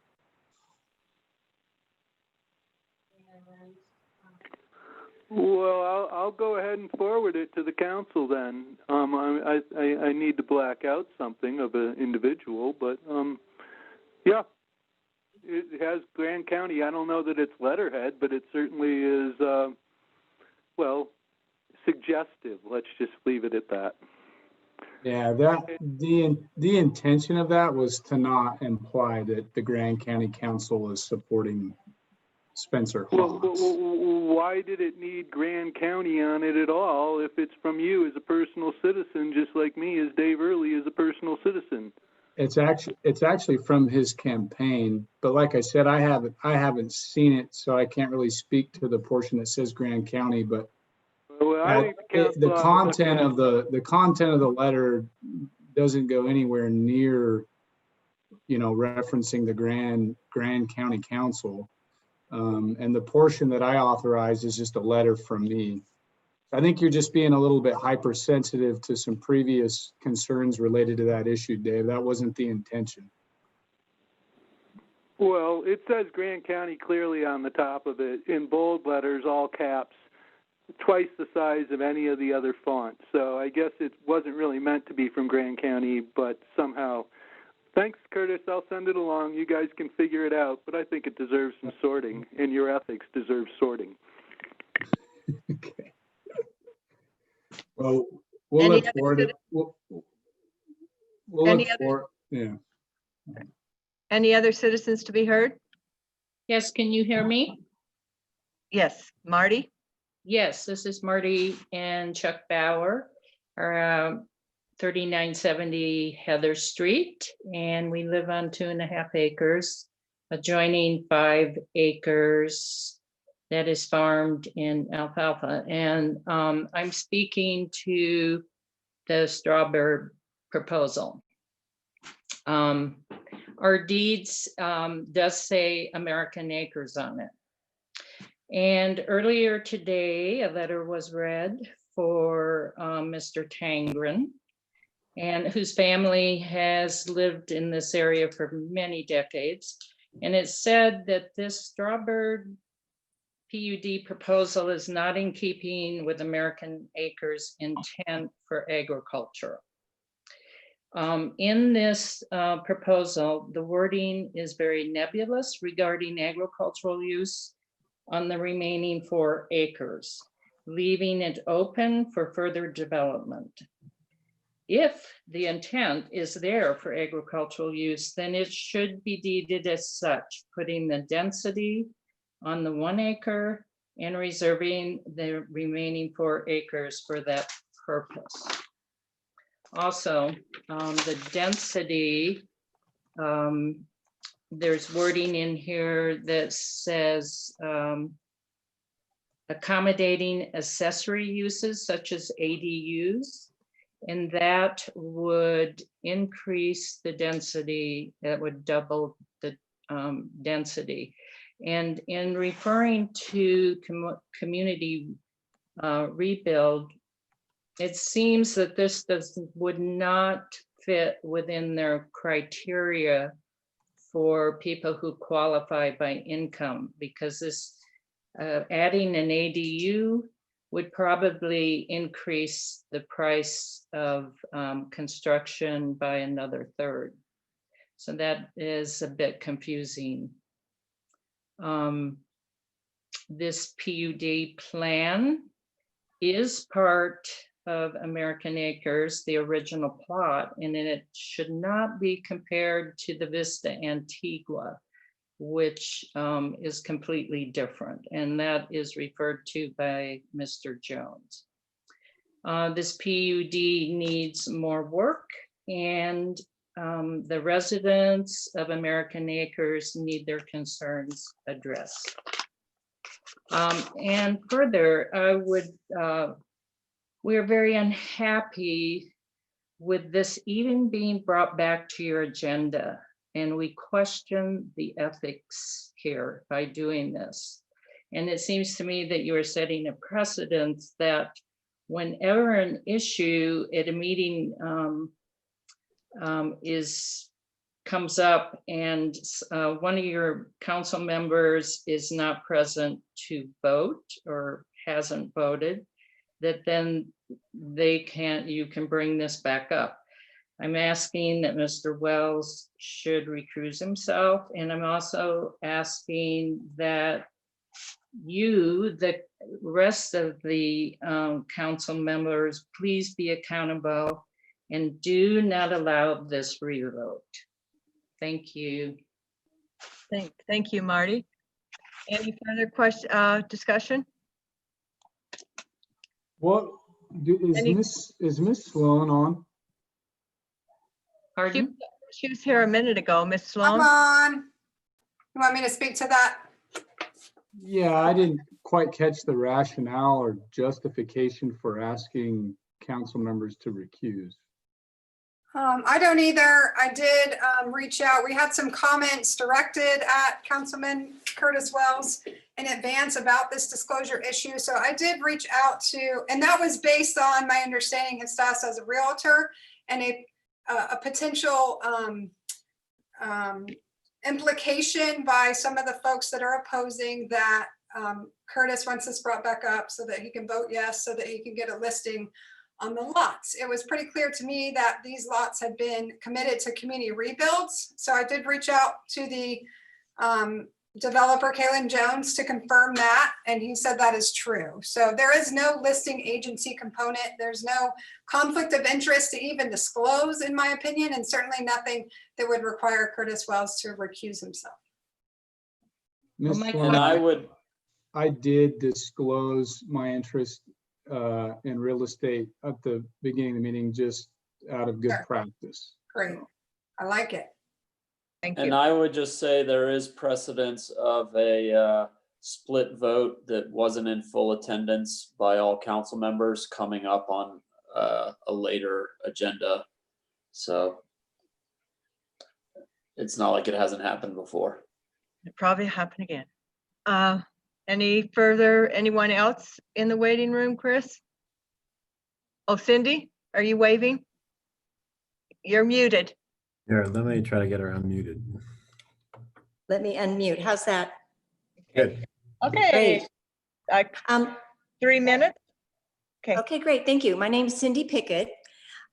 Well, I'll go ahead and forward it to the council then. I need to black out something of an individual, but yeah, it has Grand County. I don't know that it's letterhead, but it certainly is, well, suggestive. Let's just leave it at that. Yeah, the intention of that was to not imply that the Grand County Council is supporting Spencer Cox. Well, why did it need Grand County on it at all if it's from you as a personal citizen, just like me as Dave Early as a personal citizen? It's actually from his campaign, but like I said, I haven't seen it, so I can't really speak to the portion that says Grand County. But the content of the letter doesn't go anywhere near, referencing the Grand County Council. And the portion that I authorized is just a letter from me. I think you're just being a little bit hypersensitive to some previous concerns related to that issue, Dave. That wasn't the intention. Well, it says Grand County clearly on the top of it in bold letters, all caps, twice the size of any of the other fonts. So I guess it wasn't really meant to be from Grand County, but somehow. Thanks, Curtis. I'll send it along. You guys can figure it out, but I think it deserves some sorting, and your ethics deserve sorting. Okay. Well, we'll look forward to we'll look forward. Yeah. Any other citizens to be heard? Yes, can you hear me? Yes, Marty? Yes, this is Marty and Chuck Bauer, 3970 Heather Street, and we live on 2.5 acres, adjoining 5 acres that is farmed in alfalfa. And I'm speaking to the Strawbird proposal. Our deeds does say American Acres on it. And earlier today, a letter was read for Mr. Tangren, and whose family has lived in this area for many decades. And it said that this Strawbird PUD proposal is not in keeping with American Acres' intent for agriculture. In this proposal, the wording is very nebulous regarding agricultural use on the remaining 4 acres, leaving it open for further development. If the intent is there for agricultural use, then it should be deeded as such, putting the density on the 1 acre and reserving the remaining 4 acres for that purpose. Also, the density, there's wording in here that says accommodating accessory uses such as ADUs, and that would increase the density, that would double the density. And in referring to community rebuild, it seems that this would not fit within their criteria for people who qualify by income, because this adding an ADU would probably increase the price of construction by another 1/3. So that is a bit confusing. This PUD plan is part of American Acres, the original plot, and it should not be compared to the Vista Antigua, which is completely different, and that is referred to by Mr. Jones. This PUD needs more work, and the residents of American Acres need their concerns addressed. And further, we're very unhappy with this even being brought back to your agenda. And we question the ethics here by doing this. And it seems to me that you are setting a precedent that whenever an issue at a meeting comes up and one of your council members is not present to vote or hasn't voted, that then you can bring this back up. I'm asking that Mr. Wells should recuse himself, and I'm also asking that you, the rest of the council members, please be accountable and do not allow this revote. Thank you. Thank you, Marty. Any further discussion? What is Miss Sloan on? Pardon? She was here a minute ago, Miss Sloan. Come on. You want me to speak to that? Yeah, I didn't quite catch the rationale or justification for asking council members to recuse. I don't either. I did reach out. We had some comments directed at Councilman Curtis Wells in advance about this disclosure issue. So I did reach out to, and that was based on my understanding his status as a realtor and a potential implication by some of the folks that are opposing that Curtis wants this brought back up so that he can vote yes, so that he can get a listing on the lots. It was pretty clear to me that these lots had been committed to community rebuilds. So I did reach out to the developer, Kaylin Jones, to confirm that, and he said that is true. So there is no listing agency component. There's no conflict of interest to even disclose, in my opinion, and certainly nothing that would require Curtis Wells to recuse himself. Ms. my Sloan, God. I did disclose my interest in real estate at the beginning of the meeting, just out of good Sure. practice. Great. I like it. Thank you. And I would just say there is precedence of a split vote that wasn't in full attendance by all council members coming up on a later agenda. So it's not like it hasn't happened before. It probably happened again. Anyone else in the waiting room, Chris? Oh, Cindy, are you waving? You're muted. Here, let me try to get her unmuted. Let me unmute. How's that? Good. Okay. Great. 3 minutes. Okay. Okay, great. Thank you. My name is Cindy Pickett.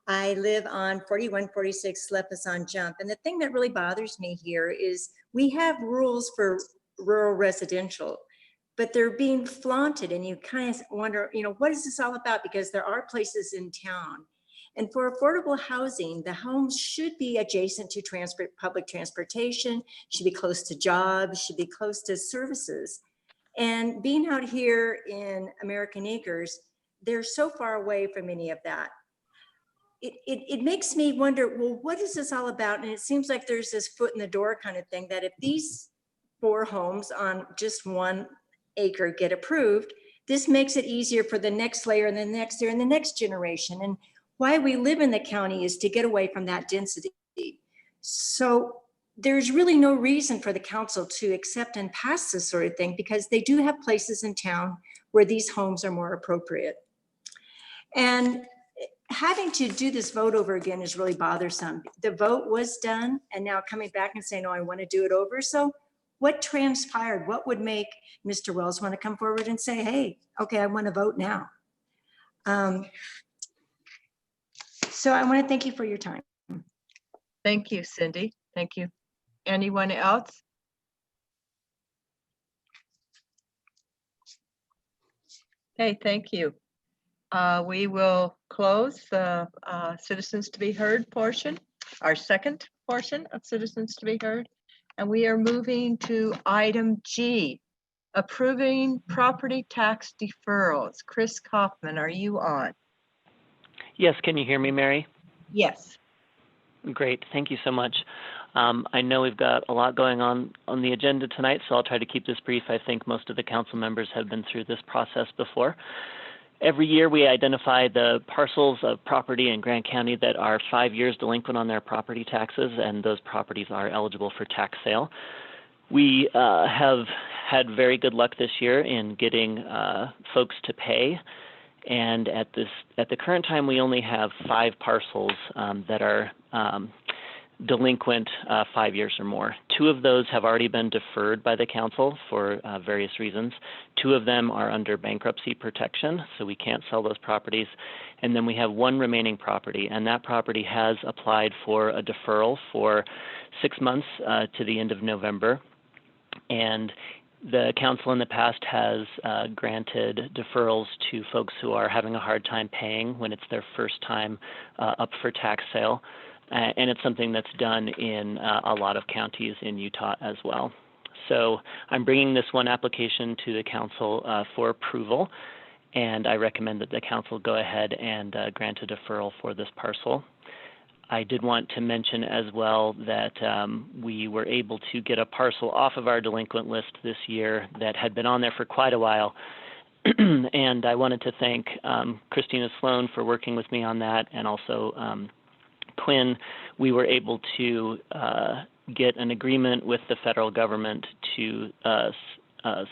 I live on 4146 Lepasan Jump. And the thing that really bothers me here is we have rules for rural residential, but they're being flaunted and you kind of wonder, what is this all about? Because there are places in town. And for affordable housing, the homes should be adjacent to public transportation, should be close to jobs, should be close to services. And being out here in American Acres, they're so far away from any of that. It makes me wonder, well, what is this all about? And it seems like there's this foot in the door kind of thing that if these 4 homes on just 1 acre get approved, this makes it easier for the next layer and the next layer and the next generation. And why we live in the county is to get away from that density. So there's really no reason for the council to accept and pass this sort of thing because they do have places in town where these homes are more appropriate. And having to do this vote over again is really bothersome. The vote was done and now coming back and saying, oh, I want to do it over. So what transpired? What would make Mr. Wells want to come forward and say, hey, okay, I want to vote now? So I want to thank you for your time. Thank you, Cindy. Thank you. Anyone else? Okay, thank you. We will close the citizens to be heard portion, our second portion of citizens to be heard. And we are moving to item G, approving property tax deferrals. Chris Kaufman, are you on? Yes, can you hear me, Mary? Yes. Great, thank you so much. I know we've got a lot going on the agenda tonight, so I'll try to keep this brief. I think most of the council members have been through this process before. Every year we identify the parcels of property in Grant County that are 5 years delinquent on their property taxes, and those properties are eligible for tax sale. We have had very good luck this year in getting folks to pay. And at the current time, we only have 5 parcels that are delinquent 5 years or more. 2 of those have already been deferred by the council for various reasons. 2 of them are under bankruptcy protection, so we can't sell those properties. And then we have 1 remaining property, and that property has applied for a deferral for 6 months to the end of November. And the council in the past has granted deferrals to folks who are having a hard time paying when it's their first time up for tax sale. And it's something that's done in a lot of counties in Utah as well. So I'm bringing this one application to the council for approval, and I recommend that the council go ahead and grant a deferral for this parcel. I did want to mention as well that we were able to get a parcel off of our delinquent list this year that had been on there for quite a while. And I wanted to thank Christina Sloan for working with me on that, and also Quinn. We were able to get an agreement with the federal government to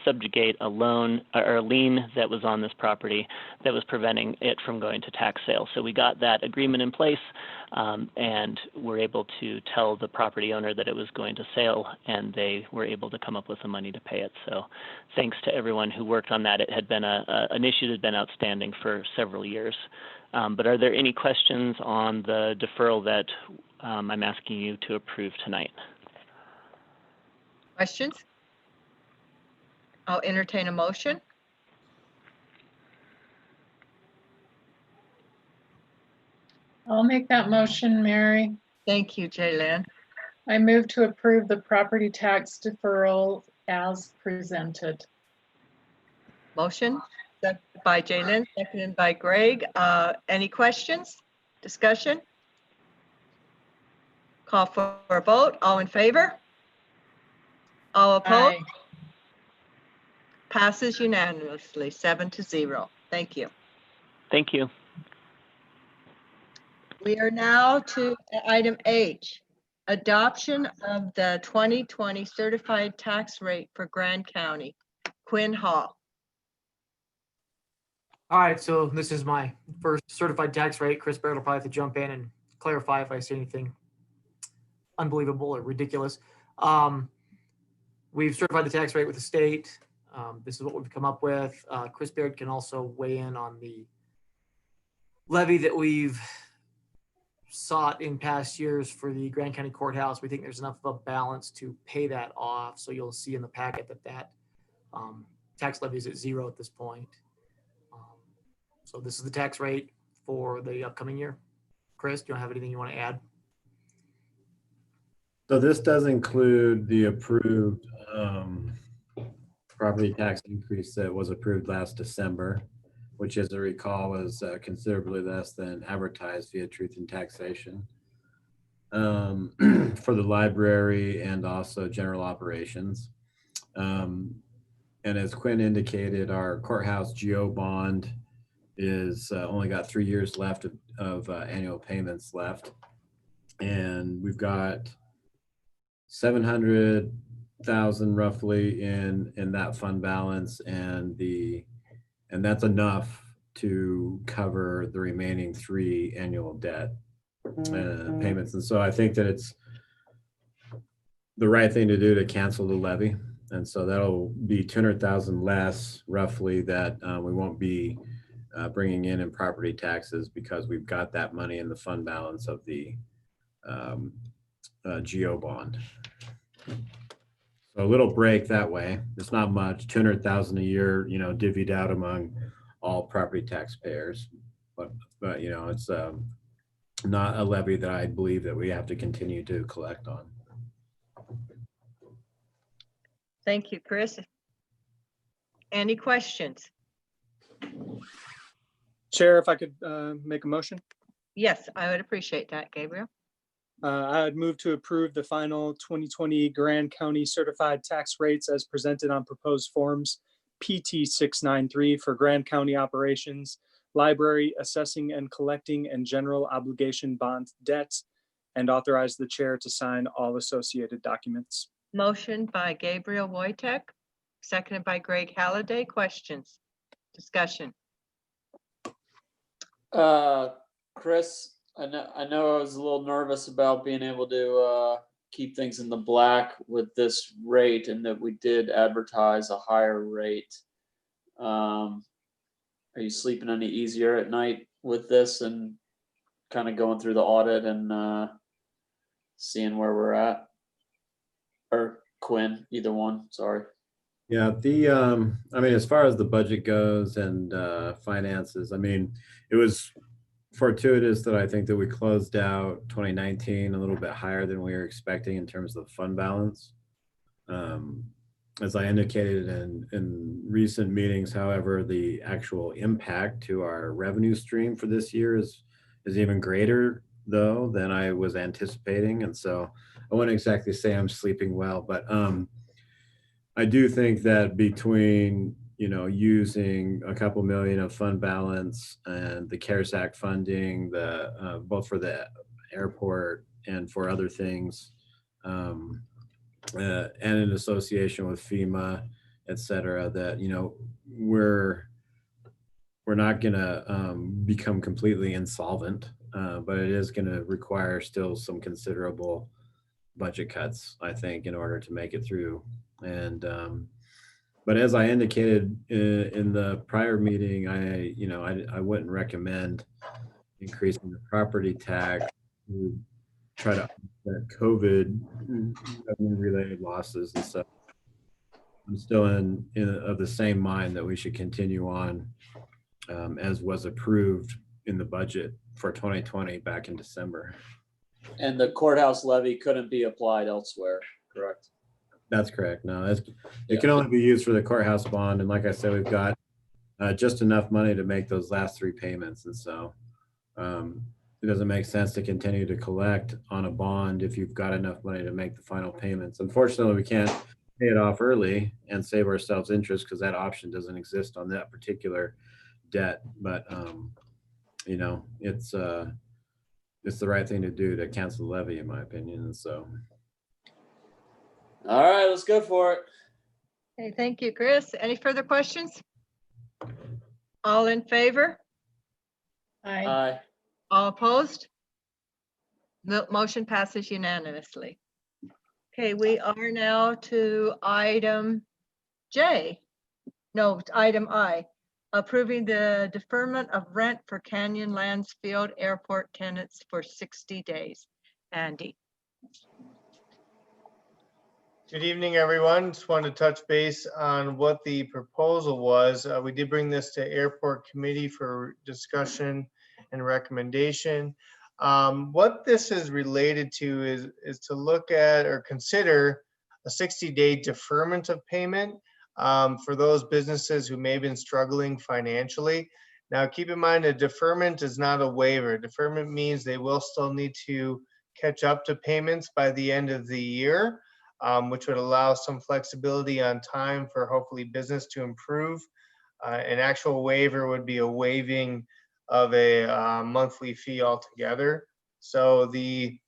subjugate a loan or a lien that was on this property that was preventing it from going to tax sale. So we got that agreement in place, and were able to tell the property owner that it was going to sale, and they were able to come up with the money to pay it. So thanks to everyone who worked on that. It had been an issue that had been outstanding for several years. But are there any questions on the deferral that I'm asking you to approve tonight? Questions? I'll entertain a motion. I'll make that motion, Mary. Thank you, Jaylyn. I move to approve the property tax deferral as presented. Motion by Jaylyn, seconded by Greg. Any questions? Discussion? Call for a vote. All in favor? All opposed? Aye. Passes unanimously, 7-0. Thank you. Thank you. We are now to item H, adoption of the 2020 certified tax rate for Grand County. Quinn Hall. All right, so this is my first certified tax rate. Chris Barrett will probably have to jump in and clarify if I say anything unbelievable or ridiculous. We've certified the tax rate with the state. This is what we've come up with. Chris Barrett can also weigh in on the levy that we've sought in past years for the Grand County Courthouse. We think there's enough of a balance to pay that off. So you'll see in the packet that tax levy is at 0 at this point. So this is the tax rate for the upcoming year. Chris, do you have anything you want to add? So this does include the approved property tax increase that was approved last December, which, as I recall, was considerably less than advertised via Truth in Taxation for the library and also general operations. And as Quinn indicated, our courthouse GO bond is only got 3 years left of annual payments left. And we've got 700,000 roughly in that fund balance, and that's enough to cover the remaining 3 annual debt payments. And so I think that it's the right thing to do to cancel the levy. And so that'll be 200,000 less roughly that we won't be bringing in property taxes, because we've got that money in the fund balance of the GO bond. So a little break that way. It's not much, 200,000 a year, divvied out among all property taxpayers, but it's not a levy that I believe that we have to continue to collect on. Thank you, Chris. Any questions? Chair, if I could make a motion. Yes, I would appreciate that, Gabriel. I would move to approve the final 2020 Grand County certified tax rates as presented on proposed forms PT 693 for Grand County operations, library, assessing and collecting, and general obligation bond debts, and authorize the chair to sign all associated documents. Motion by Gabriel Wojtek, seconded by Greg Halliday. Questions? Discussion? Chris, I know I was a little nervous about being able to keep things in the black with this rate, and that we did advertise a higher rate. Are you sleeping any easier at night with this and kind of going through the audit and seeing where we're at? Or Quinn, either one, sorry. Yeah, as far as the budget goes and finances, it was fortuitous that I think that we closed out 2019 a little bit higher than we were expecting in terms of the fund balance. As I indicated in recent meetings, however, the actual impact to our revenue stream for this year is even greater, though, than I was anticipating. And so I wouldn't exactly say I'm sleeping well, but I do think that between using a couple million of fund balance and the CARES Act funding, both for the airport and for other things, and in association with FEMA, et cetera, that we're not going to become completely insolvent, but it is going to require still some considerable budget cuts, I think, in order to make it through. And but as I indicated in the prior meeting, I wouldn't recommend increasing the property tax to try to offset COVID related losses and stuff. I'm still of the same mind that we should continue on as was approved in the budget for 2020 back in December. And the courthouse levy couldn't be applied elsewhere, correct? That's correct. No, it can only be used for the courthouse bond. And like I said, we've got just enough money to make those last 3 payments. And so it doesn't make sense to continue to collect on a bond if you've got enough money to make the final payments. Unfortunately, we can't pay it off early and save ourselves interest, because that option doesn't exist on that particular debt. But, it's the right thing to do to cancel the levy, in my opinion. And so. All right, let's go for it. Okay, thank you, Chris. Any further questions? All in favor? Aye. All opposed? Motion passes unanimously. Okay, we are now to item J. No, item I, approving the deferment of rent for Canyon Landsfield Airport tenants for 60 days. Andy. Good evening, everyone. Just wanted to touch base on what the proposal was. We did bring this to Airport Committee for discussion and recommendation. What this is related to is to look at or consider a 60-day deferment of payment for those businesses who may have been struggling financially. Now, keep in mind, a deferment is not a waiver. Deferment means they will still need to catch up to payments by the end of the year. Which would allow some flexibility on time for hopefully business to improve. An actual waiver would be a waiving of a monthly fee altogether. So the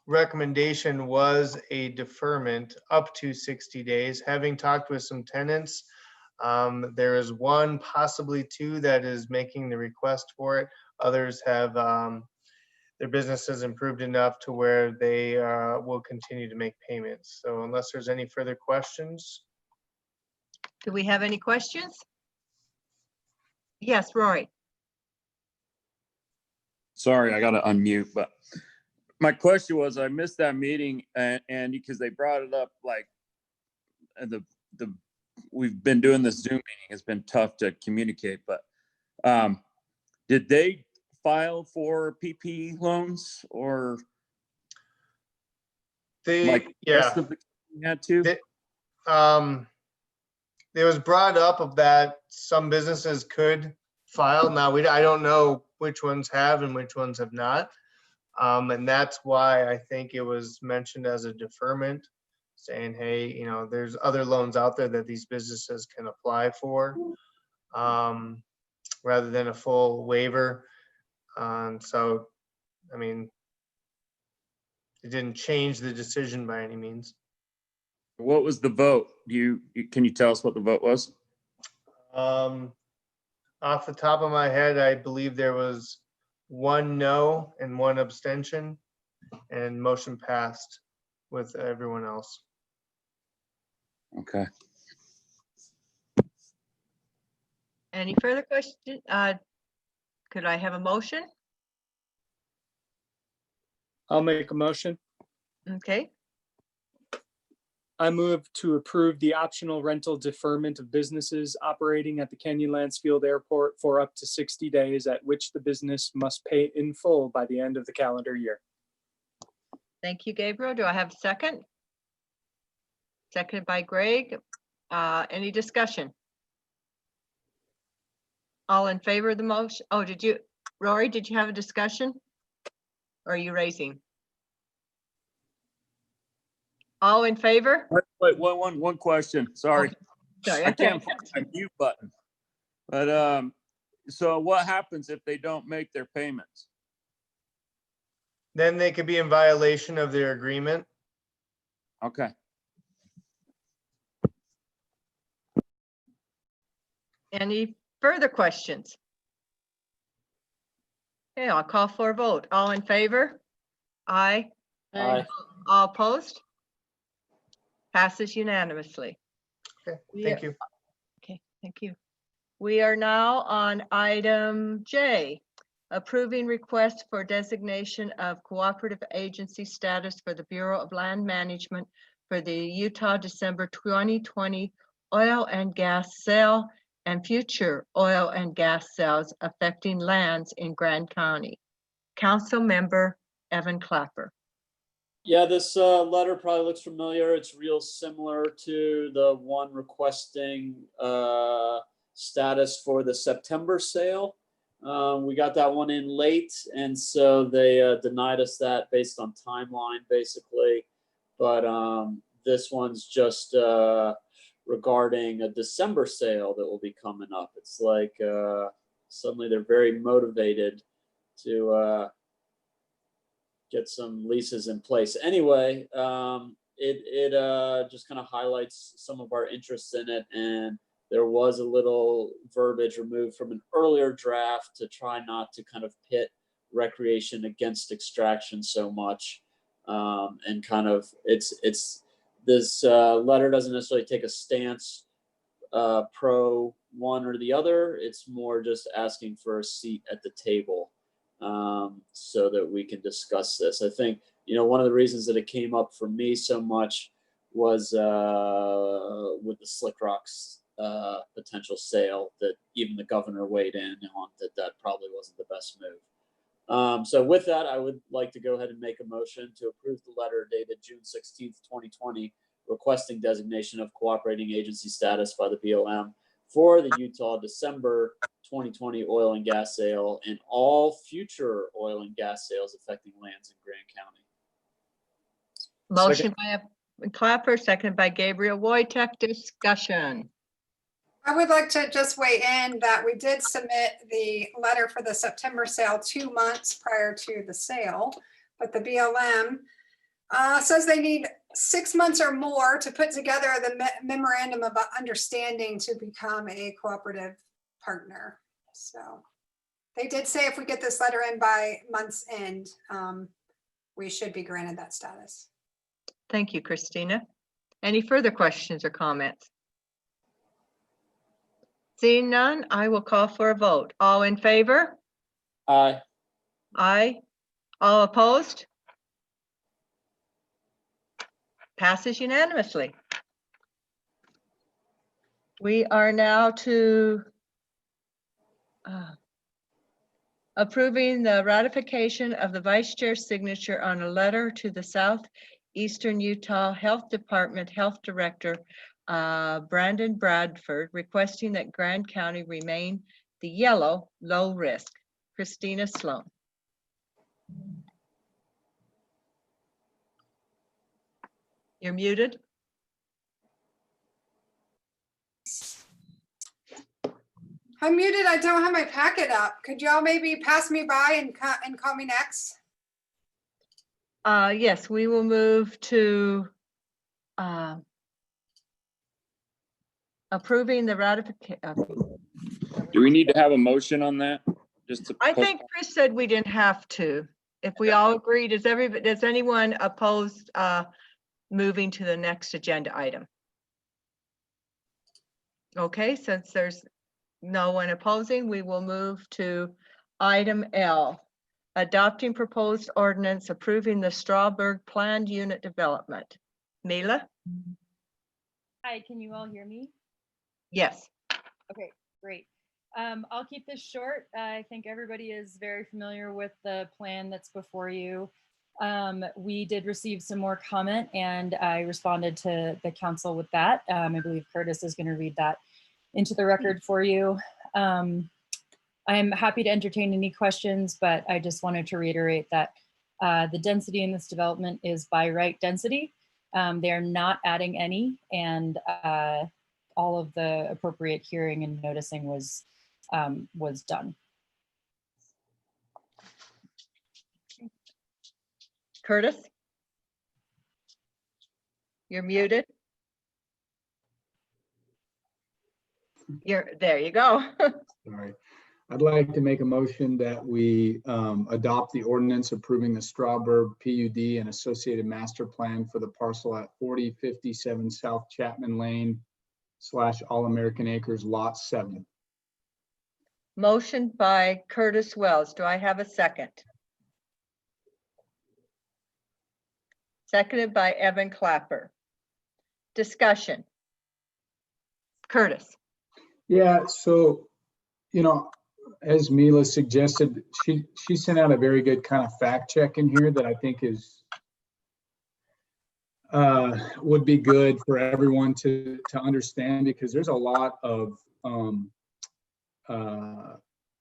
recommendation was a deferment up to 60 days. Having talked with some tenants, there is one, possibly two, that is making the request for it. Others have their business has improved enough to where they will continue to make payments. So unless there's any further questions. Do we have any questions? Yes, Rory. Sorry, I got to unmute, but my question was, I missed that meeting and because they brought it up, like we've been doing this Zoom meeting. It's been tough to communicate, but did they file for PP loans or Had to? It was brought up of that some businesses could file. Now I don't know which ones have and which ones have not. And that's why I think it was mentioned as a deferment, saying, hey, you know, there's other loans out there that these businesses can apply for, rather than a full waiver. So, I mean, it didn't change the decision by any means. What was the vote? Can you tell us what the vote was? Off the top of my head, I believe there was 1 no and 1 abstention, and motion passed with everyone else. Okay. Any further questions? Could I have a motion? I'll make a motion. Okay, I move to approve the optional rental deferment of businesses operating at the Canyon Landsfield Airport for up to 60 days, at which the business must pay in full by the end of the calendar year. thank you, Gabriel. Do I have a second? Seconded by Greg. Any discussion? All in favor of the motion? Oh, Rory, did you have a discussion? Or are you raising? All in favor? Wait, one question. Sorry. Sorry. I can't find my mute button. But so what happens if they don't make their payments? Then they could be in violation of their agreement. Okay. Any further questions? Okay, I'll call for a vote. All in favor? Aye. Aye. All opposed? Passes unanimously. Okay, thank you. Okay, thank you. We are now on item J, approving request for designation of cooperative agency status for the Bureau of Land Management for the Utah December 2020 oil and gas sale and future oil and gas sales affecting lands in Grand County. Council Member Evan Clapper. Yeah, this letter probably looks familiar. It's real similar to the one requesting status for the September sale. We got that one in late, and so they denied us that based on timeline, basically. But this one's just regarding a December sale that will be coming up. It's like suddenly they're very motivated to get some leases in place. Anyway, it just kind of highlights some of our interests in it, and there was a little verbiage removed from an earlier draft to try not to kind of pit recreation against extraction so much. And kind of it's this letter doesn't necessarily take a stance pro one or the other. It's more just asking for a seat at the table so that we can discuss this. I think, you know, one of the reasons that it came up for me so much was with the Slick Rocks potential sale, that even the governor weighed in on that probably wasn't the best move. So with that, I would like to go ahead and make a motion to approve the letter dated June 16th, 2020, requesting designation of cooperating agency status by the BLM for the Utah December 2020 oil and gas sale and all future oil and gas sales affecting lands in Grand County. Motion by Evan Clapper, seconded by Gabriel Wojtek. Discussion. I would like to just weigh in that we did submit the letter for the September sale 2 months prior to the sale, but the BLM says they need 6 months or more to put together the memorandum of understanding to become a cooperative partner. So they did say if we get this letter in by month's end, we should be granted that status. Thank you, Christina. Any further questions or comments? Seeing none, I will call for a vote. All in favor? Aye. Aye. All opposed? Passes unanimously. We are now to approving the ratification of the vice chair's signature on a letter to the Southeastern Utah Health Department Health Director, Brandon Bradford, requesting that Grand County remain the yellow low risk. Christina Sloan. You're muted. I'm muted. I don't have my packet up. Could y'all maybe pass me by and call me next? Yes, we will move to approving the ratification. Do we need to have a motion on that? Just to I think Chris said we didn't have to. If we all agree, does anyone oppose moving to the next agenda item? Okay, since there's no one opposing, we will move to item L, adopting proposed ordinance approving the Strawberg planned unit development. Mila? Hi, can you all hear me? Yes. Okay, great. I'll keep this short. I think everybody is very familiar with the plan that's before you. We did receive some more comment and I responded to the council with that. I believe Curtis is going to read that into the record for you. I'm happy to entertain any questions, but I just wanted to reiterate that the density in this development is by right density. They are not adding any, and all of the appropriate hearing and noticing was done. Curtis? You're muted. There you go. Sorry. I'd like to make a motion that we adopt the ordinance approving the Strawberg PUD and associated master plan for the parcel at 4057 South Chapman Lane / All American Acres Lot 7. Motion by Curtis Wells. Do I have a second? Seconded by Evan Clapper. Discussion. Curtis. Yeah, so, you know, as Mila suggested, she sent out a very good kind of fact check in here that I think is would be good for everyone to understand, because there's a lot of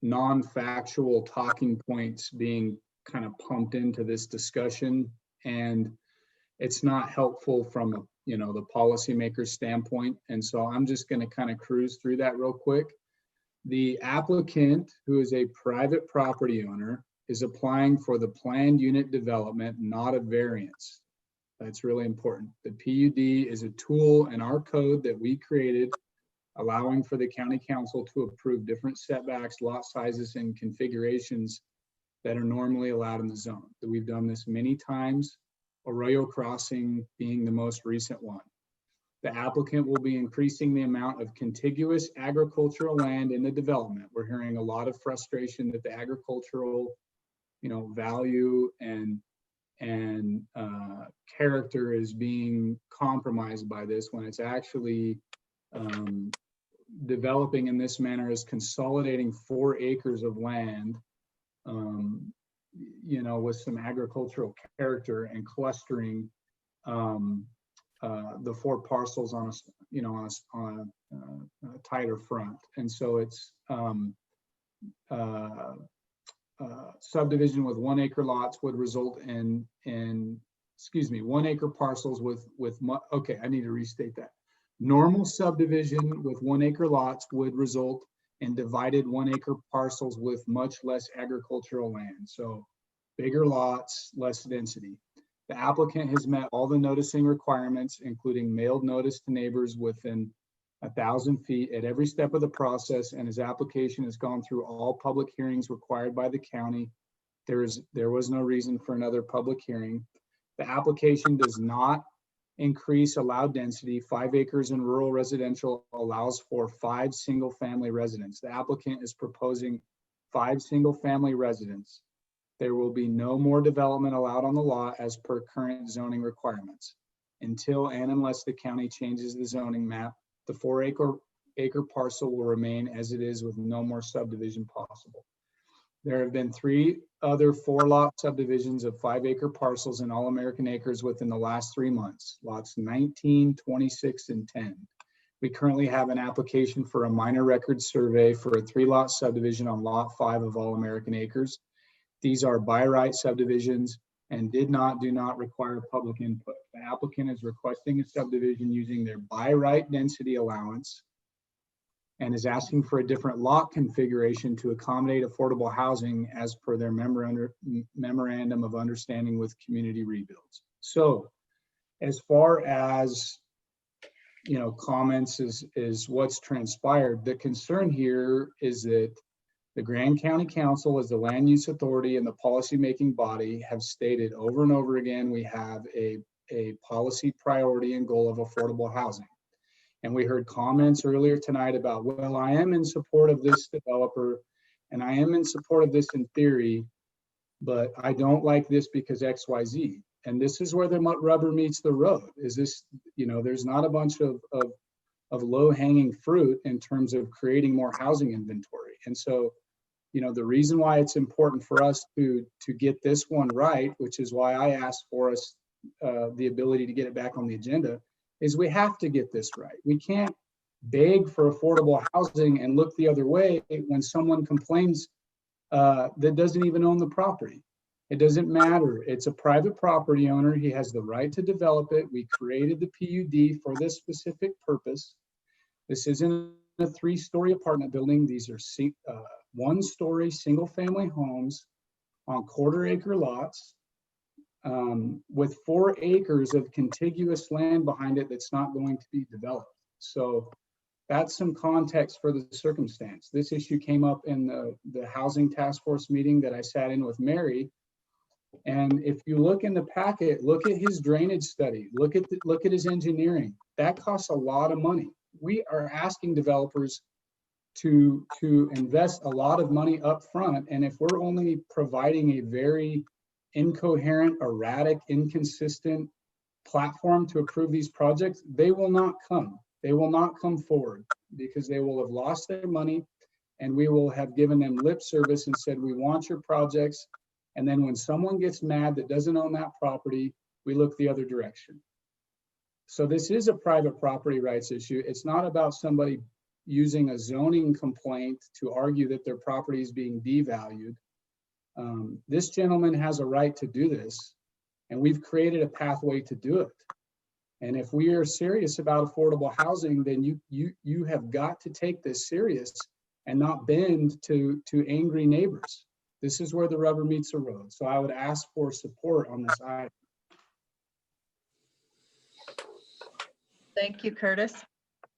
non-factual talking points being kind of pumped into this discussion, and it's not helpful from a, you know, the policymaker standpoint. And so I'm just going to kind of cruise through that real quick. The applicant, who is a private property owner, is applying for the planned unit development, not a variance. That's really important. The PUD is a tool in our code that we created, allowing for the county council to approve different setbacks, lot sizes, and configurations that are normally allowed in the zone. We've done this many times, Arroyo Crossing being the most recent one. The applicant will be increasing the amount of contiguous agricultural land in the development. We're hearing a lot of frustration that the agricultural, value and character is being compromised by this, when it's actually developing in this manner is consolidating 4 acres of land, with some agricultural character and clustering the 4 parcels on a tighter front. And so it's subdivision with 1 acre lots would result in 1 acre parcels okay, I need to restate that. Normal subdivision with 1 acre lots would result in divided 1 acre parcels with much less agricultural land. So bigger lots, less density. The applicant has met all the noticing requirements, including mailed notice to neighbors within 1,000 feet at every step of the process, and his application has gone through all public hearings required by the county. There was no reason for another public hearing. The application does not increase allowed density. 5 acres in rural residential allows for 5 single-family residents. The applicant is proposing 5 single-family residents. There will be no more development allowed on the lot as per current zoning requirements until and unless the county changes the zoning map. The 4 acre parcel will remain as it is with no more subdivision possible. There have been 3 other 4-lot subdivisions of 5 acre parcels in All American Acres within the last 3 months, lots 19, 26, and 10. We currently have an application for a minor record survey for a 3-lot subdivision on lot 5 of All American Acres. These are by right subdivisions and do not require public input. The applicant is requesting a subdivision using their by right density allowance and is asking for a different lot configuration to accommodate affordable housing as per their memorandum of understanding with community rebuilds. So as far as comments is what's transpired, the concern here is that the Grand County Council, as the land use authority and the policymaking body, have stated over and over again, we have a policy priority and goal of affordable housing. And we heard comments earlier tonight about, well, I am in support of this developer and I am in support of this in theory, but I don't like this because X, Y, Z. And this is where the rubber meets the road. Is this, there's not a bunch of low hanging fruit in terms of creating more housing inventory. And so, the reason why it's important for us to get this one right, which is why I asked for us the ability to get it back on the agenda, is we have to get this right. We can't beg for affordable housing and look the other way when someone complains that doesn't even own the property. It doesn't matter. It's a private property owner. He has the right to develop it. We created the PUD for this specific purpose. This isn't a 3-story apartment building. These are 1-story single-family homes on 1/4 acre lots with 4 acres of contiguous land behind it that's not going to be developed. So that's some context for the circumstance. This issue came up in the housing task force meeting that I sat in with Mary. And if you look in the packet, look at his drainage study, look at his engineering. That costs a lot of money. We are asking developers to invest a lot of money up front. And if we're only providing a very incoherent, erratic, inconsistent platform to approve these projects, they will not come. They will not come forward because they will have lost their money and we will have given them lip service and said, we want your projects. And then when someone gets mad that doesn't own that property, we look the other direction. So this is a private property rights issue. It's not about somebody using a zoning complaint to argue that their property is being devalued. This gentleman has a right to do this, and we've created a pathway to do it. And if we are serious about affordable housing, then you have got to take this serious and not bend to angry neighbors. This is where the rubber meets the road. So I would ask for support on this item. Thank you, Curtis.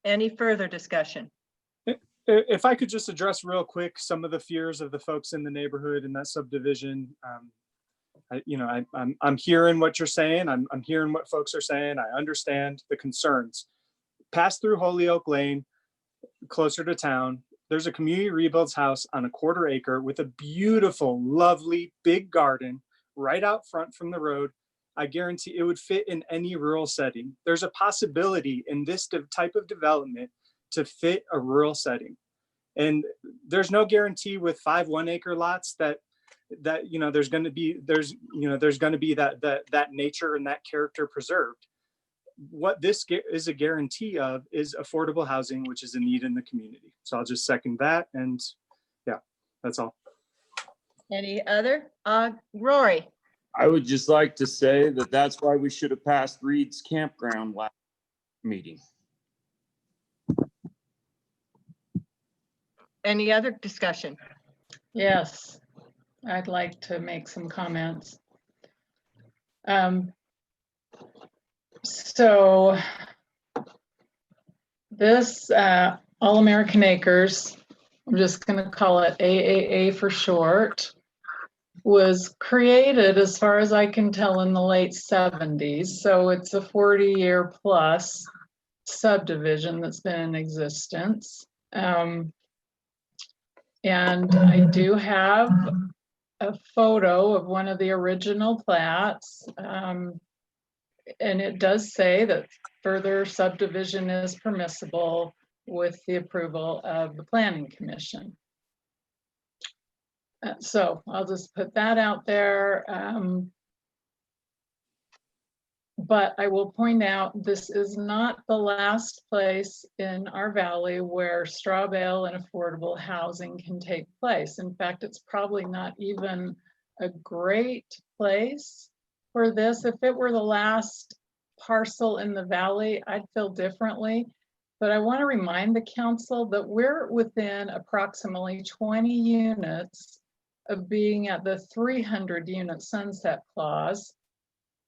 Any further discussion? If I could just address real quick some of the fears of the folks in the neighborhood in that subdivision. I'm hearing what you're saying. I'm hearing what folks are saying. I understand the concerns. Pass through Holyoke Lane, closer to town. There's a community rebuilds house on a 1/4 acre with a beautiful, lovely, big garden right out front from the road. I guarantee it would fit in any rural setting. There's a possibility in this type of development to fit a rural setting. And there's no guarantee with 5 1-acre lots that there's going to be that nature and that character preserved. What this is a guarantee of is affordable housing, which is a need in the community. So I'll just second that. And yeah, that's all. Any other? Rory? I would just like to say that that's why we should have passed Reed's campground last meeting. Any other discussion? Yes, I'd like to make some comments. So this All-American Acres, I'm just going to call it AAA for short, was created, as far as I can tell, in the late 70s. So it's a 40-year plus subdivision that's been in existence. And I do have a photo of one of the original plats. And it does say that further subdivision is permissible with the approval of the Planning Commission. So I'll just put that out there. But I will point out, this is not the last place in our valley where straw bale and affordable housing can take place. In fact, it's probably not even a great place for this. If it were the last parcel in the valley, I'd feel differently. But I want to remind the council that we're within approximately 20 units of being at the 300 unit sunset clause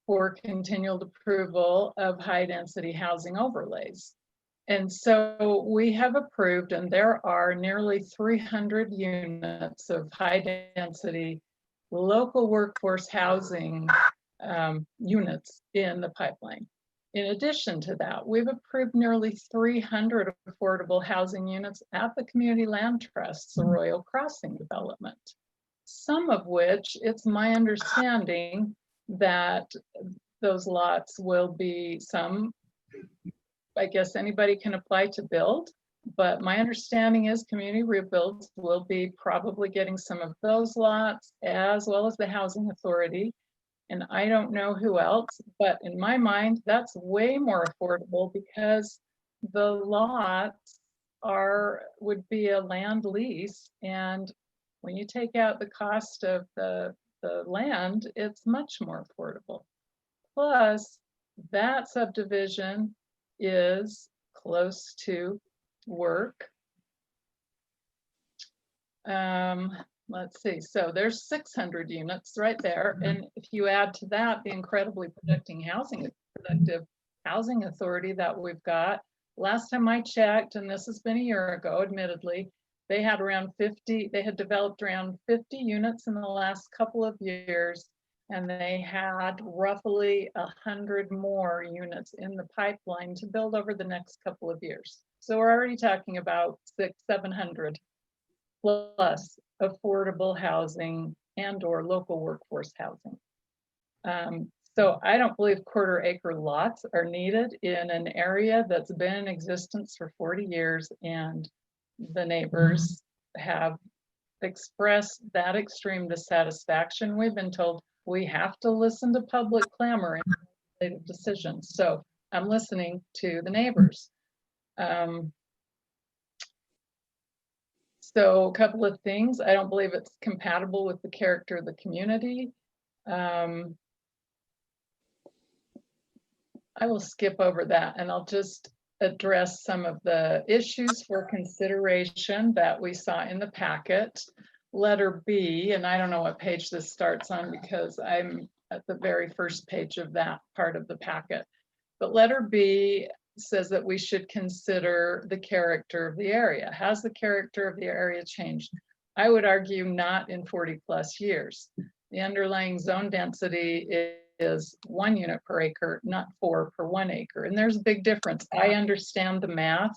for continual approval of high density housing overlays. And so we have approved, and there are nearly 300 units of high density local workforce housing units in the pipeline. In addition to that, we've approved nearly 300 affordable housing units at the Community Land Trust's Arroyo Crossing development, some of which it's my understanding that those lots will be some, I guess anybody can apply to build, but my understanding is Community Rebuilds will be probably getting some of those lots as well as the Housing Authority. And I don't know who else, but in my mind, that's way more affordable because the lots would be a land lease. And when you take out the cost of the land, it's much more affordable. Plus, that subdivision is close to work. Let's see, so there's 600 units right there. And if you add to that the incredibly productive housing authority that we've got, last time I checked, and this has been a year ago, admittedly, they had developed around 50 units in the last couple of years, and they had roughly 100 more units in the pipeline to build over the next couple of years. So we're already talking about 600-700 plus affordable housing and or local workforce housing. So I don't believe 1/4 acre lots are needed in an area that's been in existence for 40 years, and the neighbors have expressed that extreme dissatisfaction. We've been told we have to listen to public clamor in decisions. So I'm listening to the neighbors. So a couple of things. I don't believe it's compatible with the character of the community. I will skip over that and I'll just address some of the issues for consideration that we saw in the packet. Letter B, and I don't know what page this starts on because I'm at the very first page of that part of the packet. But letter B says that we should consider the character of the area. Has the character of the area changed? I would argue not in 40+ years. The underlying zone density is 1 unit per acre, not 4 per 1 acre. And there's a big difference. I understand the math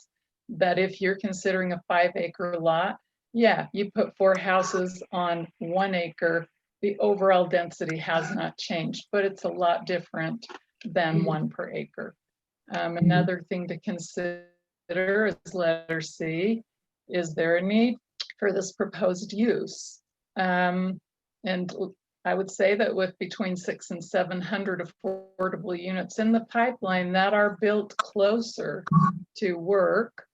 that if you're considering a 5-acre lot, yeah, you put 4 houses on 1 acre, the overall density has not changed, but it's a lot different than 1 per acre. Another thing to consider is letter C. Is there a need for this proposed use? And I would say that with between 600 and 700 affordable units in the pipeline that are built closer to work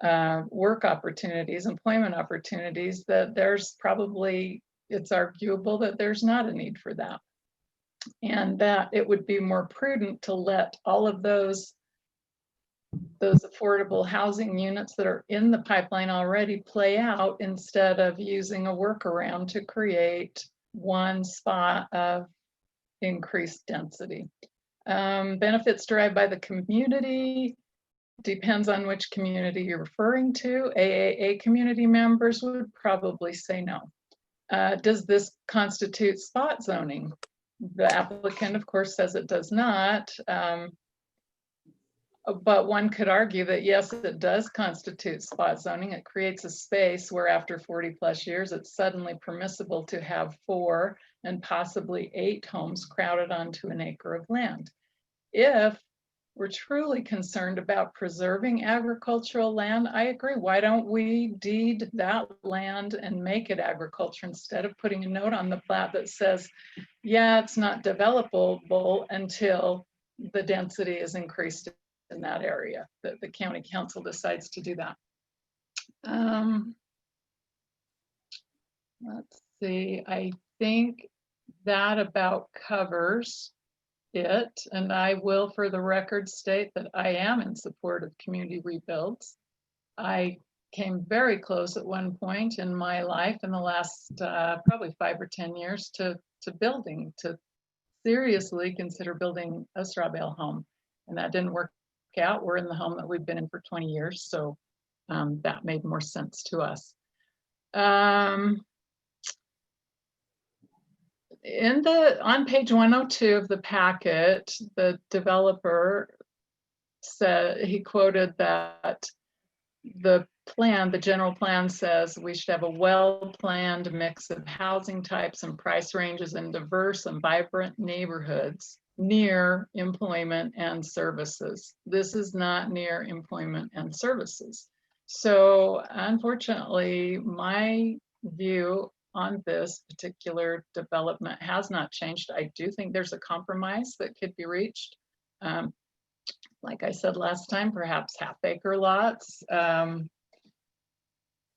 opportunities, employment opportunities, that there's probably, it's arguable that there's not a need for that. And that it would be more prudent to let all of those affordable housing units that are in the pipeline already play out instead of using a workaround to create one spot of increased density. Benefits derived by the community depends on which community you're referring to. AAA community members would probably say no. Does this constitute spot zoning? The applicant, of course, says it does not. But one could argue that yes, it does constitute spot zoning. It creates a space where after 40+ years, it's suddenly permissible to have 4 and possibly 8 homes crowded onto an acre of land. If we're truly concerned about preserving agricultural land, I agree. Why don't we deed that land and make it agriculture instead of putting a note on the plat that says, yeah, it's not developable until the density is increased in that area, that the county council decides to do that. Let's see, I think that about covers it. And I will, for the record, state that I am in support of community rebuilds. I came very close at one point in my life in the last probably 5 or 10 years to seriously consider building a straw bale home. And that didn't work out. We're in the home that we've been in for 20 years. So that made more sense to us. On page 102 of the packet, the developer said, he quoted that the general plan says we should have a well-planned mix of housing types and price ranges in diverse and vibrant neighborhoods near employment and services. This is not near employment and services. So unfortunately, my view on this particular development has not changed. I do think there's a compromise that could be reached. Like I said last time, perhaps half-acre lots. The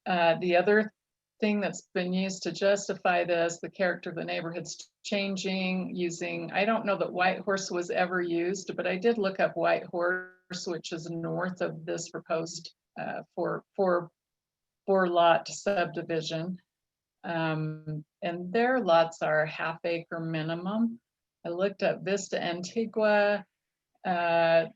other thing that's been used to justify this, the character of the neighborhood's changing using, I don't know that White Horse was ever used, but I did look up White Horse, which is north of this proposed four-lot subdivision. And their lots are half-acre minimum. I looked up Vista Antigua. The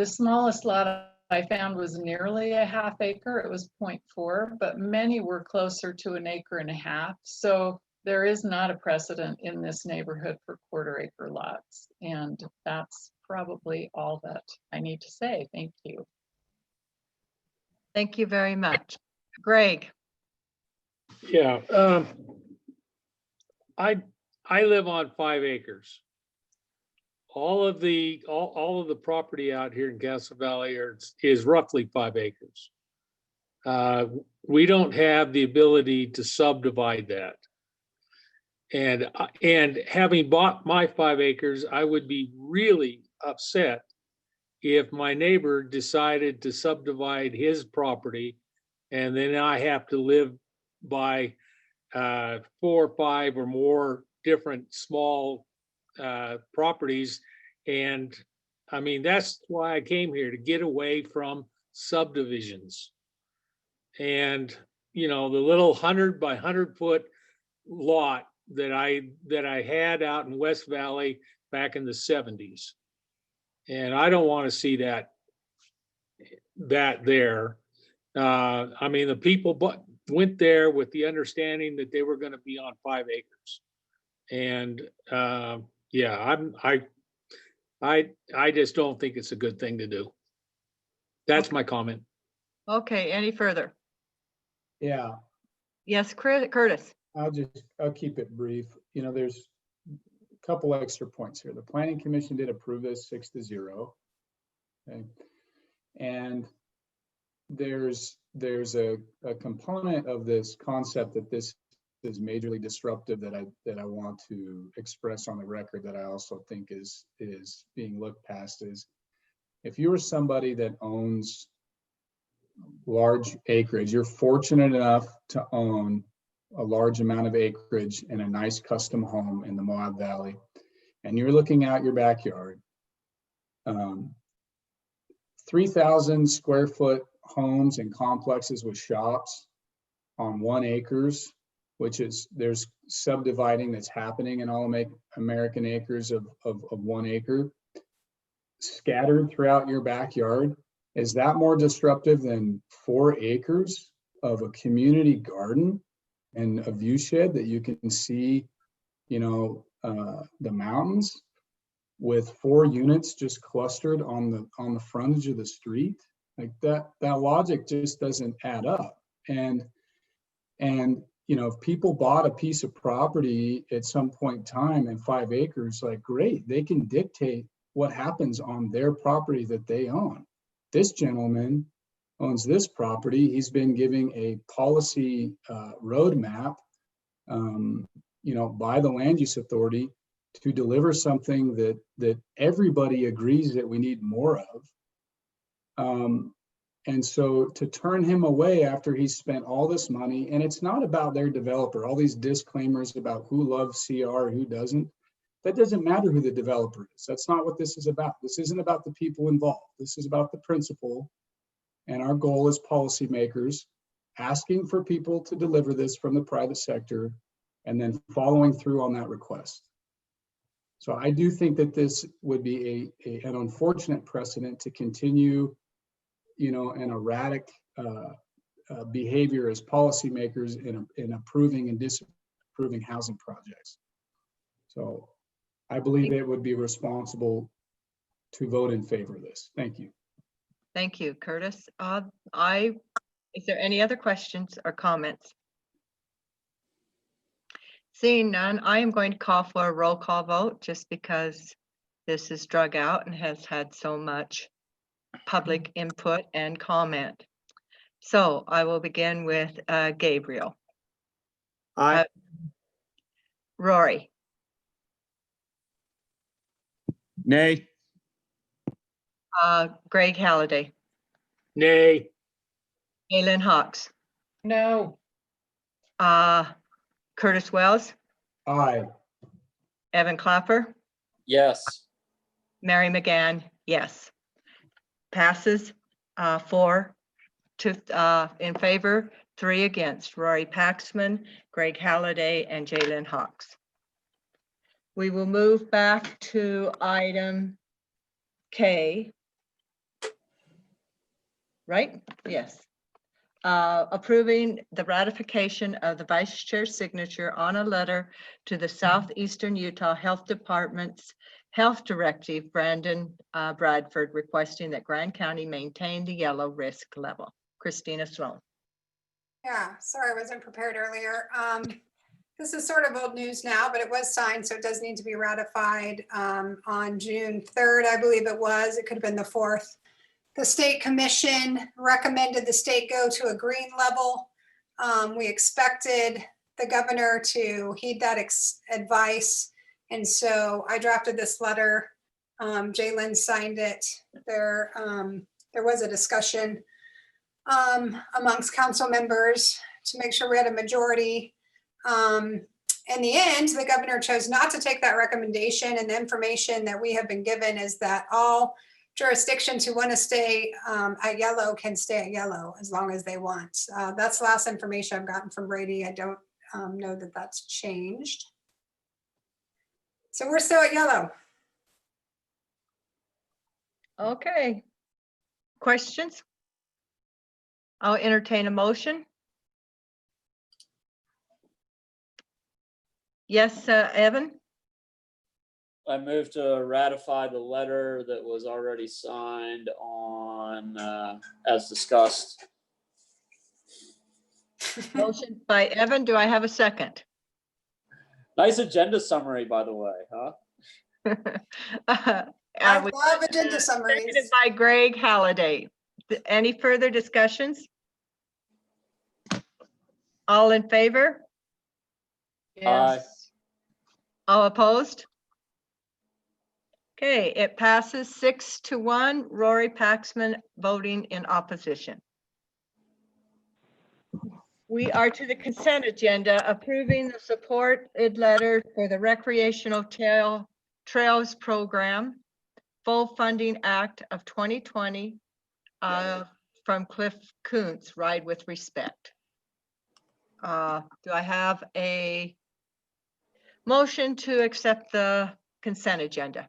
smallest lot I found was nearly a half-acre. It was 0.4, but many were closer to 1.5 acres. So there is not a precedent in this neighborhood for quarter-acre lots. And that's probably all that I need to say. Thank you. Thank you very much. Greg. Yeah, I live on 5 acres. All of the property out here in Castle Valley is roughly 5 acres. We don't have the ability to subdivide that. And having bought my 5 acres, I would be really upset if my neighbor decided to subdivide his property and then I have to live by 4 or 5 or more different small properties. And I mean, that's why I came here, to get away from subdivisions. And, you know, the little 100 by 100 foot lot that I had out in West Valley back in the 70s. And I don't want to see that that there. I mean, the people went there with the understanding that they were going to be on 5 acres. And yeah, I just don't think it's a good thing to do. That's my comment. Okay, any further? Yeah, Yes, Curtis. I'll keep it brief. You know, there's a couple extra points here. The planning commission did approve this 6-0. Okay. And there's a component of this concept that this is majorly disruptive that I want to express on the record that I also think is being looked past is if you are somebody that owns large acreage, you're fortunate enough to own a large amount of acreage in a nice custom home in the Moab Valley, and you're looking out your backyard, 3,000 square foot homes and complexes with shops on 1 acres, which is there's subdividing that's happening in all American acres of 1 acre scattered throughout your backyard. Is that more disruptive than 4 acres of a community garden and a view shed that you can see, you know, the mountains with 4 units just clustered on the frontage of the street? Like that logic just doesn't add up. And you know, if people bought a piece of property at some point in time in 5 acres, like great, they can dictate what happens on their property that they own. This gentleman owns this property. He's been giving a policy roadmap, you know, by the land use authority to deliver something that everybody agrees that we need more of. And so to turn him away after he's spent all this money, and it's not about their developer, all these disclaimers about who loves CR, who doesn't, that doesn't matter who the developer is. That's not what this is about. This isn't about the people involved. This is about the principle. And our goal as policymakers, asking for people to deliver this from the private sector and then following through on that request. So I do think that this would be an unfortunate precedent to continue, you know, an erratic behavior as policymakers in approving and disapproving housing projects. So I believe it would be responsible to vote in favor of this. Thank you. Thank you, Curtis. Is there any other questions or comments? Seeing none, I am going to call for a roll call vote just because this is drug out and has had so much public input and comment. So I will begin with Gabriel. Aye. Rory. Nay. Greg Halliday. Nay. Galen Hawks. No. Curtis Wells. Aye. Evan Clapper. Yes. Mary McGann, yes. Passes 4 in favor, 3 against. Rory Paxman, Greg Halliday, and Jalen Hawks. We will move back to item K. Right? Yes. Approving the ratification of the vice chair's signature on a letter to the Southeastern Utah Health Department's Health Directive, Brandon Bradford, requesting that Grand County maintain the yellow risk level. Christina Sloan. Yeah, sorry, I wasn't prepared earlier. This is sort of old news now, but it was signed, so it does need to be ratified on June 3rd, I believe it was. It could have been the 4th. The state commission recommended the state go to a green level. We expected the governor to heed that advice. And so I drafted this letter. Jalen signed it. There was a discussion amongst council members to make sure we had a majority. In the end, the governor chose not to take that recommendation, and the information that we have been given is that all jurisdictions who want to stay at yellow can stay at yellow as long as they want. That's the last information I've gotten from Brady. I don't know that that's changed. So we're still at yellow. Okay. Questions? I'll entertain a motion. Yes, Evan? I move to ratify the letter that was already signed on, as discussed. Motion by Evan. Do I have a second? Nice agenda summary, by the way, huh? I We- love agenda summaries. Seconded by Greg Halliday. Any further discussions? All in favor? Aye. All opposed? Okay, it passes 6-1. Rory Paxman voting in opposition. We are to the consent agenda, approving the supported letter for the Recreational Trails Program, Full Funding Act of 2020 from Cliff Kuntz, Ride with Respect. Do I have a motion to accept the consent agenda?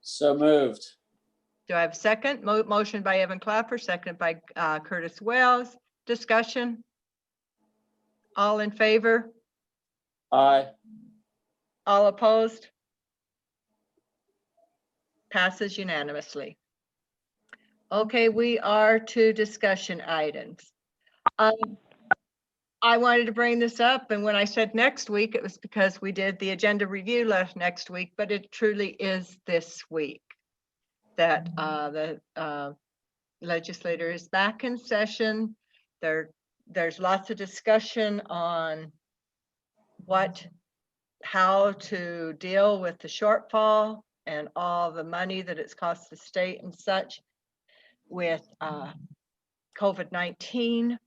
So moved. Do I have a second? Motion by Evan Clapper, seconded by Curtis Wells. Discussion? All in favor? Aye. All opposed? Passes unanimously. Okay, we are to discussion items. I wanted to bring this up, and when I said next week, it was because we did the agenda review last next week, but it truly is this week that the legislature is back in session. There's lots of discussion on how to deal with the shortfall and all the money that it's cost the state and such with COVID-19.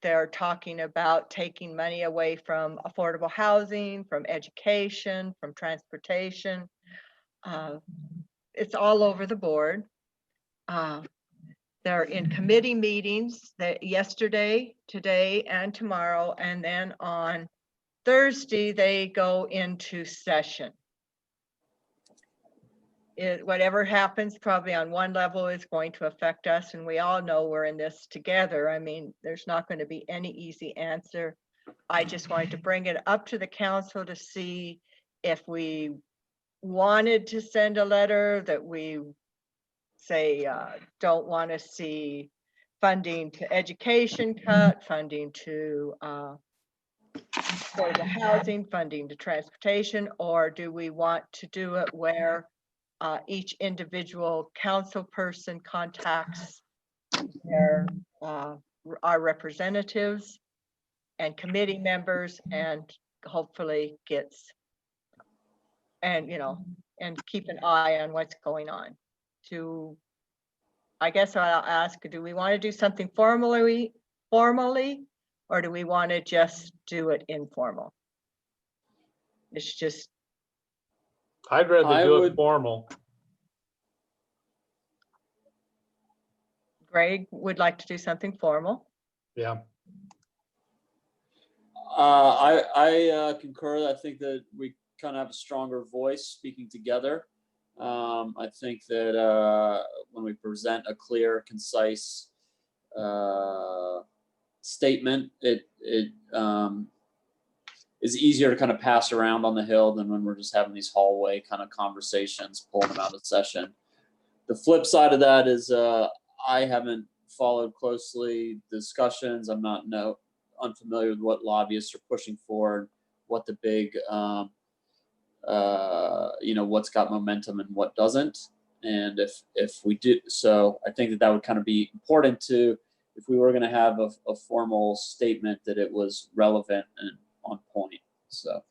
They're talking about taking money away from affordable housing, from education, from transportation. It's all over the board. They're in committee meetings that yesterday, today, and tomorrow, and then on Thursday, they go into session. Whatever happens probably on one level is going to affect us, and we all know we're in this together. I mean, there's not going to be any easy answer. I just wanted to bring it up to the council to see if we wanted to send a letter that we say don't want to see funding to education cut, funding to affordable housing, funding to transportation, or do we want to do it where each individual council person contacts our representatives and committee members and hopefully gets, and and keep an eye on what's going on. I guess I'll ask, do we want to do something formally, or do we want to just do it informal? It's just, I'd rather do it formal. Greg would like to do something formal. Yeah. I concur. I think that we kind of have a stronger voice speaking together. I think that when we present a clear, concise statement, it is easier to kind of pass around on the Hill than when we're just having these hallway kind of conversations, pulling them out of session. The flip side of that is I haven't followed closely discussions. I'm not unfamiliar with what lobbyists are pushing for and what the big what's got momentum and what doesn't. And if we do, so I think that would kind of be important to, if we were going to have a formal statement, that it was relevant and on point. So.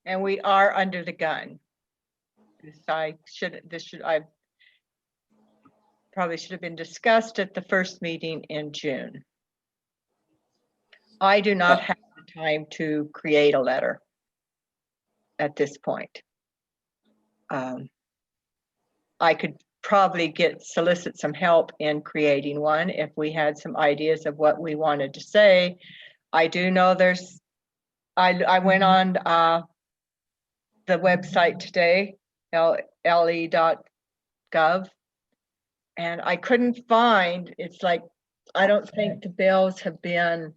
And we are under the gun. I probably should have been discussed at the first meeting in June. I do not have the time to create a letter at this point. I could probably solicit some help in creating one if we had some ideas of what we wanted to say. I do know I went on the website today, le.gov, And I couldn't find, it's like, I don't think the bills have been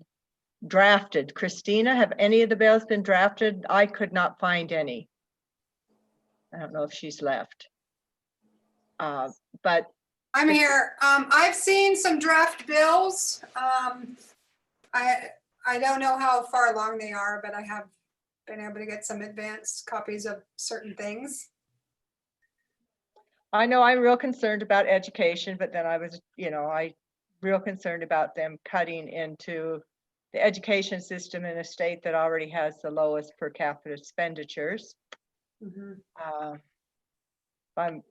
drafted. Christina, have any of the bills been drafted? I could not find any. I don't know if she's left. But I'm here. I've seen some draft bills. I don't know how far along they are, but I have been able to get some advanced copies of certain things. I know I'm real concerned about education, but then I was, I real concerned about them cutting into the education system in a state that already has the lowest per capita expenditures. I'm,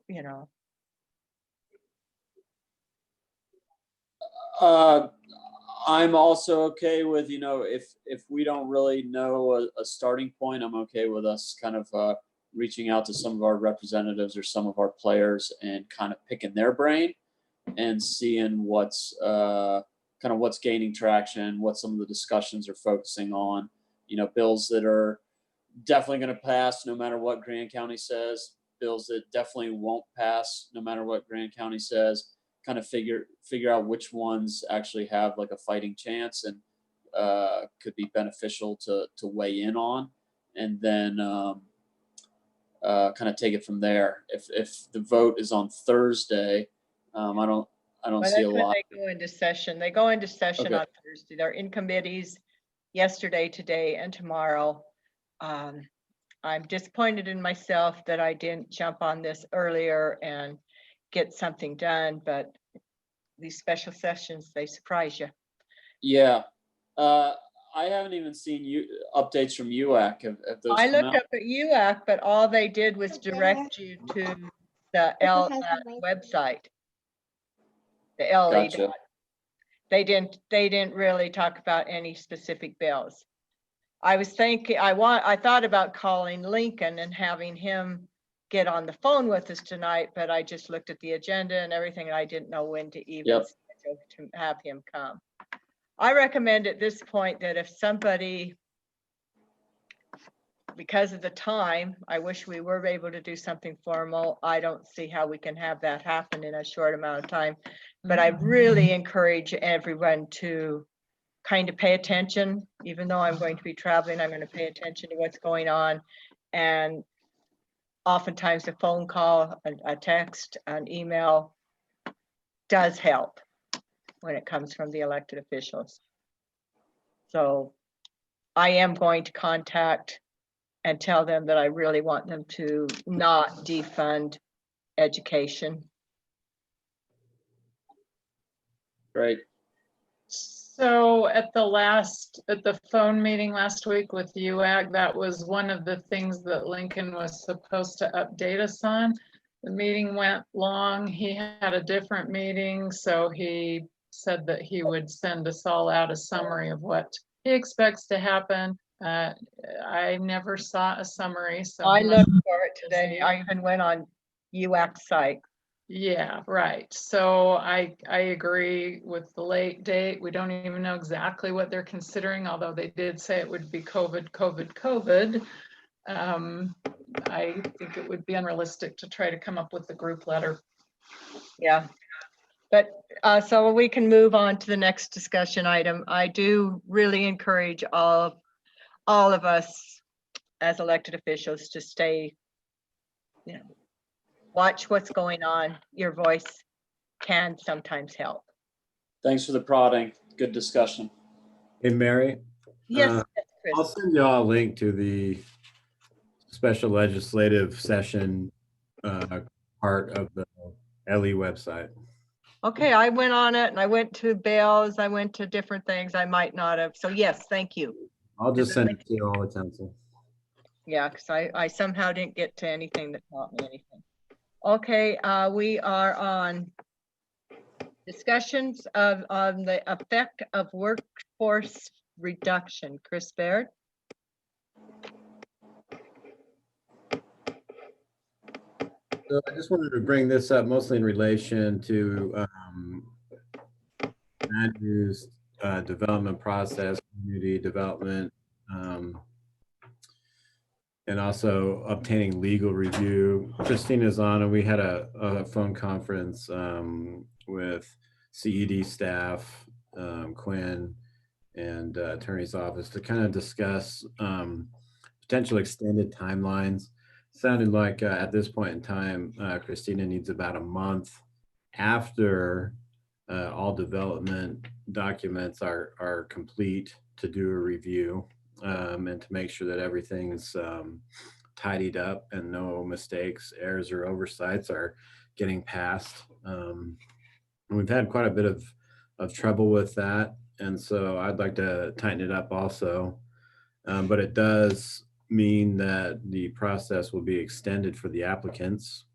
I'm also okay with, if we don't really know a starting point, I'm okay with us kind of reaching out to some of our representatives or some of our players and kind of picking their brain and seeing what's what's gaining traction, what some of the discussions are focusing on, bills that are definitely going to pass no matter what Grand County says, bills that definitely won't pass no matter what Grand County says, kind of figure out which ones actually have like a fighting chance and could be beneficial to weigh in on, and then kind of take it from there. If the vote is on Thursday, I don't see a lot. They go into session. They go into session Okay. on Thursday. They're in committees yesterday, today, and tomorrow. I'm disappointed in myself that I didn't jump on this earlier and get something done, but these special sessions, they surprise you. Yeah. I haven't even seen updates from UAC. Have those I come looked out? up at UAC, but all they did was direct you to the website. The LE. Gotcha. They didn't really talk about any specific bills. I was thinking, I thought about calling Lincoln and having him get on the phone with us tonight, but I just looked at the agenda and everything, and I didn't know when to even schedule to have him come. I recommend at this point that if somebody, because of the time, I wish we were able to do something formal. I don't see how we can have that happen in a short amount of time, but I really encourage everyone to kind of pay attention. Even though I'm going to be traveling, I'm going to pay attention to what's going on. And oftentimes a phone call, a text, an email does help when it comes from the elected officials. So I am going to contact and tell them that I really want them to not defund education. Great. So at the phone meeting last week with UAC, that was one of the things that Lincoln was supposed to update us on. The meeting went long. He had a different meeting, so he said that he would send us all out a summary of what he expects to happen. I never saw a summary, so I looked for it today. I even went on UAC site. Yeah, right. So I agree with the late date. We don't even know exactly what they're considering, although they did say it would be COVID. I think it would be unrealistic to try to come up with the group letter. Yeah. But so we can move on to the next discussion item. I do really encourage all of us as elected officials to stay, watch what's going on. Your voice can sometimes help. Thanks for the prodding. Good discussion. Hey, Mary. Yes, Chris. I'll send you all a link to the special legislative session part of the LE website. Okay, I went on it and I went to bills. I went to different things I might not have. So yes, thank you. I'll just send it to you all the council. Yeah, because I somehow didn't get to anything that taught me anything. Okay, we are on discussions on the effect of workforce reduction. Chris Baird. So I just wanted to bring this up mostly in relation to land use development process, community development. and also obtaining legal review. Christina's on, and we had a phone conference with CED staff, Quinn, and attorney's office to kind of discuss potential extended timelines. Sounded like at this point in time, Christina needs about a month after all development documents are complete to do a review and to make sure that everything's tidied up and no mistakes, errors, or oversights are getting passed. And we've had quite a bit of trouble with that. And so I'd like to tighten it up also. But it does mean that the process will be extended for the applicants.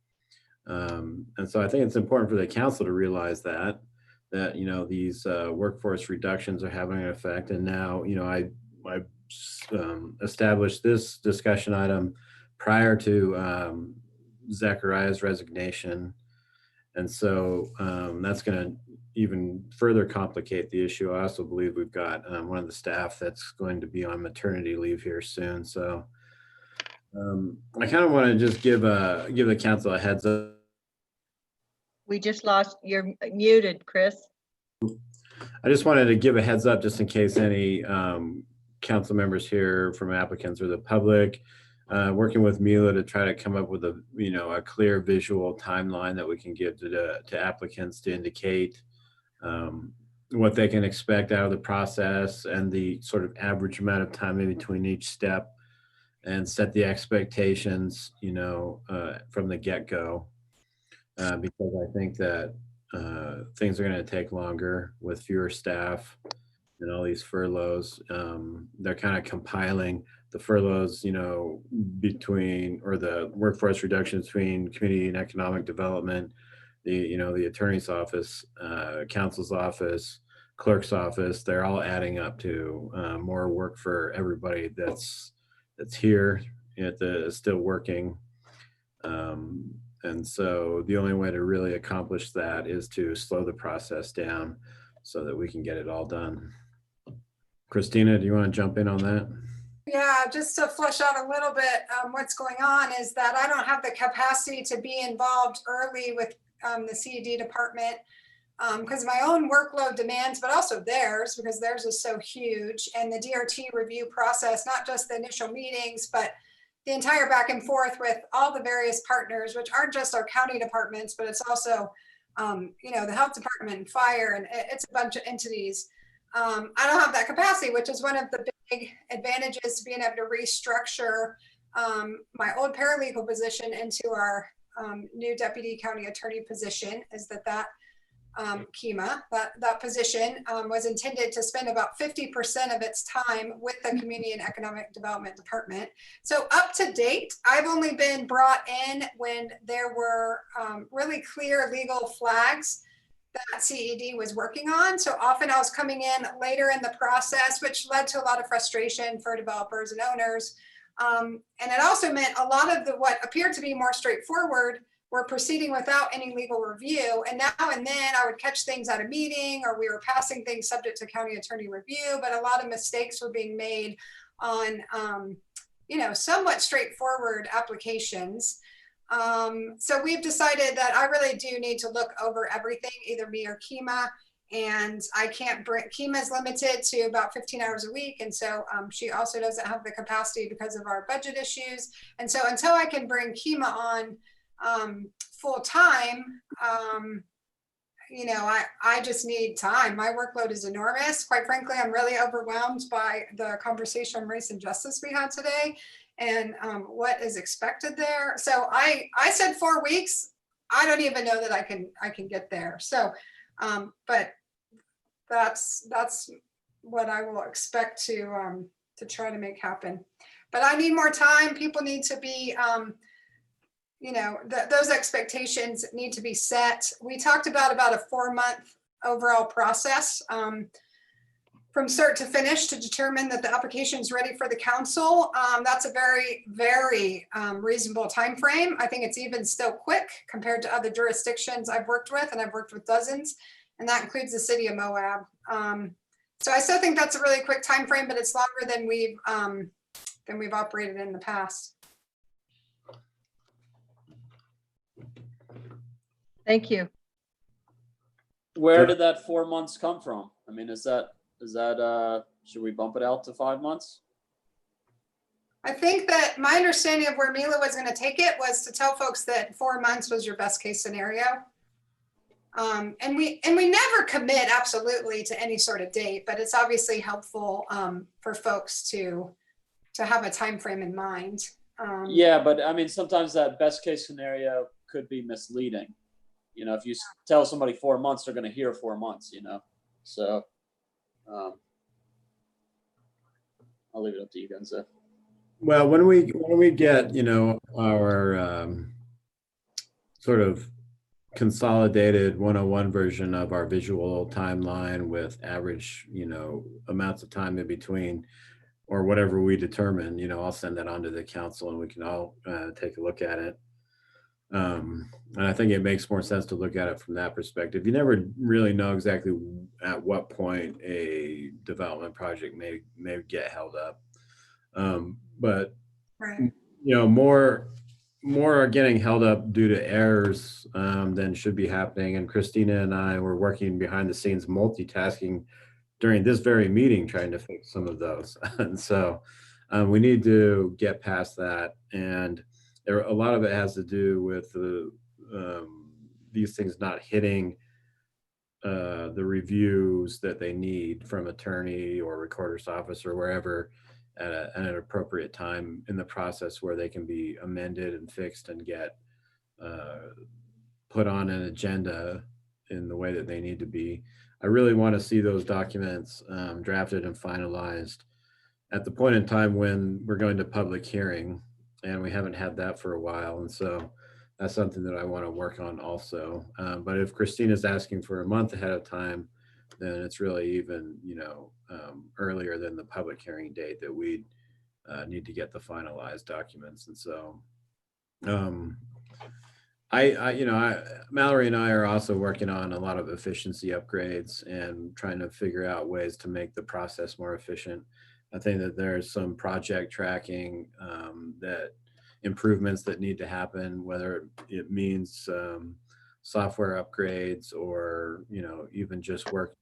And so I think it's important for the council to realize that you know, these workforce reductions are having an effect. And now, you know, I established this discussion item prior to Zachariah's resignation. And so that's going to even further complicate the issue. I also believe we've got one of the staff that's going to be on maternity leave here soon. So I kind of want to just give the council a heads up. We just lost, you're muted, Chris. I just wanted to give a heads up just in case any council members here from applicants or the public working with Mila to try to come up with a, you know, a clear visual timeline that we can give to applicants to indicate what they can expect out of the process and the sort of average amount of time in between each step, and set the expectations, you know, from the get-go. Because I think that things are going to take longer with fewer staff and all these furloughs. They're kind of compiling the furloughs, you know, between, or the workforce reductions between community and economic development, the, you know, the attorney's office, counsel's office, clerk's office. They're all adding up to more work for everybody that's here still working. And so the only way to really accomplish that is to slow the process down so that we can get it all done. Christina, do you want to jump in on that? Yeah, just to flesh out a little bit, what's going on is that I don't have the capacity to be involved early with the CED department because my own workload demands, but also theirs, because theirs is so huge. And the DRT review process, not just the initial meetings, but the entire back and forth with all the various partners, which aren't just our county departments, but it's also, you know, the health department and fire, and it's a bunch of entities. I don't have that capacity, which is one of the big advantages to being able to restructure my old paralegal position into our new deputy county attorney position, is that KEMA, that position was intended to spend about 50% of its time with the Community and Economic Development Department. So up to date, I've only been brought in when there were really clear legal flags that CED was working on. So often I was coming in later in the process, which led to a lot of frustration for developers and owners. And it also meant a lot of what appeared to be more straightforward were proceeding without any legal review. And now and then I would catch things at a meeting, or we were passing things subject to county attorney review, but a lot of mistakes were being made on, you know, somewhat straightforward applications. So we've decided that I really do need to look over everything, either me or KEMA, and I can't bring, KEMA is limited to about 15 hours a week. And so she also doesn't have the capacity because of our budget issues. And so until I can bring KEMA on full time, you know, I just need time. My workload is enormous. Quite frankly, I'm really overwhelmed by the conversation on race and justice we had today and what is expected there. So I said 4 weeks. I don't even know that I can get there. So, but that's what I will expect to try to make happen. But I need more time. People need to be, you know, those expectations need to be set. We talked about a 4-month overall process from start to finish to determine that the application is ready for the council. That's a very, very reasonable time frame. I think it's even still quick compared to other jurisdictions I've worked with, and I've worked with dozens, and that includes the city of Moab. So I still think that's a really quick time frame, but it's longer than we've operated in the past. Thank you. Where did that 4 months come from? I mean, is that, should we bump it out to 5 months? I think that my understanding of where Mila was going to take it was to tell folks that 4 months was your best case scenario. And we never commit absolutely to any sort of date, but it's obviously helpful for folks to have a time frame in mind. Yeah, but I mean, sometimes that best case scenario could be misleading. You know, if you tell somebody 4 months, they're going to hear 4 months, you know? So I'll leave it up to you guys. Well, when we get, you know, our sort of consolidated 101 version of our visual timeline with average, you know, amounts of time in between or whatever we determine, you know, I'll send that on to the council and we can all take a look at it. And I think it makes more sense to look at it from that perspective. You never really know exactly at what point a development project may get held up. But right. You know, more are getting held up due to errors than should be happening. And Christina and I were working behind the scenes, multitasking during this very meeting, trying to fix some of those. And so we need to get past that. And a lot of it has to do with these things not hitting the reviews that they need from attorney or recorder's office or wherever at an appropriate time in the process where they can be amended and fixed and get put on an agenda in the way that they need to be. I really want to see those documents drafted and finalized at the point in time when we're going to public hearing, and we haven't had that for a while. And so that's something that I want to work on also. But if Christina's asking for a month ahead of time, then it's really even, you know, earlier than the public hearing date that we need to get the finalized documents. And so Mallory and I are also working on a lot of efficiency upgrades and trying to figure out ways to make the process more efficient. I think that there's some project tracking that improvements that need to happen, whether it means software upgrades or, you know, even just work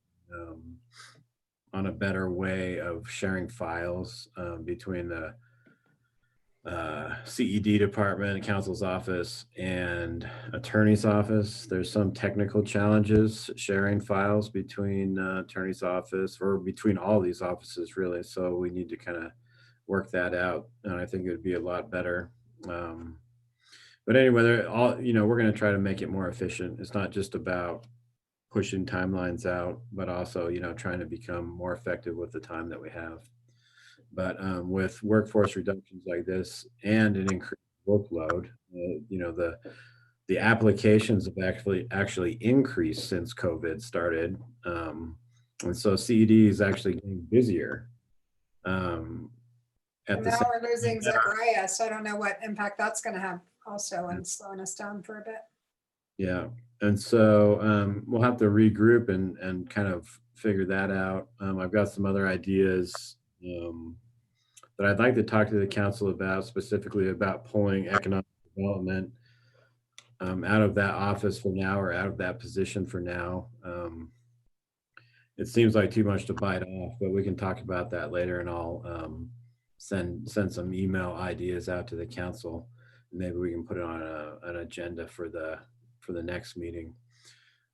on a better way of sharing files between the CED department, council's office, and attorney's office. There's some technical challenges sharing files between attorney's office or between all these offices, really. So we need to kind of work that out, and I think it would be a lot better. But anyway, we're going to try to make it more efficient. It's not just about pushing timelines out, but also, you know, trying to become more effective with the time that we have. But with workforce reductions like this and an increased workload, you know, the applications have actually increased since COVID started. And so CED is actually getting busier. And now we're losing Zechariah, so I don't know what impact that's going to have also and slowing us down for a bit. Yeah, and so we'll have to regroup and kind of figure that out. I've got some other ideas that I'd like to talk to the council about, specifically about pulling economic development out of that office for now, or out of that position for now. It seems like too much to bite off, but we can talk about that later, and I'll send some email ideas out to the council. Maybe we can put it on an agenda for the next meeting.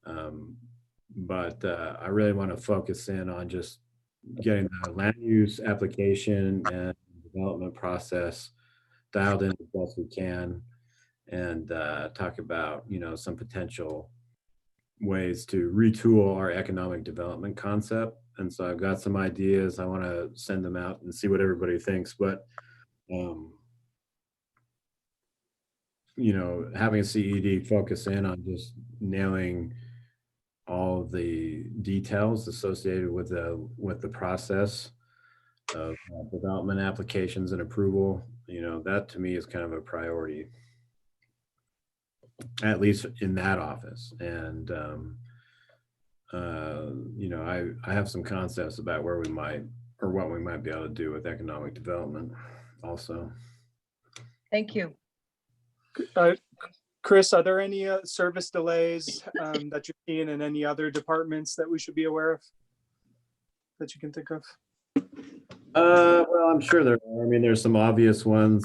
But I really want to focus in on just getting the land use application and development process dialed in as best we can, and talk about, you know, some potential ways to retool our economic development concept. And so I've got some ideas. I want to send them out and see what everybody thinks. But you know, having a CED focus in on just nailing all of the details associated with the process of development applications and approval, you know, that to me is kind of a priority, at least in that office. And you know, I have some concepts about where we might, or what we might be able to do with economic development also. Thank you. Chris, are there any service delays that you're seeing in any other departments that we should be aware of that you can think of? Well, I'm sure there are. I mean, there's some obvious ones,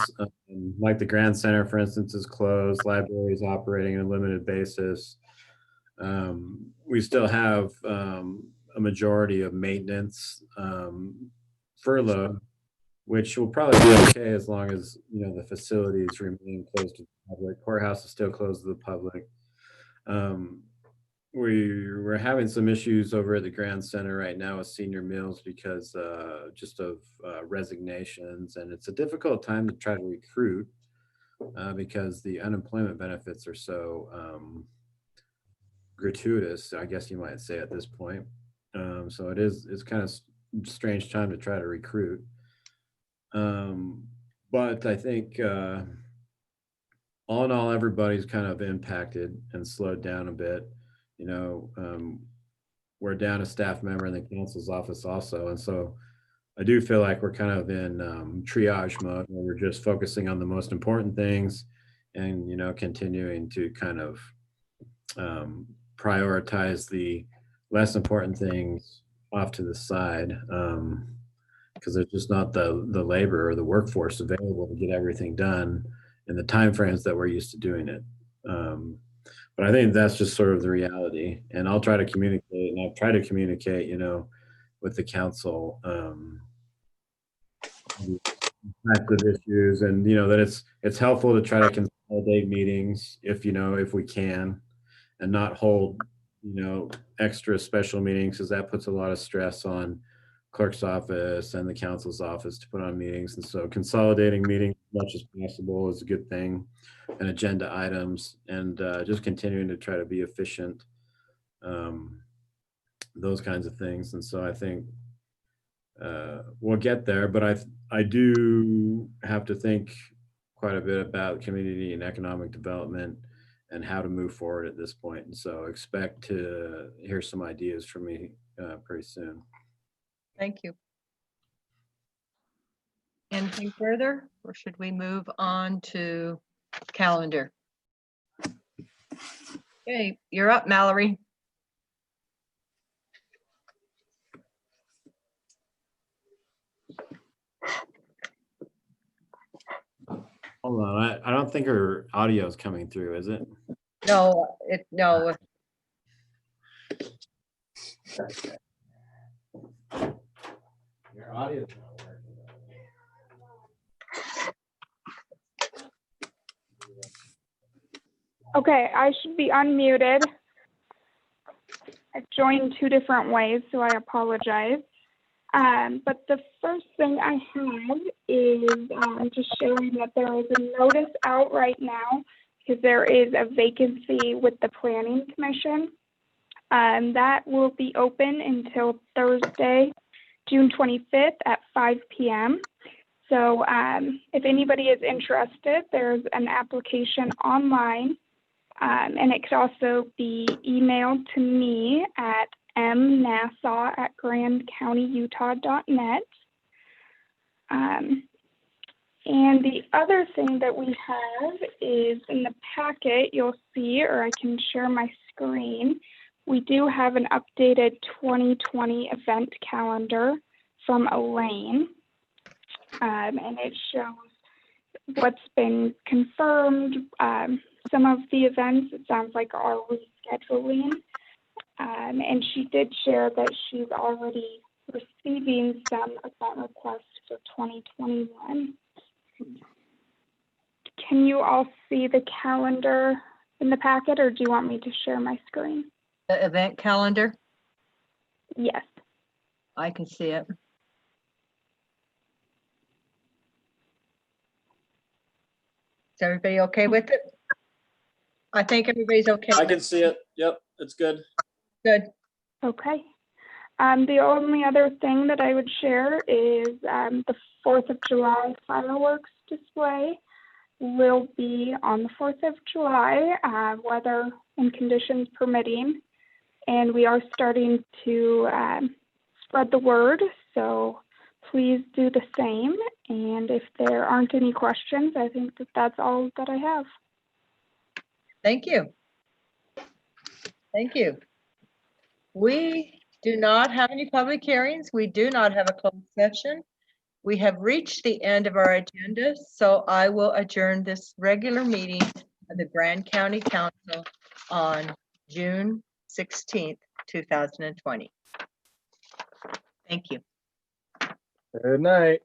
like the Grand Center, for instance, is closed. Library is operating on a limited basis. We still have a majority of maintenance furloughed, which will probably be okay as long as, you know, the facilities remain closed to the public. Courthouse is still closed to the public. We're having some issues over at the Grand Center right now with senior meals because just of resignations, and it's a difficult time to try to recruit because the unemployment benefits are so gratuitous, I guess you might say at this point. So it's kind of strange time to try to recruit. But I think all in all, everybody's kind of impacted and slowed down a bit. You know, we're down a staff member in the council's office also. And so I do feel like we're kind of in triage mode where we're just focusing on the most important things and, you know, continuing to kind of prioritize the less important things off to the side. Because there's just not the labor or the workforce available to get everything done in the timeframes that we're used to doing it. But I think that's just sort of the reality. And I'll try to communicate, and I've tried to communicate, you know, with the council types of issues, and you know that it's helpful to try to consolidate meetings if we can, and not hold, you know, extra special meetings, because that puts a lot of stress on clerk's office and the council's office to put on meetings. And so consolidating meetings as much as possible is a good thing, and agenda items, and just continuing to try to be efficient, those kinds of things. And so I think we'll get there, but I do have to think quite a bit about community and economic development and how to move forward at this point. And so expect to hear some ideas from me pretty soon. Thank you. Anything further, or should we move on to calendar? Okay, you're up, Mallory. Hold on, I don't think her audio is coming through, is it? No, no. Your audio is not working. Okay, I should be unmuted. I joined two different ways, so I apologize. But the first thing I have is just sharing that there is a notice out right now because there is a vacancy with the Planning Commission. That will be open until Thursday, June 25th at 5 p.m. So if anybody is interested, there's an application online, and it could also be emailed to me at mnassau@grandcountyutah.net. And the other thing that we have is in the packet, you'll see, or I can share my screen, we do have an updated 2020 event calendar from Elaine. And it shows what's been confirmed. Some of the events, it sounds like, are rescheduling. And she did share that she's already receiving some event requests for 2021. Can you all see the calendar in the packet, or do you want me to share my screen? The event calendar? Yes. I can see it. Is everybody okay with it? I think everybody's okay. I can see it. Yep, it's good. Good. Okay. The only other thing that I would share is the 4th of July fireworks display will be on the 4th of July, weather and conditions permitting. And we are starting to spread the word, so please do the same. And if there aren't any questions, I think that that's all that I have. Thank you. Thank you. We do not have any public hearings. We do not have a closed session. We have reached the end of our agenda, so I will adjourn this regular meeting of the Grand County Council on June 16th, 2020. Thank you. Good night.